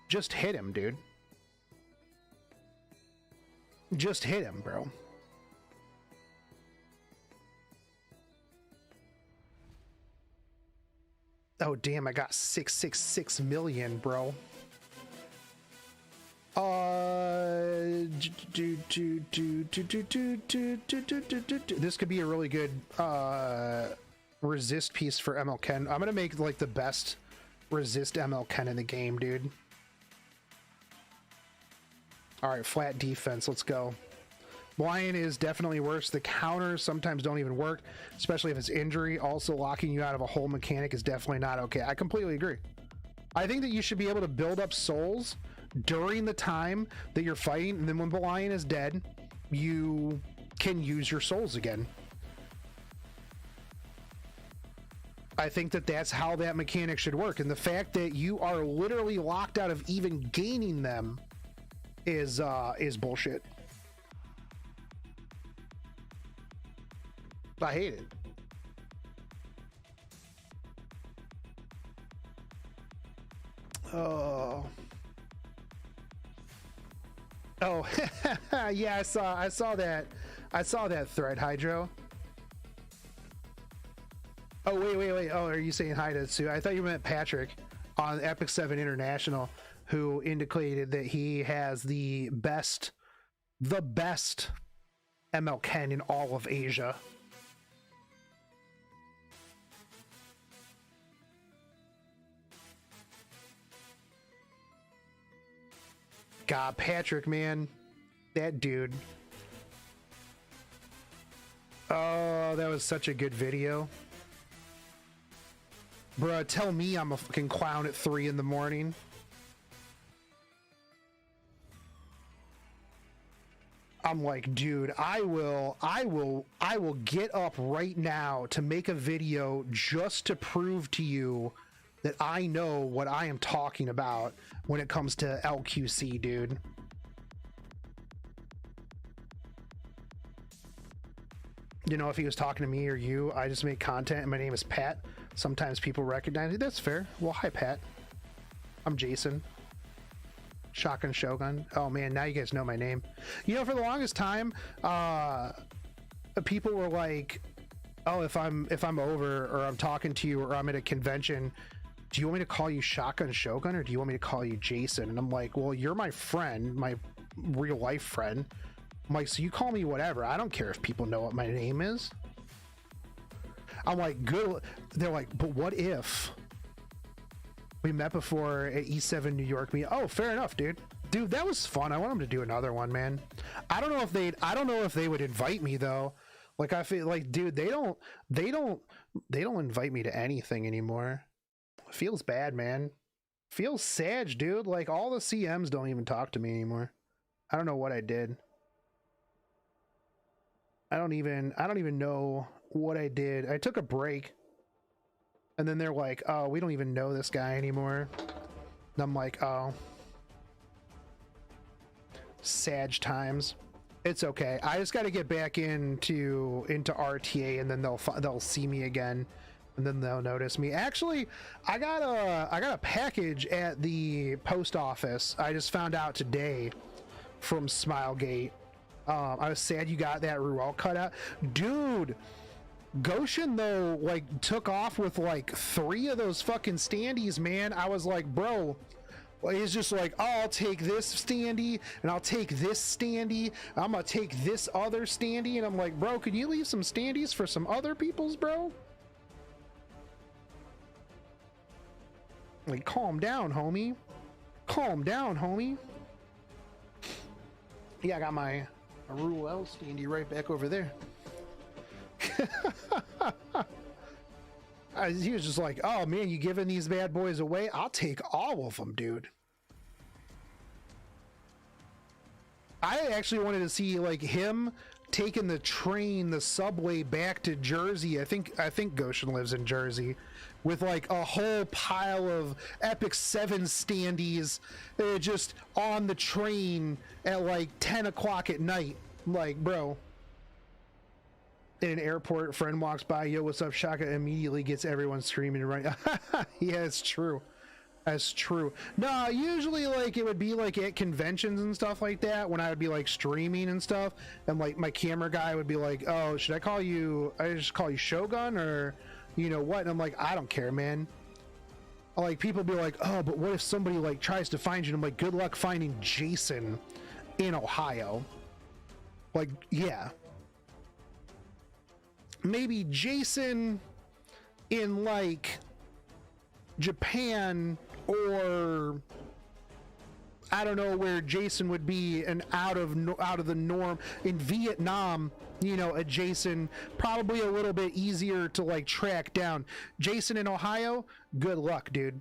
just hit him, dude. Just hit him, bro. Oh, damn, I got 666 million, bro. This could be a really good resist piece for ML Ken. I'm gonna make like the best resist ML Ken in the game, dude. All right, flat defense. Let's go. Lion is definitely worse. The counters sometimes don't even work, especially if it's injury. Also, locking you out of a whole mechanic is definitely not okay. I completely agree. I think that you should be able to build up souls during the time that you're fighting, and then when the lion is dead, you can use your souls again. I think that that's how that mechanic should work, and the fact that you are literally locked out of even gaining them is bullshit. I hate it. Oh. Oh, yeah, I saw that. I saw that thread, Hydro. Oh, wait. Oh, are you saying hi to Sue? I thought you meant Patrick on Epic 7 International, who indicated that he has the best ML Ken in all of Asia. God, Patrick, man, that dude. Oh, that was such a good video. Bruh, tell me I'm a fucking clown at 3 in the morning. I'm like, dude, I will get up right now to make a video just to prove to you that I know what I am talking about when it comes to LQC, dude. You know, if he was talking to me or you, I just make content and my name is Pat. Sometimes people recognize it. That's fair. Well, hi, Pat. I'm Jason. Shotgun Shogun. Oh man, now you guys know my name. You know, for the longest time, people were like, oh, if I'm over or I'm talking to you or I'm at a convention, do you want me to call you Shotgun Shogun or do you want me to call you Jason? And I'm like, well, you're my friend, my real life friend. I'm like, so you call me whatever. I don't care if people know what my name is. I'm like, good. They're like, but what if we met before at E7 New York? Oh, fair enough, dude. Dude, that was fun. I want them to do another one, man. I don't know if they would invite me though. Like, I feel like, dude, they don't invite me to anything anymore. Feels bad, man. Feels sad, dude. Like, all the CMs don't even talk to me anymore. I don't know what I did. I don't even know what I did. I took a break and then they're like, oh, we don't even know this guy anymore. And I'm like, oh, Sag times. It's okay. I just got to get back into RTA and then they'll see me again. And then they'll notice me. Actually, I got a package at the post office. I just found out today from Smilegate. I was sad you got that Ruel cutout. Dude, Goshen though, like, took off with like 3 of those fucking standees, man. I was like, bro, he's just like, oh, I'll take this standee and I'll take this standee. I'm gonna take this other standee. And I'm like, bro, could you leave some standees for some other people's, bro? Like, calm down, homie. Calm down, homie. Yeah, I got my Ruel standee right back over there. He was just like, oh man, you giving these bad boys away? I'll take all of them, dude. I actually wanted to see like him taking the train, the subway back to Jersey. I think Goshen lives in Jersey, with like a whole pile of Epic 7 standees just on the train at like 10 o'clock at night. Like, bro, in an airport, friend walks by, yo, what's up, Shaka? Immediately gets everyone screaming and running. Yeah, it's true. That's true. No, usually like it would be like at conventions and stuff like that when I would be like streaming and stuff, and like my camera guy would be like, oh, should I just call you Shogun or you know what? And I'm like, I don't care, man. Like, people be like, oh, but what if somebody like tries to find you? And I'm like, good luck finding Jason in Ohio. Like, yeah. Maybe Jason in like Japan, or I don't know where Jason would be, an out of the norm in Vietnam, you know, a Jason probably a little bit easier to like track down. Jason in Ohio, good luck, dude.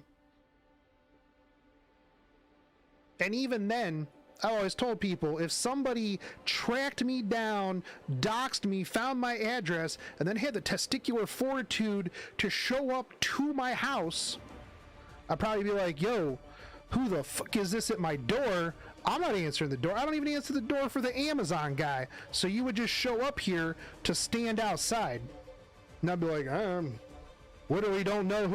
And even then, I always told people, if somebody tracked me down, doxed me, found my address, and then had the testicular fortitude to show up to my house, I'd probably be like, yo, who the fuck is this at my door? I'm not answering the door. I don't even answer the door for the Amazon guy. So you would just show up here to stand outside. And I'd be like, what do we don't know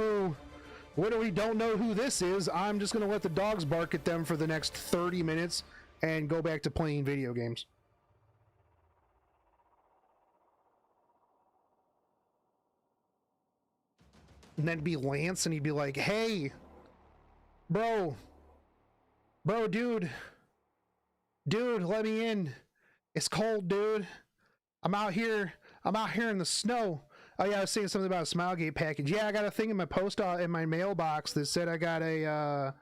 who this is? I'm just going to let the dogs bark at them for the next 30 minutes and go back to playing video games. And then it'd be Lance, and he'd be like, hey, bro, dude, let me in. It's cold, dude. I'm out here in the snow. Oh yeah, I was saying something about a Smilegate package. Yeah, I got a thing in my in my mailbox that said I got a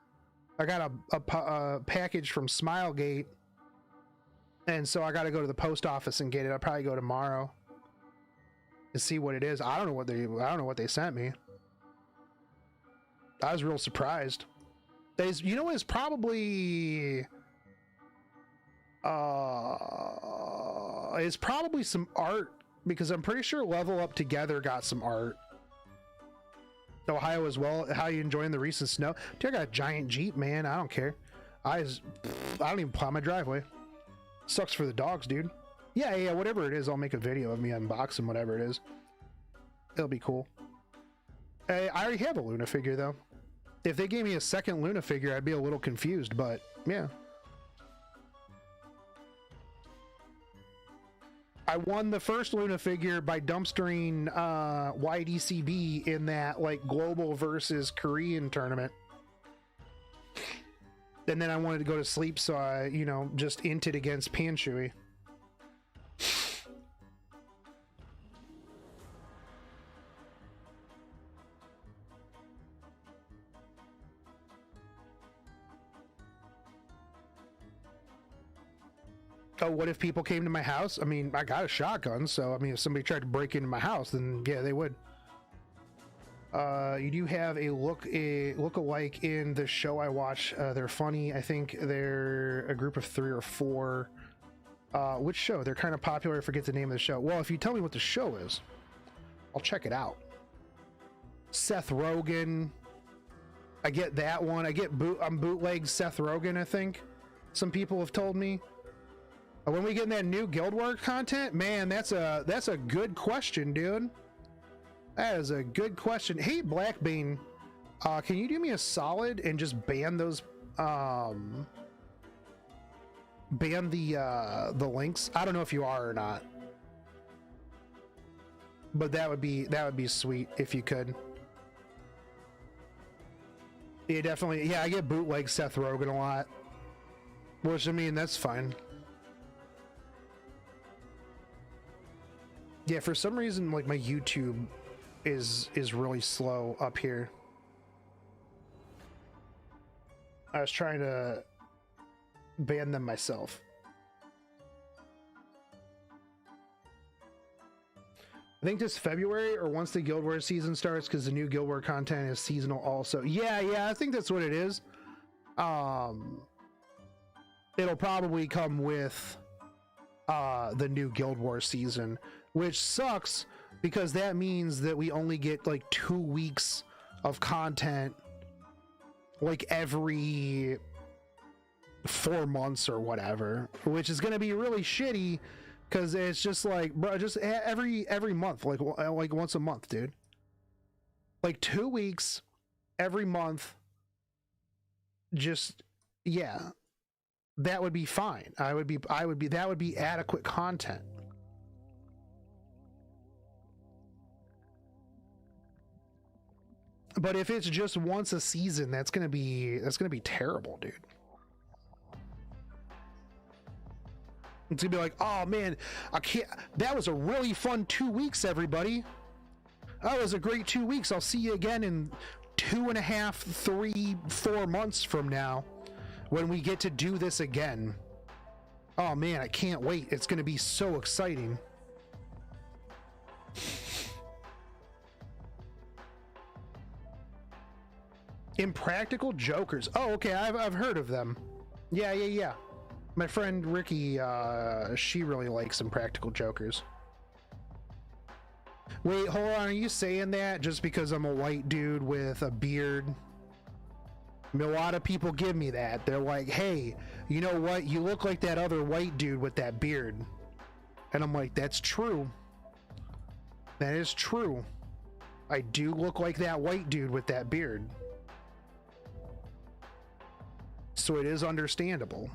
package from Smilegate, and so I got to go to the post office and get it. I'll probably go tomorrow to see what it is. I don't know what they sent me. I was real surprised. You know, it's probably some art, because I'm pretty sure Level Up Together got some art. Ohio as well. How you enjoying the recent snow? Dude, I got a giant Jeep, man. I don't care. I don't even plow my driveway. Sucks for the dogs, dude. Yeah, whatever it is, I'll make a video of me unboxing whatever it is. It'll be cool. I already have a Luna figure, though. If they gave me a second Luna figure, I'd be a little confused, but yeah. I won the first Luna figure by dumpstering YDCB in that like global versus Korean tournament. And then I wanted to go to sleep, so I, you know, just inted against Panshui. Oh, what if people came to my house? I mean, I got a shotgun, so I mean, if somebody tried to break into my house, then yeah, they would. You do have a look-alike in the show I watch. They're funny. I think they're a group of 3 or 4. Which show? They're kind of popular. I forget the name of the show. Well, if you tell me what the show is, I'll check it out. Seth Rogen. I get that one. I get I'm bootleg Seth Rogen, I think. Some people have told me. When we get that new Guild Wars content, man, that's a good question, dude. That is a good question. Hey, Blackbean, can you do me a solid and just ban those, ban the links? I don't know if you are or not, but that would be sweet if you could. Yeah, definitely. Yeah, I get bootleg Seth Rogen a lot, which I mean, that's fine. Yeah, for some reason, like my YouTube is really slow up here. I was trying to ban them myself. I think this February or once the Guild Wars season starts, because the new Guild Wars content is seasonal also. Yeah, I think that's what it is. It'll probably come with the new Guild Wars season, which sucks because that means that we only get like 2 weeks of content like every 4 months or whatever, which is going to be really shitty because it's just like, bro, just every month, like once a month, dude. Like 2 weeks every month. Just, yeah, that would be fine. That would be adequate content. But if it's just once a season, that's gonna be terrible, dude. It's gonna be like, oh man, I can't. That was a really fun 2 weeks, everybody. That was a great 2 weeks. I'll see you again in 2.5, 3, 4 months from now when we get to do this again. Oh man, I can't wait. It's gonna be so exciting. Impractical Jokers. Oh, okay. I've heard of them. Yeah. My friend Ricky, she really likes Impractical Jokers. Wait, hold on. Are you saying that just because I'm a white dude with a beard? I mean, a lot of people give me that. They're like, hey, you know what? You look like that other white dude with that beard. And I'm like, that's true. That is true. I do look like that white dude with that beard. So it is understandable.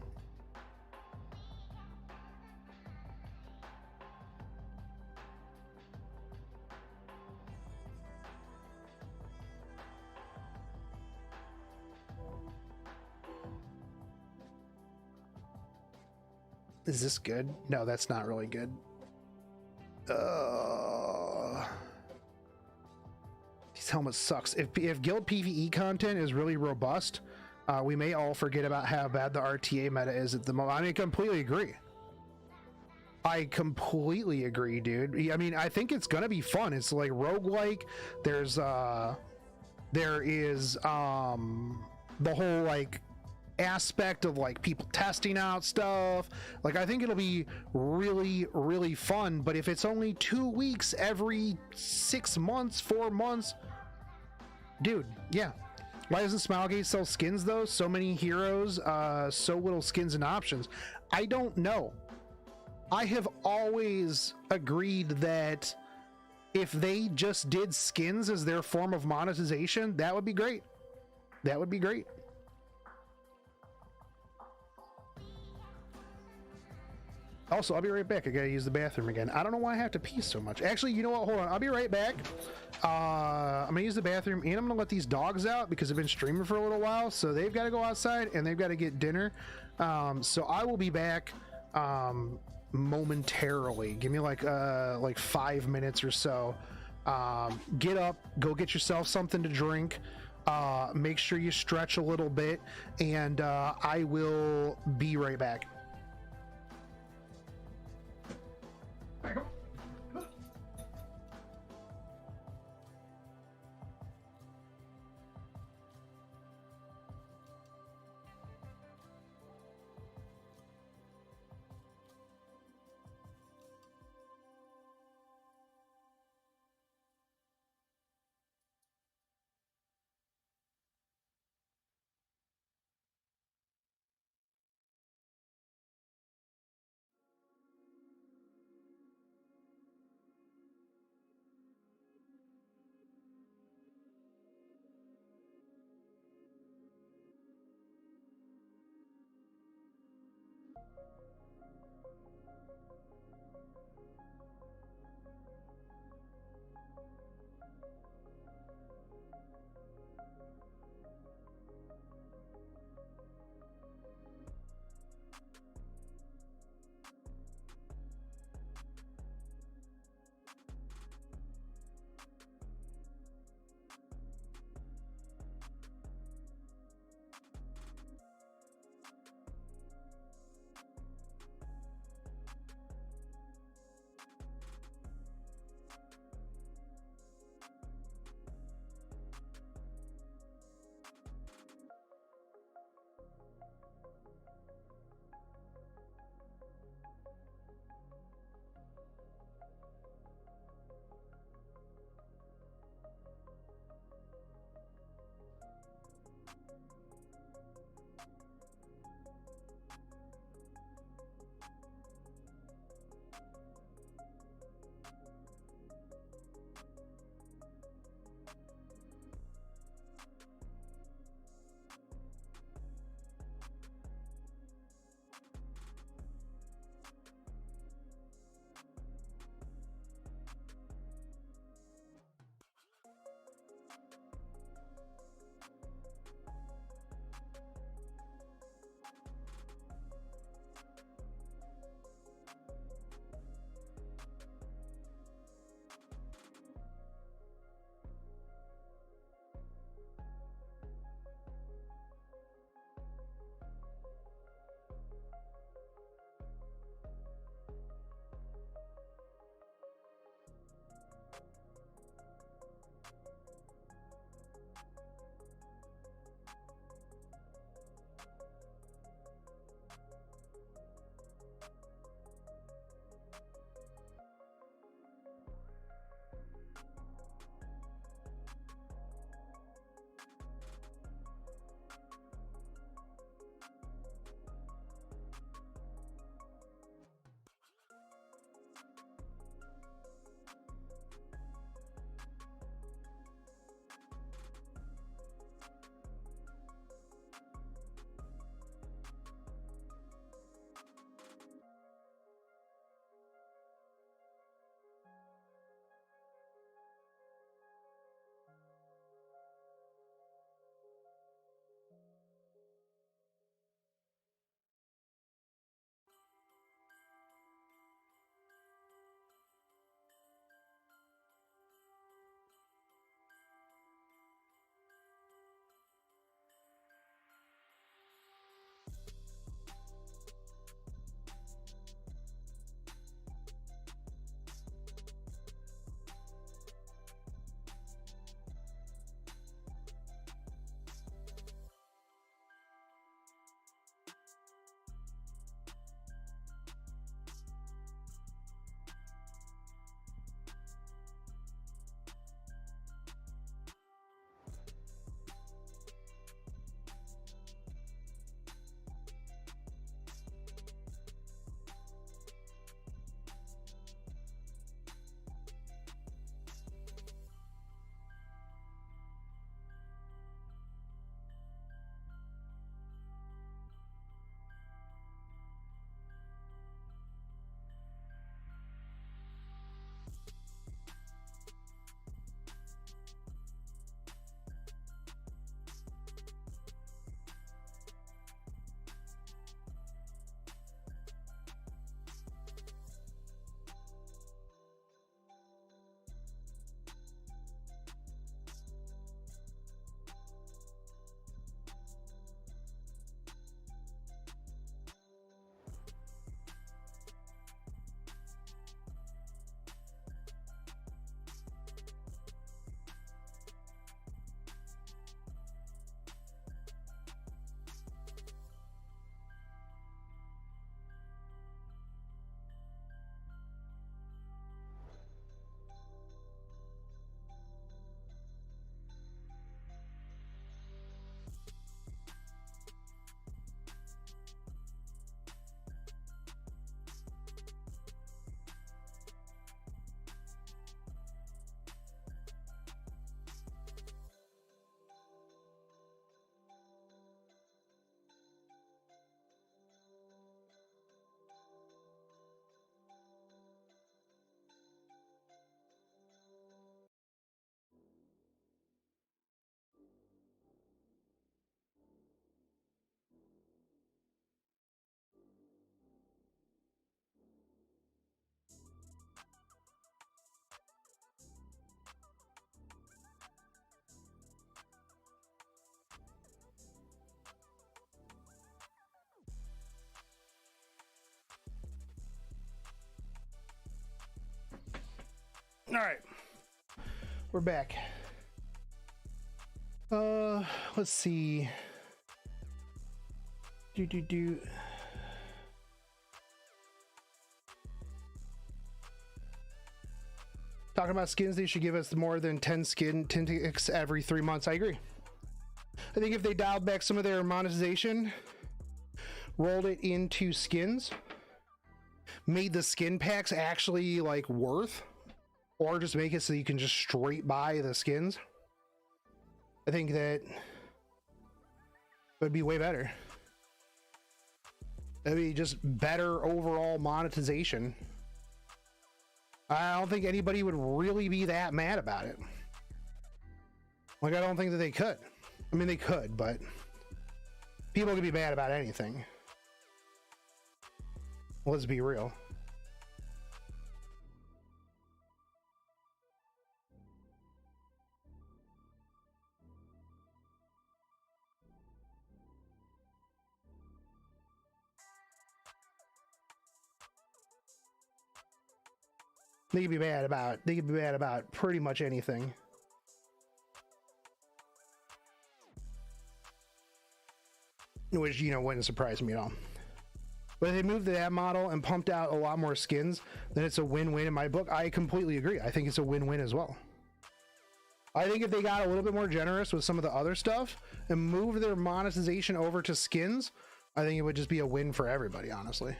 Is this good? No, that's not really good. These helmets sucks. If guild PvE content is really robust, we may all forget about how bad the RTA meta is at the moment. I mean, I completely agree. I completely agree, dude. I mean, I think it's gonna be fun. It's like roguelike. There is the whole like aspect of like people testing out stuff. Like, I think it'll be really, really fun. But if it's only 2 weeks every 6 months, 4 months, dude, yeah. Why doesn't Smilegate sell skins though? So many heroes, so little skins and options. I don't know. I have always agreed that if they just did skins as their form of monetization, that would be great. That would be great. Also, I'll be right back. I gotta use the bathroom again. I don't know why I have to pee so much. Actually, you know what? Hold on. I'll be right back. I'm gonna use the bathroom and I'm gonna let these dogs out because I've been streaming for a little while. So they've got to go outside and they've got to get dinner. So I will be back momentarily. Give me like 5 minutes or so. Get up, go get yourself something to drink. Make sure you stretch a little bit, and I will be right back. All right, we're back. Let's see. Talking about skins, they should give us more than 10 skin ticks every 3 months. I agree. I think if they dialed back some of their monetization, rolled it into skins, made the skin packs actually like worth, or just make it so you can just straight buy the skins, I think that would be way better. That'd be just better overall monetization. I don't think anybody would really be that mad about it. Like, I don't think that they could. I mean, they could, but people could be mad about anything. Let's be real. They could be mad about pretty much anything. Which, you know, wouldn't surprise me at all. But if they moved to that model and pumped out a lot more skins, then it's a win-win in my book. I completely agree. I think it's a win-win as well. I think if they got a little bit more generous with some of the other stuff and moved their monetization over to skins, I think it would just be a win for everybody, honestly.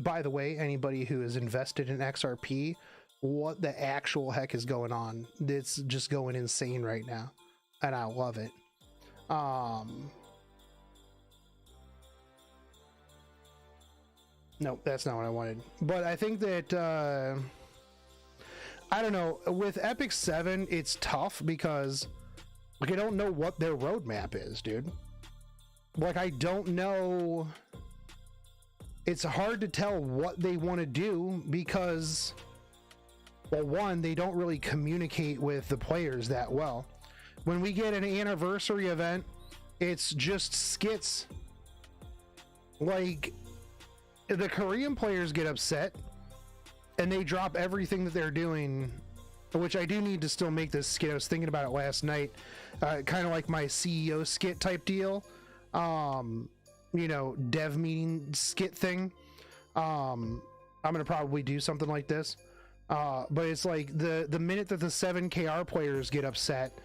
By the way, anybody who is invested in XRP, what the actual heck is going on? It's just going insane right now, and I love it. No, that's not what I wanted. But I think that I don't know, with Epic 7, it's tough because like I don't know what their roadmap is, dude. Like, I don't know. It's hard to tell what they want to do because, well, one, they don't really communicate with the players that well. When we get an anniversary event, it's just skits. Like, the Korean players get upset and they drop everything that they're doing, which I do need to still make this skit. I was thinking about it last night, kind of like my CEO skit type deal. You know, dev meeting skit thing. I'm gonna probably do something like this, but it's like the minute that the 7KR players get upset,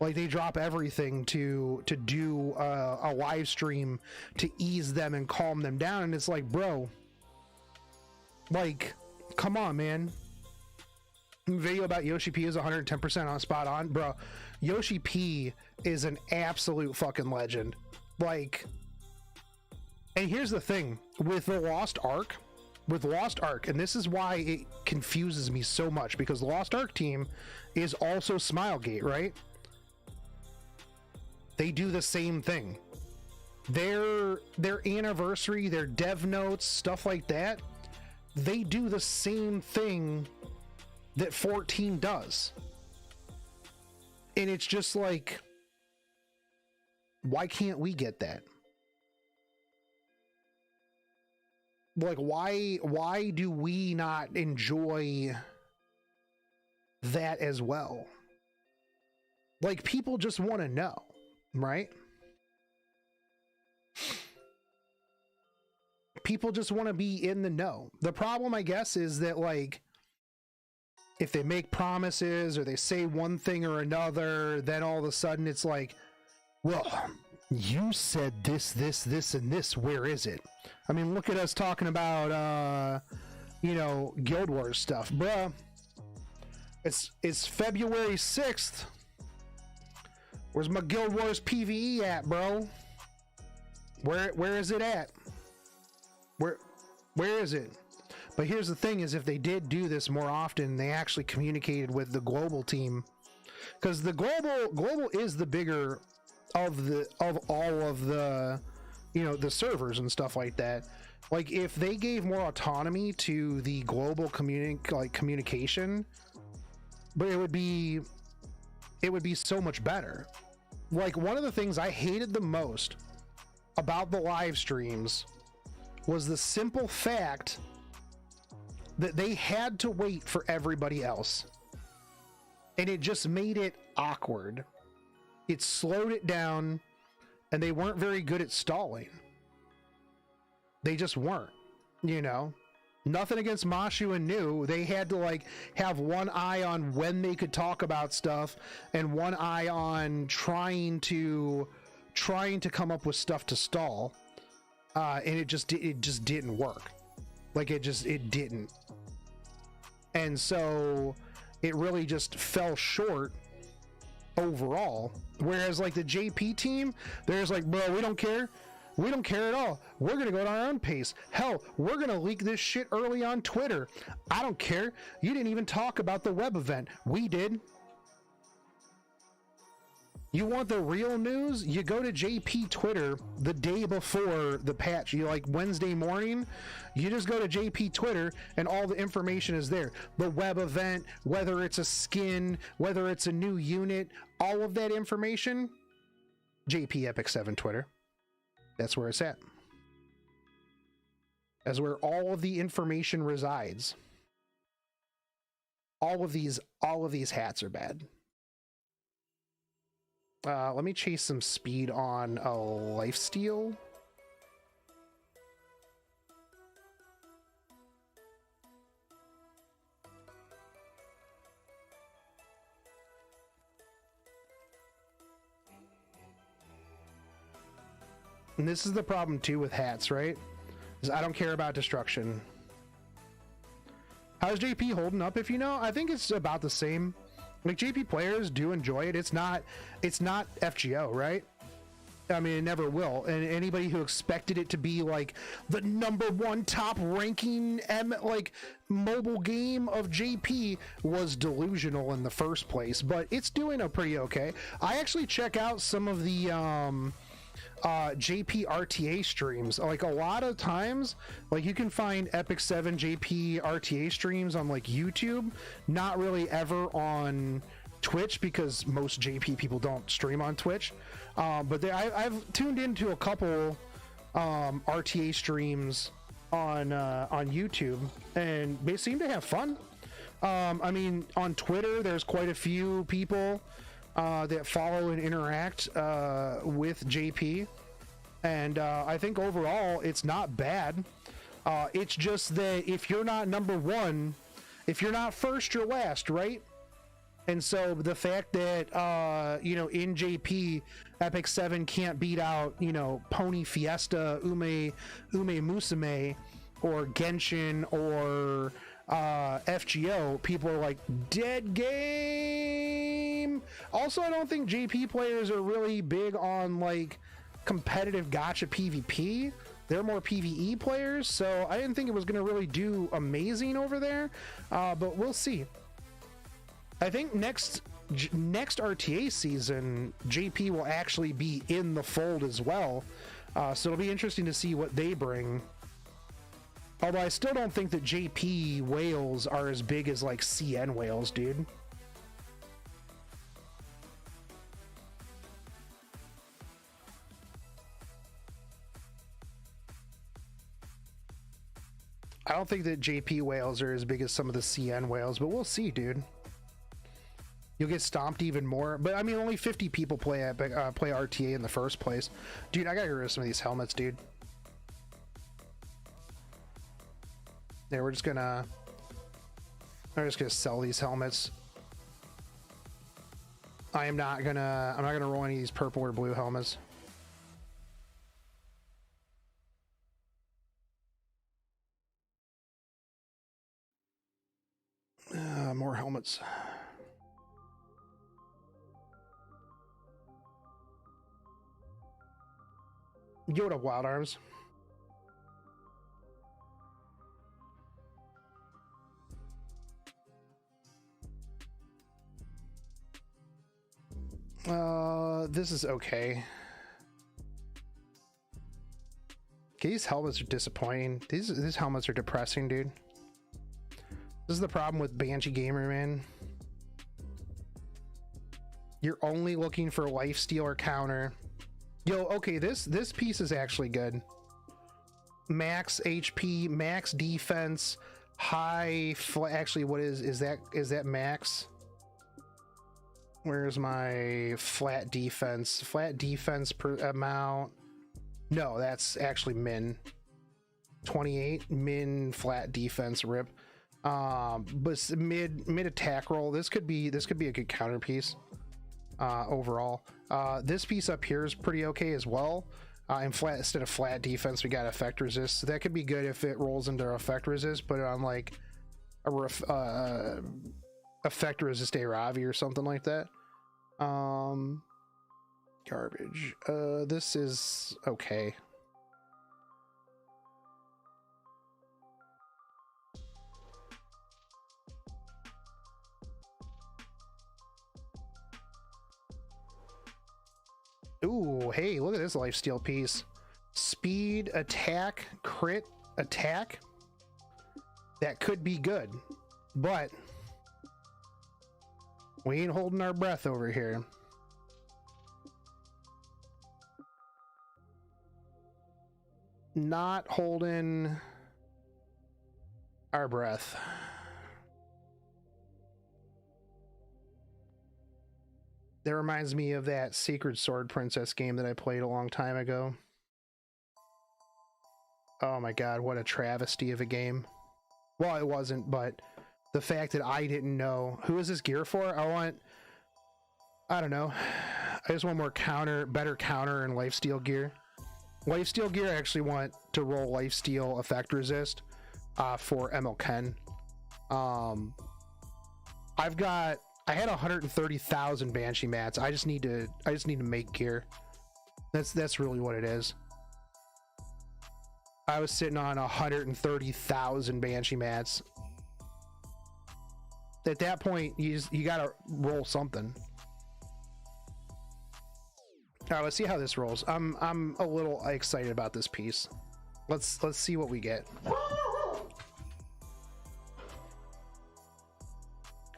like they drop everything to do a live stream to ease them and calm them down, and it's like, bro, like, come on, man. Video about Yoshi P is 110% on spot on, bro. Yoshi P is an absolute fucking legend. Like, and here's the thing with the Lost Ark, and this is why it confuses me so much, because the Lost Ark team is also Smilegate, right? They do the same thing. Their anniversary, their dev notes, stuff like that, they do the same thing that 14 does. And it's just like, why can't we get that? Like, why do we not enjoy that as well? Like, people just want to know, right? People just want to be in the know. The problem, I guess, is that, like, if they make promises or they say one thing or another, then all of a sudden it's like, well, you said this, and this, where is it? I mean, look at us talking about, you know, Guild Wars stuff, bruh. It's February 6th. Where's my Guild Wars PvE at, bro? Where is it at? Where is it? But here's the thing: is if they did do this more often, they actually communicated with the global team, because the global is the bigger of all of the, you know, the servers and stuff like that. Like, if they gave more autonomy to the global communication, but it would be so much better. Like, one of the things I hated the most about the live streams was the simple fact that they had to wait for everybody else. And it just made it awkward. It slowed it down, and they weren't very good at stalling. They just weren't, you know? Nothing against Mashu and New. They had to like have one eye on when they could talk about stuff and one eye on trying to come up with stuff to stall. And it just didn't work. Like it didn't. And so it really just fell short overall. Whereas like the JP team, they're just like, bro, we don't care. We don't care at all. We're going to go at our own pace. Hell, we're going to leak this shit early on Twitter. I don't care. You didn't even talk about the web event. We did. You want the real news? You go to JP Twitter the day before the patch. You like Wednesday morning, you just go to JP Twitter and all the information is there. The web event, whether it's a skin, whether it's a new unit, all of that information, JP Epic 7 Twitter. That's where it's at. That's where all of the information resides. All of these hats are bad. Let me chase some speed on a lifesteal. And this is the problem too with hats, right? Is I don't care about destruction. How's JP holding up? If you know, I think it's about the same. Like JP players do enjoy it. It's not FGO, right? I mean, it never will. And anybody who expected it to be like the #1 top ranking like mobile game of JP was delusional in the first place. But it's doing a pretty okay. I actually check out some of the JP RTA streams. Like a lot of times, like you can find Epic 7 JP RTA streams on like YouTube, not really ever on Twitch because most JP people don't stream on Twitch. But I've tuned into a couple RTA streams on YouTube, and they seem to have fun. I mean, on Twitter, there's quite a few people that follow and interact with JP, and I think overall it's not bad. It's just that if you're not #1, if you're not first, you're last, right? And so the fact that you know, in JP Epic 7 can't beat out, you know, Pony Fiesta, Ume Musume, or Genshin, or FGO, people are like, dead game. Also, I don't think JP players are really big on like competitive gacha PvP. They're more PvE players, so I didn't think it was going to really do amazing over there, but we'll see. I think next RTA season, JP will actually be in the fold as well, so it'll be interesting to see what they bring. Although I still don't think that JP whales are as big as like CN whales, dude. I don't think that JP whales are as big as some of the CN whales, but we'll see, dude. You'll get stomped even more. But I mean, only 50 people play RTA in the first place. Dude, I gotta get rid of some of these helmets, dude. Yeah, I'm just gonna sell these helmets. I'm not gonna roll any of these purple or blue helmets. More helmets. Yoda Wild Arms. This is okay. These helmets are disappointing. These helmets are depressing, dude. This is the problem with Banshee Gamer, man. You're only looking for lifesteal or counter. Yo, okay, this piece is actually good. Max HP, max defense, high actually, what is that max? Where's my flat defense? Flat defense per amount. No, that's actually min. 28 min flat defense rip. But mid attack roll. This could be a good counter piece. Overall, this piece up here is pretty okay as well. And flat, instead of flat defense, we got effect resist. So that could be good if it rolls into effect resist. Put it on like a effect resist Ravi or something like that. Garbage. This is okay. Ooh, hey, look at this lifesteal piece. Speed, attack, crit, attack. That could be good, but we ain't holding our breath over here. Not holding our breath. That reminds me of that Secret Sword Princess game that I played a long time ago. Oh my god, what a travesty of a game. Well, it wasn't, but the fact that I didn't know. Who is this gear for? I don't know. I just want more better counter and lifesteal gear. Lifesteal gear, I actually want to roll lifesteal effect resist for ML Ken. I had 130,000 Banshee mats. I just need to make gear. That's really what it is. I was sitting on 130,000 Banshee mats. At that point, you gotta roll something. All right, let's see how this rolls. I'm a little excited about this piece. Let's see what we get.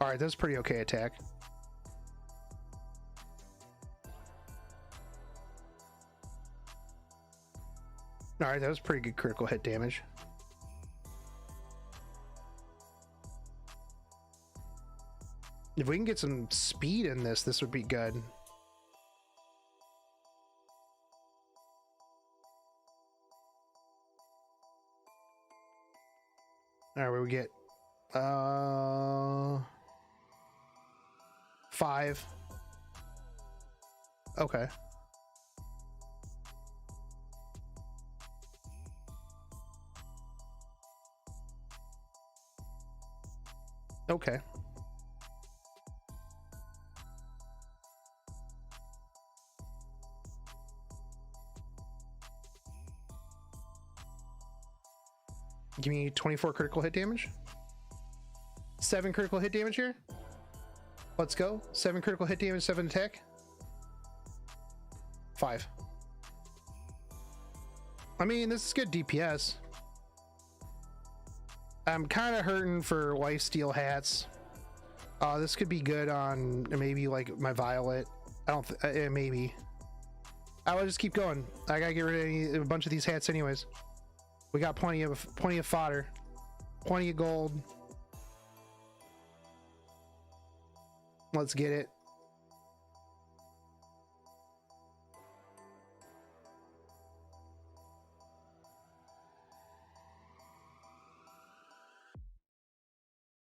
All right, that's pretty okay attack. All right, that was pretty good critical hit damage. If we can get some speed in this, this would be good. All right, what we get? 5. Okay. Okay. Give me 24 critical hit damage. 7 critical hit damage here. Let's go. 7 critical hit damage, 7 attack. 5. I mean, this is good DPS. I'm kind of hurting for lifesteal hats. This could be good on maybe like my Violet. I don't maybe. I will just keep going. I gotta get rid of a bunch of these hats anyways. We got plenty of fodder, plenty of gold. Let's get it.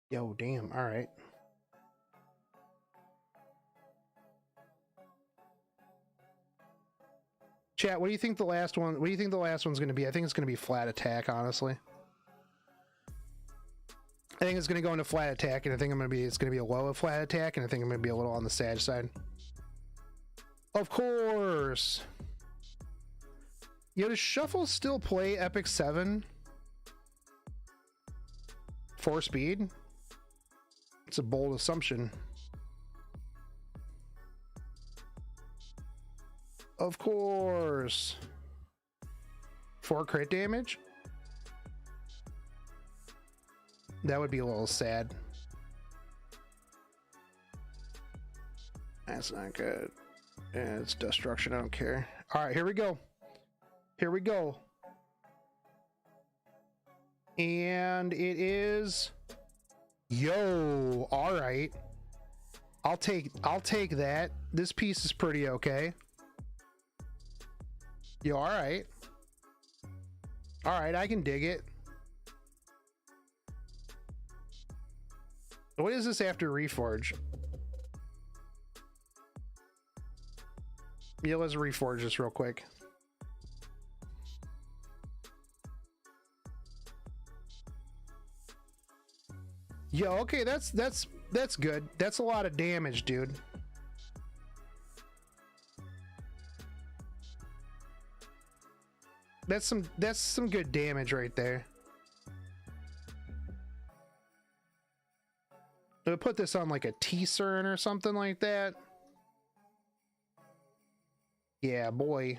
Yo, damn. All right. Chat, what do you think the last one? What do you think the last one's going to be? I think it's going to be flat attack, honestly. I think it's going to go into flat attack, and I think it's going to be a low of flat attack, and I think I'm going to be a little on the sad side. Of course. Yo, does Shuffle still play Epic 7? 4 speed? It's a bold assumption. Of course. 4 crit damage? That would be a little sad. That's not good. Yeah, it's destruction. I don't care. All right, here we go. Here we go. And it is, yo, all right. I'll take that. This piece is pretty okay. Yo, all right. All right, I can dig it. What is this after reforge? Yeah, let's reforge this real quick. Yo, okay, that's good. That's a lot of damage, dude. That's some good damage right there. I'll put this on like a T-Cern or something like that. Yeah, boy.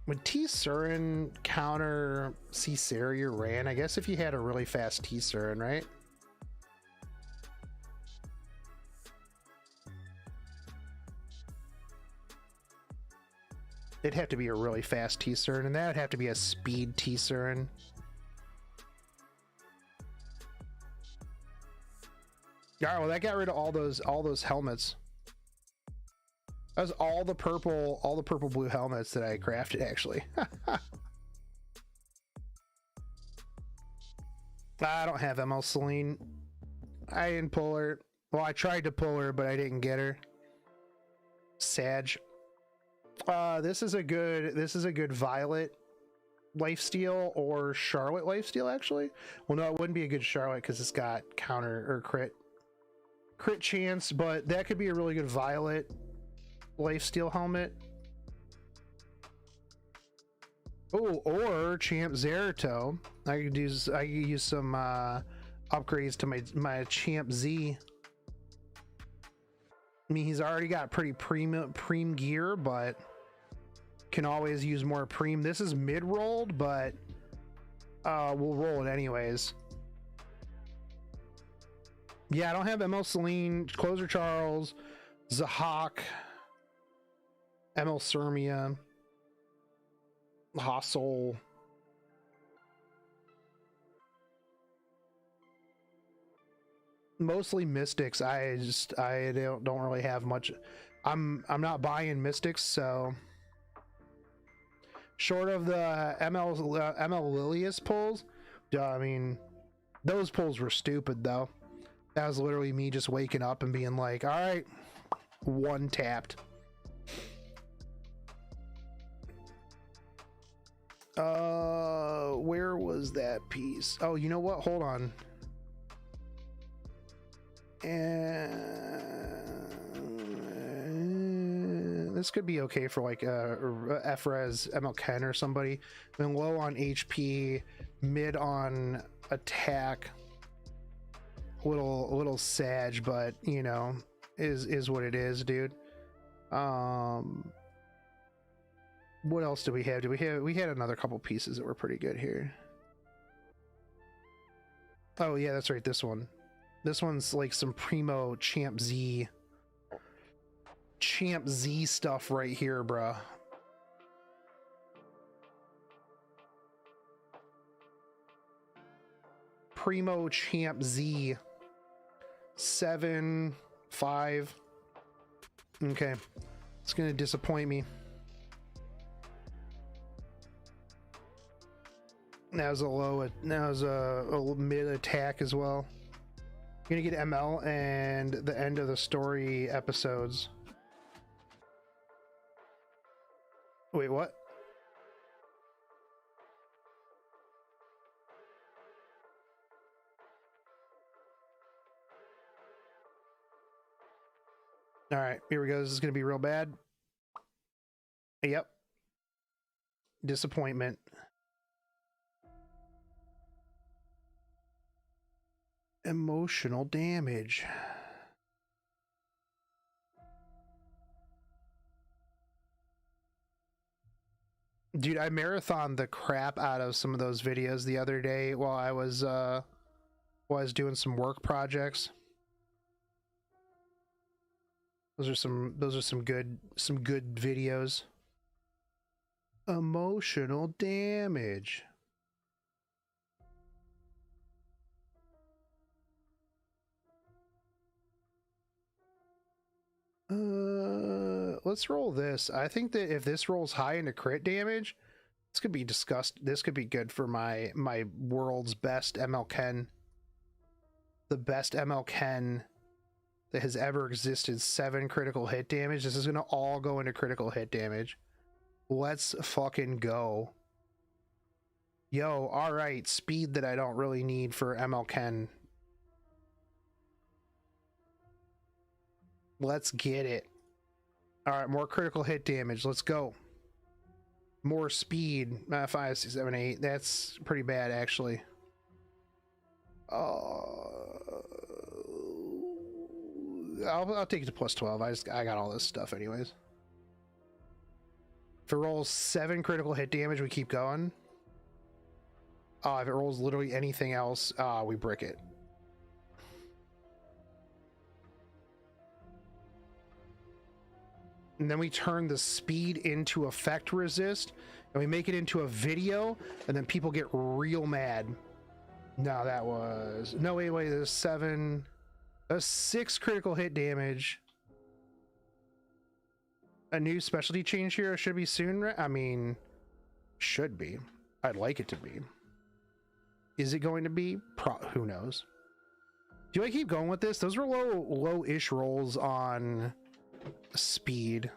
Would T-Cern counter Caesarea Rant? I guess if you had a really fast T-Cern, right? It'd have to be a really fast T-Cern, and that would have to be a speed T-Cern. Alright, well that got rid of all those helmets. That was all the purple blue helmets that I crafted, actually. I don't have ML Celine. I didn't pull her. Well, I tried to pull her, but I didn't get her. Sag. This is a good Violet lifesteal or Charlotte lifesteal, actually. Well, no, it wouldn't be a good Charlotte because it's got counter or crit chance, but that could be a really good Violet lifesteal helmet. Oh, or Champ Zerato. I could use some upgrades to my Champ Z. I mean, he's already got pretty preem gear, but can always use more preem. This is mid-rolled, but we'll roll it anyways. Yeah, I don't have ML Celine, Closer Charles, Zahak, ML Sermia, Hassel. Mostly Mystics. I don't really have much. I'm not buying Mystics, so short of the ML Lilius pulls. I mean, those pulls were stupid though. That was literally me just waking up and being like, all right, one tapped. Where was that piece? Oh, you know what? Hold on. And this could be okay for like Efrez, ML Ken or somebody. Then low on HP, mid on attack. Little sag, but you know, is what it is, dude. What else do we have? We had another couple pieces that were pretty good here. Oh yeah, that's right, this one. This one's like some primo Champ Z stuff right here, bruh. Primo Champ Z 7 5. Okay, it's gonna disappoint me. Now's a mid attack as well. You're gonna get ML and the end of the story episodes. Wait, what? All right, here we go. This is gonna be real bad. Yep. Disappointment. Emotional damage. Dude, I marathoned the crap out of some of those videos the other day while I was Was doing some work projects. Those are some good videos. Emotional damage. Let's roll this. I think that if this rolls high into crit damage, this could be this could be good for my world's best ML Ken. The best ML Ken that has ever existed. 7 critical hit damage. This is gonna all go into critical hit damage. Let's fucking go. Yo, alright, speed that I don't really need for ML Ken. Let's get it. Alright, more critical hit damage. Let's go. More speed. 5, 6, 7, 8. That's pretty bad, actually. I'll take it to plus 12. I got all this stuff anyways. If it rolls 7 critical hit damage, we keep going. If it rolls literally anything else, we brick it. And then we turn the speed into effect resist, and we make it into a video, and then people get real mad. No, that was... No, wait, there's 7... There's 6 critical hit damage. A new specialty change here should be soon, right? I mean, should be. I'd like it to be. Is it going to be? Who knows? Do I keep going with this? Those were low-ish rolls on speed.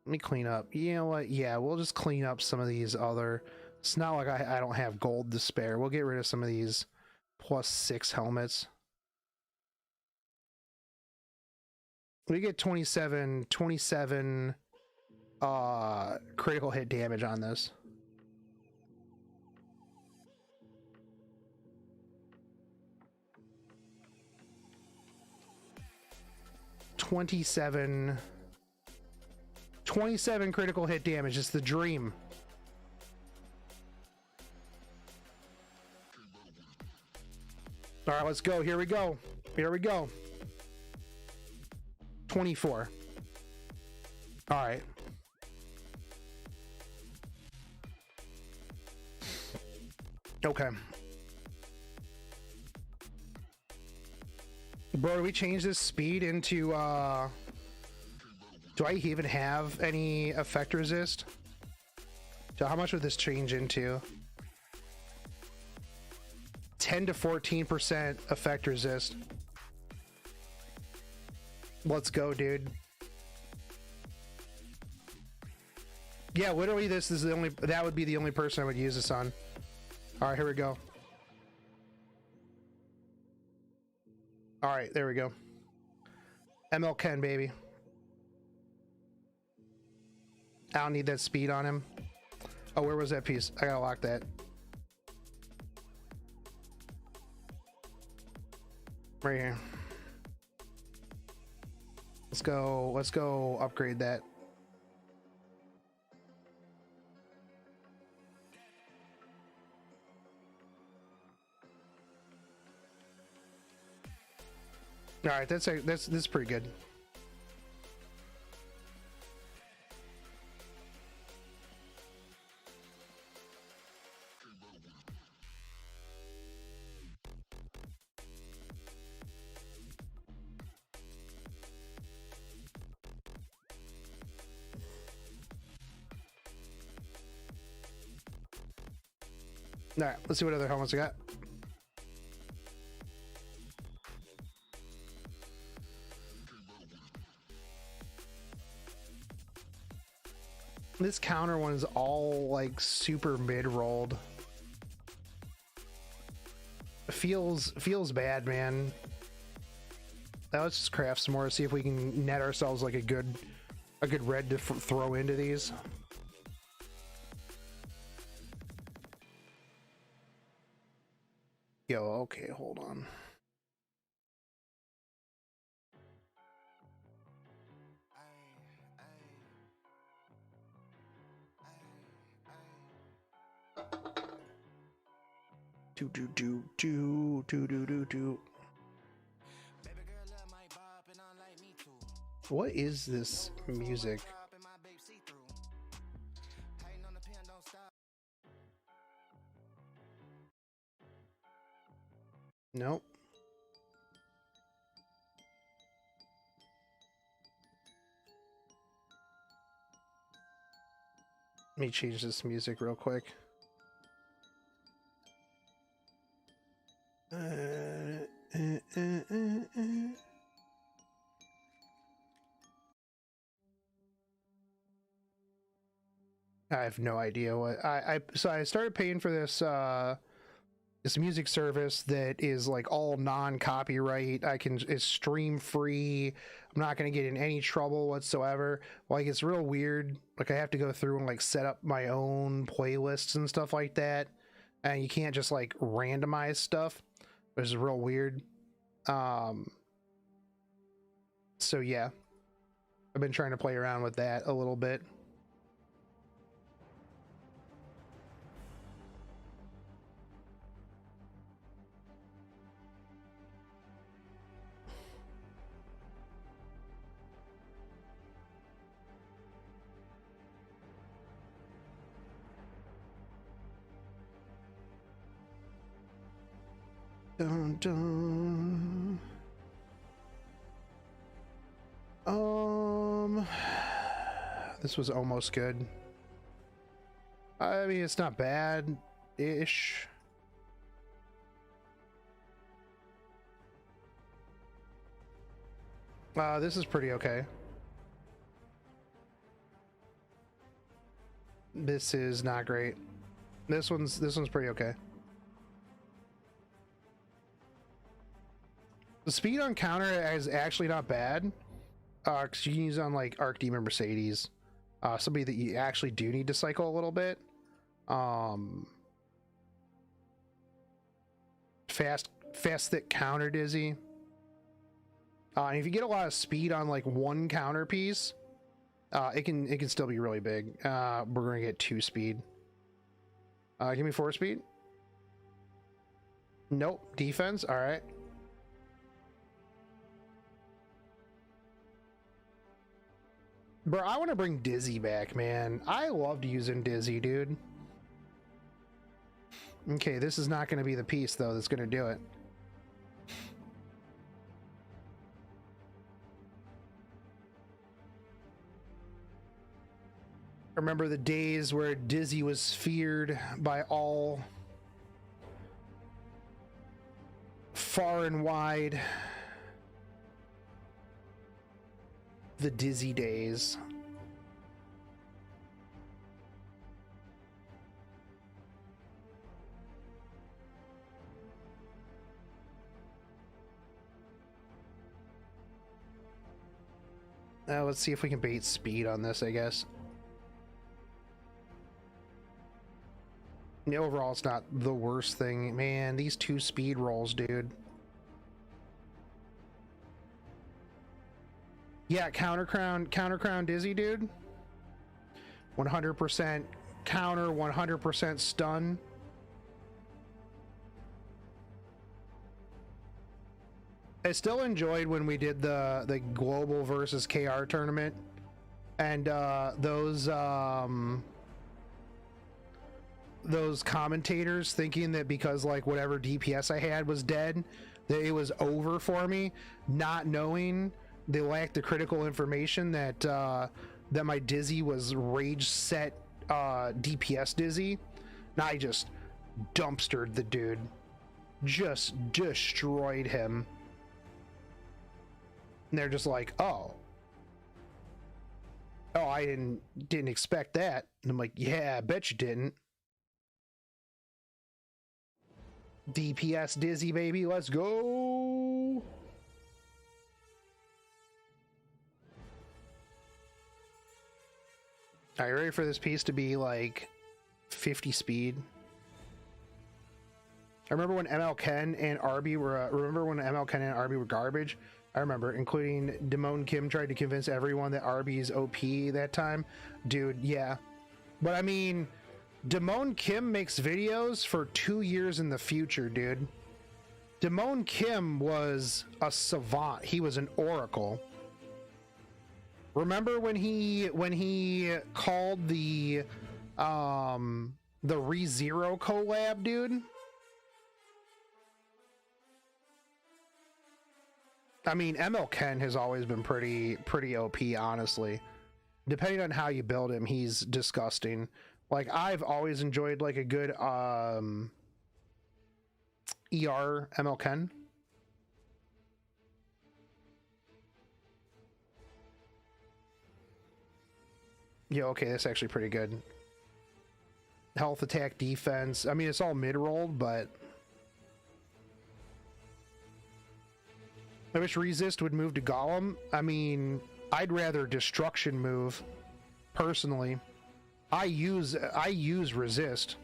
Let me clean up. You know what? Yeah, we'll just clean up some of these other... It's not like I don't have gold to spare. We'll get rid of some of these +6 helmets. We get 27 critical hit damage on this. Twenty-seven critical hit damage. It's the dream. All right, let's go. Here we go. 24. All right. Okay. Bro, do we change this speed into, do I even have any effect resist? So how much would this change into? 10 to 14% effect resist. Let's go, dude. Yeah, literally this is the only, that would be the only person I would use this on. All right, here we go. All right, there we go. ML Ken, baby. I don't need that speed on him. Oh, where was that piece? I gotta lock that. Right here. Let's go upgrade that. All right, that's pretty good. All right, let's see what other helmets I got. This counter one is all like super mid-rolled. Feels bad, man. Now let's just craft some more, see if we can net ourselves like a good red to throw into these. Yo, okay, hold on. Do do do do do do do do. What is this music? Nope. Let me change this music real quick. I have no idea what so I started paying for this this music service that is like all non-copyright. It's stream free. I'm not going to get in any trouble whatsoever. Like, it's real weird. Like, I have to go through and like set up my own playlists and stuff like that, and you can't just like randomize stuff, which is real weird. So yeah, I've been trying to play around with that a little bit. Dun, dun. This was almost good. I mean, it's not bad-ish. This is pretty okay. This is not great. This one's pretty okay. The speed on counter is actually not bad, because you can use it on like Archdemon Mercedes, somebody that you actually do need to cycle a little bit. Fast thick counter dizzy. And if you get a lot of speed on like one counter piece, it can still be really big. We're gonna get 2 speed. Give me 4 speed. Nope. Defense. All right. Bro, I want to bring Dizzy back, man. I loved using Dizzy, dude. Okay, this is not going to be the piece, though, that's going to do it. Remember the days where Dizzy was feared by all, far and wide. The Dizzy days. Let's see if we can bait speed on this, I guess. Overall, it's not the worst thing. Man, these 2 speed rolls, dude. Yeah, counter crown Dizzy, dude. 100% counter, 100% stun. I still enjoyed when we did the global versus KR tournament, and those commentators thinking that because like whatever DPS I had was dead, that it was over for me, not knowing they lacked the critical information that that my Dizzy was rage set DPS Dizzy. And I just dumpstered the dude, just destroyed him. And they're just like, oh, I didn't expect that. And I'm like, yeah, I bet you didn't. DPS Dizzy, baby, let's go. Are you ready for this piece to be like 50 speed? I remember when ML Ken and Arby were garbage. I remember, including Damone Kim tried to convince everyone that Arby is OP that time. Dude, yeah. But I mean, Damone Kim makes videos for 2 years in the future, dude. Damone Kim was a savant. He was an oracle. Remember when he called the ReZero collab, dude? I mean, ML Ken has always been pretty OP, honestly. Depending on how you build him, he's disgusting. Like, I've always enjoyed like a good ER ML Ken. Yeah, okay, that's actually pretty good. Health, attack, defense. I mean, it's all mid-rolled, but I wish Resist would move to Golem. I mean, I'd rather Destruction move, personally. I use Resist.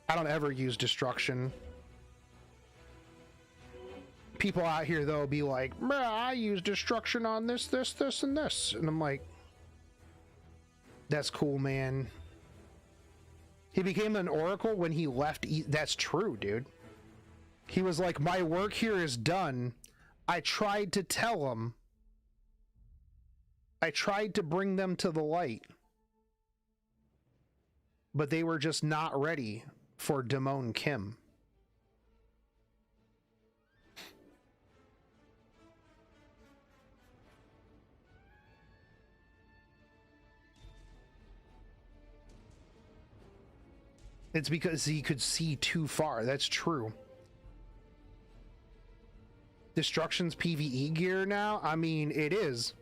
I don't ever use Destruction. People out here, though, be like, I use Destruction on this, and this. And I'm like, that's cool, man. He became an Oracle when he left. That's true, dude. He was like, my work here is done. I tried to tell them. I tried to bring them to the light. But they were just not ready for Damone Kim. It's because he could see too far. That's true. Destruction's PvE gear now? I mean, it is.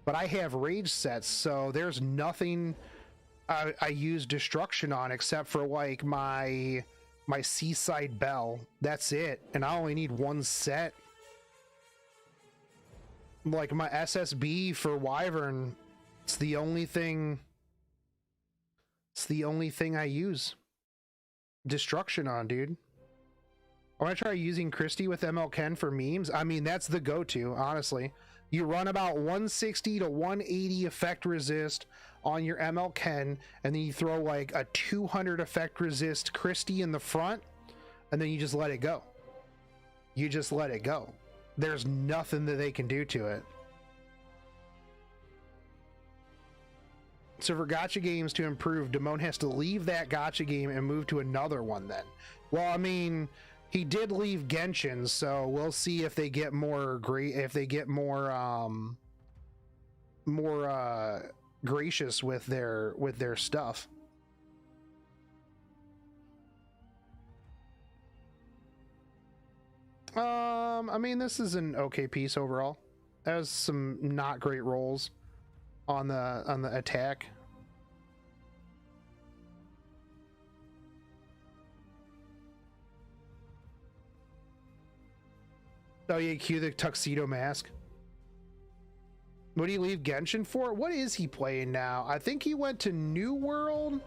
But I have rage sets, so there's nothing I use Destruction on except for like my Seaside Bell. That's it. And I only need one set. Like my SSB for Wyvern, it's the only thing I use Destruction on, dude. I want to try using Christie with ML Ken for memes. I mean, that's the go-to, honestly. You run about 160 to 180 effect resist on your ML Ken, and then you throw like a 200 effect resist Christie in the front, and then you just let it go. You just let it go. There's nothing that they can do to it. So for gacha games to improve, Damone has to leave that gacha game and move to another one then. Well, I mean, he did leave Genshin, so we'll see if they get more gracious with their stuff. I mean, this is an okay piece overall. It has some not great rolls on the attack. Oh yeah, cue the tuxedo mask. What do you leave Genshin for? What is he playing now? I think he went to New World.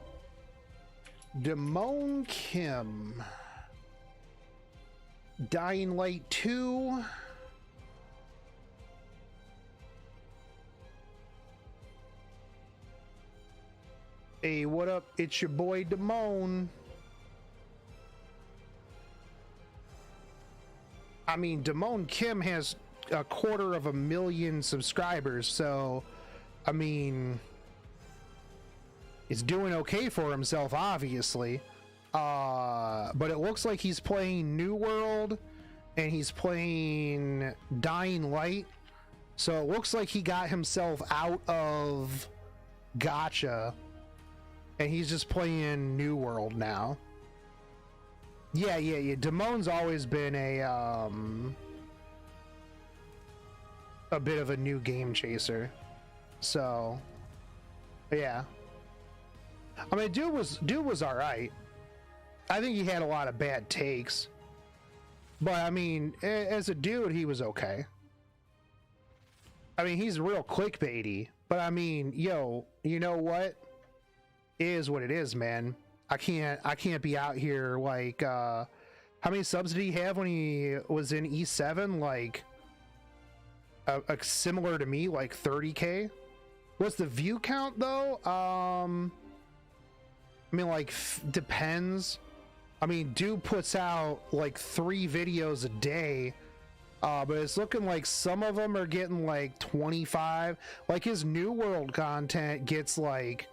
Damone Kim. Dying Light 2. Hey, what up? It's your boy Damone. I mean, Damone Kim has 250,000 subscribers, so I mean, he's doing okay for himself, obviously. But it looks like he's playing New World and he's playing Dying Light, so it looks like he got himself out of gacha and he's just playing New World now. Yeah. Damone's always been a bit of a new game chaser. So, yeah. I mean, dude was all right. I think he had a lot of bad takes, but I mean, as a dude, he was okay. I mean, he's real clickbaity, but I mean, yo, you know what? It is what it is, man. I can't be out here like, how many subs did he have when he was in E7? Like, similar to me, like 30K. What's the view count though? I mean, like, depends. I mean, dude puts out like 3 videos a day, but it's looking like some of them are getting like 25. Like his New World content gets like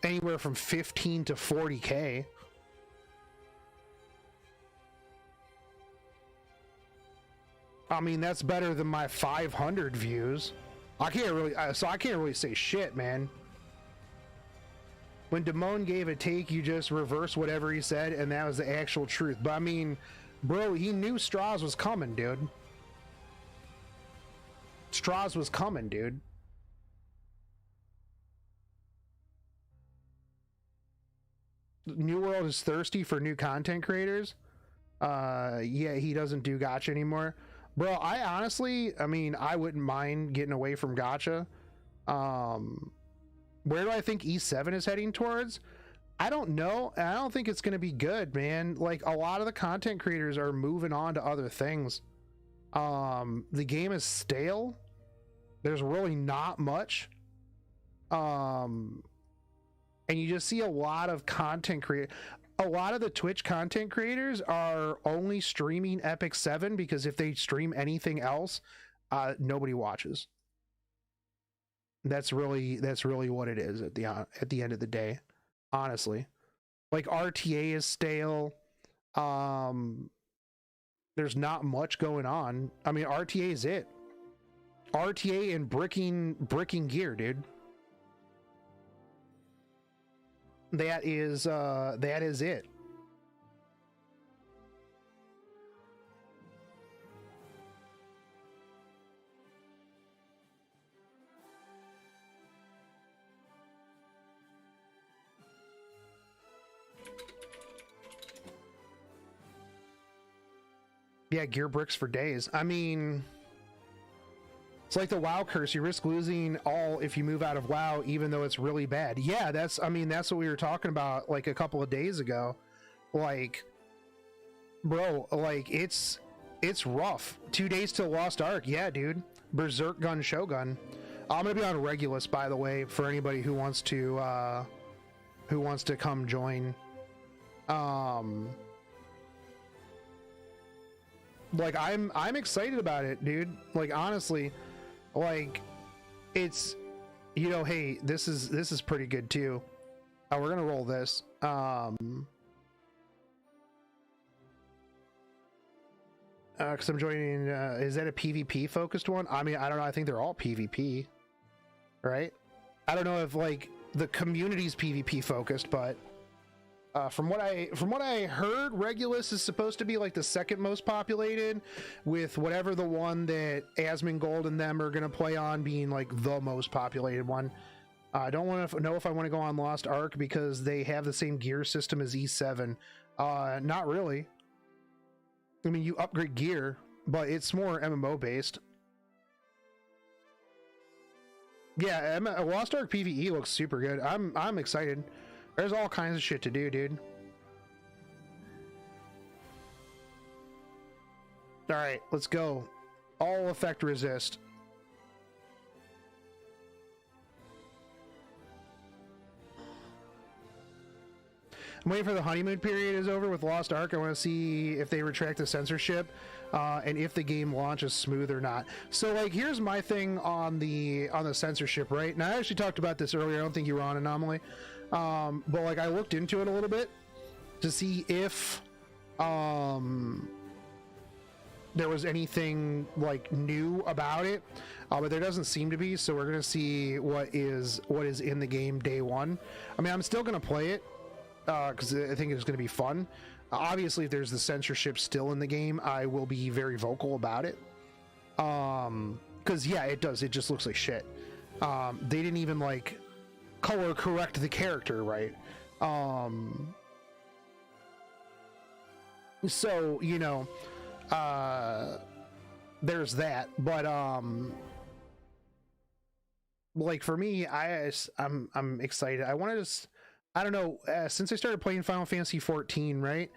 anywhere from 15 to 40K. I mean, that's better than my 500 views. I can't really say shit, man. When Damone gave a take, you just reverse whatever he said, and that was the actual truth. But I mean, bro, he knew Straws was coming, dude. Straws was coming, dude. New World is thirsty for new content creators. Yeah, he doesn't do gacha anymore. Bro, I honestly, I mean, I wouldn't mind getting away from gacha. Where do I think E7 is heading towards? I don't know. I don't think it's going to be good, man. Like, a lot of the content creators are moving on to other things. The game is stale. There's really not much. And you just see a lot of content creators. A lot of the Twitch content creators are only streaming Epic 7 because if they stream anything else, nobody watches. That's really what it is at the end of the day, honestly. Like RTA is stale. There's not much going on. I mean, RTA is it. RTA and bricking gear, dude. That is it. Yeah, gear bricks for days. I mean, it's like the WoW curse. You risk losing all if you move out of WoW, even though it's really bad. Yeah, that's what we were talking about like a couple of days ago. Like, bro, like it's rough. 2 days till Lost Ark. Yeah, dude. Berserk Gun Shogun. I'm gonna be on Regulus, by the way, for anybody who wants to come join. Like I'm excited about it, dude. Like honestly, like it's, you know, hey, this is pretty good too. We're gonna roll this. Because I'm joining. Is that a PvP focused one? I mean, I don't know. I think they're all PvP, right? I don't know if like the community's PvP focused, but from what I heard, Regulus is supposed to be like the second most populated, with whatever the one that Asmongold and them are gonna play on being like the most populated one. I don't want to know if I want to go on Lost Ark because they have the same gear system as E7. Not really. I mean, you upgrade gear, but it's more MMO based. Yeah, Lost Ark PvE looks super good. I'm excited. There's all kinds of shit to do, dude. All right, let's go. All effect resist. I'm waiting for the honeymoon period is over with Lost Ark. I want to see if they retract the censorship and if the game launches smooth or not. So like, here's my thing on the censorship, right? Now I actually talked about this earlier. I don't think you were on Anomaly. But like I looked into it a little bit to see if there was anything like new about it, but there doesn't seem to be. So we're gonna see what is in the game day one. I mean, I'm still gonna play it because I think it's gonna be fun. Obviously, if there's the censorship still in the game, I will be very vocal about it. Because yeah, it does. It just looks like shit. They didn't even like color correct the character right. So you know, there's that. But like for me, I'm excited. I wanted to, I don't know, since I started playing Final Fantasy 14, right?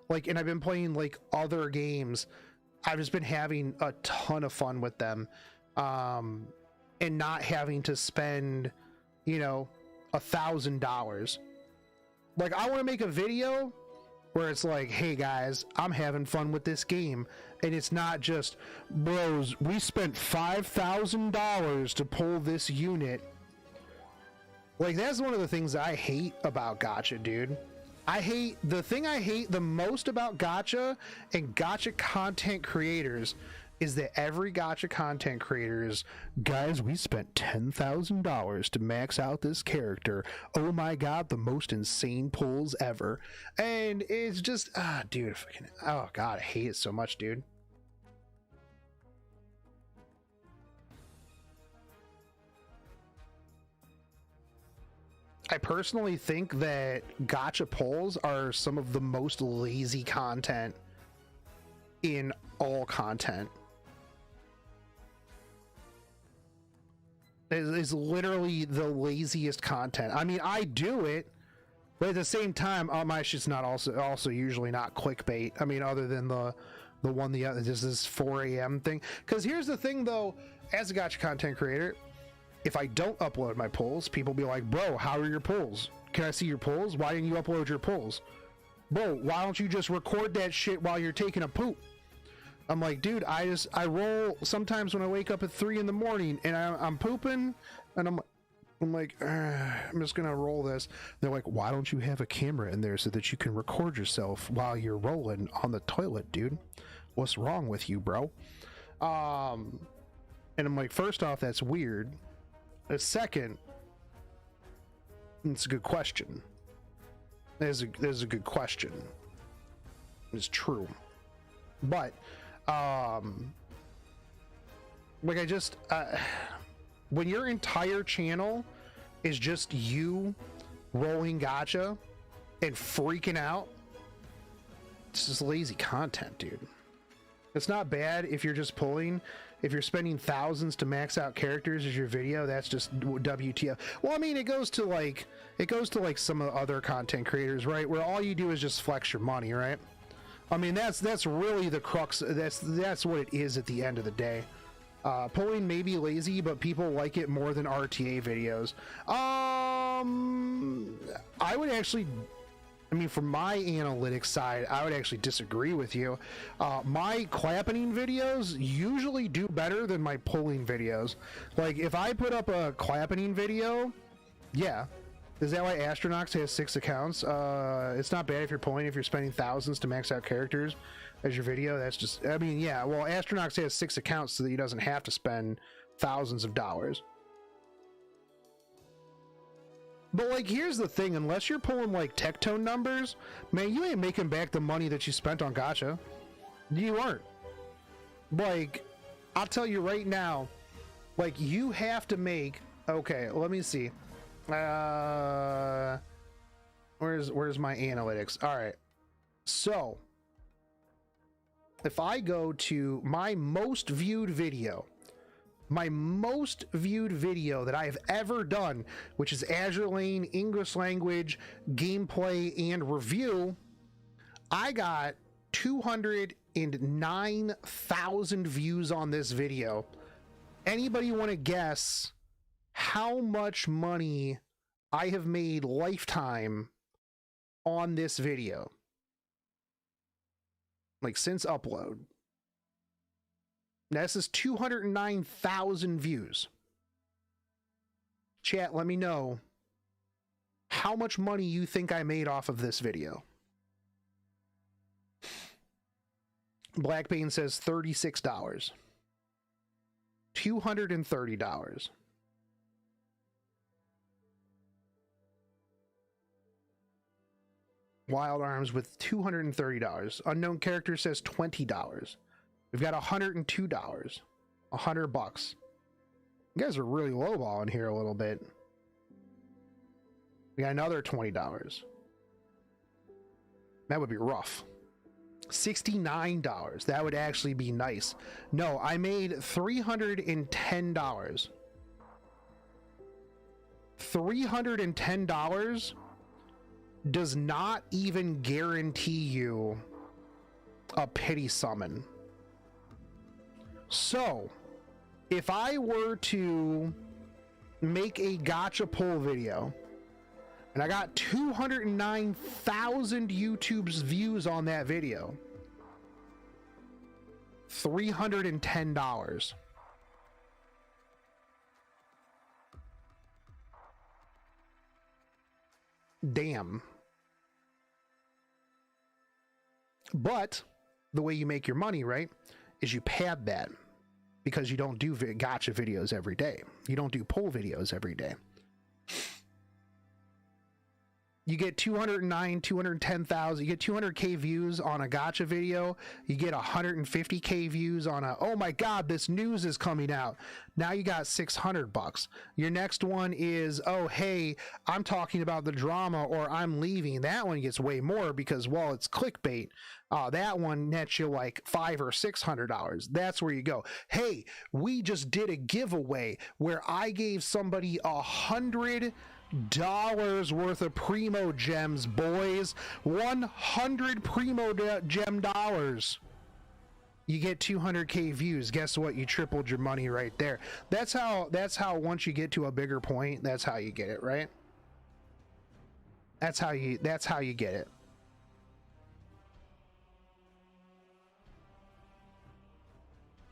Like, and I've been playing like other games, I've just been having a ton of fun with them, and not having to spend, you know, $1,000. Like, I want to make a video where it's like, hey guys, I'm having fun with this game, and it's not just, bros, we spent $5,000 to pull this unit. Like, that's one of the things I hate about gacha, dude. The thing I hate the most about gacha and gacha content creators is that every gacha content creator is, guys, we spent $10,000 to max out this character. Oh my god, the most insane pulls ever. And it's just, dude, oh god, I hate it so much, dude. I personally think that gacha pulls are some of the most lazy content in all content. Is literally the laziest content. I mean, I do it, but at the same time, my shit's not also usually not clickbait. I mean, other than the one this 4 a.m. thing. Because here's the thing, though, as a gacha content creator, if I don't upload my pulls, people be like, bro, how are your pulls? Can I see your pulls? Why didn't you upload your pulls? Bro, why don't you just record that shit while you're taking a poop? I'm like, dude, I roll sometimes when I wake up at 3 in the morning and I'm pooping, and I'm like, I'm just gonna roll this. They're like, why don't you have a camera in there so that you can record yourself while you're rolling on the toilet, dude? What's wrong with you, bro? And I'm like, first off, that's weird. Second, it's a good question. There's a good question. It's true, but like, I just when your entire channel is just you rolling gacha and freaking out, it's just lazy content, dude. It's not bad if you're just pulling. If you're spending thousands to max out characters as your video, that's just WTF. Well, I mean, it goes to like some of the other content creators, right? Where all you do is just flex your money, right? I mean, that's really the crux. That's what it is at the end of the day. Pulling may be lazy, but people like it more than RTA videos. I would actually, I mean, from my analytics side, I would actually disagree with you. My clapping videos usually do better than my pulling videos. Like, if I put up a clapping video, yeah. Is that why Astronauts has 6 accounts? It's not bad if you're pulling, if you're spending thousands to max out characters as your video. That's just, I mean, yeah, well, Astronauts has 6 accounts so that he doesn't have to spend thousands of dollars. But, like, here's the thing, unless you're pulling, like, Tectone numbers, man, you ain't making back the money that you spent on gacha. You aren't. Like, I'll tell you right now, like, you have to make, okay, let me see. Where's my analytics? All right. So, if I go to my most viewed video that I have ever done, which is Azure Lane, English language, gameplay, and review, I got 209,000 views on this video. Anybody want to guess how much money I have made lifetime on this video? Like, since upload. This is 209,000 views. Chat, let me know how much money you think I made off of this video. Blackbane says $36. $230. Wild Arms with $230. Unknown Character says $20. We've got $102. $100. You guys are really lowballing here a little bit. We got another $20. That would be rough. $69. That would actually be nice. No, I made $310. $310 does not even guarantee you a pity summon. So, if I were to make a gacha pull video And I got 209,000 YouTube's views on that video. $310. Damn. But the way you make your money, right, is you pad that, because you don't do gotcha videos every day. You don't do pull videos every day. You get 210,000, you get 200K views on a gotcha video. You get 150K views on a, oh my God, this news is coming out. Now you got $600. Your next one is, oh, hey, I'm talking about the drama or I'm leaving. That one gets way more because, well, it's clickbait. That one nets you like $500 or $600. That's where you go. Hey, we just did a giveaway where I gave somebody $100 worth of primo gems, boys. 100 primo gem dollars. You get 200K views. Guess what? You tripled your money right there. That's how once you get to a bigger point, that's how you get it, right? That's how you get it.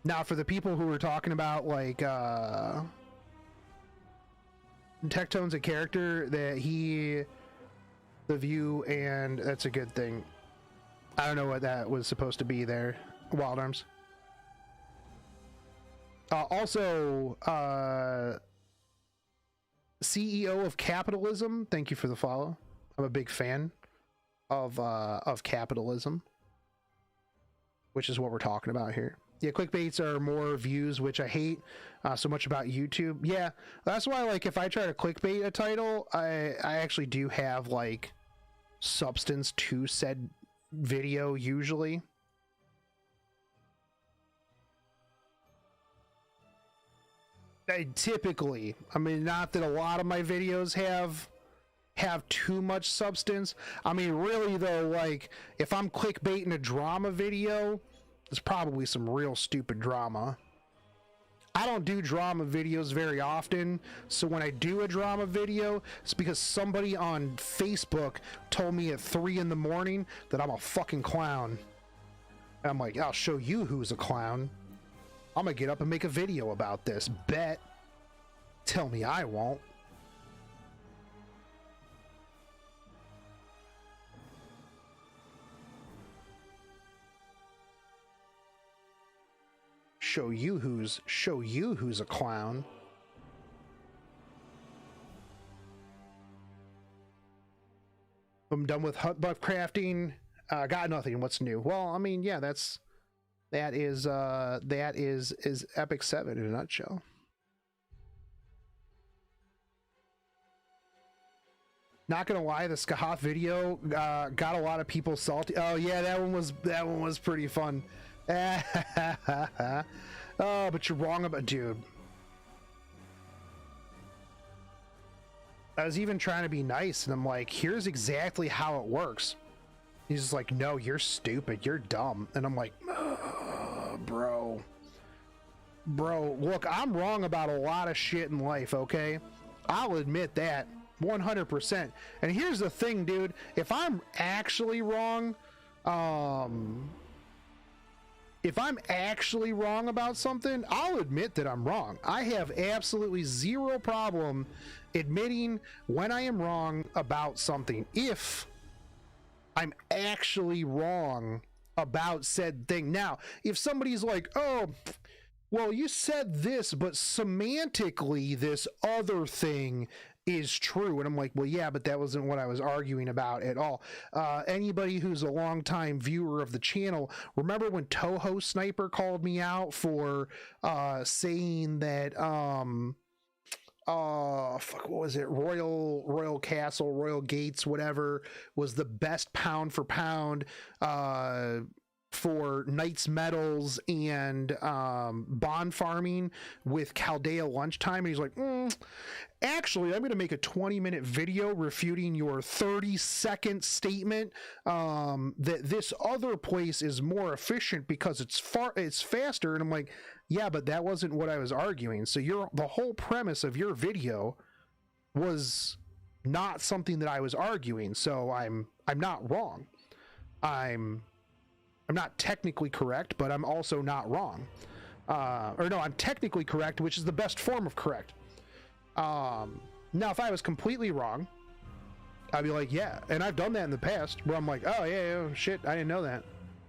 Now, for the people who were talking about like Tectone's a character that the view, and that's a good thing. I don't know what that was supposed to be there. Wild Arms. Also, CEO of Capitalism, thank you for the follow. I'm a big fan of capitalism, which is what we're talking about here. Yeah, clickbaits are more views, which I hate so much about YouTube. Yeah, that's why, like, if I try to clickbait a title, I actually do have, like, substance to said video, usually. Typically, I mean, not that a lot of my videos have too much substance. I mean, really, though, like, if I'm clickbaiting a drama video, it's probably some real stupid drama. I don't do drama videos very often, so when I do a drama video, it's because somebody on Facebook told me at 3 in the morning that I'm a fucking clown. And I'm like, I'll show you who's a clown. I'm gonna get up and make a video about this. Bet. Tell me I won't. Show you who's a clown. I'm done with hut buff crafting. Got nothing. What's new? Well, I mean, yeah, that is Epic 7 in a nutshell. Not gonna lie, the Skahoth video got a lot of people salty. Oh yeah, that one was pretty fun. Oh, but you're wrong about, dude. I was even trying to be nice, and I'm like, here's exactly how it works. He's just like, no, you're stupid, you're dumb. And I'm like, bro, look, I'm wrong about a lot of shit in life, okay? I'll admit that 100%. And here's the thing, dude, if I'm actually wrong, about something, I'll admit that I'm wrong. I have absolutely zero problem admitting when I am wrong about something. If I'm actually wrong about said thing. Now, if somebody's like, oh, well, you said this, but semantically this other thing is true. And I'm like, well, yeah, but that wasn't what I was arguing about at all. Anybody who's a longtime viewer of the channel, remember when Toho Sniper called me out for saying that fuck, what was it? Royal Castle, Royal Gates, whatever, was the best pound for pound for Knights medals and bond farming with Chaldea lunchtime. And he's like, actually, I'm going to make a 20-minute video refuting your 30-second statement that this other place is more efficient because it's faster. And I'm like, yeah, but that wasn't what I was arguing. So the whole premise of your video was not something that I was arguing. So I'm not wrong. I'm not technically correct, but I'm also not wrong. Or no, I'm technically correct, which is the best form of correct. Now, if I was completely wrong, I'd be like, yeah. And I've done that in the past where I'm like, oh, yeah, shit, I didn't know that.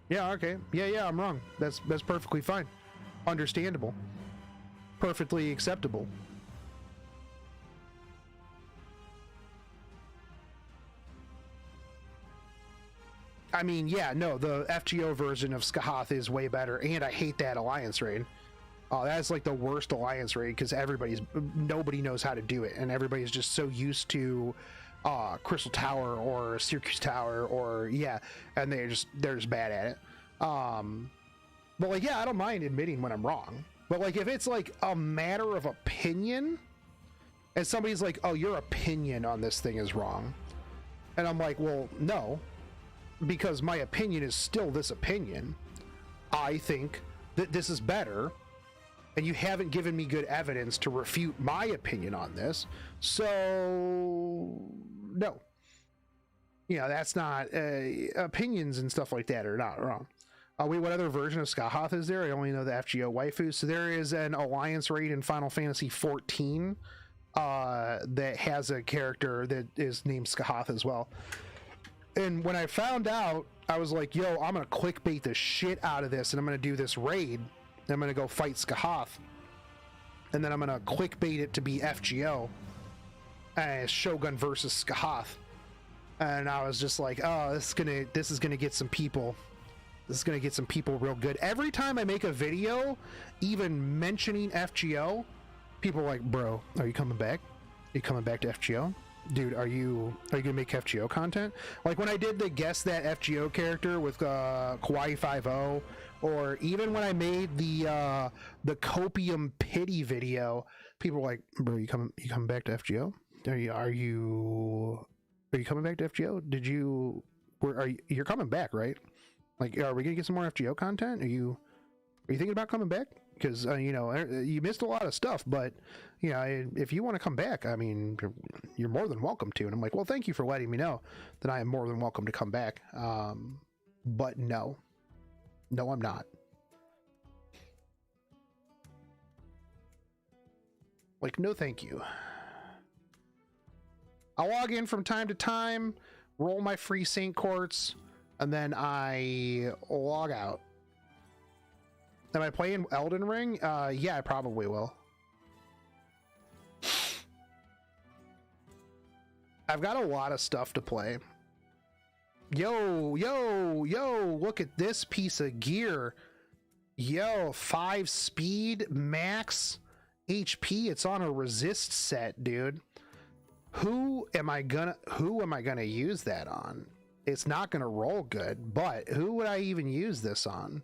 Yeah, okay. Yeah, I'm wrong. That's perfectly fine. Understandable. Perfectly acceptable. I mean, yeah, no, the FGO version of Skahath is way better, and I hate that alliance raid. Oh, that's like the worst alliance raid because nobody knows how to do it, and everybody's just so used to Crystal Tower or Syracuse Tower, or yeah, and they're just bad at it. But like, yeah, I don't mind admitting when I'm wrong, but like if it's like a matter of opinion, and somebody's like, "Oh, your opinion on this thing is wrong," and I'm like, "Well, no." Because my opinion is still this opinion. I think that this is better, and you haven't given me good evidence to refute my opinion on this. So, no. You know, that's not opinions and stuff like that are not wrong. Wait, what other version of Skahath is there? I only know the FGO waifu. So there is an alliance raid in Final Fantasy XIV that has a character that is named Skahath as well. And when I found out, I was like, yo, I'm going to clickbait the shit out of this, and I'm going to do this raid, and I'm going to go fight Skahath. And then I'm going to clickbait it to be FGO, Shogun versus Skahath. And I was just like, oh, this is gonna get some people. This is going to get some people real good. Every time I make a video, even mentioning FGO, people are like, bro, are you coming back? Are you coming back to FGO? Dude, are you gonna make FGO content? Like when I did the guess that FGO character with Kawaii 5.0, or even when I made the Copium Pity video, people were like, "Bro, you coming back to FGO? Are you coming back to FGO? You're coming back, right? Like, are we gonna get some more FGO content? Are you thinking about coming back? Because you know, you missed a lot of stuff, but you know, if you want to come back, I mean, you're more than welcome to." And I'm like, well, thank you for letting me know that I am more than welcome to come back. But no, I'm not. Like, no, thank you. I'll log in from time to time, roll my free Saint Quartz, and then I log out. Am I playing Elden Ring? Yeah, I probably will. I've got a lot of stuff to play. Yo, look at this piece of gear. Yo, 5 speed, max HP. It's on a resist set, dude. Who am I gonna use that on? It's not gonna roll good, but who would I even use this on?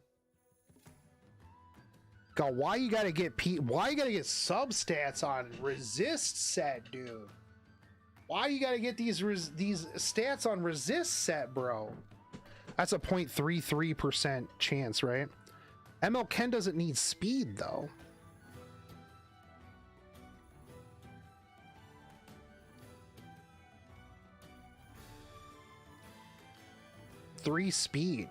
God, why you gotta get substats on resist set, dude? Why you gotta get these stats on resist set, bro? That's a 0.33% chance, right? ML Ken doesn't need speed though. Three speed.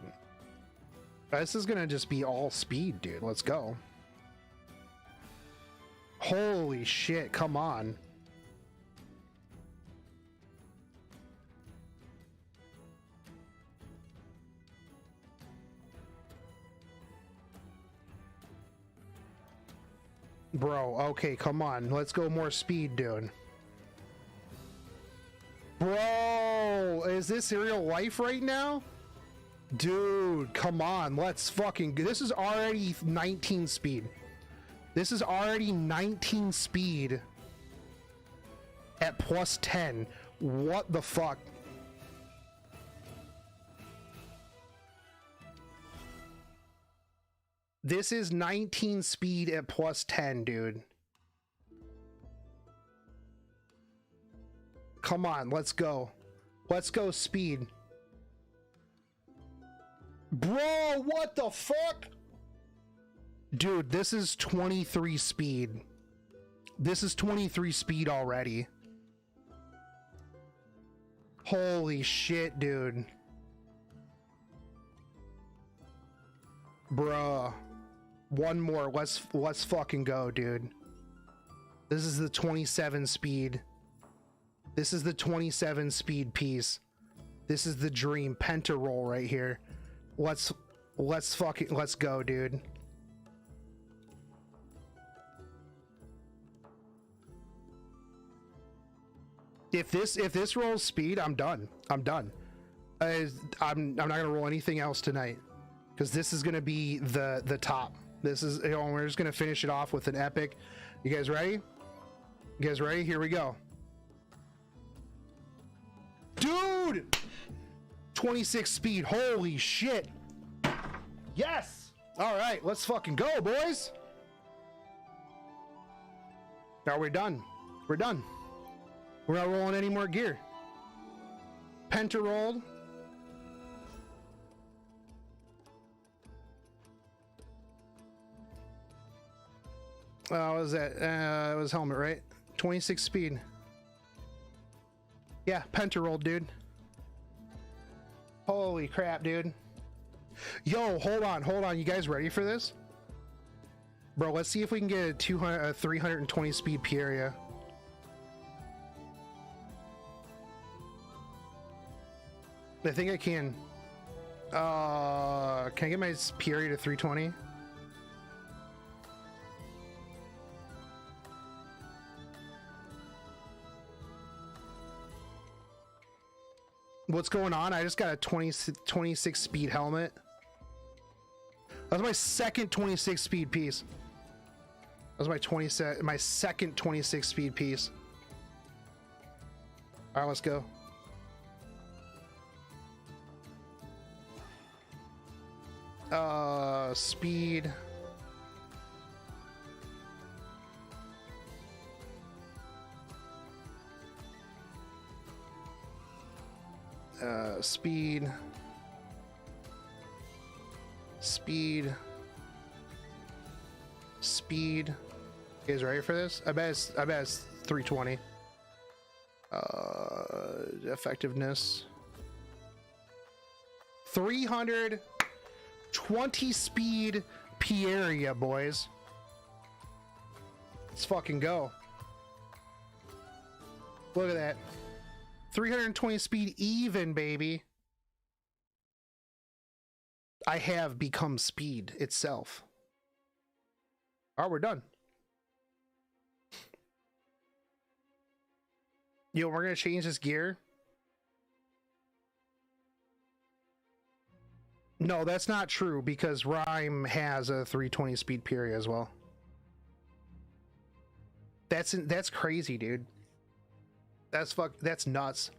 This is gonna just be all speed, dude. Let's go. Holy shit, come on. Bro, okay, come on. Let's go more speed, dude. Bro, is this real life right now? Dude, come on. Let's fucking... This is already 19 speed. This is already 19 speed at plus 10. What the fuck? This is 19 speed at plus 10, dude. Come on, let's go. Let's go speed. Bro, what the fuck? Dude, this is 23 speed. This is 23 speed already. Holy shit, dude. Bruh. One more. Let's fucking go, dude. This is the 27 speed. This is the 27 speed piece. This is the dream penta roll right here. Let's go, dude. If this rolls speed, I'm done. I'm done. I'm not gonna roll anything else tonight, because this is gonna be the top. This is, you know, we're just gonna finish it off with an epic. You guys ready? You guys ready? Here we go. Dude! 26 speed. Holy shit. Yes! All right, let's fucking go, boys. Are we done? We're done. We're not rolling any more gear. Penta rolled. What was that? It was helmet, right? 26 speed. Yeah, penta rolled, dude. Holy crap, dude. Yo, hold on. You guys ready for this? Bro, let's see if we can get a 320 speed Pieria. I think I can. Can I get my Pieria to 320? What's going on? I just got a 26 speed helmet. That was my second 26 speed piece. That was my second 26 speed piece. All right, let's go. Speed. Speed. You guys ready for this? I bet it's 320. Effectiveness. 320 speed Pieria, boys. Let's fucking go. Look at that. 320 speed even, baby. I have become speed itself. All right, we're done. Yo, we're gonna change this gear. No, that's not true, because Rhyme has a 320 speed Pieria as well. That's crazy, dude. That's nuts.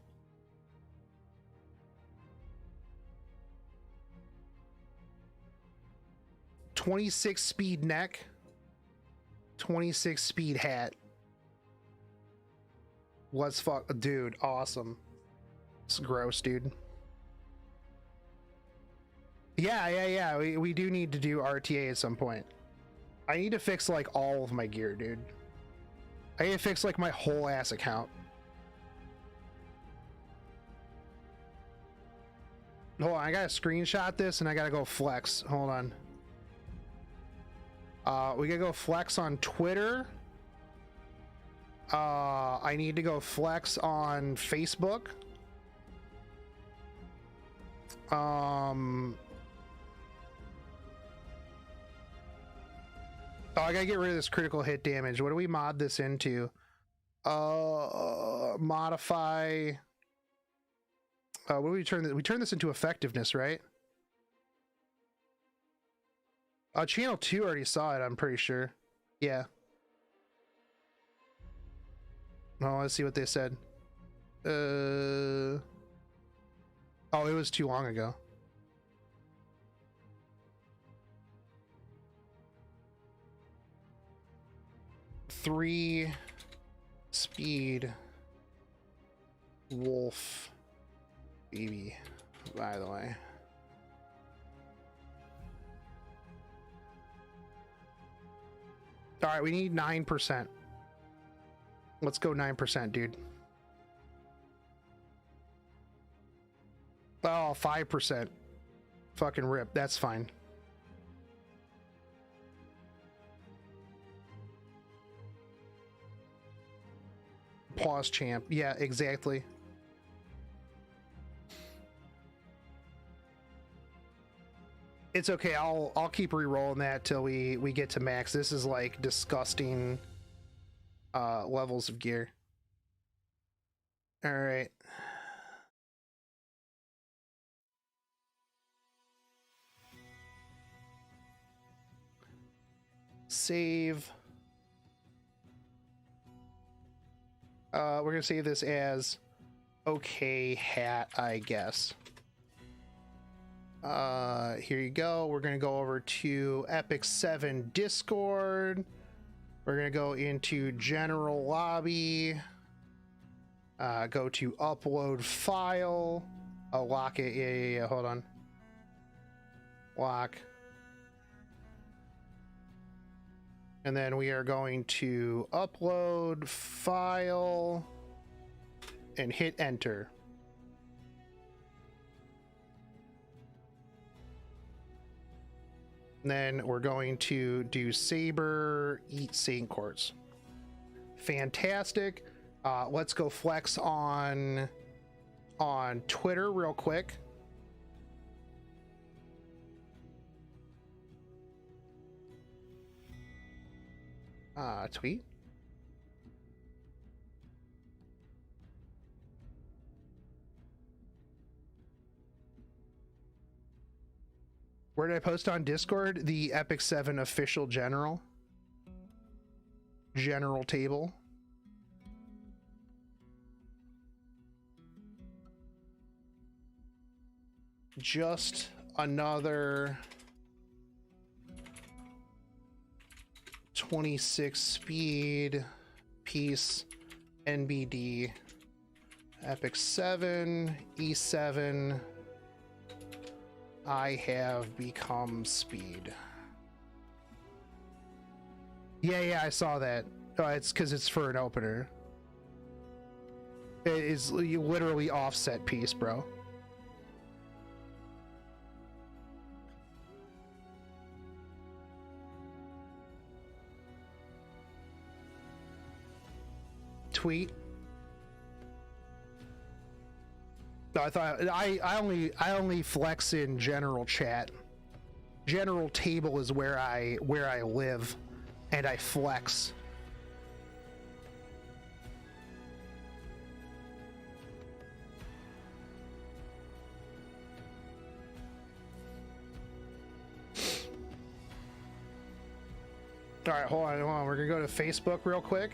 .26 speed neck, 26 speed hat. Let's fuck, dude. Awesome. It's gross, dude. Yeah. We do need to do RTA at some point. I need to fix like all of my gear, dude. I need to fix like my whole ass account. Hold on, I gotta screenshot this and I gotta go flex. Hold on. We gotta go flex on Twitter. I need to go flex on Facebook. Oh, I gotta get rid of this critical hit damage. What do we mod this into? Modify. What do we turn this? We turn this into effectiveness, right? Channel 2 already saw it, I'm pretty sure. Yeah. Oh, let's see what they said. Oh, it was too long ago. Three speed wolf baby, by the way. All right, we need 9%. Let's go 9%, dude. Oh, 5%. Fucking rip. That's fine. Pause champ. Yeah, exactly. It's okay. I'll keep re-rolling that till we get to max. This is like disgusting levels of gear. All right. Save. We're gonna save this as okay hat, I guess. Here you go. We're gonna go over to Epic 7 Discord. We're gonna go into general lobby. Go to upload file. Oh, lock it. Yeah. Hold on. Lock. And then we are going to upload file and hit enter. And then we're going to do Saber eat Saint Quartz. Fantastic. Let's go flex on Twitter real quick. Tweet. Where did I post on Discord? The Epic 7 official general table. Just another 26 speed piece NBD Epic 7 E7. I have become speed. Yeah, I saw that. It's because it's for an opener. It is literally offset piece, bro. Tweet. No, I thought I only flex in general chat. General table is where I live, and I flex. All right, hold on. We're gonna go to Facebook real quick.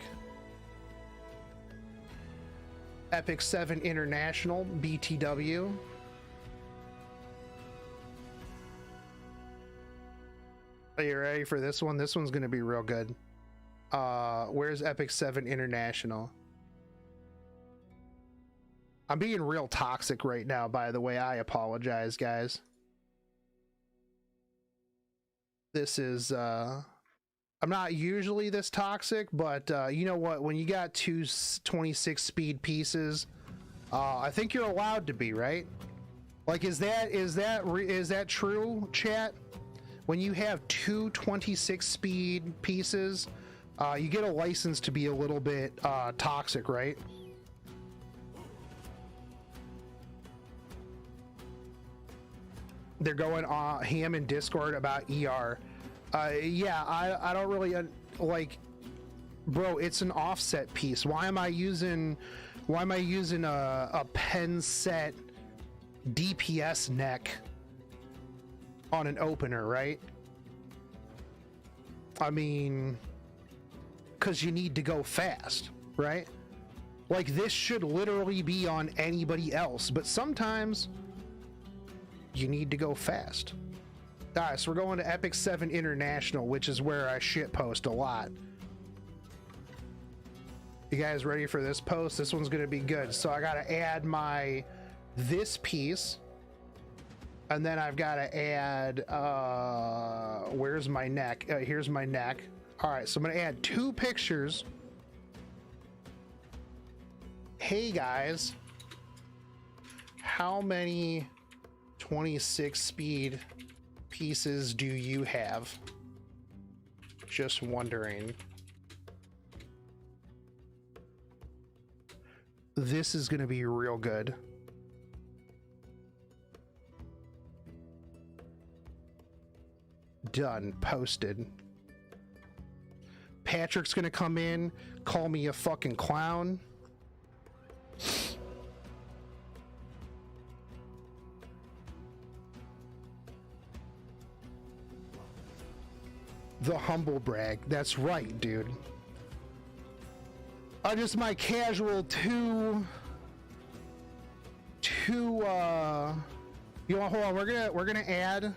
Epic 7 International, BTW. Are you ready for this one? This one's gonna be real good. Where's Epic 7 International? I'm being real toxic right now, by the way. I apologize, guys. This is I'm not usually this toxic, but you know what? When you got two 26 speed pieces, I think you're allowed to be, right? Like, is that true, chat? When you have two 26 speed pieces, you get a license to be a little bit toxic, right? They're going ham in Discord about ER. Yeah, I don't really like, bro. It's an offset piece. Why am I using a pen set DPS neck on an opener, right? I mean, because you need to go fast, right? Like, this should literally be on anybody else, but sometimes you need to go fast. Alright, so we're going to Epic 7 International, which is where I shitpost a lot. You guys ready for this post? This one's gonna be good. So I gotta add this piece, and then I've gotta add, where's my neck? Here's my neck. Alright, so I'm gonna add 2 pictures. Hey guys, how many 26 speed pieces do you have? Just wondering. This is going to be real good. Done. Posted. Patrick's going to come in, call me a fucking clown. The humble brag. That's right, dude. Just my casual you know, hold on, we're gonna add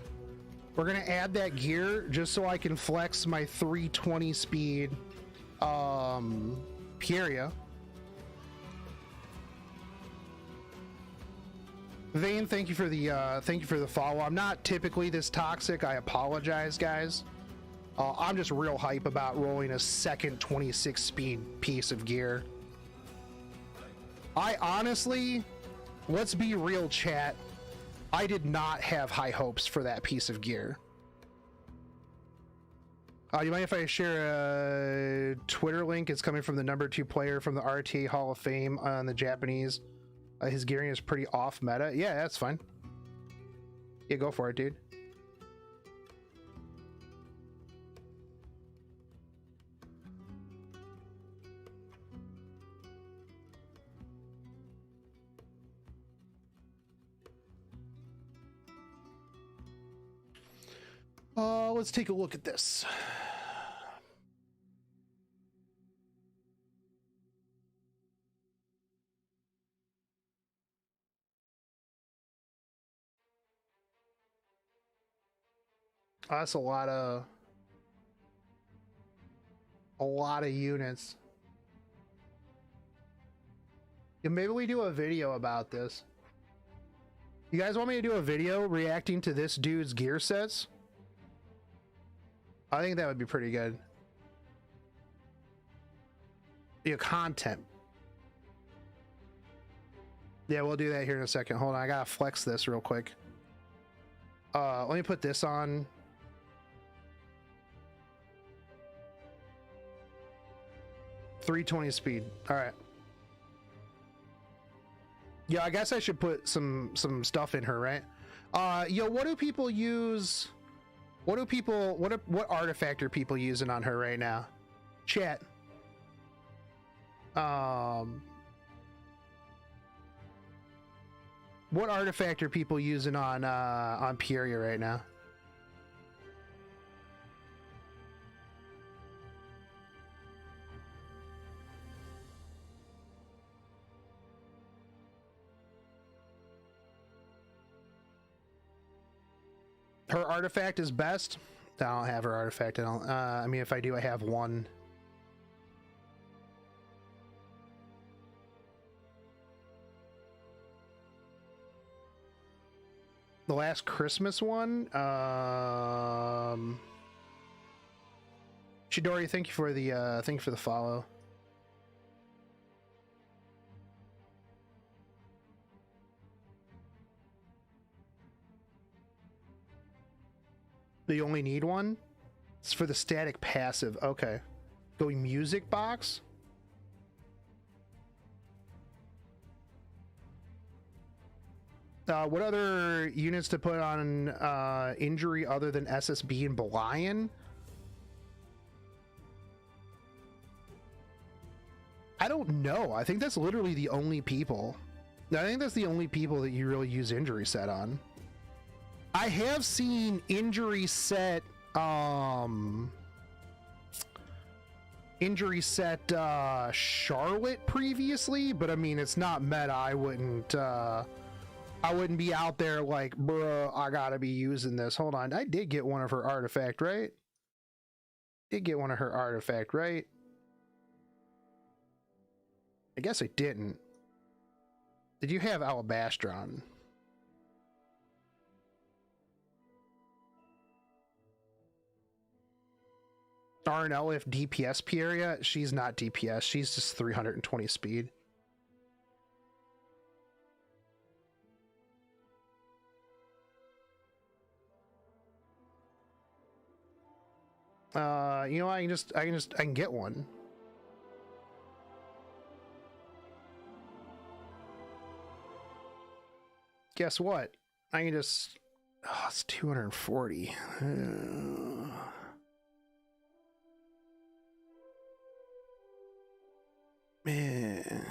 that gear just so I can flex my 320 speed Pieria. Vane, thank you for the follow. I'm not typically this toxic. I apologize, guys. I'm just real hype about rolling a second 26 speed piece of gear. I honestly, let's be real, chat, I did not have high hopes for that piece of gear. You mind if I share a Twitter link? It's coming from the #2 player from the RTA Hall of Fame on the Japanese. His gearing is pretty off meta. Yeah, that's fine. Yeah, go for it, dude. Let's take a look at this. That's a lot of units. Yeah, maybe we do a video about this. You guys want me to do a video reacting to this dude's gear sets? I think that would be pretty good. Your content. Yeah, we'll do that here in a second. Hold on, I gotta flex this real quick. Let me put this on. .320 speed. All right. Yeah, I guess I should put some stuff in her, right? Yo, what do people use? What artifact are people using on her right now? Chat. What artifact are people using on Pieria right now? Her artifact is best. I don't have her artifact. I mean, if I do, I have one. The last Christmas one. Chidori, thank you for the follow. You only need one? It's for the static passive. Okay. Going music box? What other units to put on injury other than SSB and Belian? I don't know. I think that's literally the only people. I think that's the only people that you really use injury set on. I have seen injury set Charlotte previously, but I mean, it's not meta. I wouldn't be out there like, bruh, I gotta be using this. Hold on, I did get one of her artifact, right? I guess I didn't. Did you have Alabastron? RNL if DPS Pieria? She's not DPS, she's just 320 speed. You know, I can get one. Guess what? I can just, oh, it's 240. Man.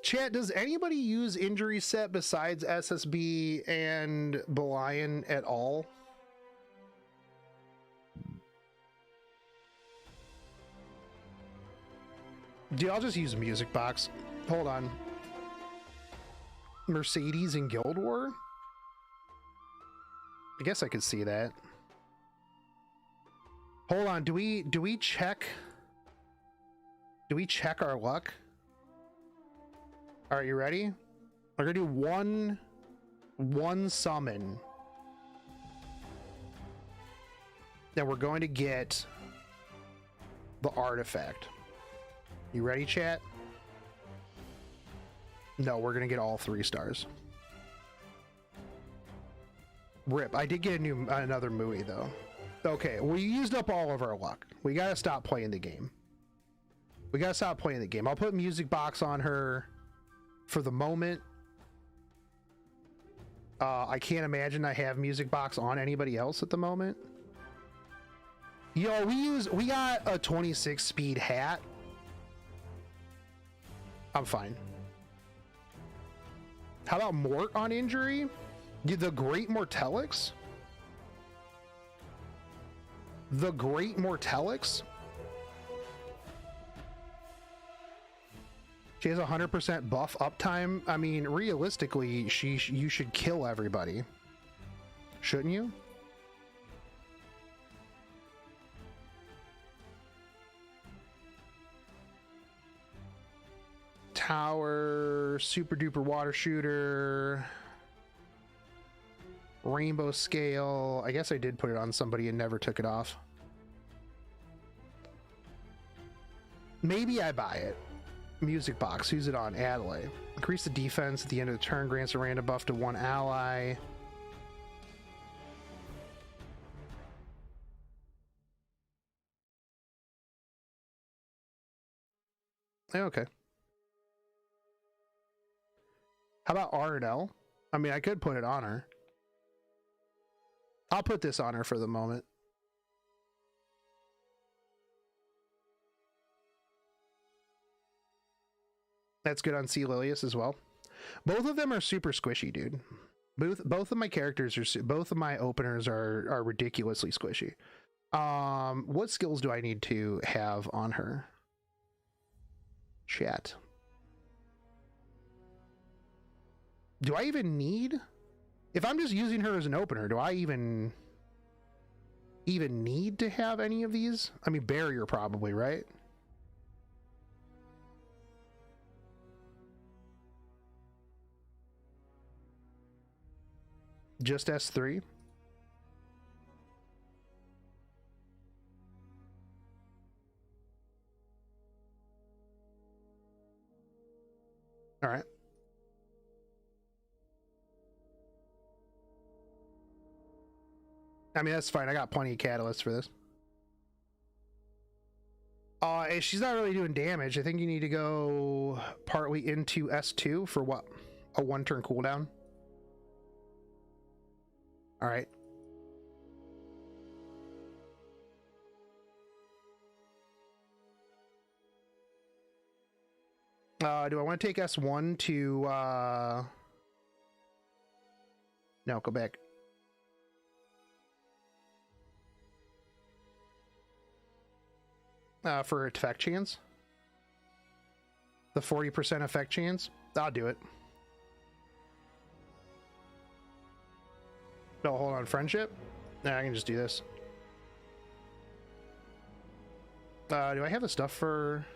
Chat, does anybody use injury set besides SSB and Belian at all? Dude, I'll just use Music Box. Hold on. Mercedes and Guild War? I guess I could see that. Hold on, do we check? Do we check our luck? All right, you ready? We're gonna do one summon. Then we're going to get the artifact. You ready, chat? No, we're gonna get all 3 stars. Rip. I did get another Mui though. Okay, we used up all of our luck. We gotta stop playing the game. We gotta stop playing the game. I'll put Music Box on her for the moment. I can't imagine I have Music Box on anybody else at the moment. Yo, we got a 26 speed hat. I'm fine. How about Mort on injury? The Great Mortelix? The Great Mortelix? She has 100% buff uptime. I mean, realistically, you should kill everybody. Shouldn't you? Tower, super duper water shooter, rainbow scale. I guess I did put it on somebody and never took it off. Maybe I buy it. Music Box, who's it on? Adelaide. Increase the defense at the end of the turn, grants a random buff to one ally. Okay. How about R&L? I mean, I could put it on her. I'll put this on her for the moment. That's good on C. Lilius as well. Both of them are super squishy, dude. Both of my characters are, both of my openers are ridiculously squishy. What skills do I need to have on her? Chat. Do I even need, if I'm just using her as an opener, do I even need to have any of these? I mean, barrier probably, right? Just S3? All right. I mean, that's fine. I got plenty of catalysts for this. She's not really doing damage. I think you need to go partly into S2 for what? A 1-turn cooldown? All right. Do I want to take S1 to... No, go back. For effect chance? The 40% effect chance? I'll do it. No, hold on. Friendship? Nah, I can just do this. Do I have the stuff for...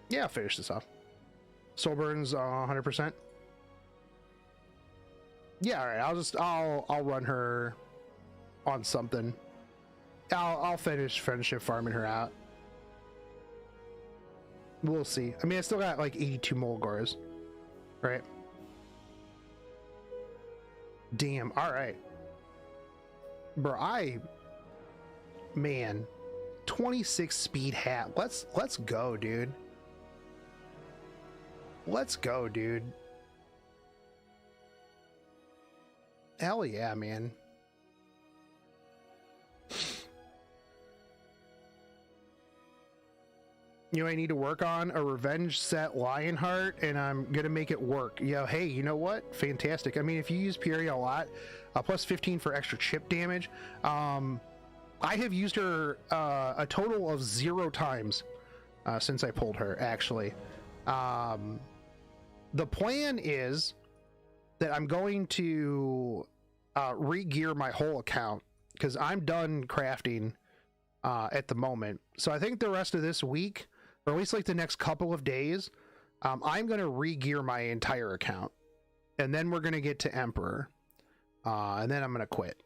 Yeah, I'll finish this off. Soul burns 100%. Yeah, all right. I'll run her on something. I'll finish friendship farming her out. We'll see. I mean, I still got like 82 Mulgars, right? Damn. All right, bro. Man, 26 speed hat. Let's go, dude. Let's go, dude. Hell yeah, man. You know, I need to work on a revenge set Lionheart, and I'm gonna make it work. Yo, hey, you know what? Fantastic. I mean, if you use Peria a lot, plus 15 for extra chip damage. I have used her a total of 0 times since I pulled her, actually. The plan is that I'm going to re-gear my whole account because I'm done crafting at the moment. So I think the rest of this week, or at least like the next couple of days, I'm going to re-gear my entire account. And then we're going to get to Emperor. And then I'm going to quit.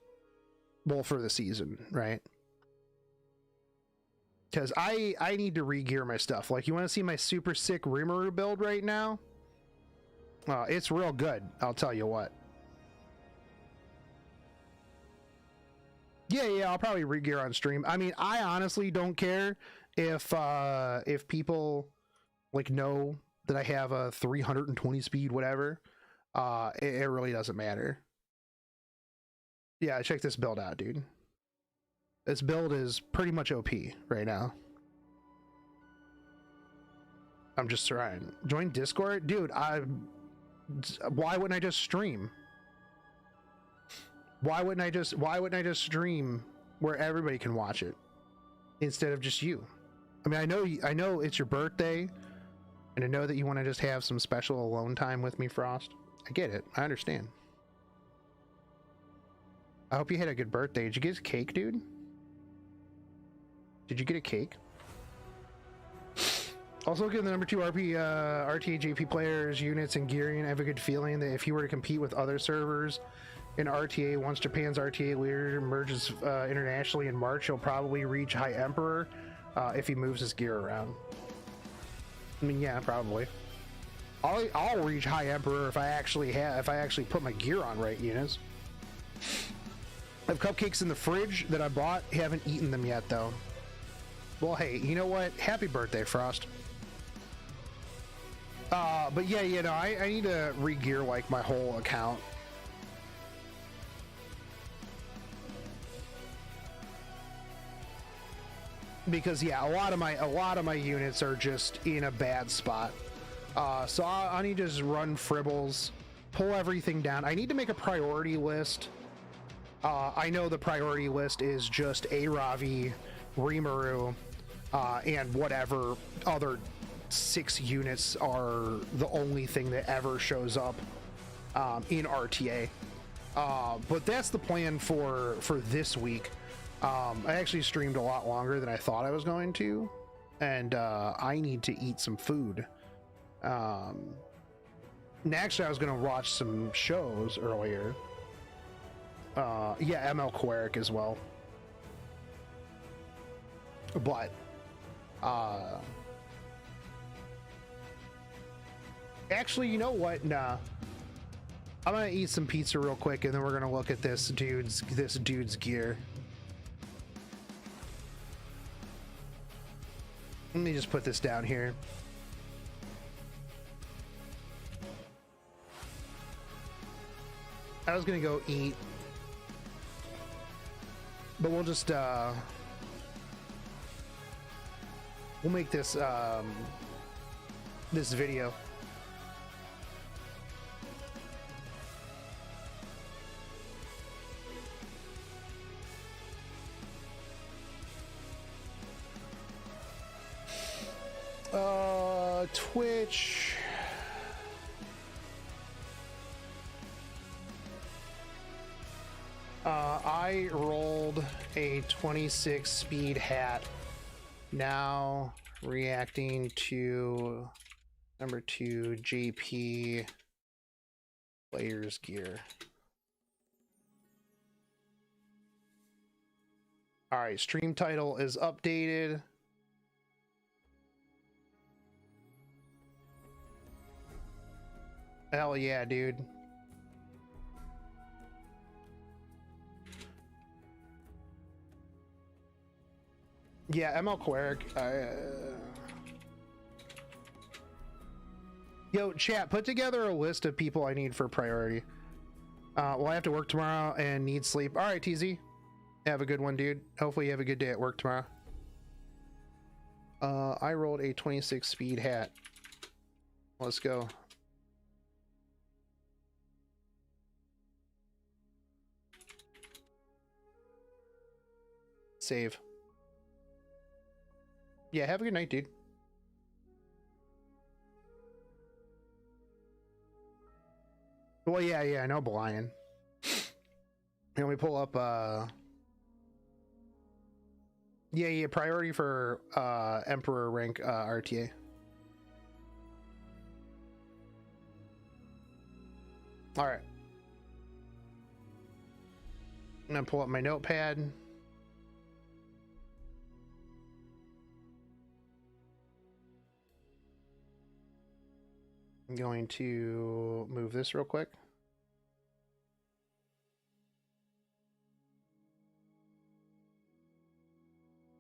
Well, for the season, right? Because I need to re-gear my stuff. Like, you want to see my super sick Rimuru build right now? It's real good, I'll tell you what. Yeah, I'll probably re-gear on stream. I mean, I honestly don't care if people like know that I have a 320 speed, whatever. It really doesn't matter. Yeah, check this build out, dude. This build is pretty much OP right now. I'm just trying. Join Discord? Dude, why wouldn't I just stream? Why wouldn't I just stream where everybody can watch it instead of just you? I mean, I know it's your birthday, and I know that you want to just have some special alone time with me, Frost. I get it. I understand. I hope you had a good birthday. Did you get a cake, dude? Did you get a cake? Also, give the number 2 RTA JP players, units, and gearing. I have a good feeling that if you were to compete with other servers in RTA, once Japan's RTA leader emerges internationally in March, he'll probably reach High Emperor if he moves his gear around. I mean, yeah, probably. I'll reach High Emperor if I actually put my gear on right, units. I have cupcakes in the fridge that I bought. Haven't eaten them yet, though. Well, hey, you know what? Happy birthday, Frost. But yeah, you know, I need to re-gear like my whole account. Because yeah, a lot of my units are just in a bad spot. So I need to just run fribbles, pull everything down. I need to make a priority list. I know the priority list is just a Ravi, Rimuru, and whatever other 6 units are the only thing that ever shows up in RTA. But that's the plan for this week. I actually streamed a lot longer than I thought I was going to, and I need to eat some food. And actually, I was going to watch some shows earlier. Yeah, ML Queric as well. But actually, you know what? Nah. I'm gonna eat some pizza real quick, and then we're gonna look at this dude's gear. Let me just put this down here. I was gonna go eat, but we'll just we'll make this this video. Twitch. I rolled a 26 speed hat. Now reacting to number 2 JP players gear. All right, stream title is updated. Hell yeah, dude. Yeah, ML Queric. Yo, chat, put together a list of people I need for priority. Well, I have to work tomorrow and need sleep. All right, TZ. Have a good one, dude. Hopefully you have a good day at work tomorrow. I rolled a 26 speed hat. Let's go. Save. Yeah, have a good night, dude. Well, yeah, I know Blian. And we pull up, yeah, priority for, Emperor rank, RTA. All right. I'm gonna pull up my notepad. I'm going to move this real quick.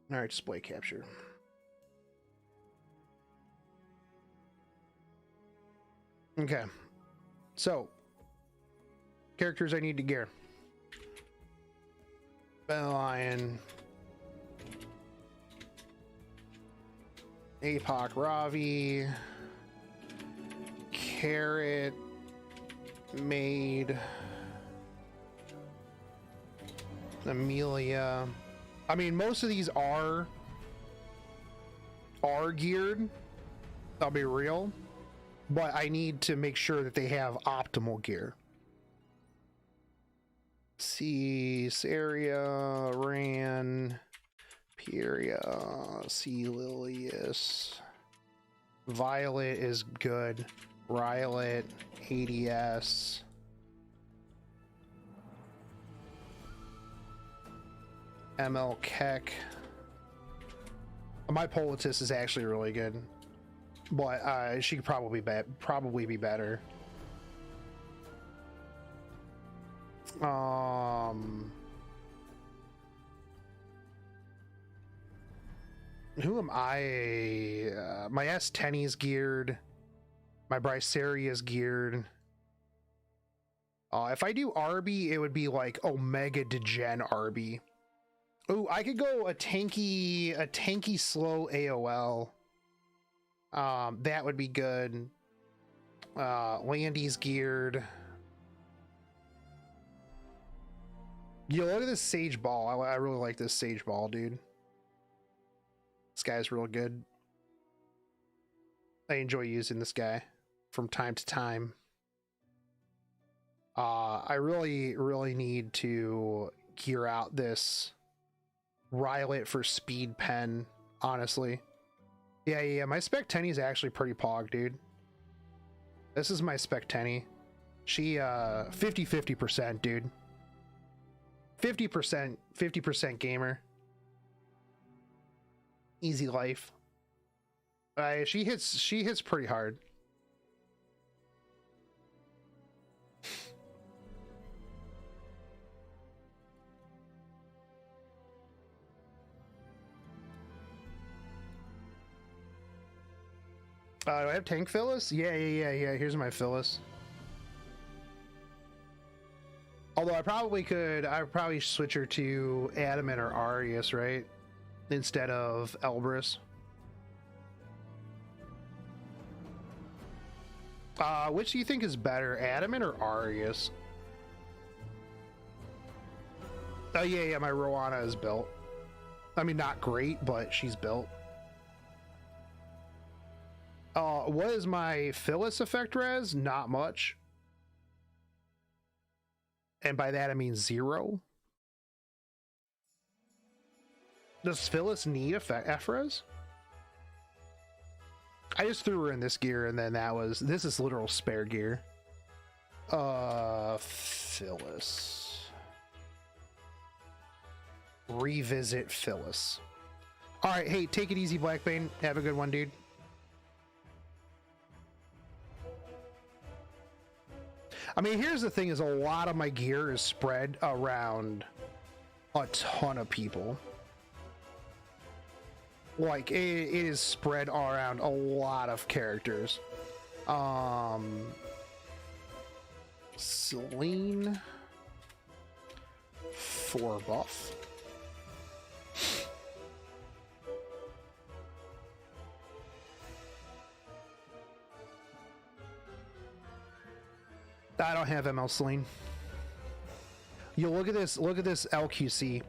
All right, display capture. Okay. So, characters I need to gear. Lion. Apoc Ravi. Carrot. Maid. Amelia. I mean, most of these are geared. I'll be real. But I need to make sure that they have optimal gear. C. Saria, Ran, Pieria, C. Lilius. Violet is good. Rylet, ADS. ML Keck. My Politis is actually really good, but she could probably be better. Who am I? My S10 is geared. My Bryceria is geared. If I do Arby, it would be like Omega Degen Arby. Ooh, I could go a tanky slow AOL. That would be good. Landy's geared. Yo, look at this Sage Ball. I really like this Sage Ball, dude. This guy's real good. I enjoy using this guy from time to time. I really need to gear out this Rylet for speed pen, honestly. Yeah, my Spec Tenny is actually pretty pog, dude. This is my Spec Tenny. She 50% dude. 50% gamer. Easy life. She hits pretty hard. Do I have Tank Phyllis? Yeah. Here's my Phyllis. Although I probably switch her to Adamant or Arius, right? Instead of Elbrus. Which do you think is better, Adamant or Arius? Oh yeah, my Rowana is built. I mean, not great, but she's built. What is my Phyllis effect res? Not much. And by that I mean 0. Does Phyllis need effect F-res? I just threw her in this gear, and then this is literal spare gear. Phyllis. Revisit Phyllis. All right, hey, take it easy, Blackbane. Have a good one, dude. I mean, here's the thing: is a lot of my gear is spread around a ton of people. Like it is spread around a lot of characters. Celine 4 buff. I don't have ML Celine. You look at this LQC.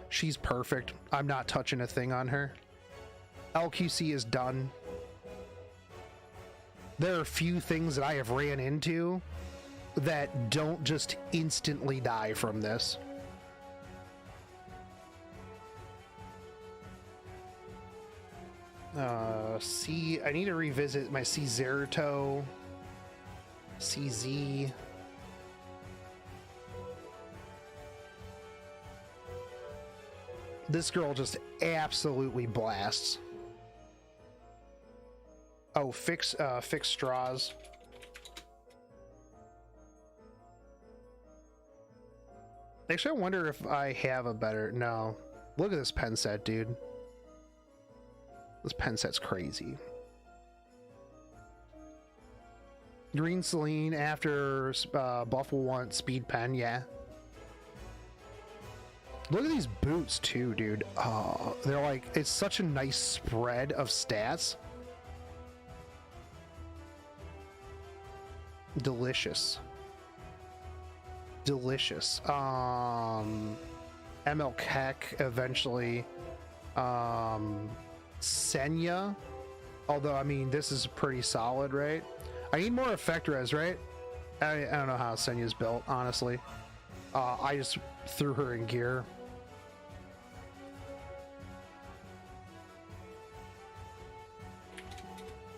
She's perfect. I'm not touching a thing on her. LQC is done. There are a few things that I have ran into that don't just instantly die from this. I need to revisit my Czeruto, CZ. This girl just absolutely blasts. Oh, fix straws. Actually, I wonder if I have a better... No. Look at this pen set, dude. This pen set's crazy. Green Celine after buff will want speed pen, yeah. Look at these boots too, dude. They're like, it's such a nice spread of stats. Delicious. Delicious. ML Keck eventually. Senya. Although, I mean, this is pretty solid, right? I need more effect res, right? I don't know how Senya's built, honestly. I just threw her in gear.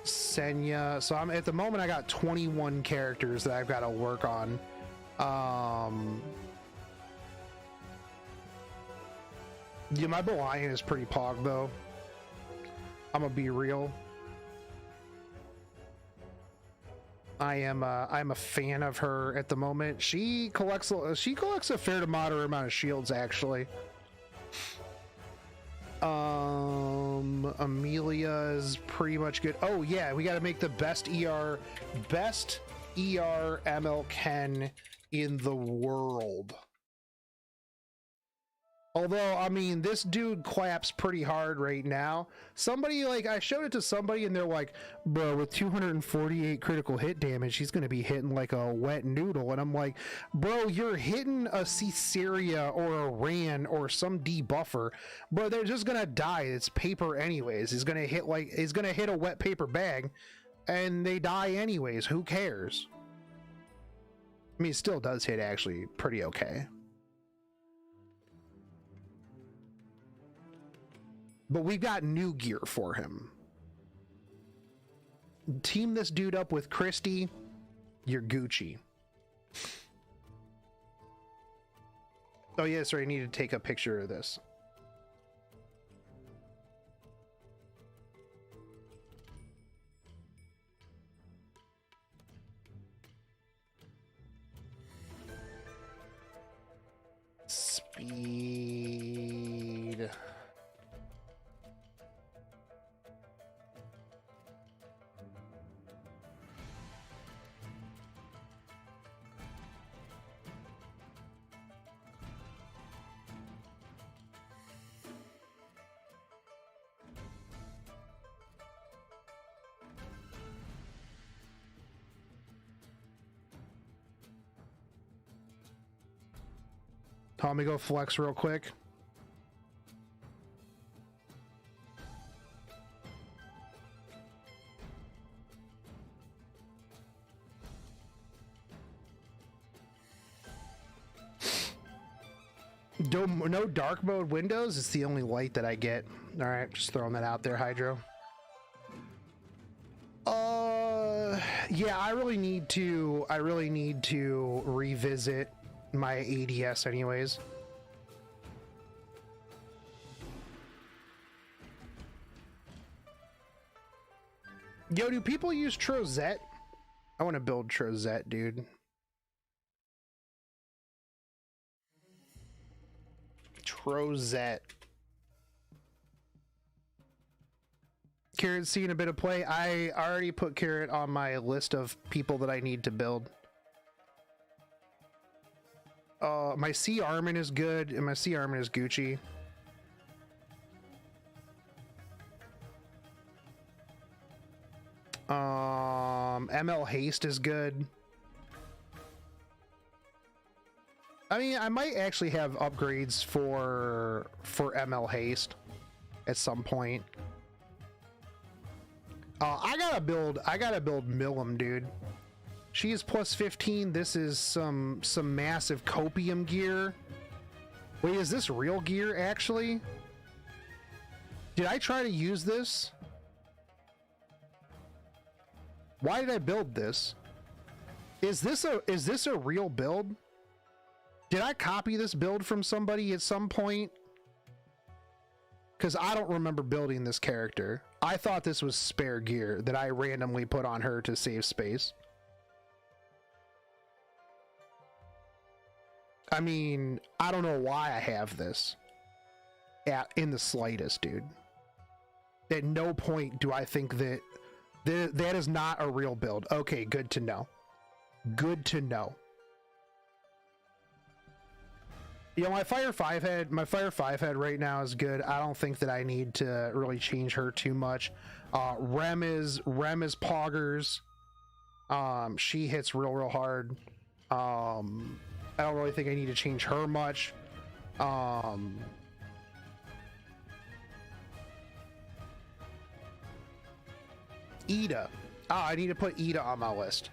Senya. So I'm at the moment I got 21 characters that I've got to work on. Yeah, my Belian is pretty pog though. I'm gonna be real. I'm a fan of her at the moment. She collects a fair to moderate amount of shields actually. Amelia is pretty much good. Oh yeah, we got to make the best ER ML Ken in the world. Although, I mean, this dude claps pretty hard right now. Somebody, like, I showed it to somebody and they're like, bro, with 248 critical hit damage, he's going to be hitting like a wet noodle. And I'm like, bro, you're hitting a Caesarea or a Ran or some debuffer. Bro, they're just going to die. It's paper anyways. He's going to hit a wet paper bag and they die anyways. Who cares? I mean, it still does hit actually pretty okay. But we've got new gear for him. Team this dude up with Christy, you're Gucci. Oh yeah, sorry, I need to take a picture of this. Speed. Let me go flex real quick. No dark mode windows. It's the only light that I get. All right, just throwing that out there, Hydro. Yeah, I really need to revisit my ADS anyways. Yo, do people use Trozette? I want to build Trozette, dude. Crozet. Carrot's seen a bit of play. I already put Carrot on my list of people that I need to build. My C Armin is good, and my C Armin is Gucci. ML Haste is good. I mean, I might actually have upgrades for ML Haste at some point. I gotta build Millum, dude. She is plus 15. This is some massive copium gear. Wait, is this real gear actually? Did I try to use this? Why did I build this? Is this a real build? Did I copy this build from somebody at some point? Because I don't remember building this character. I thought this was spare gear that I randomly put on her to save space. I mean, I don't know why I have this in the slightest, dude. At no point do I think that that is not a real build. Okay, good to know. Good to know. You know, my Fire 5 head right now is good. I don't think that I need to really change her too much. Rem is poggers. She hits real hard. I don't really think I need to change her much. Ida. I need to put Ida on my list.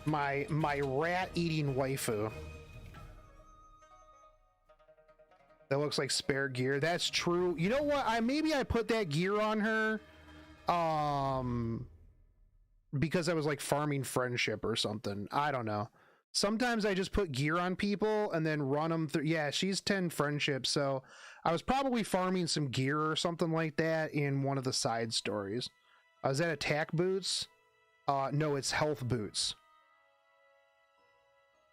My rat eating waifu. That looks like spare gear. That's true. You know what? Maybe I put that gear on her because I was like farming friendship or something. I don't know. Sometimes I just put gear on people and then run them through. Yeah, she's 10 friendship, so I was probably farming some gear or something like that in one of the side stories. Is that attack boots? No, it's health boots.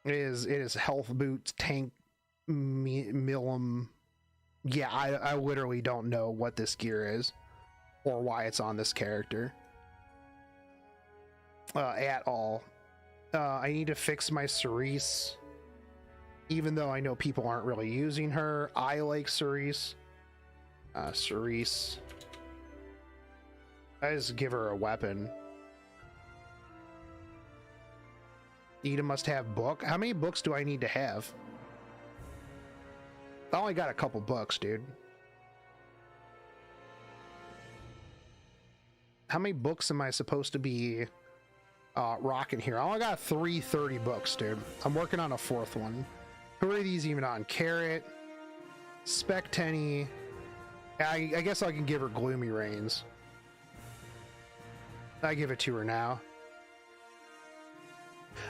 It is health boots, tank, Millum. Yeah, I literally don't know what this gear is or why it's on this character at all. I need to fix my Cerise, even though I know people aren't really using her. I like Cerise. Cerise. I just give her a weapon. Ida must have book. How many books do I need to have? I only got a couple books, dude. How many books am I supposed to be rocking here? I only got 330 books, dude. I'm working on a fourth one. Who are these even on? Carrot, Spec Tenny. I guess I can give her Gloomy Reigns. I give it to her now.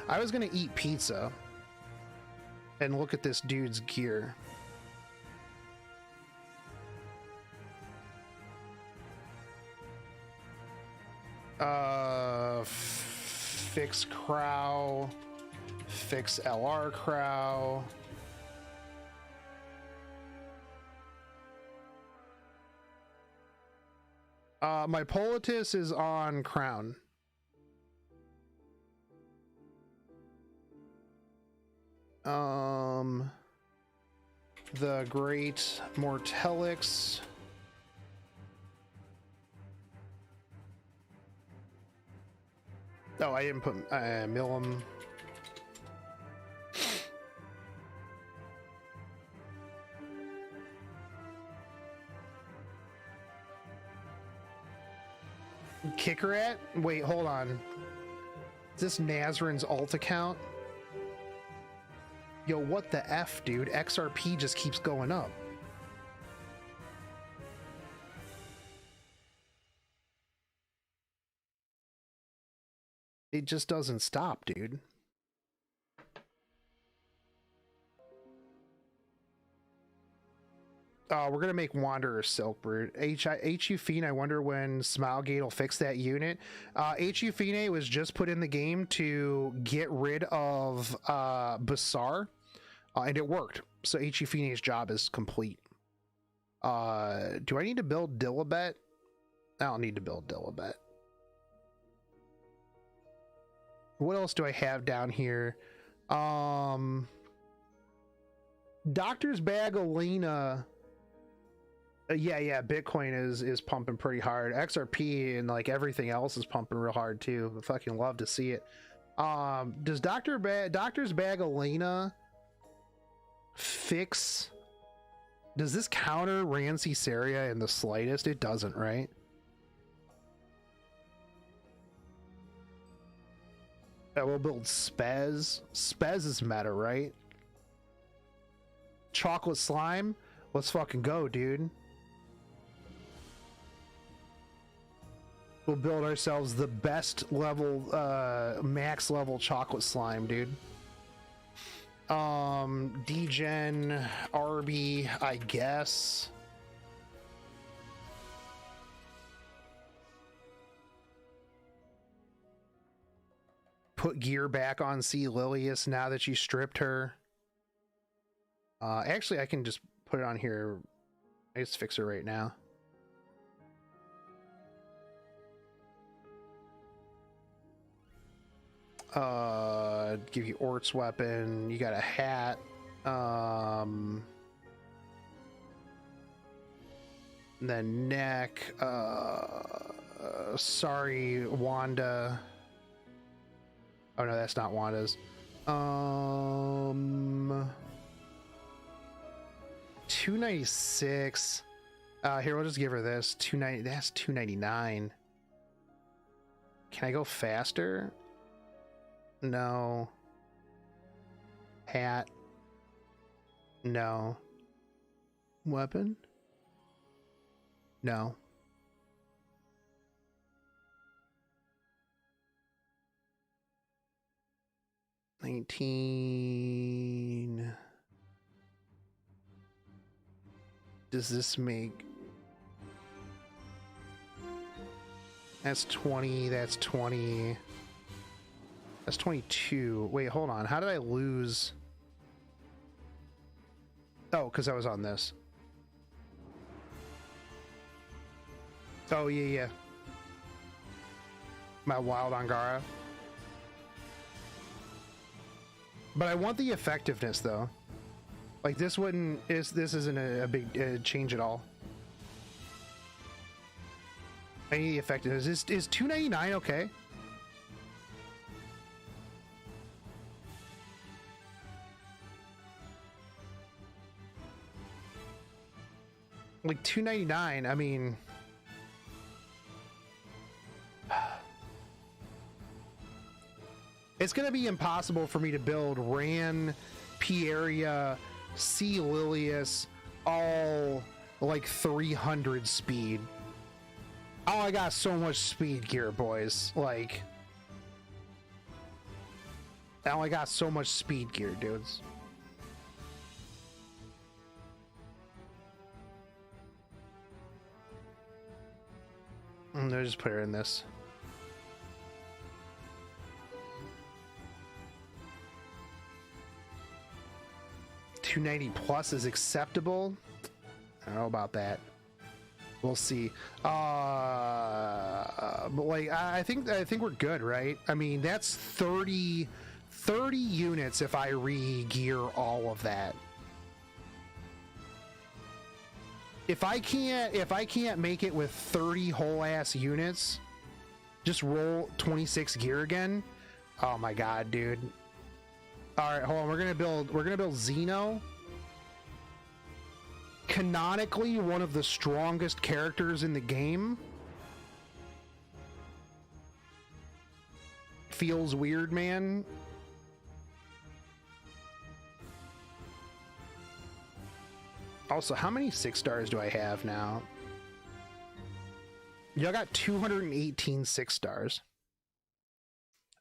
I was gonna eat pizza and look at this dude's gear. Fix Crow, fix LR Crow. My Politis is on Crown. The Great Mortelix. Oh, I didn't put Millum. Kicker at? Wait, hold on. Is this Nazrin's alt account? Yo, what the F, dude? XRP just keeps going up. It just doesn't stop, dude. We're gonna make Wanderer Silkbird. HU Fiend, I wonder when Smilegate will fix that unit. HU Fiend was just put in the game to get rid of Basar. And it worked. So Ichifine's job is complete. Do I need to build Dilibet? I don't need to build Dilibet. What else do I have down here? Doctor's Bag Alina. Yeah, Bitcoin is pumping pretty hard. XRP and like everything else is pumping real hard too. I fucking love to see it. Does Doctor's Bag Alina fix? Does this counter Rancisaria in the slightest? It doesn't, right? I will build Spez. Spez is meta, right? Chocolate Slime? Let's fucking go, dude. We'll build ourselves the best level, max level Chocolate Slime, dude. Degen, Arby, I guess. Put gear back on C. Lilius now that you stripped her. Actually, I can just put it on here. I just fix her right now. Give you Ort's weapon. You got a hat. And then neck. Sorry, Wanda. Oh no, that's not Wanda's. 296. Here, we'll just give her this. 290. That's 299. Can I go faster? No. Hat. No. Weapon? No. $19. Does this make... That's 20, that's 20. That's 22. Wait, hold on. How did I lose? Oh, because I was on this. Oh, yeah. My Wild Angara. But I want the effectiveness, though. Like, this isn't a big change at all. I need the effectiveness. Is $299 okay? Like $299, I mean... It's gonna be impossible for me to build Ran, Pieria, C. Lilius, all like 300 speed. Oh, I got so much speed gear, boys. Like... Oh, I got so much speed gear, dudes. I'll just put her in this. $290 plus is acceptable. I don't know about that. We'll see. But like, I think we're good, right? I mean, that's 30 units if I re-gear all of that. If I can't make it with 30 whole ass units, just roll 26 gear again. Oh my god, dude. All right, hold on. We're gonna build Xeno. Canonically, one of the strongest characters in the game. Feels weird, man. Also, how many 6 stars do I have now? Y'all got 218 6 stars.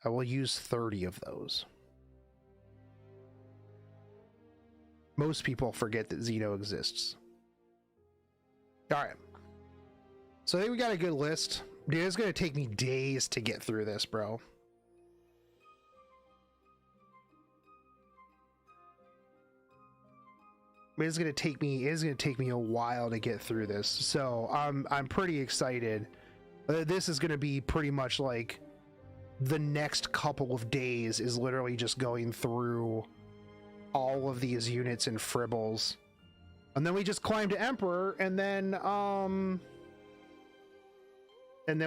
I will use 30 of those. Most people forget that Xeno exists. Alright. So I think we got a good list. Dude, it's gonna take me days to get through this, bro. it's gonna take me a while to get through this. So I'm pretty excited. This is gonna be pretty much like the next couple of days is literally just going through all of these units and fribbles, and then we just climb to Emperor, and then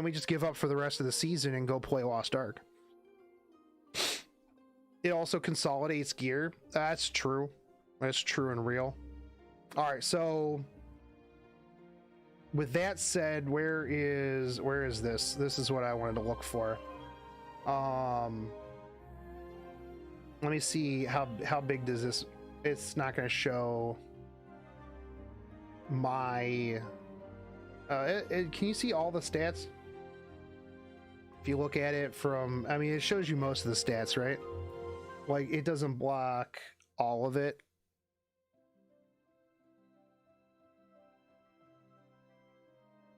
we just give up for the rest of the season and go play Lost Ark. It also consolidates gear. That's true. That's true and real. All right, so with that said, where is this? This is what I wanted to look for. Let me see how big does this. It's not going to show my. Can you see all the stats? If you look at it from, I mean, it shows you most of the stats, right? Like, it doesn't block all of it.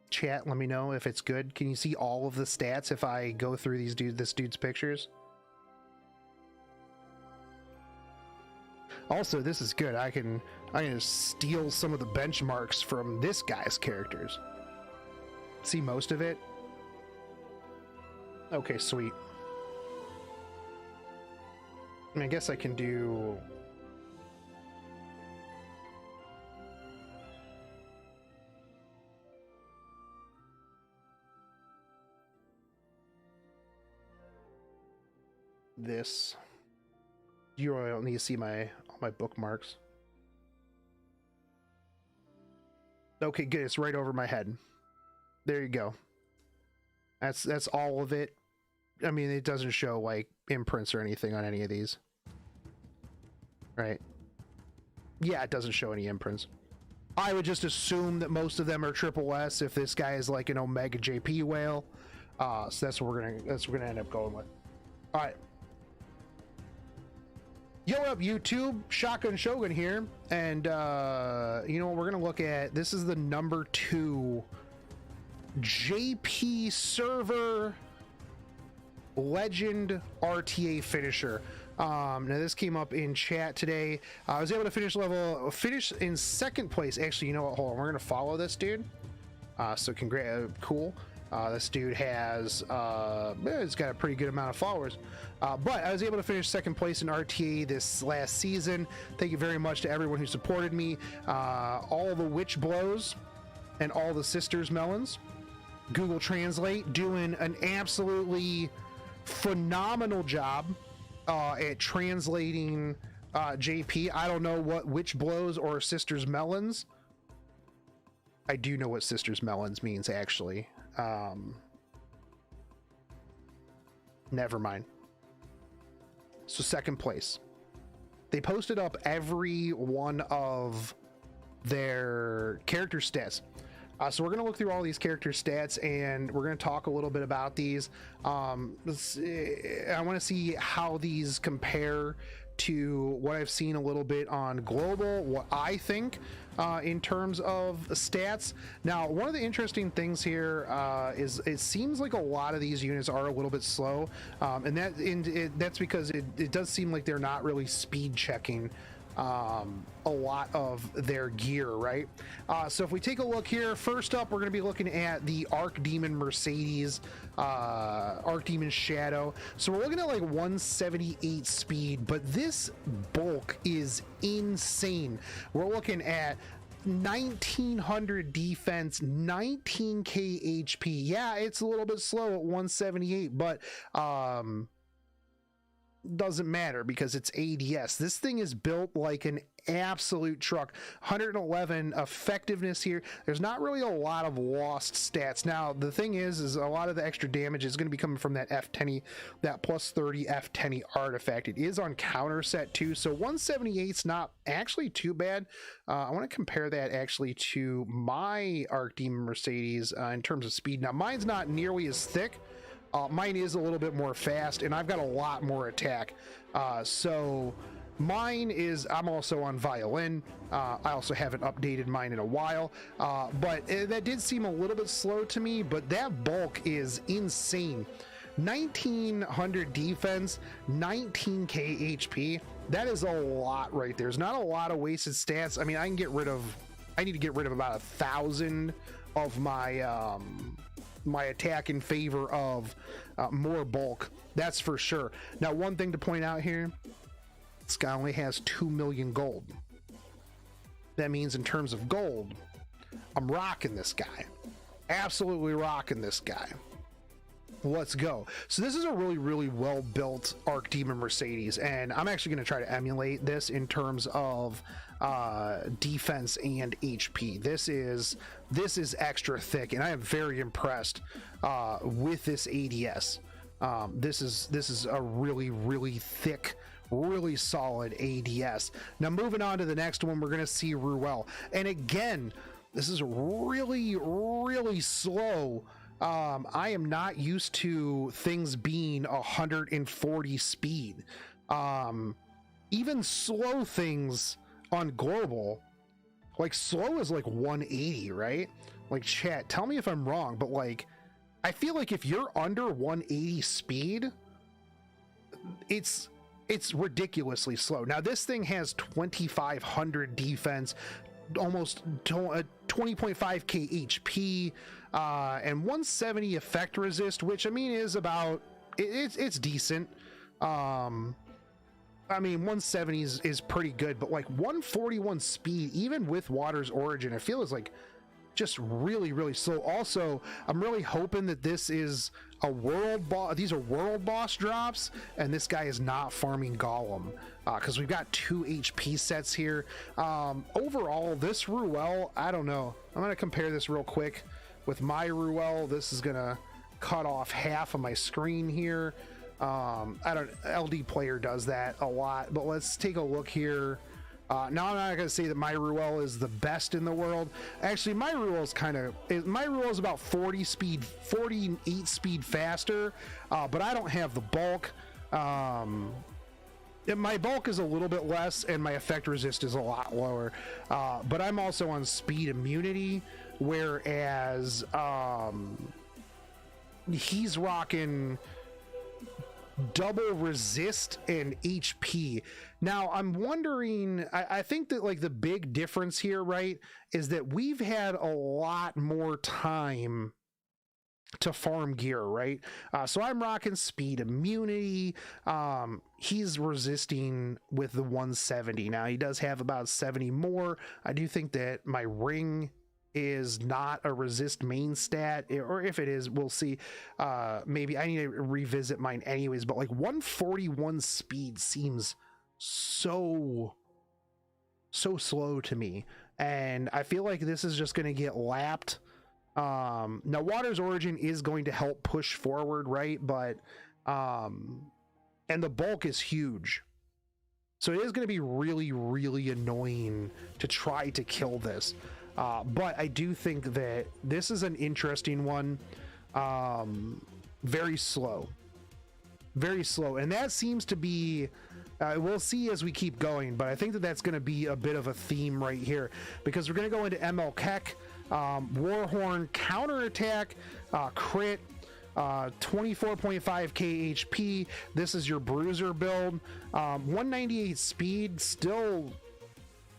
Chat, let me know if it's good. Can you see all of the stats if I go through this dude's pictures? Also, this is good. I can steal some of the benchmarks from this guy's characters. See most of it? Okay, sweet. I mean, I guess I can do... this. You really don't need to see all my bookmarks. Okay, good. It's right over my head. There you go. That's all of it. I mean, it doesn't show like imprints or anything on any of these. Right? Yeah, it doesn't show any imprints. I would just assume that most of them are triple S if this guy is like an Omega JP whale. So that's what we're gonna end up going with. All right. Yo, what up, YouTube? Shotgun Shogun here, and you know what we're gonna look at? This is the number 2 JP server legend RTA finisher. Now this came up in chat today. I was able to finish in 2nd place. Actually, you know what? Hold on, we're gonna follow this dude. So cool. This dude has he's got a pretty good amount of followers, but I was able to finish 2nd place in RTA this last season. Thank you very much to everyone who supported me. All the witch blows and all the sisters melons. Google Translate doing an absolutely phenomenal job at translating JP. I don't know what witch blows or sisters melons. I do know what sisters melons means, actually. Never mind. So 2nd place. They posted up every one of their character stats. So we're going to look through all these character stats, and we're going to talk a little bit about these. I want to see how these compare to what I've seen a little bit on global, what I think in terms of stats. Now, one of the interesting things here is it seems like a lot of these units are a little bit slow, and that's because it does seem like they're not really speed checking a lot of their gear, right? So if we take a look here, first up, we're going to be looking at the Archdemon Mercedes, Archdemon Shadow. So we're looking at like 178 speed, but this bulk is insane. We're looking at 1900 defense, 19k HP. Yeah, it's a little bit slow at 178, but doesn't matter because it's ADS. This thing is built like an absolute truck. 111 effectiveness here. There's not really a lot of lost stats. Now the thing is a lot of the extra damage is going to be coming from that F10, that plus 30 F10 artifact. It is on counter set too, so 178 is not actually too bad. I want to compare that actually to my Archdemon Mercedes in terms of speed. Now mine's not nearly as thick. Mine is a little bit more fast, and I've got a lot more attack. So mine is, I'm also on violin. I also haven't updated mine in a while, but that did seem a little bit slow to me, but that bulk is insane. 1900 defense, 19k HP. That is a lot right there. There's not a lot of wasted stats. I mean, I need to get rid of about 1,000 of my my attack in favor of more bulk. That's for sure. Now, one thing to point out here, this guy only has 2 million gold. That means in terms of gold, I'm rocking this guy. Absolutely rocking this guy. Let's go. So this is a really, really well built Archdemon Mercedes, and I'm actually going to try to emulate this in terms of defense and HP. This is extra thick, and I am very impressed with this ADS. This is a really, really thick, really solid ADS. Now moving on to the next one, we're going to see Ruel, and again, this is really, really slow. I am not used to things being 140 speed. Even slow things on global, like slow is like 180, right? Like, chat, tell me if I'm wrong, but like, I feel like if you're under 180 speed, it's ridiculously slow. Now this thing has 2,500 defense, almost 20.5k HP, and 170 effect resist, which I mean is about it's decent. I mean 170 is pretty good, but like 141 speed even with Water's Origin, I feel is like just really, really slow. Also, I'm really hoping that this is a world boss. These are world boss drops, and this guy is not farming Golem, because we've got 2 HP sets here. Overall, this Ruel, I don't know. I'm gonna compare this real quick with my Ruel. This is gonna cut off half of my screen here. LD player does that a lot, but let's take a look here. Now I'm not gonna say that my Ruel is the best in the world. Actually, my Ruel is about 48 speed faster, but I don't have the bulk. My bulk is a little bit less, and my effect resist is a lot lower. But I'm also on speed immunity, whereas he's rocking double resist and HP. Now I'm wondering, I think that like the big difference here, right, is that we've had a lot more time to farm gear, right? So I'm rocking speed immunity. He's resisting with the 170. Now he does have about 70 more. I do think that my ring is not a resist main stat, or if it is, we'll see. Maybe I need to revisit mine anyways, but like 141 speed seems so slow to me, and I feel like this is just going to get lapped. Now Water's Origin is going to help push forward, right? But and the bulk is huge, so it is going to be really, really annoying to try to kill this. But I do think that this is an interesting one. Very slow, and that seems to be, we'll see as we keep going, but I think that that's going to be a bit of a theme right here, because we're going to go into ML Keck, Warhorn, counterattack, crit, 24.5k HP. This is your bruiser build. 198 speed, still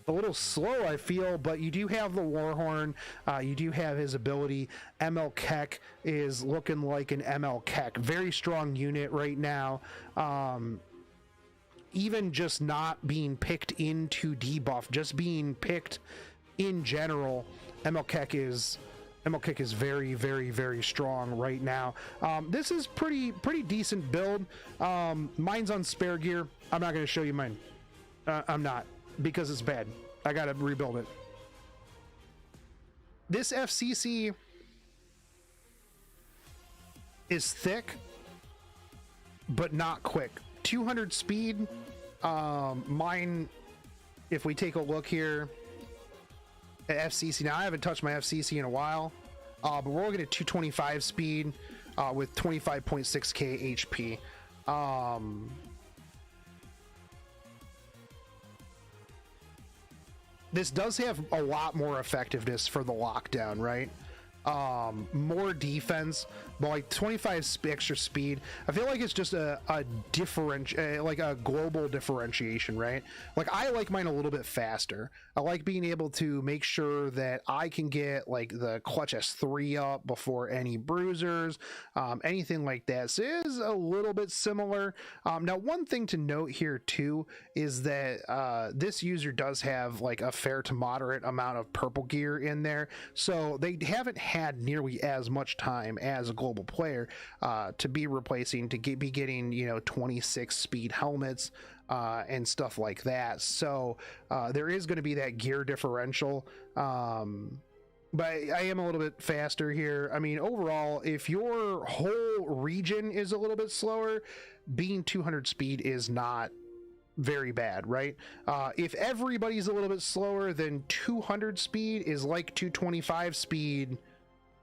a little slow, I feel, but you do have the Warhorn. You do have his ability. ML Keck is looking like an ML Keck. Very strong unit right now. Even just not being picked into debuff, just being picked in general, ML Keck is very, very, very strong right now. This is pretty decent build. Mine's on spare gear. I'm not going to show you mine. I'm not, because it's bad. I gotta rebuild it. This FCC is thick, but not quick. 200 speed. Mine, if we take a look here at FCC, now I haven't touched my FCC in a while, but we're looking at 225 speed with 25.6k HP. This does have a lot more effectiveness for the lockdown, right? more defense, but like 25 extra speed. I feel like it's just a different, like a global differentiation, right? Like I like mine a little bit faster. I like being able to make sure that I can get like the clutch S3 up before any bruisers, anything like that. So it is a little bit similar. Now, one thing to note here too is that this user does have like a fair to moderate amount of purple gear in there, so they haven't had nearly as much time as a global player to be replacing, to be getting, you know, 26 speed helmets and stuff like that. So there is going to be that gear differential, but I am a little bit faster here. I mean, overall, if your whole region is a little bit slower, being 200 speed is not very bad, right? If everybody's a little bit slower, then 200 speed is like 225 speed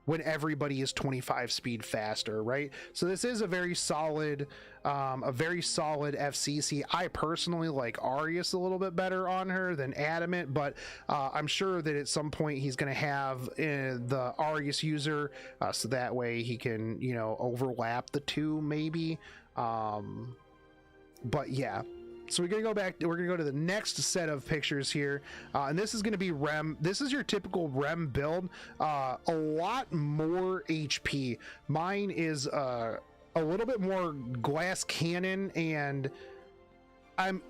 when everybody is 25 speed faster, right? So this is a very solid FCC. I personally like Arius a little bit better on her than Adamant, but I'm sure that at some point he's going to have the Arius user, so that way he can, you know, overlap the two maybe. But yeah. So we're gonna go back. We're gonna go to the next set of pictures here, and this is gonna be Rem. This is your typical Rem build. A lot more HP. Mine is a little bit more glass cannon, and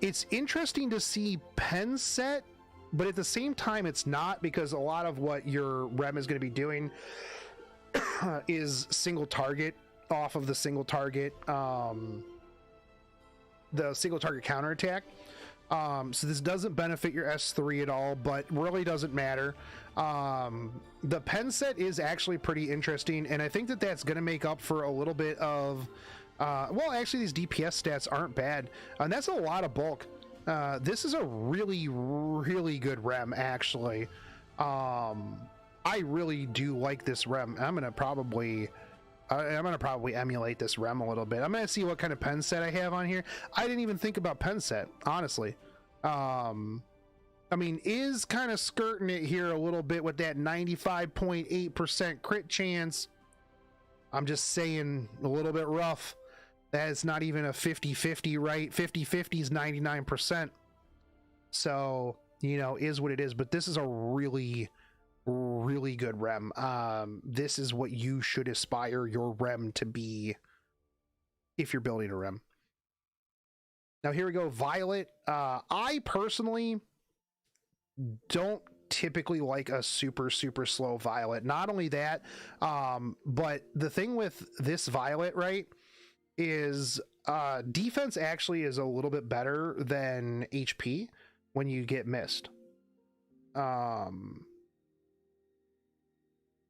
it's interesting to see pen set, but at the same time, it's not, because a lot of what your Rem is gonna be doing is single target off of the single target. The single target counterattack. So this doesn't benefit your S3 at all, but really doesn't matter. The pen set is actually pretty interesting, and I think that that's going to make up for a little bit of well, actually these DPS stats aren't bad, and that's a lot of bulk. This is a really good Rem, actually. I really do like this Rem. I'm gonna probably emulate this Rem a little bit. I'm gonna see what kind of pen set I have on here. I didn't even think about pen set, honestly. I mean, is kind of skirting it here a little bit with that 95.8% crit chance. I'm just saying, a little bit rough. That is not even a 50-50, right? 50-50 is 99%. So, you know, is what it is. But this is a really good Rem. This is what you should aspire your Rem to be if you're building a Rem. Now here we go, Violet. I personally don't typically like a super slow Violet. Not only that, but the thing with this Violet, right, is defense actually is a little bit better than HP when you get missed.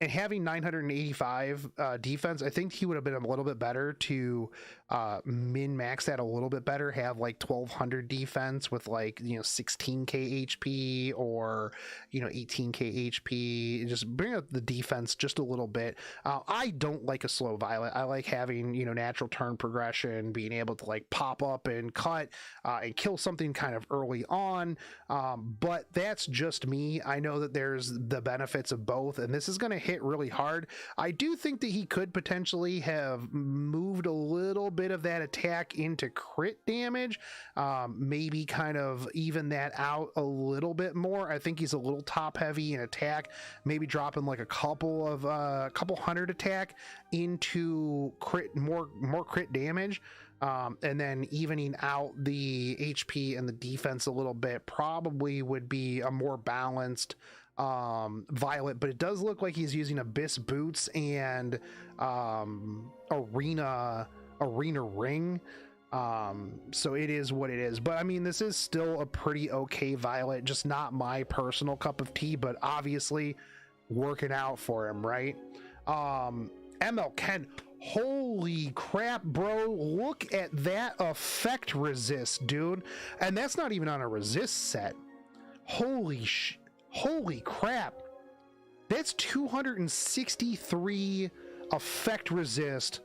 And having 985 defense, I think he would have been a little bit better to min-max that a little bit better, have like 1200 defense with like, you know, 16k HP or, you know, 18k HP. Just bring up the defense just a little bit. I don't like a slow Violet. I like having, you know, natural turn progression, being able to like pop up and cut and kill something kind of early on. But that's just me. I know that there's the benefits of both, and this is going to hit really hard. I do think that he could potentially have moved a little bit of that attack into crit damage, maybe kind of even that out a little bit more. I think he's a little top heavy in attack, maybe dropping like a couple hundred attack into crit, more crit damage, and then evening out the HP and the defense a little bit probably would be a more balanced Violet. But it does look like he's using Abyss boots and arena ring, so it is what it is. But I mean, this is still a pretty okay Violet, just not my personal cup of tea, but obviously working out for him, right? ML Ken, holy crap, bro, look at that effect resist, dude. And that's not even on a resist set. Holy crap, that's 263 effect resist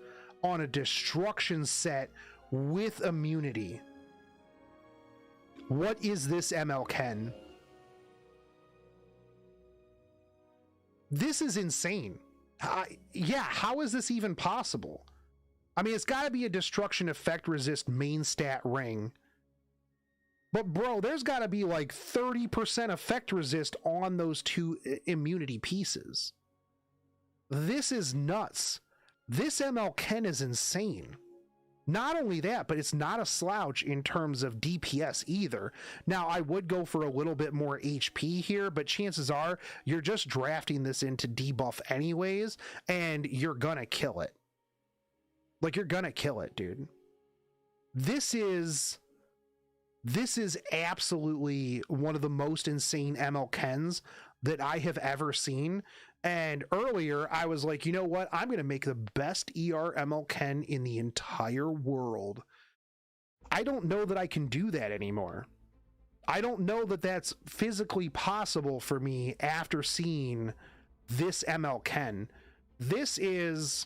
on a destruction set with immunity. What is this, ML Ken? This is insane. Yeah, how is this even possible? I mean, it's got to be a destruction effect resist main stat ring. But bro, there's got to be like 30% effect resist on those two immunity pieces. This is nuts. This ML Ken is insane. Not only that, but it's not a slouch in terms of DPS either. Now, I would go for a little bit more HP here, but chances are you're just drafting this into debuff anyways, and you're gonna kill it. Like, you're gonna kill it, dude. This is absolutely one of the most insane ML Kens that I have ever seen. And earlier I was like, you know what? I'm going to make the best ER ML Ken in the entire world. I don't know that I can do that anymore. I don't know that that's physically possible for me after seeing this ML Ken. This is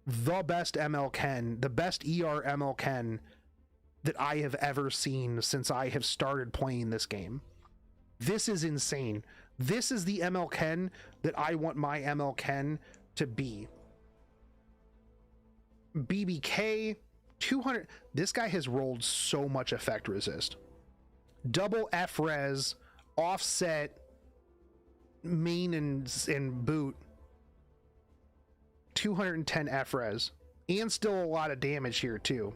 the best ML Ken, the best ER ML Ken that I have ever seen since I have started playing this game. This is insane. This is the ML Ken that I want my ML Ken to be. BBK 200. This guy has rolled so much effect resist. Double F res, offset, main and boot. 210 F res, and still a lot of damage here too.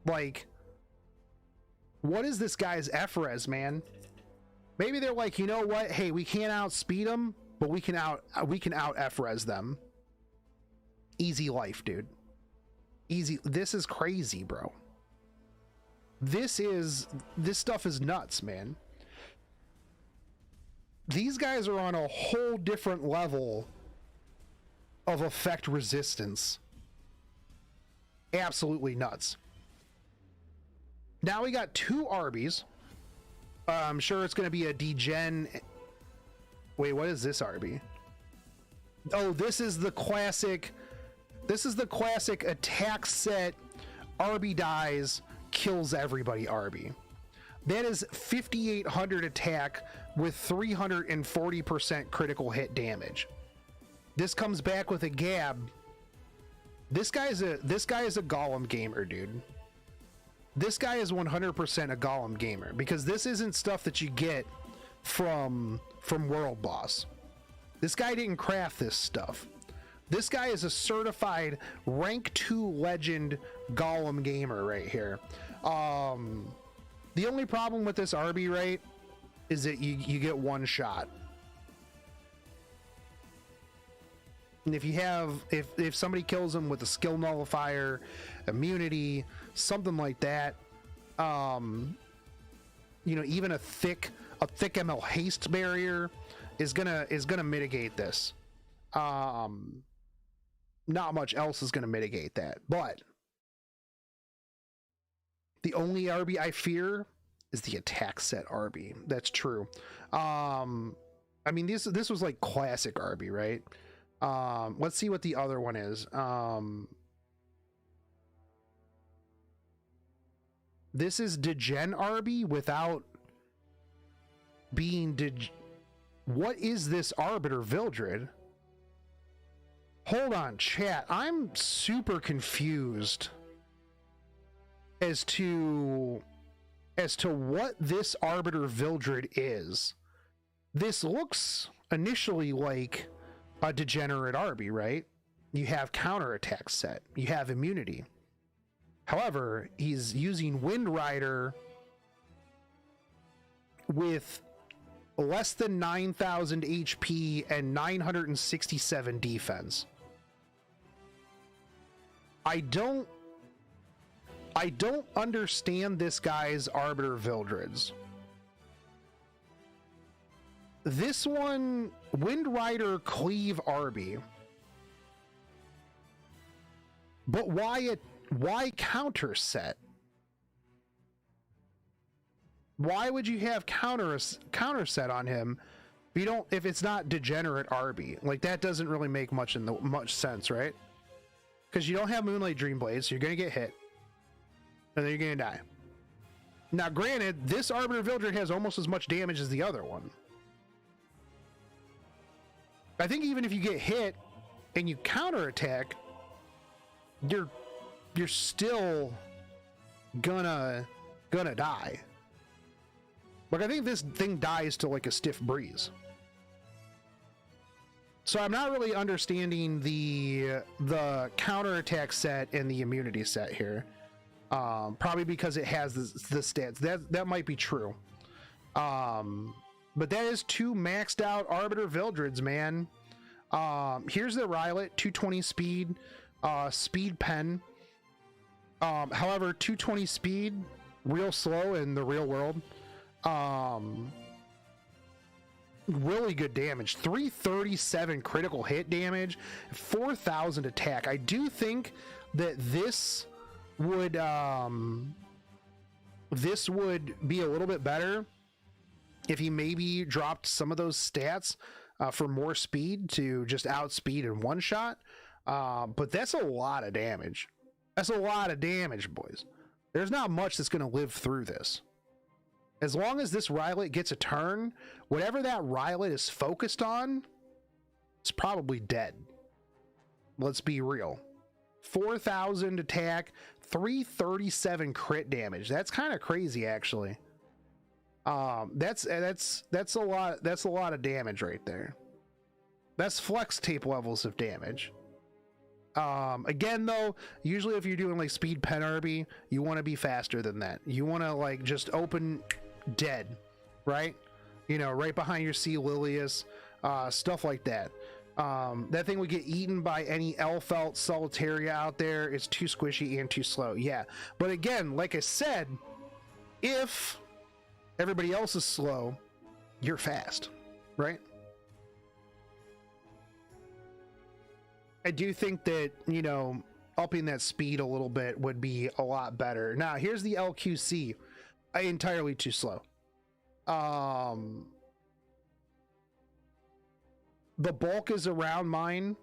Like, what is this guy's F res, man? Maybe they're like, you know what? Hey, we can't outspeed them, but we can out F res them. Easy life, dude. Easy. This is crazy, bro. This stuff is nuts, man. These guys are on a whole different level of effect resistance. Absolutely nuts. Now we got two Arby's. I'm sure it's going to be a degen. Wait, what is this Arby? Oh, this is the classic. This is the classic attack set. Arby dies, kills everybody Arby. That is 5,800 attack with 340% critical hit damage. This comes back with a gab. This guy is a golem gamer, dude. This guy is 100% a golem gamer, because this isn't stuff that you get from World Boss. This guy didn't craft this stuff. This guy is a certified rank 2 legend golem gamer right here. The only problem with this RB, right, is that you get one shot. And if somebody kills him with a skill nullifier, immunity, something like that, you know, even a thick ML haste barrier is gonna mitigate this. Not much else is gonna mitigate that, but the only RB I fear is the attack set RB. That's true. I mean, this was like classic RB, right? Let's see what the other one is. This is degen RB without being what is this Arbiter Vildred? Hold on, chat. I'm super confused as to what this Arbiter Vildred is. This looks initially like a degenerate RB, right? You have counterattack set, you have immunity. However, he's using Wind Rider with less than 9,000 HP and 967 defense. I don't understand this guy's Arbiter Vildreds. This one, Wind Rider Cleave Arby. But why counter set? Why would you have counter set on him if it's not degenerate Arby? Like, that doesn't really make much sense, right? Because you don't have Moonlight Dreamblade, so you're gonna get hit. And then you're gonna die. Now, granted, this Arbiter Vildred has almost as much damage as the other one. I think even if you get hit, and you counterattack, you're still gonna die. Like, I think this thing dies to like a stiff breeze. So I'm not really understanding the counterattack set and the immunity set here. Probably because it has the stats. That might be true. But that is 2 maxed out Arbiter Vildreds, man. Here's the Rylet, 220 speed, speed pen. However, 220 speed, real slow in the real world. Really good damage, 337 critical hit damage, 4,000 attack. I do think that this would be a little bit better if he maybe dropped some of those stats for more speed to just outspeed in one shot. But that's a lot of damage. That's a lot of damage, boys. There's not much that's going to live through this. As long as this Rylet gets a turn, whatever that Rylet is focused on, it's probably dead. Let's be real. 4,000 attack, 337 crit damage. That's kind of crazy, actually. That's a lot. That's a lot of damage right there. That's flex tape levels of damage. Again, though, usually if you're doing like speed pen RB, you want to be faster than that. You want to like just open dead, right? You know, right behind your C. Lilius, stuff like that. That thing would get eaten by any Elfelt Solitaria out there. It's too squishy and too slow. Yeah, but again, like I said, if everybody else is slow, you're fast, right? I do think that, you know, upping that speed a little bit would be a lot better. Now, here's the LQC. Entirely too slow. The bulk is around mine,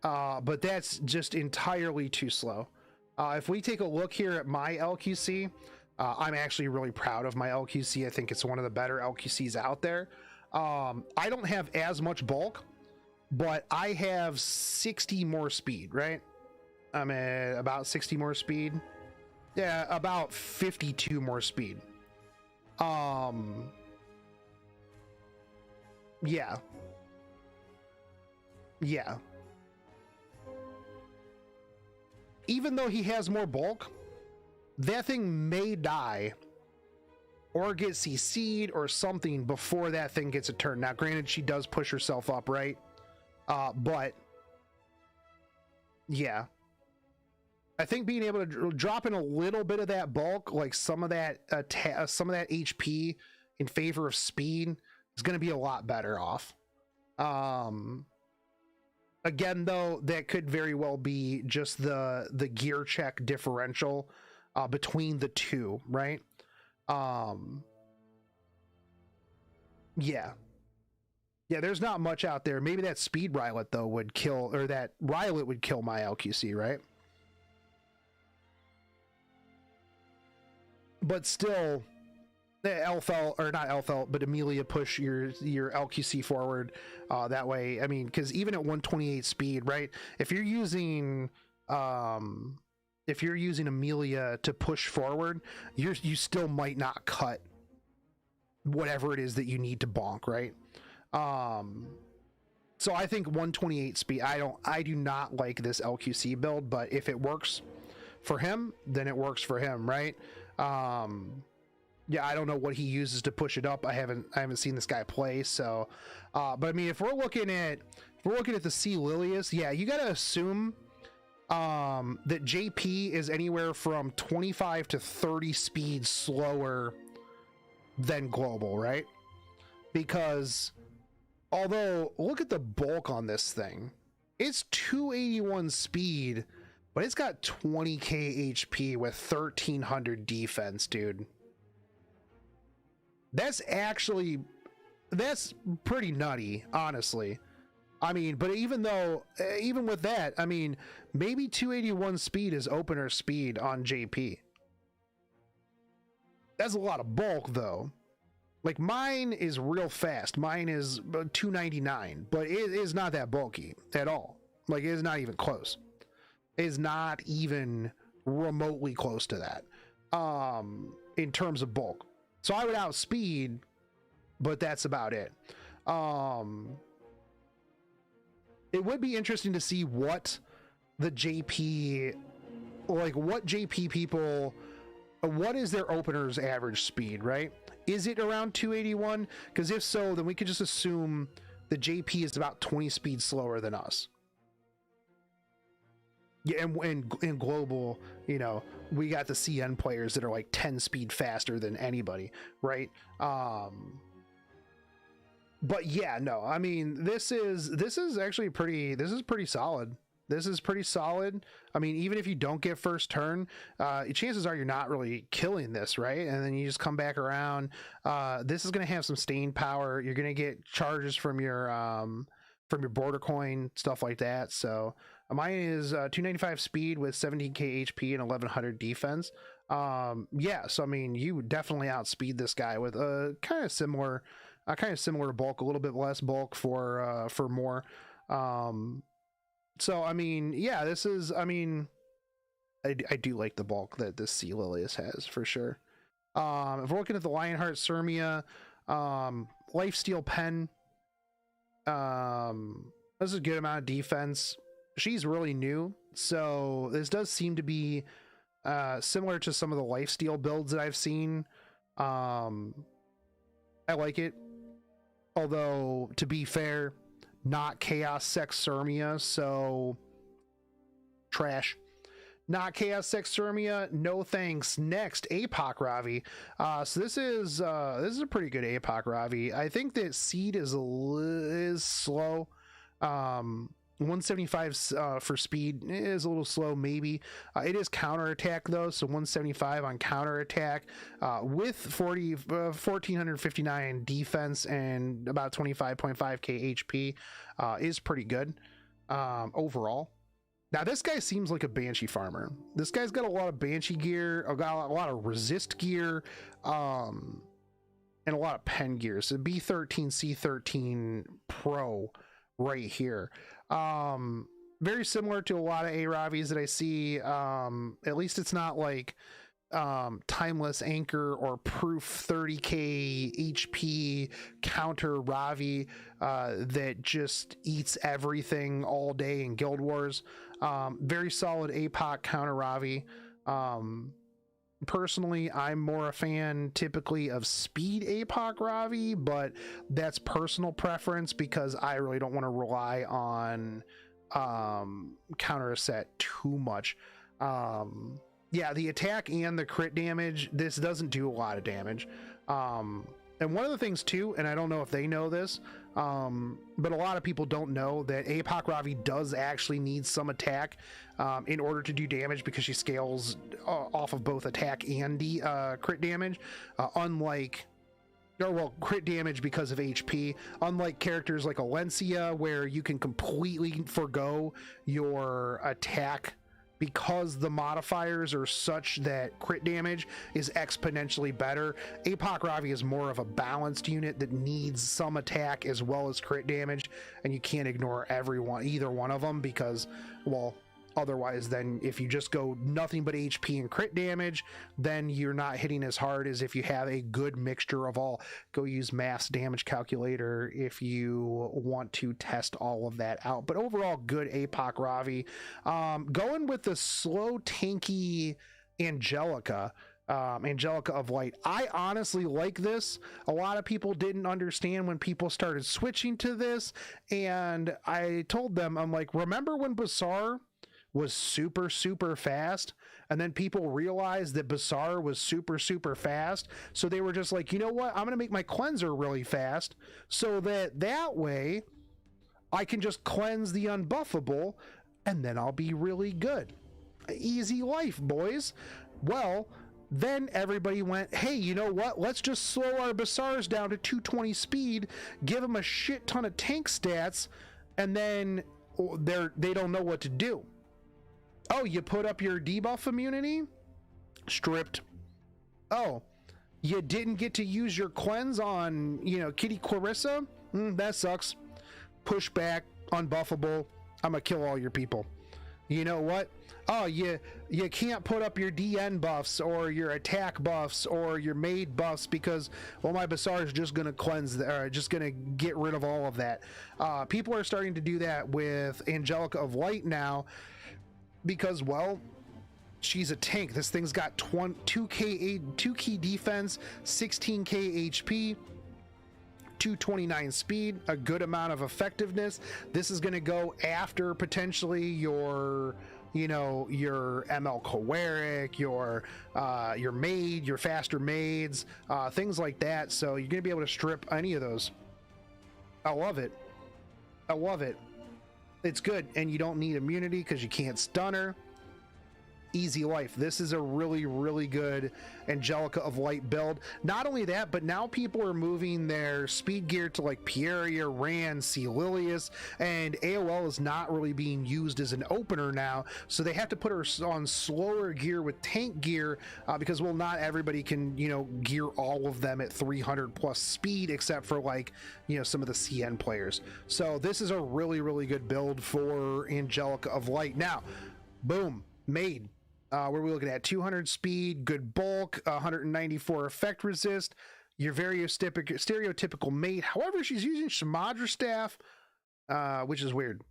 but that's just entirely too slow. If we take a look here at my LQC, I'm actually really proud of my LQC. I think it's one of the better LQCs out there. I don't have as much bulk, but I have 60 more speed, right? I'm at about 60 more speed. Yeah, about 52 more speed. Yeah. Yeah. Even though he has more bulk, that thing may die or get CC'd or something before that thing gets a turn. Now, granted, she does push herself up, right? But yeah, I think being able to drop in a little bit of that bulk, like some of that HP in favor of speed, is going to be a lot better off. Again, though, that could very well be just the gear check differential between the two, right? Yeah. Yeah, there's not much out there. Maybe that speed Rylet, though, would kill, or that Rylet would kill my LQC, right? But still, the Elfelt, or not Elfelt, but Amelia push your LQC forward that way. I mean, because even at 128 speed, right? If you're using Amelia to push forward, you still might not cut whatever it is that you need to bonk, right? So I think 128 speed, I do not like this LQC build, but if it works for him, then it works for him, right? Yeah, I don't know what he uses to push it up. I haven't seen this guy play, so but I mean, if we're looking at the C. Lilius, yeah, you got to assume that JP is anywhere from 25 to 30 speeds slower than global, right? Because although, look at the bulk on this thing. It's 281 speed, but it's got 20k HP with 1300 defense, dude. That's pretty nutty, honestly. I mean, but even with that, I mean, maybe 281 speed is opener speed on JP. That's a lot of bulk, though. Like, mine is real fast. Mine is 299, but it is not that bulky at all. Like, it is not even close. It is not even remotely close to that in terms of bulk. So I would outspeed, but that's about it. It would be interesting to see what the JP, like what JP people, what is their opener's average speed, right? Is it around 281? Because if so, then we could just assume the JP is about 20 speed slower than us. Yeah, and in global, you know, we got the CN players that are like 10 speed faster than anybody, right? But yeah, no, I mean, this is actually pretty solid. This is pretty solid. I mean, even if you don't get first turn, chances are you're not really killing this, right? And then you just come back around. This is going to have some staying power. You're going to get charges from your border coin, stuff like that. So mine is 295 speed with 17k HP and 1100 defense. Yeah, so I mean, you would definitely outspeed this guy with a kind of similar bulk, a little bit less bulk for more. So I mean, yeah, this is, I mean, I do like the bulk that this Sea Lilius has for sure. If we're looking at the Lionheart Sirmia, Lifesteal Pen, this is a good amount of defense. She's really new, so this does seem to be similar to some of the lifesteal builds that I've seen. I like it, although to be fair, not Chaos Sex Sirmia, so trash. Not Chaos Sex Sirmia, no thanks. Next, APOC Ravi. So this is a pretty good APOC Ravi. I think that Seed is slow. 175 for speed is a little slow, maybe. It is counterattack though, so 175 on counterattack with 1459 defense and about 25.5k HP is pretty good overall. Now this guy seems like a Banshee farmer. This guy's got a lot of Banshee gear, got a lot of resist gear, and a lot of pen gear. So B13 C13 Pro right here. Very similar to a lot of Aravis that I see. At least it's not like Timeless Anchor or Proof 30k HP counter Ravi that just eats everything all day in Guild Wars. Very solid APOC counter Ravi. Personally, I'm more a fan typically of speed APOC Ravi, but that's personal preference because I really don't want to rely on counter set too much. Yeah, the attack and the crit damage, this doesn't do a lot of damage. And one of the things too, and I don't know if they know this, but a lot of people don't know that APOC Ravi does actually need some attack in order to do damage because she scales off of both attack and crit damage, crit damage because of HP, unlike characters like Alencia where you can completely forgo your attack because the modifiers are such that crit damage is exponentially better. APOC Ravi is more of a balanced unit that needs some attack as well as crit damage, and you can't ignore either one of them because, well, otherwise then if you just go nothing but HP and crit damage, then you're not hitting as hard as if you have a good mixture of all. Go use mass damage calculator if you want to test all of that out. But overall, good APOC Ravi. Going with the slow tanky Angelica of Light. I honestly like this. A lot of people didn't understand when people started switching to this, and I told them, I'm like, remember when Basar was super fast, and then people realized that Basar was super fast, so they were just like, you know what, I'm gonna make my cleanser really fast so that way I can just cleanse the unbuffable and then I'll be really good. Easy life, boys. Well, then everybody went, hey, you know what, let's just slow our Basars down to 220 speed, give them a shit ton of tank stats, and then they don't know what to do. Oh, you put up your debuff immunity? Stripped. Oh, you didn't get to use your cleanse on, Kitty Clarissa? That sucks. Push back, unbuffable. I'm gonna kill all your people. You know what? Oh, you can't put up your DN buffs or your attack buffs or your maid buffs because, well, my Bazaar is just gonna cleanse, just gonna get rid of all of that. People are starting to do that with Angelica of Light now because, well, she's a tank. This thing's got 2 key defense, 16k HP, 229 speed, a good amount of effectiveness. This is going to go after potentially your, you know, your ML Choleric, your maid, your faster maids, things like that. So you're going to be able to strip any of those. I love it. I love it. It's good. And you don't need immunity because you can't stun her. Easy life. This is a really, really good Angelica of Light build. Not only that, but now people are moving their speed gear to like Pieria, Rand, Celilius, and AOL is not really being used as an opener now, so they have to put her on slower gear with tank gear because, well, not everybody can, you know, gear all of them at 300 plus speed except for, like, you know, some of the CN players. So this is a really, really good build for Angelica of Light. Now, boom, maid. Where we're looking at 200 speed, good bulk, 194 effect resist, your very stereotypical mate. However, she's using Shamadra Staff, which is weird.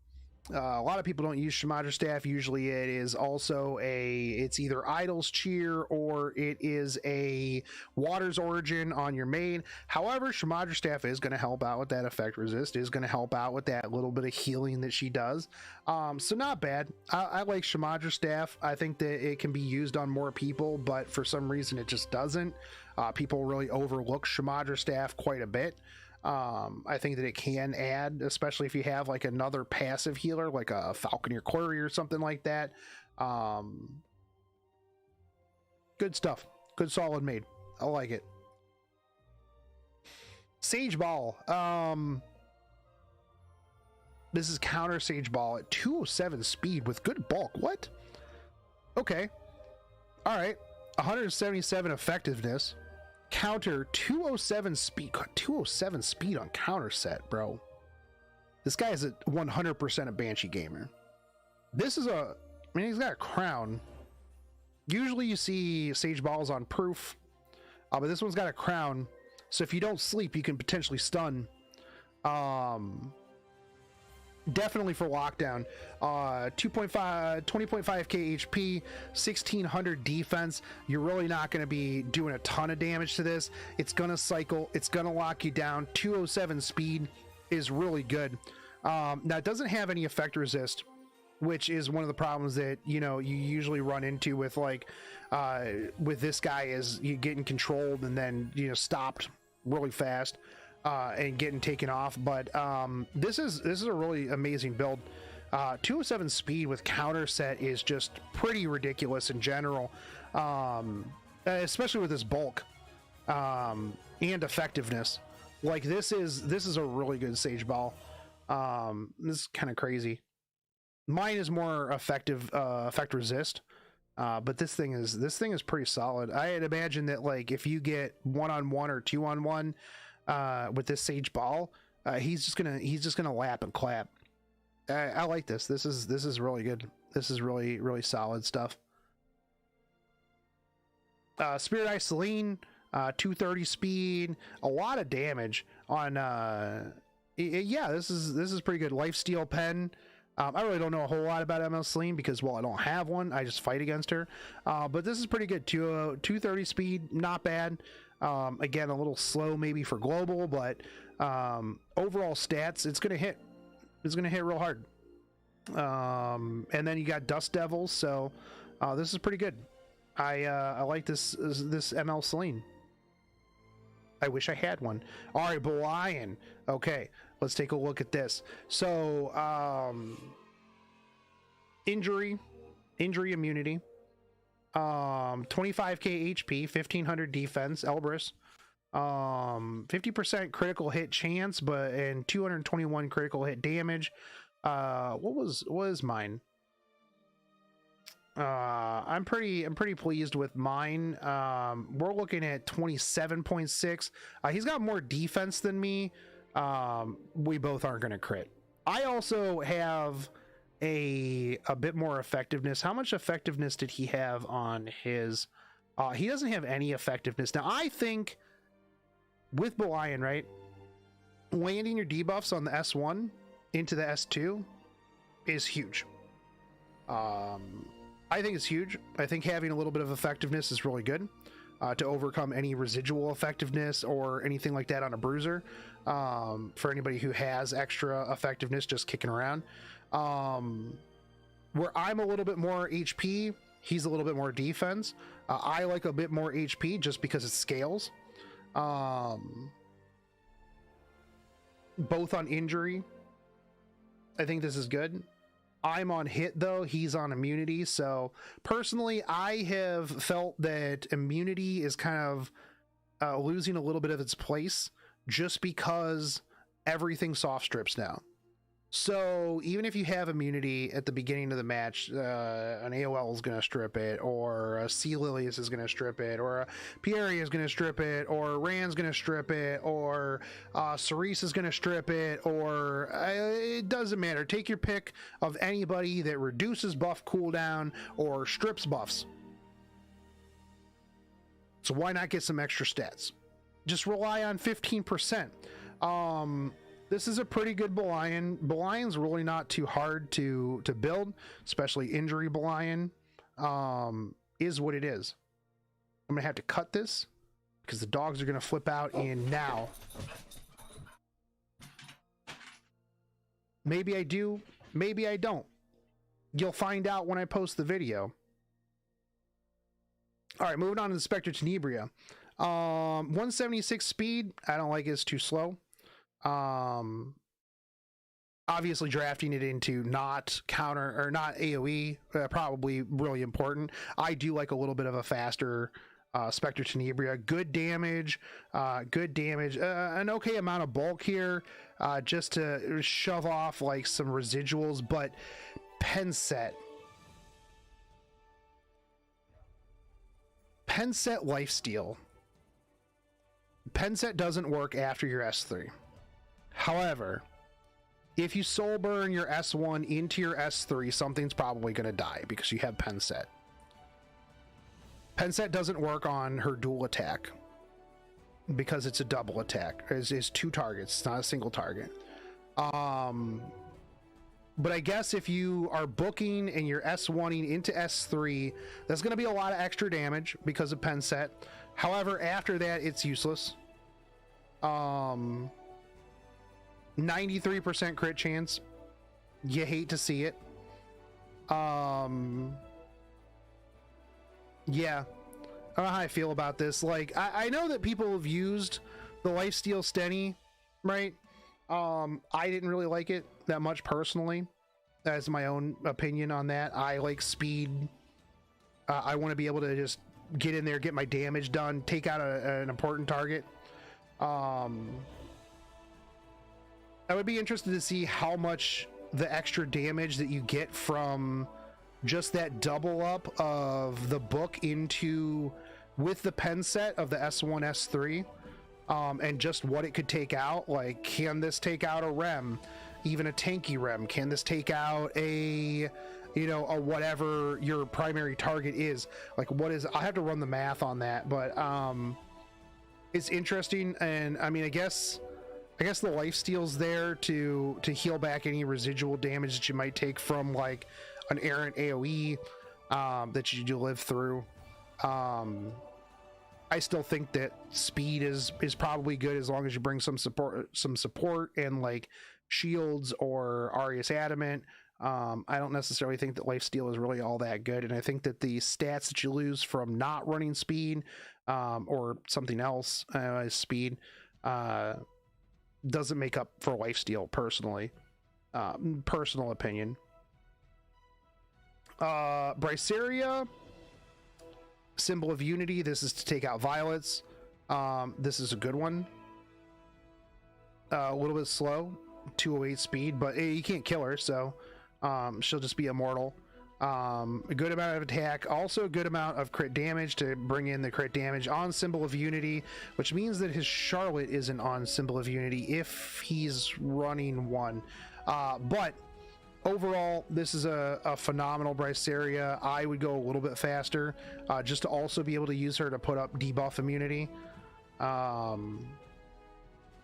A lot of people don't use Shamadra Staff. Usually it is also it's either Idol's Cheer or it is a Water's Origin on your main. However, Shamadra Staff is going to help out with that effect resist, is going to help out with that little bit of healing that she does. So not bad. I like Shamadra Staff. I think that it can be used on more people, but for some reason it just doesn't. People really overlook Shamadra Staff quite a bit. I think that it can add, especially if you have like another passive healer like a Falconeer Quarry or something like that. Good stuff. Good solid made. I like it. Sage Ball. This is counter Sage Ball at 207 speed with good bulk. What? Okay. All right. 177 effectiveness. Counter 207 speed. 207 speed on counter set, bro. This guy is a 100% a Banshee gamer. This is I mean, he's got a crown. Usually you see Sage Balls on proof, but this one's got a crown. So if you don't sleep, you can potentially stun. Definitely for lockdown. 20.5k HP, 1600 defense. You're really not going to be doing a ton of damage to this. It's going to cycle. It's going to lock you down. 207 speed is really good. Now it doesn't have any effect resist, which is one of the problems that, you know, you usually run into with like with this guy, is you getting controlled and then, you know, stopped really fast. And getting taken off, but this is a really amazing build. 207 speed with counter set is just pretty ridiculous in general, especially with this bulk and effectiveness. Like this is a really good Sage Ball. This is kind of crazy. Mine is more effective effect resist, but this thing is pretty solid. I had imagined that, like, if you get 1-on-1 or 2-on-1 with this Sage Ball, he's just gonna lap and clap. I like this. This is really good. This is really, really solid stuff. Spirit Eye Celine, 230 speed, a lot of damage on yeah, this is pretty good. Lifesteal Pen. I really don't know a whole lot about ML Celine because, well, I don't have one. I just fight against her. But this is pretty good. 230 speed, not bad. Again, a little slow maybe for global, but overall stats, it's gonna hit. It's gonna hit real hard. And then you got Dust Devils, so this is pretty good. I like this ML Celine. I wish I had one. All right, Lion. Okay, let's take a look at this. So injury immunity. 25k HP, 1500 defense, Elbrus. 50% critical hit chance, and 221 critical hit damage. What was mine? I'm pretty pleased with mine. We're looking at 27.6. He's got more defense than me. We both aren't gonna crit. I also have a bit more effectiveness. How much effectiveness did he have on his? He doesn't have any effectiveness. Now, I think with Belian, right, landing your debuffs on the S1 into the S2 is huge. I think it's huge. I think having a little bit of effectiveness is really good to overcome any residual effectiveness or anything like that on a bruiser. For anybody who has extra effectiveness just kicking around. Where I'm a little bit more HP, he's a little bit more defense. I like a bit more HP just because it scales. Both on injury. I think this is good. I'm on hit though, he's on immunity. So personally, I have felt that immunity is kind of losing a little bit of its place just because everything soft strips now. So even if you have immunity at the beginning of the match, an AOL is going to strip it, or a Sea Lilius is going to strip it, or a Pierre is going to strip it, or Rand's going to strip it, or Cerise is going to strip it, or it doesn't matter. Take your pick of anybody that reduces buff cooldown or strips buffs. So why not get some extra stats? Just rely on 15%. This is a pretty good Belian. Belian's really not too hard to build, especially injury Belian. Is what it is. I'm gonna have to cut this because the dogs are gonna flip out in now. Maybe I do, maybe I don't. You'll find out when I post the video. All right, moving on to the Spectre Tenebria. 176 speed, I don't like it, it's too slow. Obviously drafting it into not counter or not AoE, probably really important. I do like a little bit of a faster Spectre Tenebria. Good damage, an okay amount of bulk here, just to shove off like some residuals, but pen set lifesteal. Pen set doesn't work after your S3. However, if you soul burn your S1 into your S3, something's probably going to die because you have pen set. Pen set doesn't work on her dual attack because it's a double attack. It's two targets, it's not a single target. But I guess if you are booking and you're S1ing into S3, that's going to be a lot of extra damage because of pen set. However, after that, it's useless. 93% crit chance. You hate to see it. Yeah. I don't know how I feel about this. Like, I know that people have used the lifesteal Stenny, right? I didn't really like it that much personally. That's my own opinion on that. I like speed. I want to be able to just get in there, get my damage done, take out an important target. I would be interested to see how much the extra damage that you get from just that double up of the book into with the pen set of the S1, S3, and just what it could take out. Like, can this take out a Rem, even a tanky Rem? Can this take out a, you know, a whatever your primary target is? Like, what is, I'll have to run the math on that, but it's interesting. And I mean, I guess the lifesteal's there to heal back any residual damage that you might take from like an errant AoE that you do live through. I still think that speed is probably good as long as you bring some support and like shields or Arius Adamant. I don't necessarily think that lifesteal is really all that good, and I think that the stats that you lose from not running speed or something else speed doesn't make up for lifesteal personally. Personal opinion. Bryceria, symbol of unity. This is to take out violets. This is a good one. A little bit slow, 208 speed, but you can't kill her, so she'll just be immortal. A good amount of attack, also a good amount of crit damage to bring in the crit damage on symbol of unity, which means that his Charlotte isn't on symbol of unity if he's running one. But overall, this is a phenomenal Bryceria. I would go a little bit faster, just to also be able to use her to put up debuff immunity.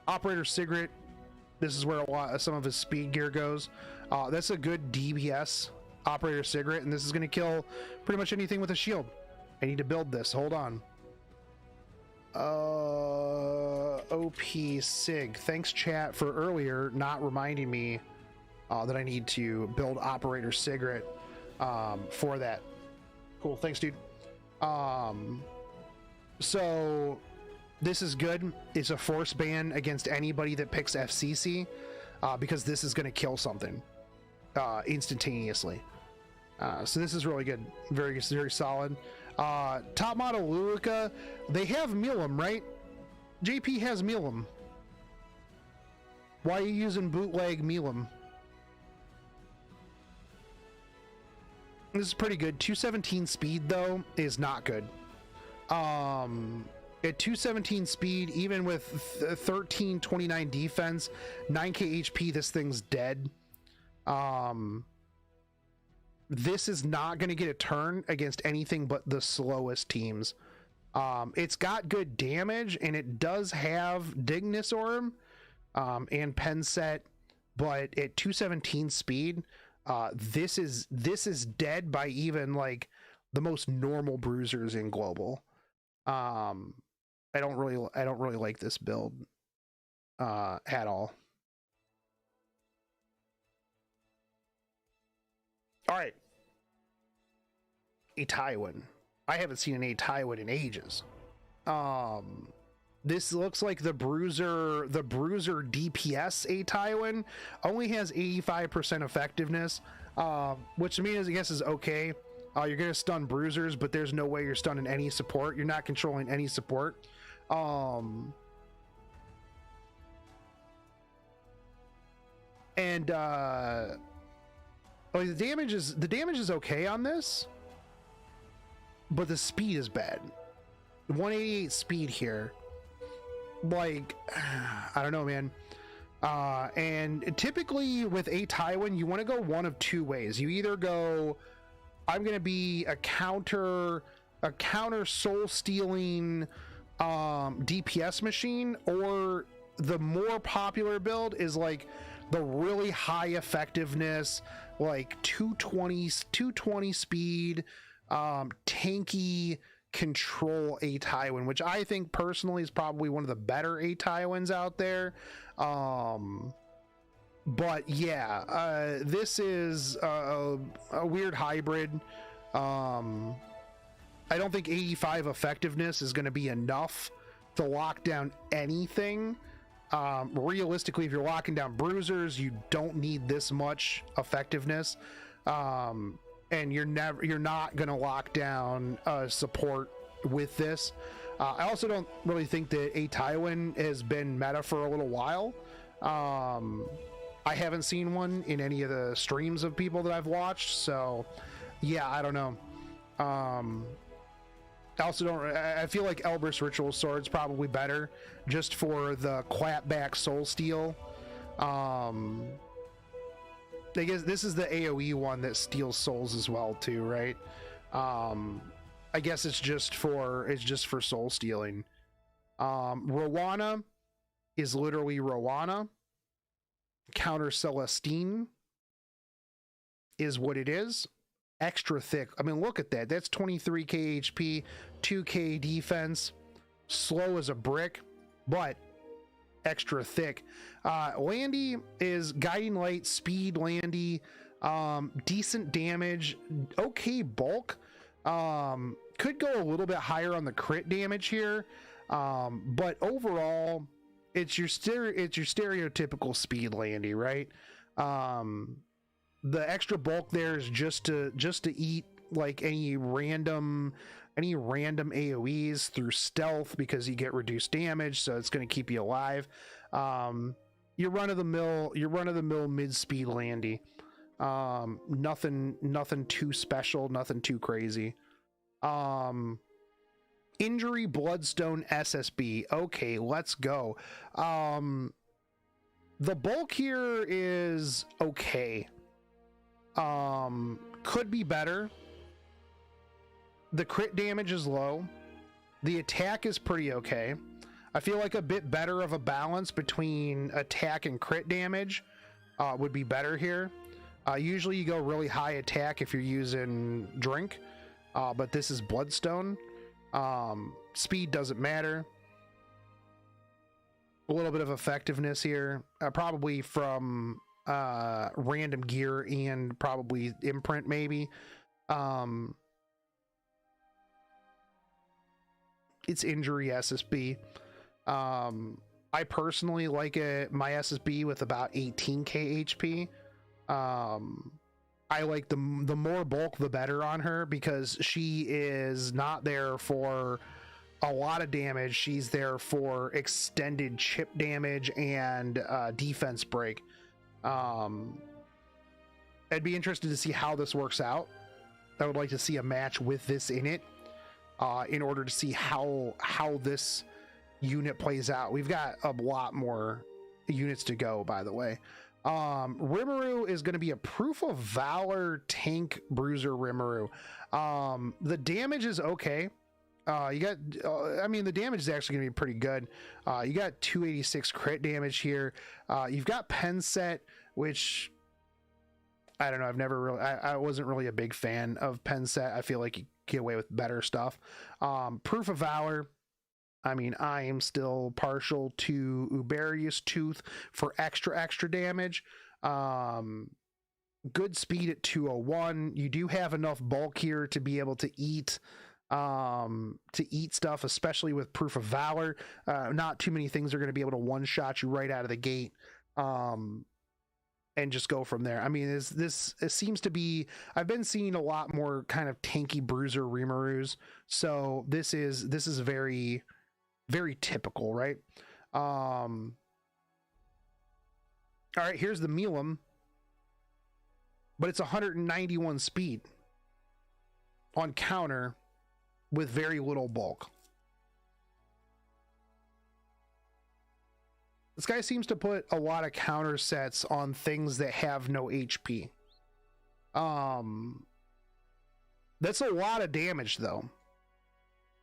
Operator Sigrid, this is where some of his speed gear goes. That's a good DPS Operator Sigrid, and this is going to kill pretty much anything with a shield. I need to build this. Hold on. OP Sig. Thanks, chat, for earlier not reminding me that I need to build Operator Sigrid for that. Cool. Thanks, dude. So this is good. It's a force ban against anybody that picks FCC because this is going to kill something instantaneously. So this is really good. Very, very solid. Top model Lurica, they have Milim, right? JP has Milim. Why are you using bootleg Milim? This is pretty good. 217 speed though is not good. At 217 speed, even with 1329 defense, 9k HP, this thing's dead. This is not going to get a turn against anything but the slowest teams. It's got good damage, and it does have Dignus Orb and Pen Set, but at 217 speed, this is dead by even like the most normal bruisers in global. I don't really like this build at all. All right. A Tywin. I haven't seen an A Tywin in ages. This looks like the bruiser DPS A Tywin only has 85% effectiveness, which to me is, I guess, is okay. You're gonna stun bruisers, but there's no way you're stunning any support. You're not controlling any support. Like the damage is okay on this, but the speed is bad. 188 speed here. Like, I don't know, man. And typically with A Tywin, you want to go one of two ways. You either go, I'm gonna be a counter soul stealing DPS machine, or the more popular build is like the really high effectiveness, like 220 speed, tanky control A Tywin, which I think personally is probably one of the better A Tywins out there. But yeah, this is a weird hybrid. I don't think 85 effectiveness is going to be enough to lock down anything. Realistically, if you're locking down bruisers, you don't need this much effectiveness, and you're not gonna lock down support with this. I also don't really think that A Tywin has been meta for a little while. I haven't seen one in any of the streams of people that I've watched, so yeah, I don't know. I also don't. I feel like Elbrus Ritual Sword's probably better, just for the clapback soul steal. I guess this is the AOE one that steals souls as well too, right? I guess it's just for soul stealing. Rowana is literally Rowana. Counter Celestine is what it is. Extra thick. I mean, look at that. That's 23k HP, 2k defense, slow as a brick, but extra thick. Landy is guiding light, speed Landy, decent damage, okay bulk. Could go a little bit higher on the crit damage here, but overall, it's your stereotypical speed Landy, right? The extra bulk there is just to eat like any random AoEs through stealth, because you get reduced damage, so it's going to keep you alive. Your run of the mill mid speed Landy. Nothing too special, nothing too crazy. Injury Bloodstone SSB. Okay, let's go. The bulk here is okay. Could be better. The crit damage is low. The attack is pretty okay. I feel like a bit better of a balance between attack and crit damage would be better here. Usually you go really high attack if you're using drink, but this is Bloodstone. Speed doesn't matter. A little bit of effectiveness here, probably from random gear and probably imprint maybe. It's injury SSB. I personally like my SSB with about 18k HP. I like the more bulk the better on her, because she is not there for a lot of damage. She's there for extended chip damage and defense break. I'd be interested to see how this works out. I would like to see a match with this in it, in order to see how this unit plays out. We've got a lot more units to go, by the way. Rimuru is going to be a Proof of Valor tank bruiser Rimuru. The damage is okay. You got, I mean, the damage is actually going to be pretty good. You got 286 crit damage here. You've got pen set, which I don't know. I've never really, I wasn't really a big fan of pen set. I feel like you get away with better stuff. Proof of Valor. I mean, I am still partial to Uberius Tooth for extra damage. Good speed at 201. You do have enough bulk here to be able to eat stuff, especially with Proof of Valor. Not too many things are going to be able to one-shot you right out of the gate, and just go from there. I mean, it seems to be, I've been seeing a lot more kind of tanky bruiser Rimarus, so this is very, very typical, right? All right, here's the Milim, but it's 191 speed on counter with very little bulk. This guy seems to put a lot of counter sets on things that have no HP. That's a lot of damage though.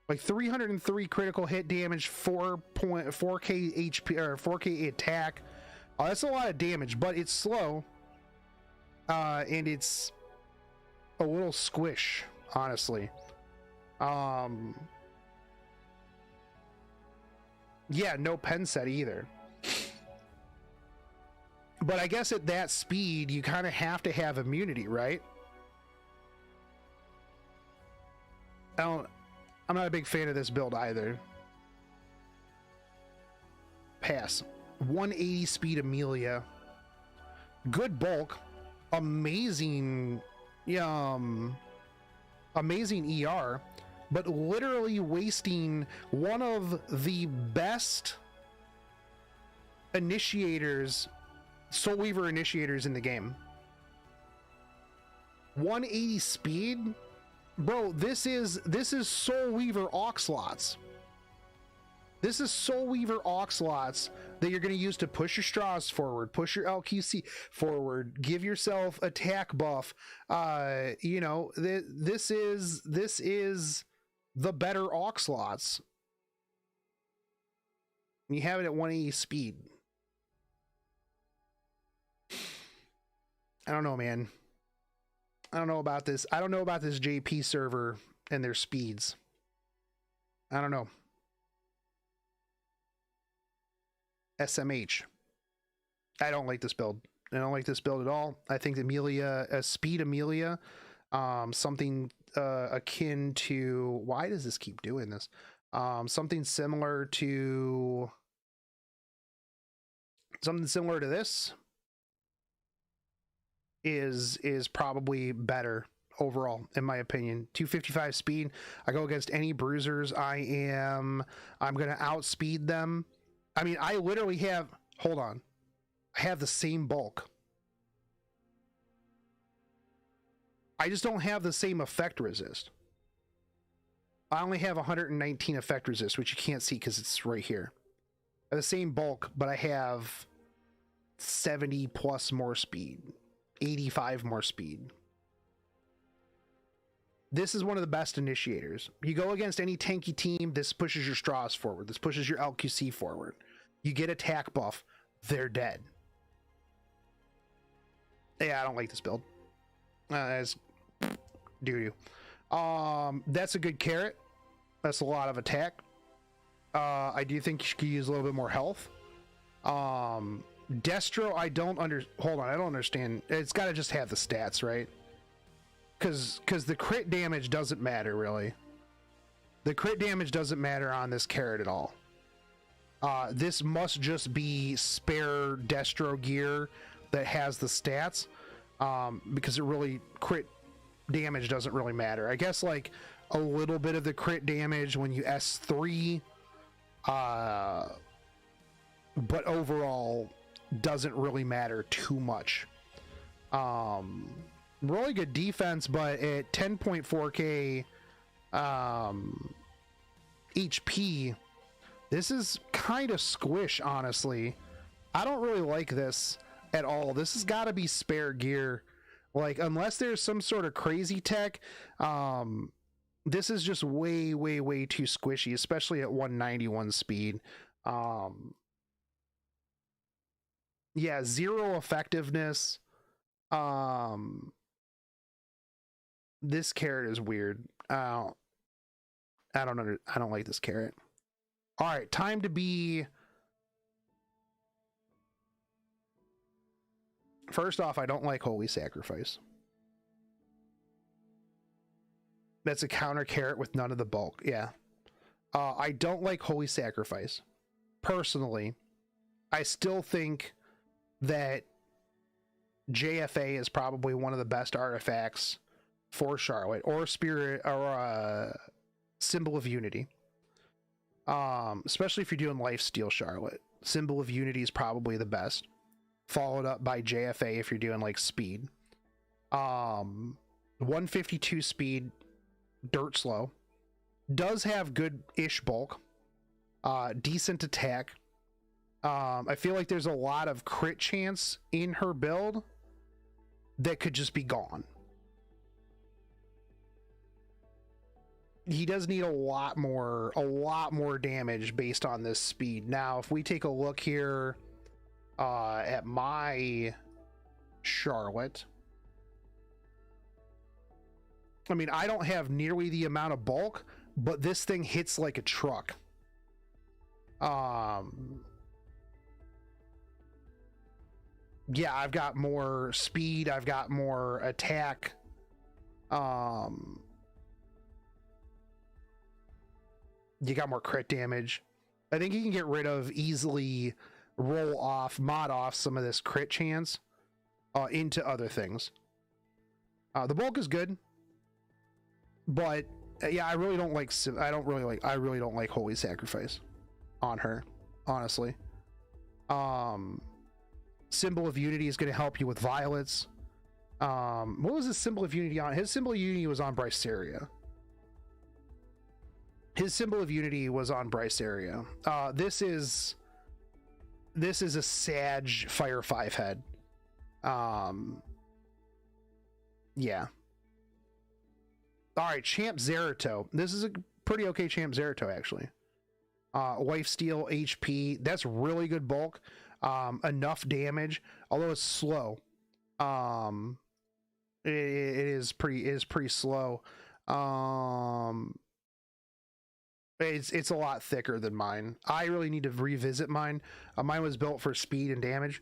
Like 303 critical hit damage, 4k HP or 4k attack. That's a lot of damage, but it's slow. And it's a little squish, honestly. Yeah, no pen set either. But I guess at that speed, you kind of have to have immunity, right? I'm not a big fan of this build either. Pass. 180 speed Amelia. Good bulk. Amazing. Amazing ER. But literally wasting one of the best initiators, Soul Weaver initiators in the game. 180 speed? Bro, this is Soul Weaver Oxlots. This is Soul Weaver Oxlots that you're going to use to push your straws forward, push your LQC forward, give yourself attack buff. You know, this is the better Oxlots. You have it at 180 speed. I don't know, man. I don't know about this. I don't know about this JP server and their speeds. I don't know. SMH. I don't like this build. I don't like this build at all. I think Amelia, speed Amelia, something akin to, why does this keep doing this? Something similar to this is probably better overall, in my opinion. 255 speed. I go against any bruisers. I'm gonna outspeed them. I mean, I literally have, hold on, I have the same bulk. I just don't have the same effect resist. I only have 119 effect resist, which you can't see because it's right here. I have the same bulk, but I have 70 plus more speed. 85 more speed. This is one of the best initiators. You go against any tanky team, this pushes your straws forward. This pushes your LQC forward. You get attack buff, they're dead. Yeah, I don't like this build. As doo-doo. That's a good carrot. That's a lot of attack. I do think she could use a little bit more health. Destro, I don't understand. It's got to just have the stats, right? Because the crit damage doesn't matter, really. The crit damage doesn't matter on this carrot at all. This must just be spare Destro gear that has the stats, because it really, crit damage doesn't really matter. I guess like a little bit of the crit damage when you S3, but overall doesn't really matter too much. Really good defense, but at 10.4k HP, this is kind of squish, honestly. I don't really like this at all. This has got to be spare gear. Like, unless there's some sort of crazy tech, this is just way, way, way too squishy, especially at 191 speed. Yeah, 0 effectiveness. This carrot is weird. I don't like this carrot. All right, time to be. First off, I don't like Holy Sacrifice. That's a counter carrot with none of the bulk. Yeah. I don't like Holy Sacrifice. Personally, I still think that JFA is probably one of the best artifacts for Charlotte, or Spirit, or Symbol of Unity. Especially if you're doing Lifesteal Charlotte. Symbol of Unity is probably the best. Followed up by JFA if you're doing like speed. 152 speed, dirt slow. Does have good-ish bulk. Decent attack. I feel like there's a lot of crit chance in her build that could just be gone. He does need a lot more damage based on this speed. Now, if we take a look here at my Charlotte, I mean, I don't have nearly the amount of bulk, but this thing hits like a truck. Yeah, I've got more speed, I've got more attack. You got more crit damage. I think you can get rid of, easily mod off some of this crit chance into other things. The bulk is good, but yeah, I really don't like Holy Sacrifice on her, honestly. Symbol of Unity is going to help you with violets. What was his Symbol of Unity on? His Symbol of Unity was on Bryceria. His Symbol of Unity was on Bryceria. This is a Sag Fire 5 head. Yeah. Alright, Champ Zerato. This is a pretty okay Champ Zerato, actually. Lifesteal HP. That's really good bulk. Enough damage, although it's slow. It is pretty slow. It's a lot thicker than mine. I really need to revisit mine. Mine was built for speed and damage.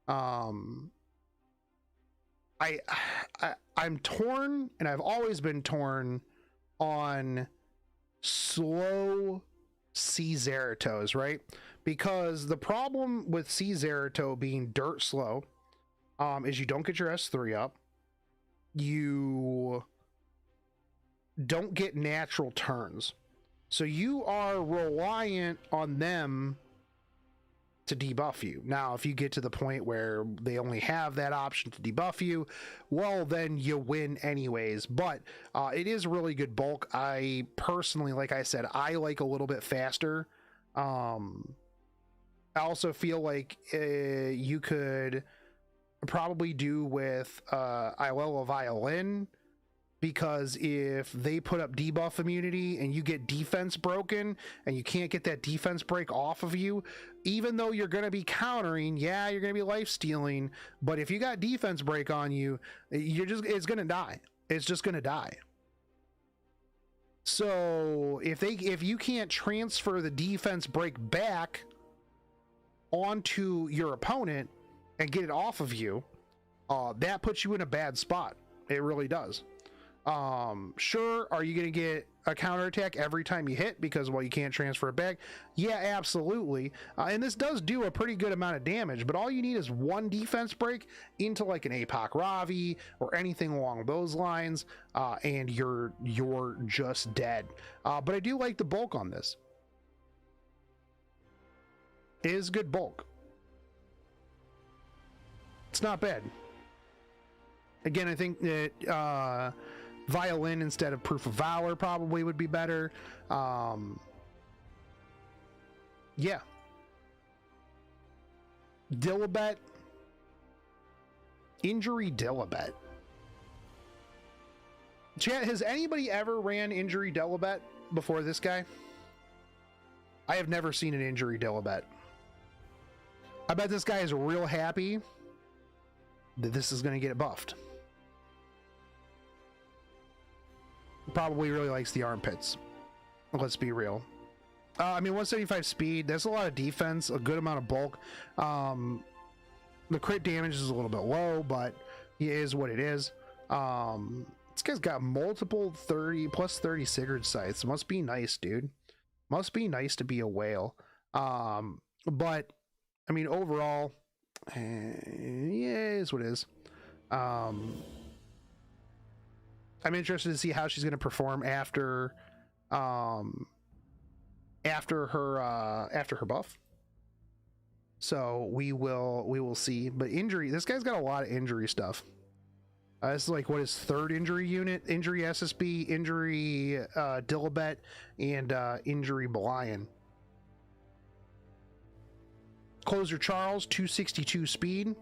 I'm torn, and I've always been torn on slow C Zeratos, right? Because the problem with C Zerato being dirt slow is you don't get your S3 up. You don't get natural turns. So you are reliant on them to debuff you. Now, if you get to the point where they only have that option to debuff you, well, then you win anyways. But it is really good bulk. I personally, like I said, I like a little bit faster. I also feel like you could probably do with Ilela Violin, because if they put up debuff immunity and you get defense broken and you can't get that defense break off of you, even though you're going to be countering, yeah, you're going to be life stealing, but if you got defense break on you, it's going to die. It's just going to die. So if you can't transfer the defense break back onto your opponent and get it off of you, that puts you in a bad spot. It really does. Sure, are you going to get a counterattack every time you hit because, well, you can't transfer it back? Yeah, absolutely. And this does do a pretty good amount of damage, but all you need is one defense break into like an APOC Ravi or anything along those lines, and you're just dead. But I do like the bulk on this. It is good bulk. It's not bad. Again, I think that Violin instead of Proof of Valor probably would be better. Yeah. Dilibet. Injury Dilibet. Chat, has anybody ever ran Injury Dilibet before this guy? I have never seen an Injury Dilibet. I bet this guy is real happy that this is going to get it buffed. Probably really likes the armpits. Let's be real. I mean, 175 speed, that's a lot of defense, a good amount of bulk. The crit damage is a little bit low, but it is what it is. This guy's got multiple 30 plus 30 Sigurd sights. Must be nice, dude. Must be nice to be a whale. But I mean, overall, yeah, it is what it is. I'm interested to see how she's going to perform after her buff. So we will see. But injury, this guy's got a lot of injury stuff. This is like what his third injury unit: injury SSB, injury Dilibet, and injury Belian. Closer Charles, 262 speed.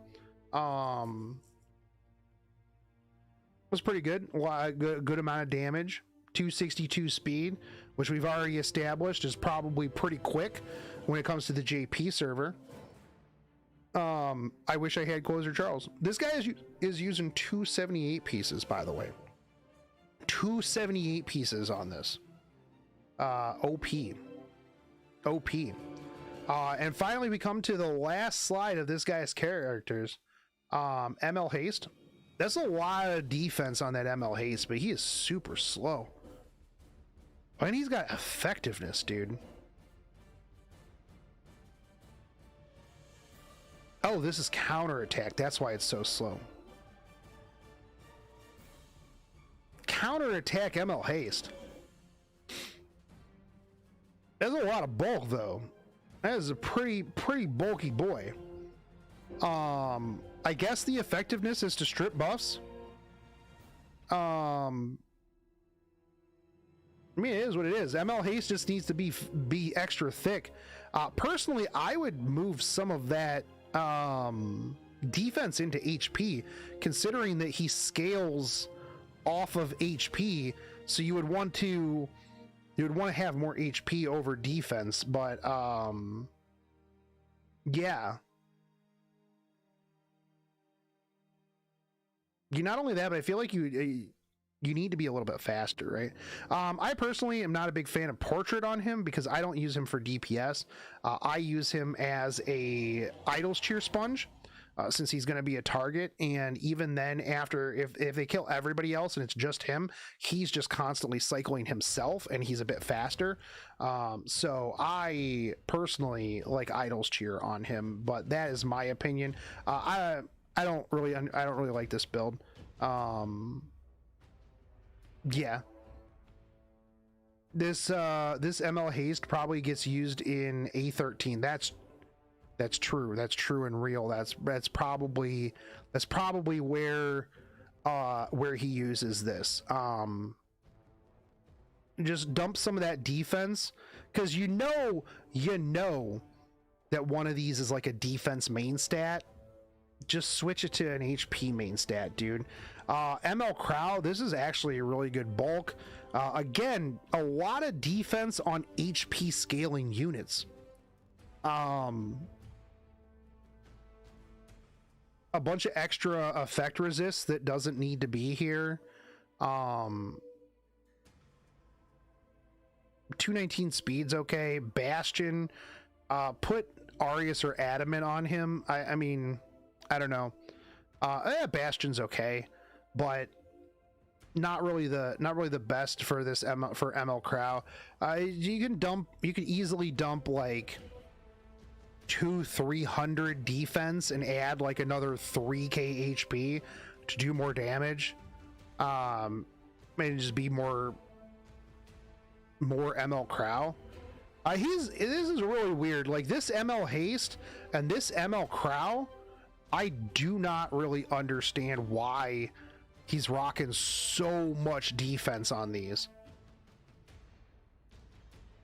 Was pretty good. Good amount of damage. 262 speed, which we've already established is probably pretty quick when it comes to the JP server. I wish I had Closer Charles. This guy is using 278 pieces, by the way. 278 pieces on this. OP. And finally, we come to the last slide of this guy's characters. ML Haste. That's a lot of defense on that ML Haste, but he is super slow. And he's got effectiveness, dude. Oh, this is counterattack. That's why it's so slow. Counterattack ML Haste. That's a lot of bulk, though. That is a pretty bulky boy. I guess the effectiveness is to strip buffs. I mean, it is what it is. ML Haste just needs to be extra thick. Personally, I would move some of that defense into HP, considering that he scales off of HP. So you would want to have more HP over defense, but yeah. You not only that, but I feel like you need to be a little bit faster, right? I personally am not a big fan of Portrait on him because I don't use him for DPS. I use him as a Idol's Cheer sponge, since he's going to be a target, and even then, after if they kill everybody else and it's just him, he's just constantly cycling himself, and he's a bit faster. So I personally like Idol's Cheer on him, but that is my opinion. I don't really like this build. Yeah. This ML Haste probably gets used in A13. That's true. That's true and real. That's probably where he uses this. Just dump some of that defense, because you know that one of these is like a defense main stat. Just switch it to an HP main stat, dude. ML Crow, this is actually a really good bulk. Again, a lot of defense on HP scaling units. A bunch of extra effect resist that doesn't need to be here. 219 speed's okay. Bastion, put Arius or Adamant on him. I mean, I don't know. Bastion's okay, but not really the best for this for ML Crow. You can easily dump like 200-300 defense and add like another 3k HP to do more damage. And just be more ML Crow. This is really weird. Like this ML Haste and this ML Crow, I do not really understand why he's rocking so much defense on these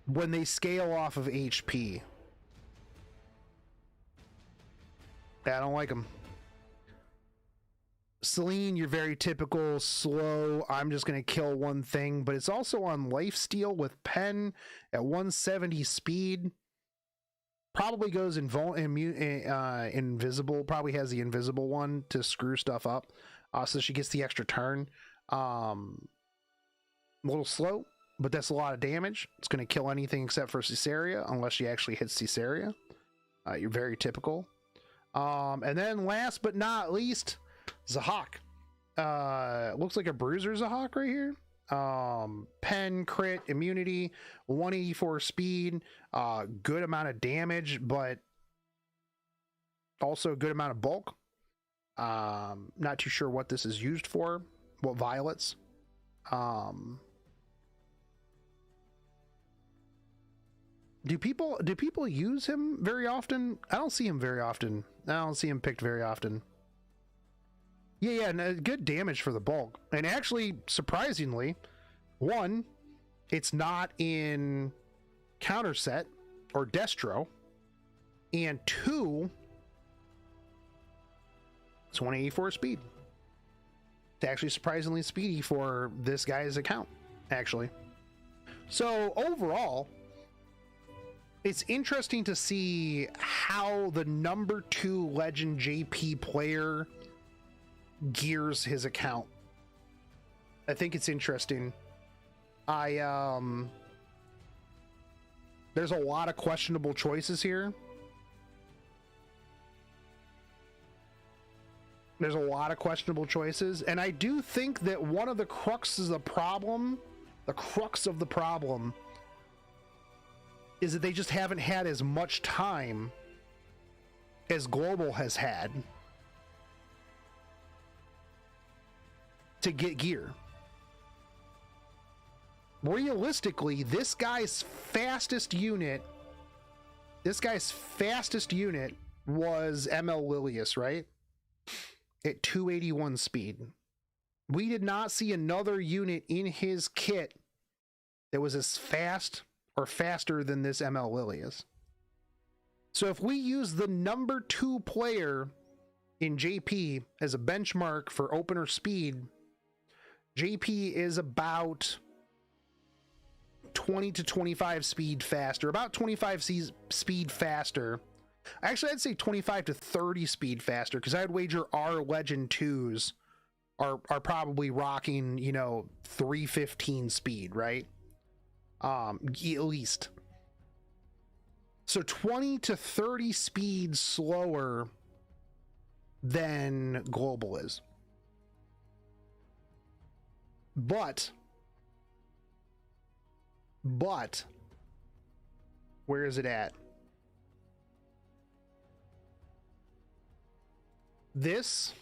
when they scale off of HP. I don't like them. Celine, you're very typical slow. I'm just going to kill one thing, but it's also on lifesteal with Pen at 170 speed. Probably goes invisible. Probably has the invisible one to screw stuff up. So she gets the extra turn. A little slow, but that's a lot of damage. It's going to kill anything except for Caesarea, unless she actually hits Caesarea. You're very typical. And then last but not least, Zahak. Looks like a bruiser Zahak right here. Pen, crit, immunity, 184 speed, good amount of damage, but also a good amount of bulk. Not too sure what this is used for. What violets? Do people use him very often? I don't see him very often. I don't see him picked very often. Yeah, no, good damage for the bulk. And actually, surprisingly, one, it's not in counter set or destro, and two, it's 184 speed. It's actually surprisingly speedy for this guy's account, actually. So overall, it's interesting to see how the number 2 Legend JP player gears his account. I think it's interesting. There's a lot of questionable choices here. There's a lot of questionable choices, and I do think that one of the cruxes of the problem, is that they just haven't had as much time as Global has had to get gear. Realistically, this guy's fastest unit was ML Lilius, right? At 281 speed. We did not see another unit in his kit that was as fast or faster than this ML Lilius. So if we use the number 2 player in JP as a benchmark for opener speed, JP is about 20 to 25 speed faster, about 25 speed faster. Actually, I'd say 25 to 30 speed faster, because I'd wager our Legend 2s are probably rocking, 315 speed, right? At least. So 20 to 30 speed slower than Global is. But where is it at? This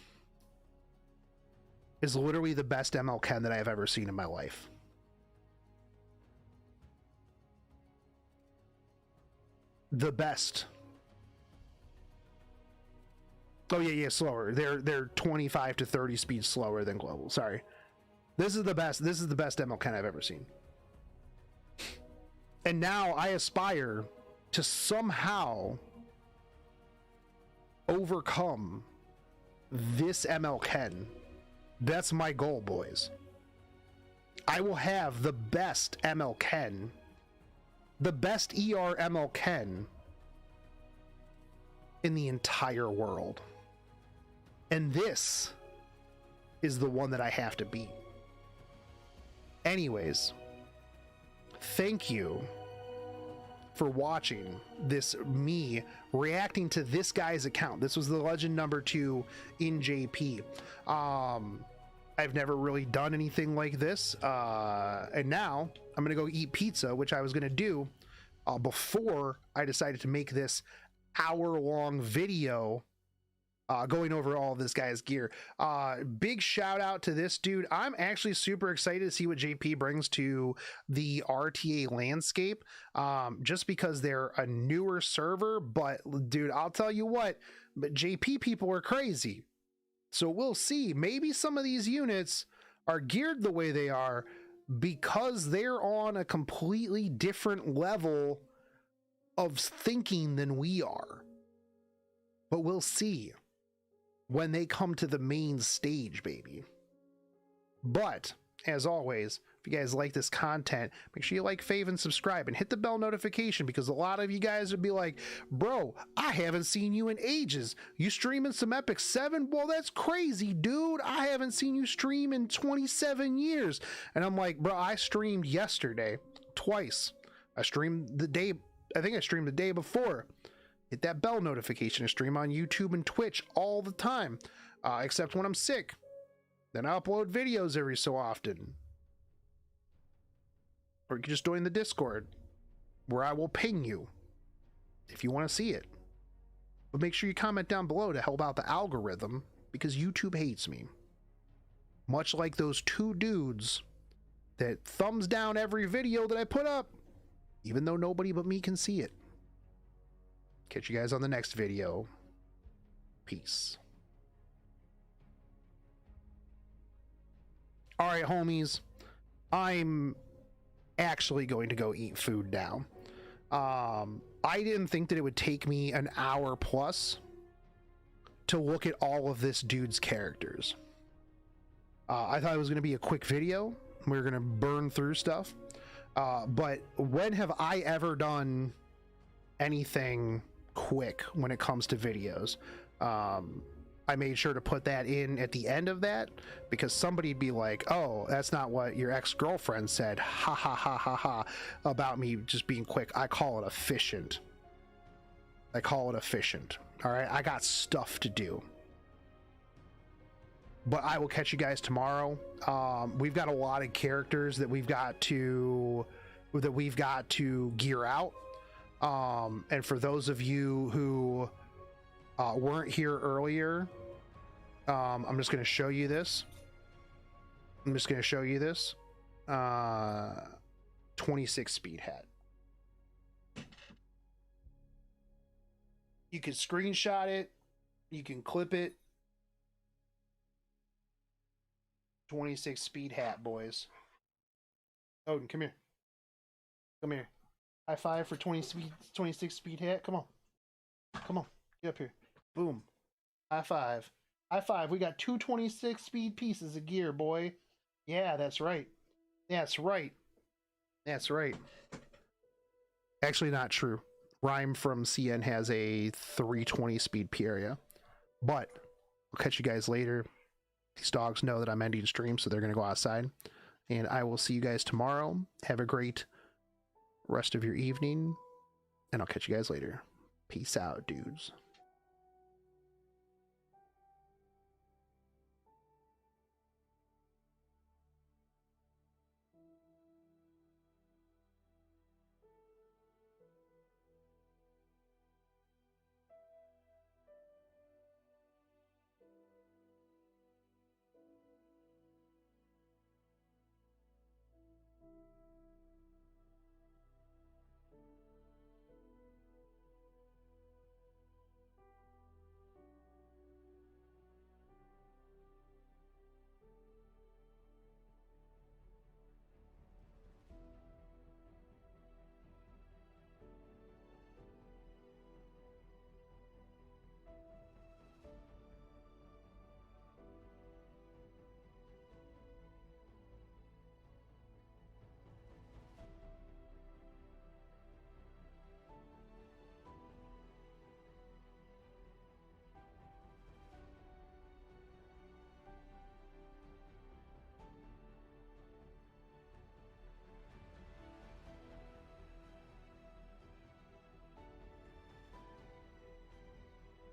is literally the best ML Ken that I have ever seen in my life. The best. Oh yeah, slower. They're 25 to 30 speed slower than Global. Sorry. This is the best ML Ken I've ever seen. And now I aspire to somehow overcome this ML Ken. That's my goal, boys. I will have the best ML Ken, the best ER ML Ken in the entire world. And this is the one that I have to beat. Anyways, thank you for watching this, me reacting to this guy's account. This was the legend number 2 in JP. I've never really done anything like this, and now I'm gonna go eat pizza, which I was gonna do before I decided to make this hour-long video going over all of this guy's gear. Big shout out to this dude. I'm actually super excited to see what JP brings to the RTA landscape, just because they're a newer server. But dude, I'll tell you what, but JP people are crazy. So we'll see. Maybe some of these units are geared the way they are because they're on a completely different level of thinking than we are. But we'll see when they come to the main stage, baby. But as always, if you guys like this content, make sure you like, fave, and subscribe, and hit the bell notification, because a lot of you guys would be like, bro, I haven't seen you in ages. You streaming some Epic 7? Well, that's crazy, dude. I haven't seen you stream in 27 years. And I'm like, bro, I streamed yesterday twice. I streamed the day, I think I streamed the day before. Hit that bell notification. I stream on YouTube and Twitch all the time, except when I'm sick. Then I upload videos every so often. Or you can just join the Discord, where I will ping you if you want to see it. But make sure you comment down below to help out the algorithm, because YouTube hates me. Much like those 2 dudes that thumbs down every video that I put up, even though nobody but me can see it. Catch you guys on the next video. Peace. All right, homies. I'm actually going to go eat food now. I didn't think that it would take me an hour plus to look at all of this dude's characters. I thought it was going to be a quick video. We were going to burn through stuff. But when have I ever done anything quick when it comes to videos? I made sure to put that in at the end of that, because somebody'd be like, oh, that's not what your ex-girlfriend said, ha ha ha ha ha, about me just being quick. I call it efficient. I call it efficient. All right, I got stuff to do. But I will catch you guys tomorrow. We've got a lot of characters that we've got to gear out. And for those of you who weren't here earlier, I'm just going to show you this. 26 speed hat. You can screenshot it. You can clip it. 26 speed hat, boys. Odin, come here. Come here. High five for 26 speed hat. Come on. Come on. Get up here. Boom. High five. High five. We got 2 26 speed pieces of gear, boy. Yeah, that's right. That's right. That's right. Actually, not true. Rhyme from CN has a 320 speed P area. But I'll catch you guys later. These dogs know that I'm ending stream, so they're going to go outside. And I will see you guys tomorrow. Have a great rest of your evening. And I'll catch you guys later. Peace out, dudes.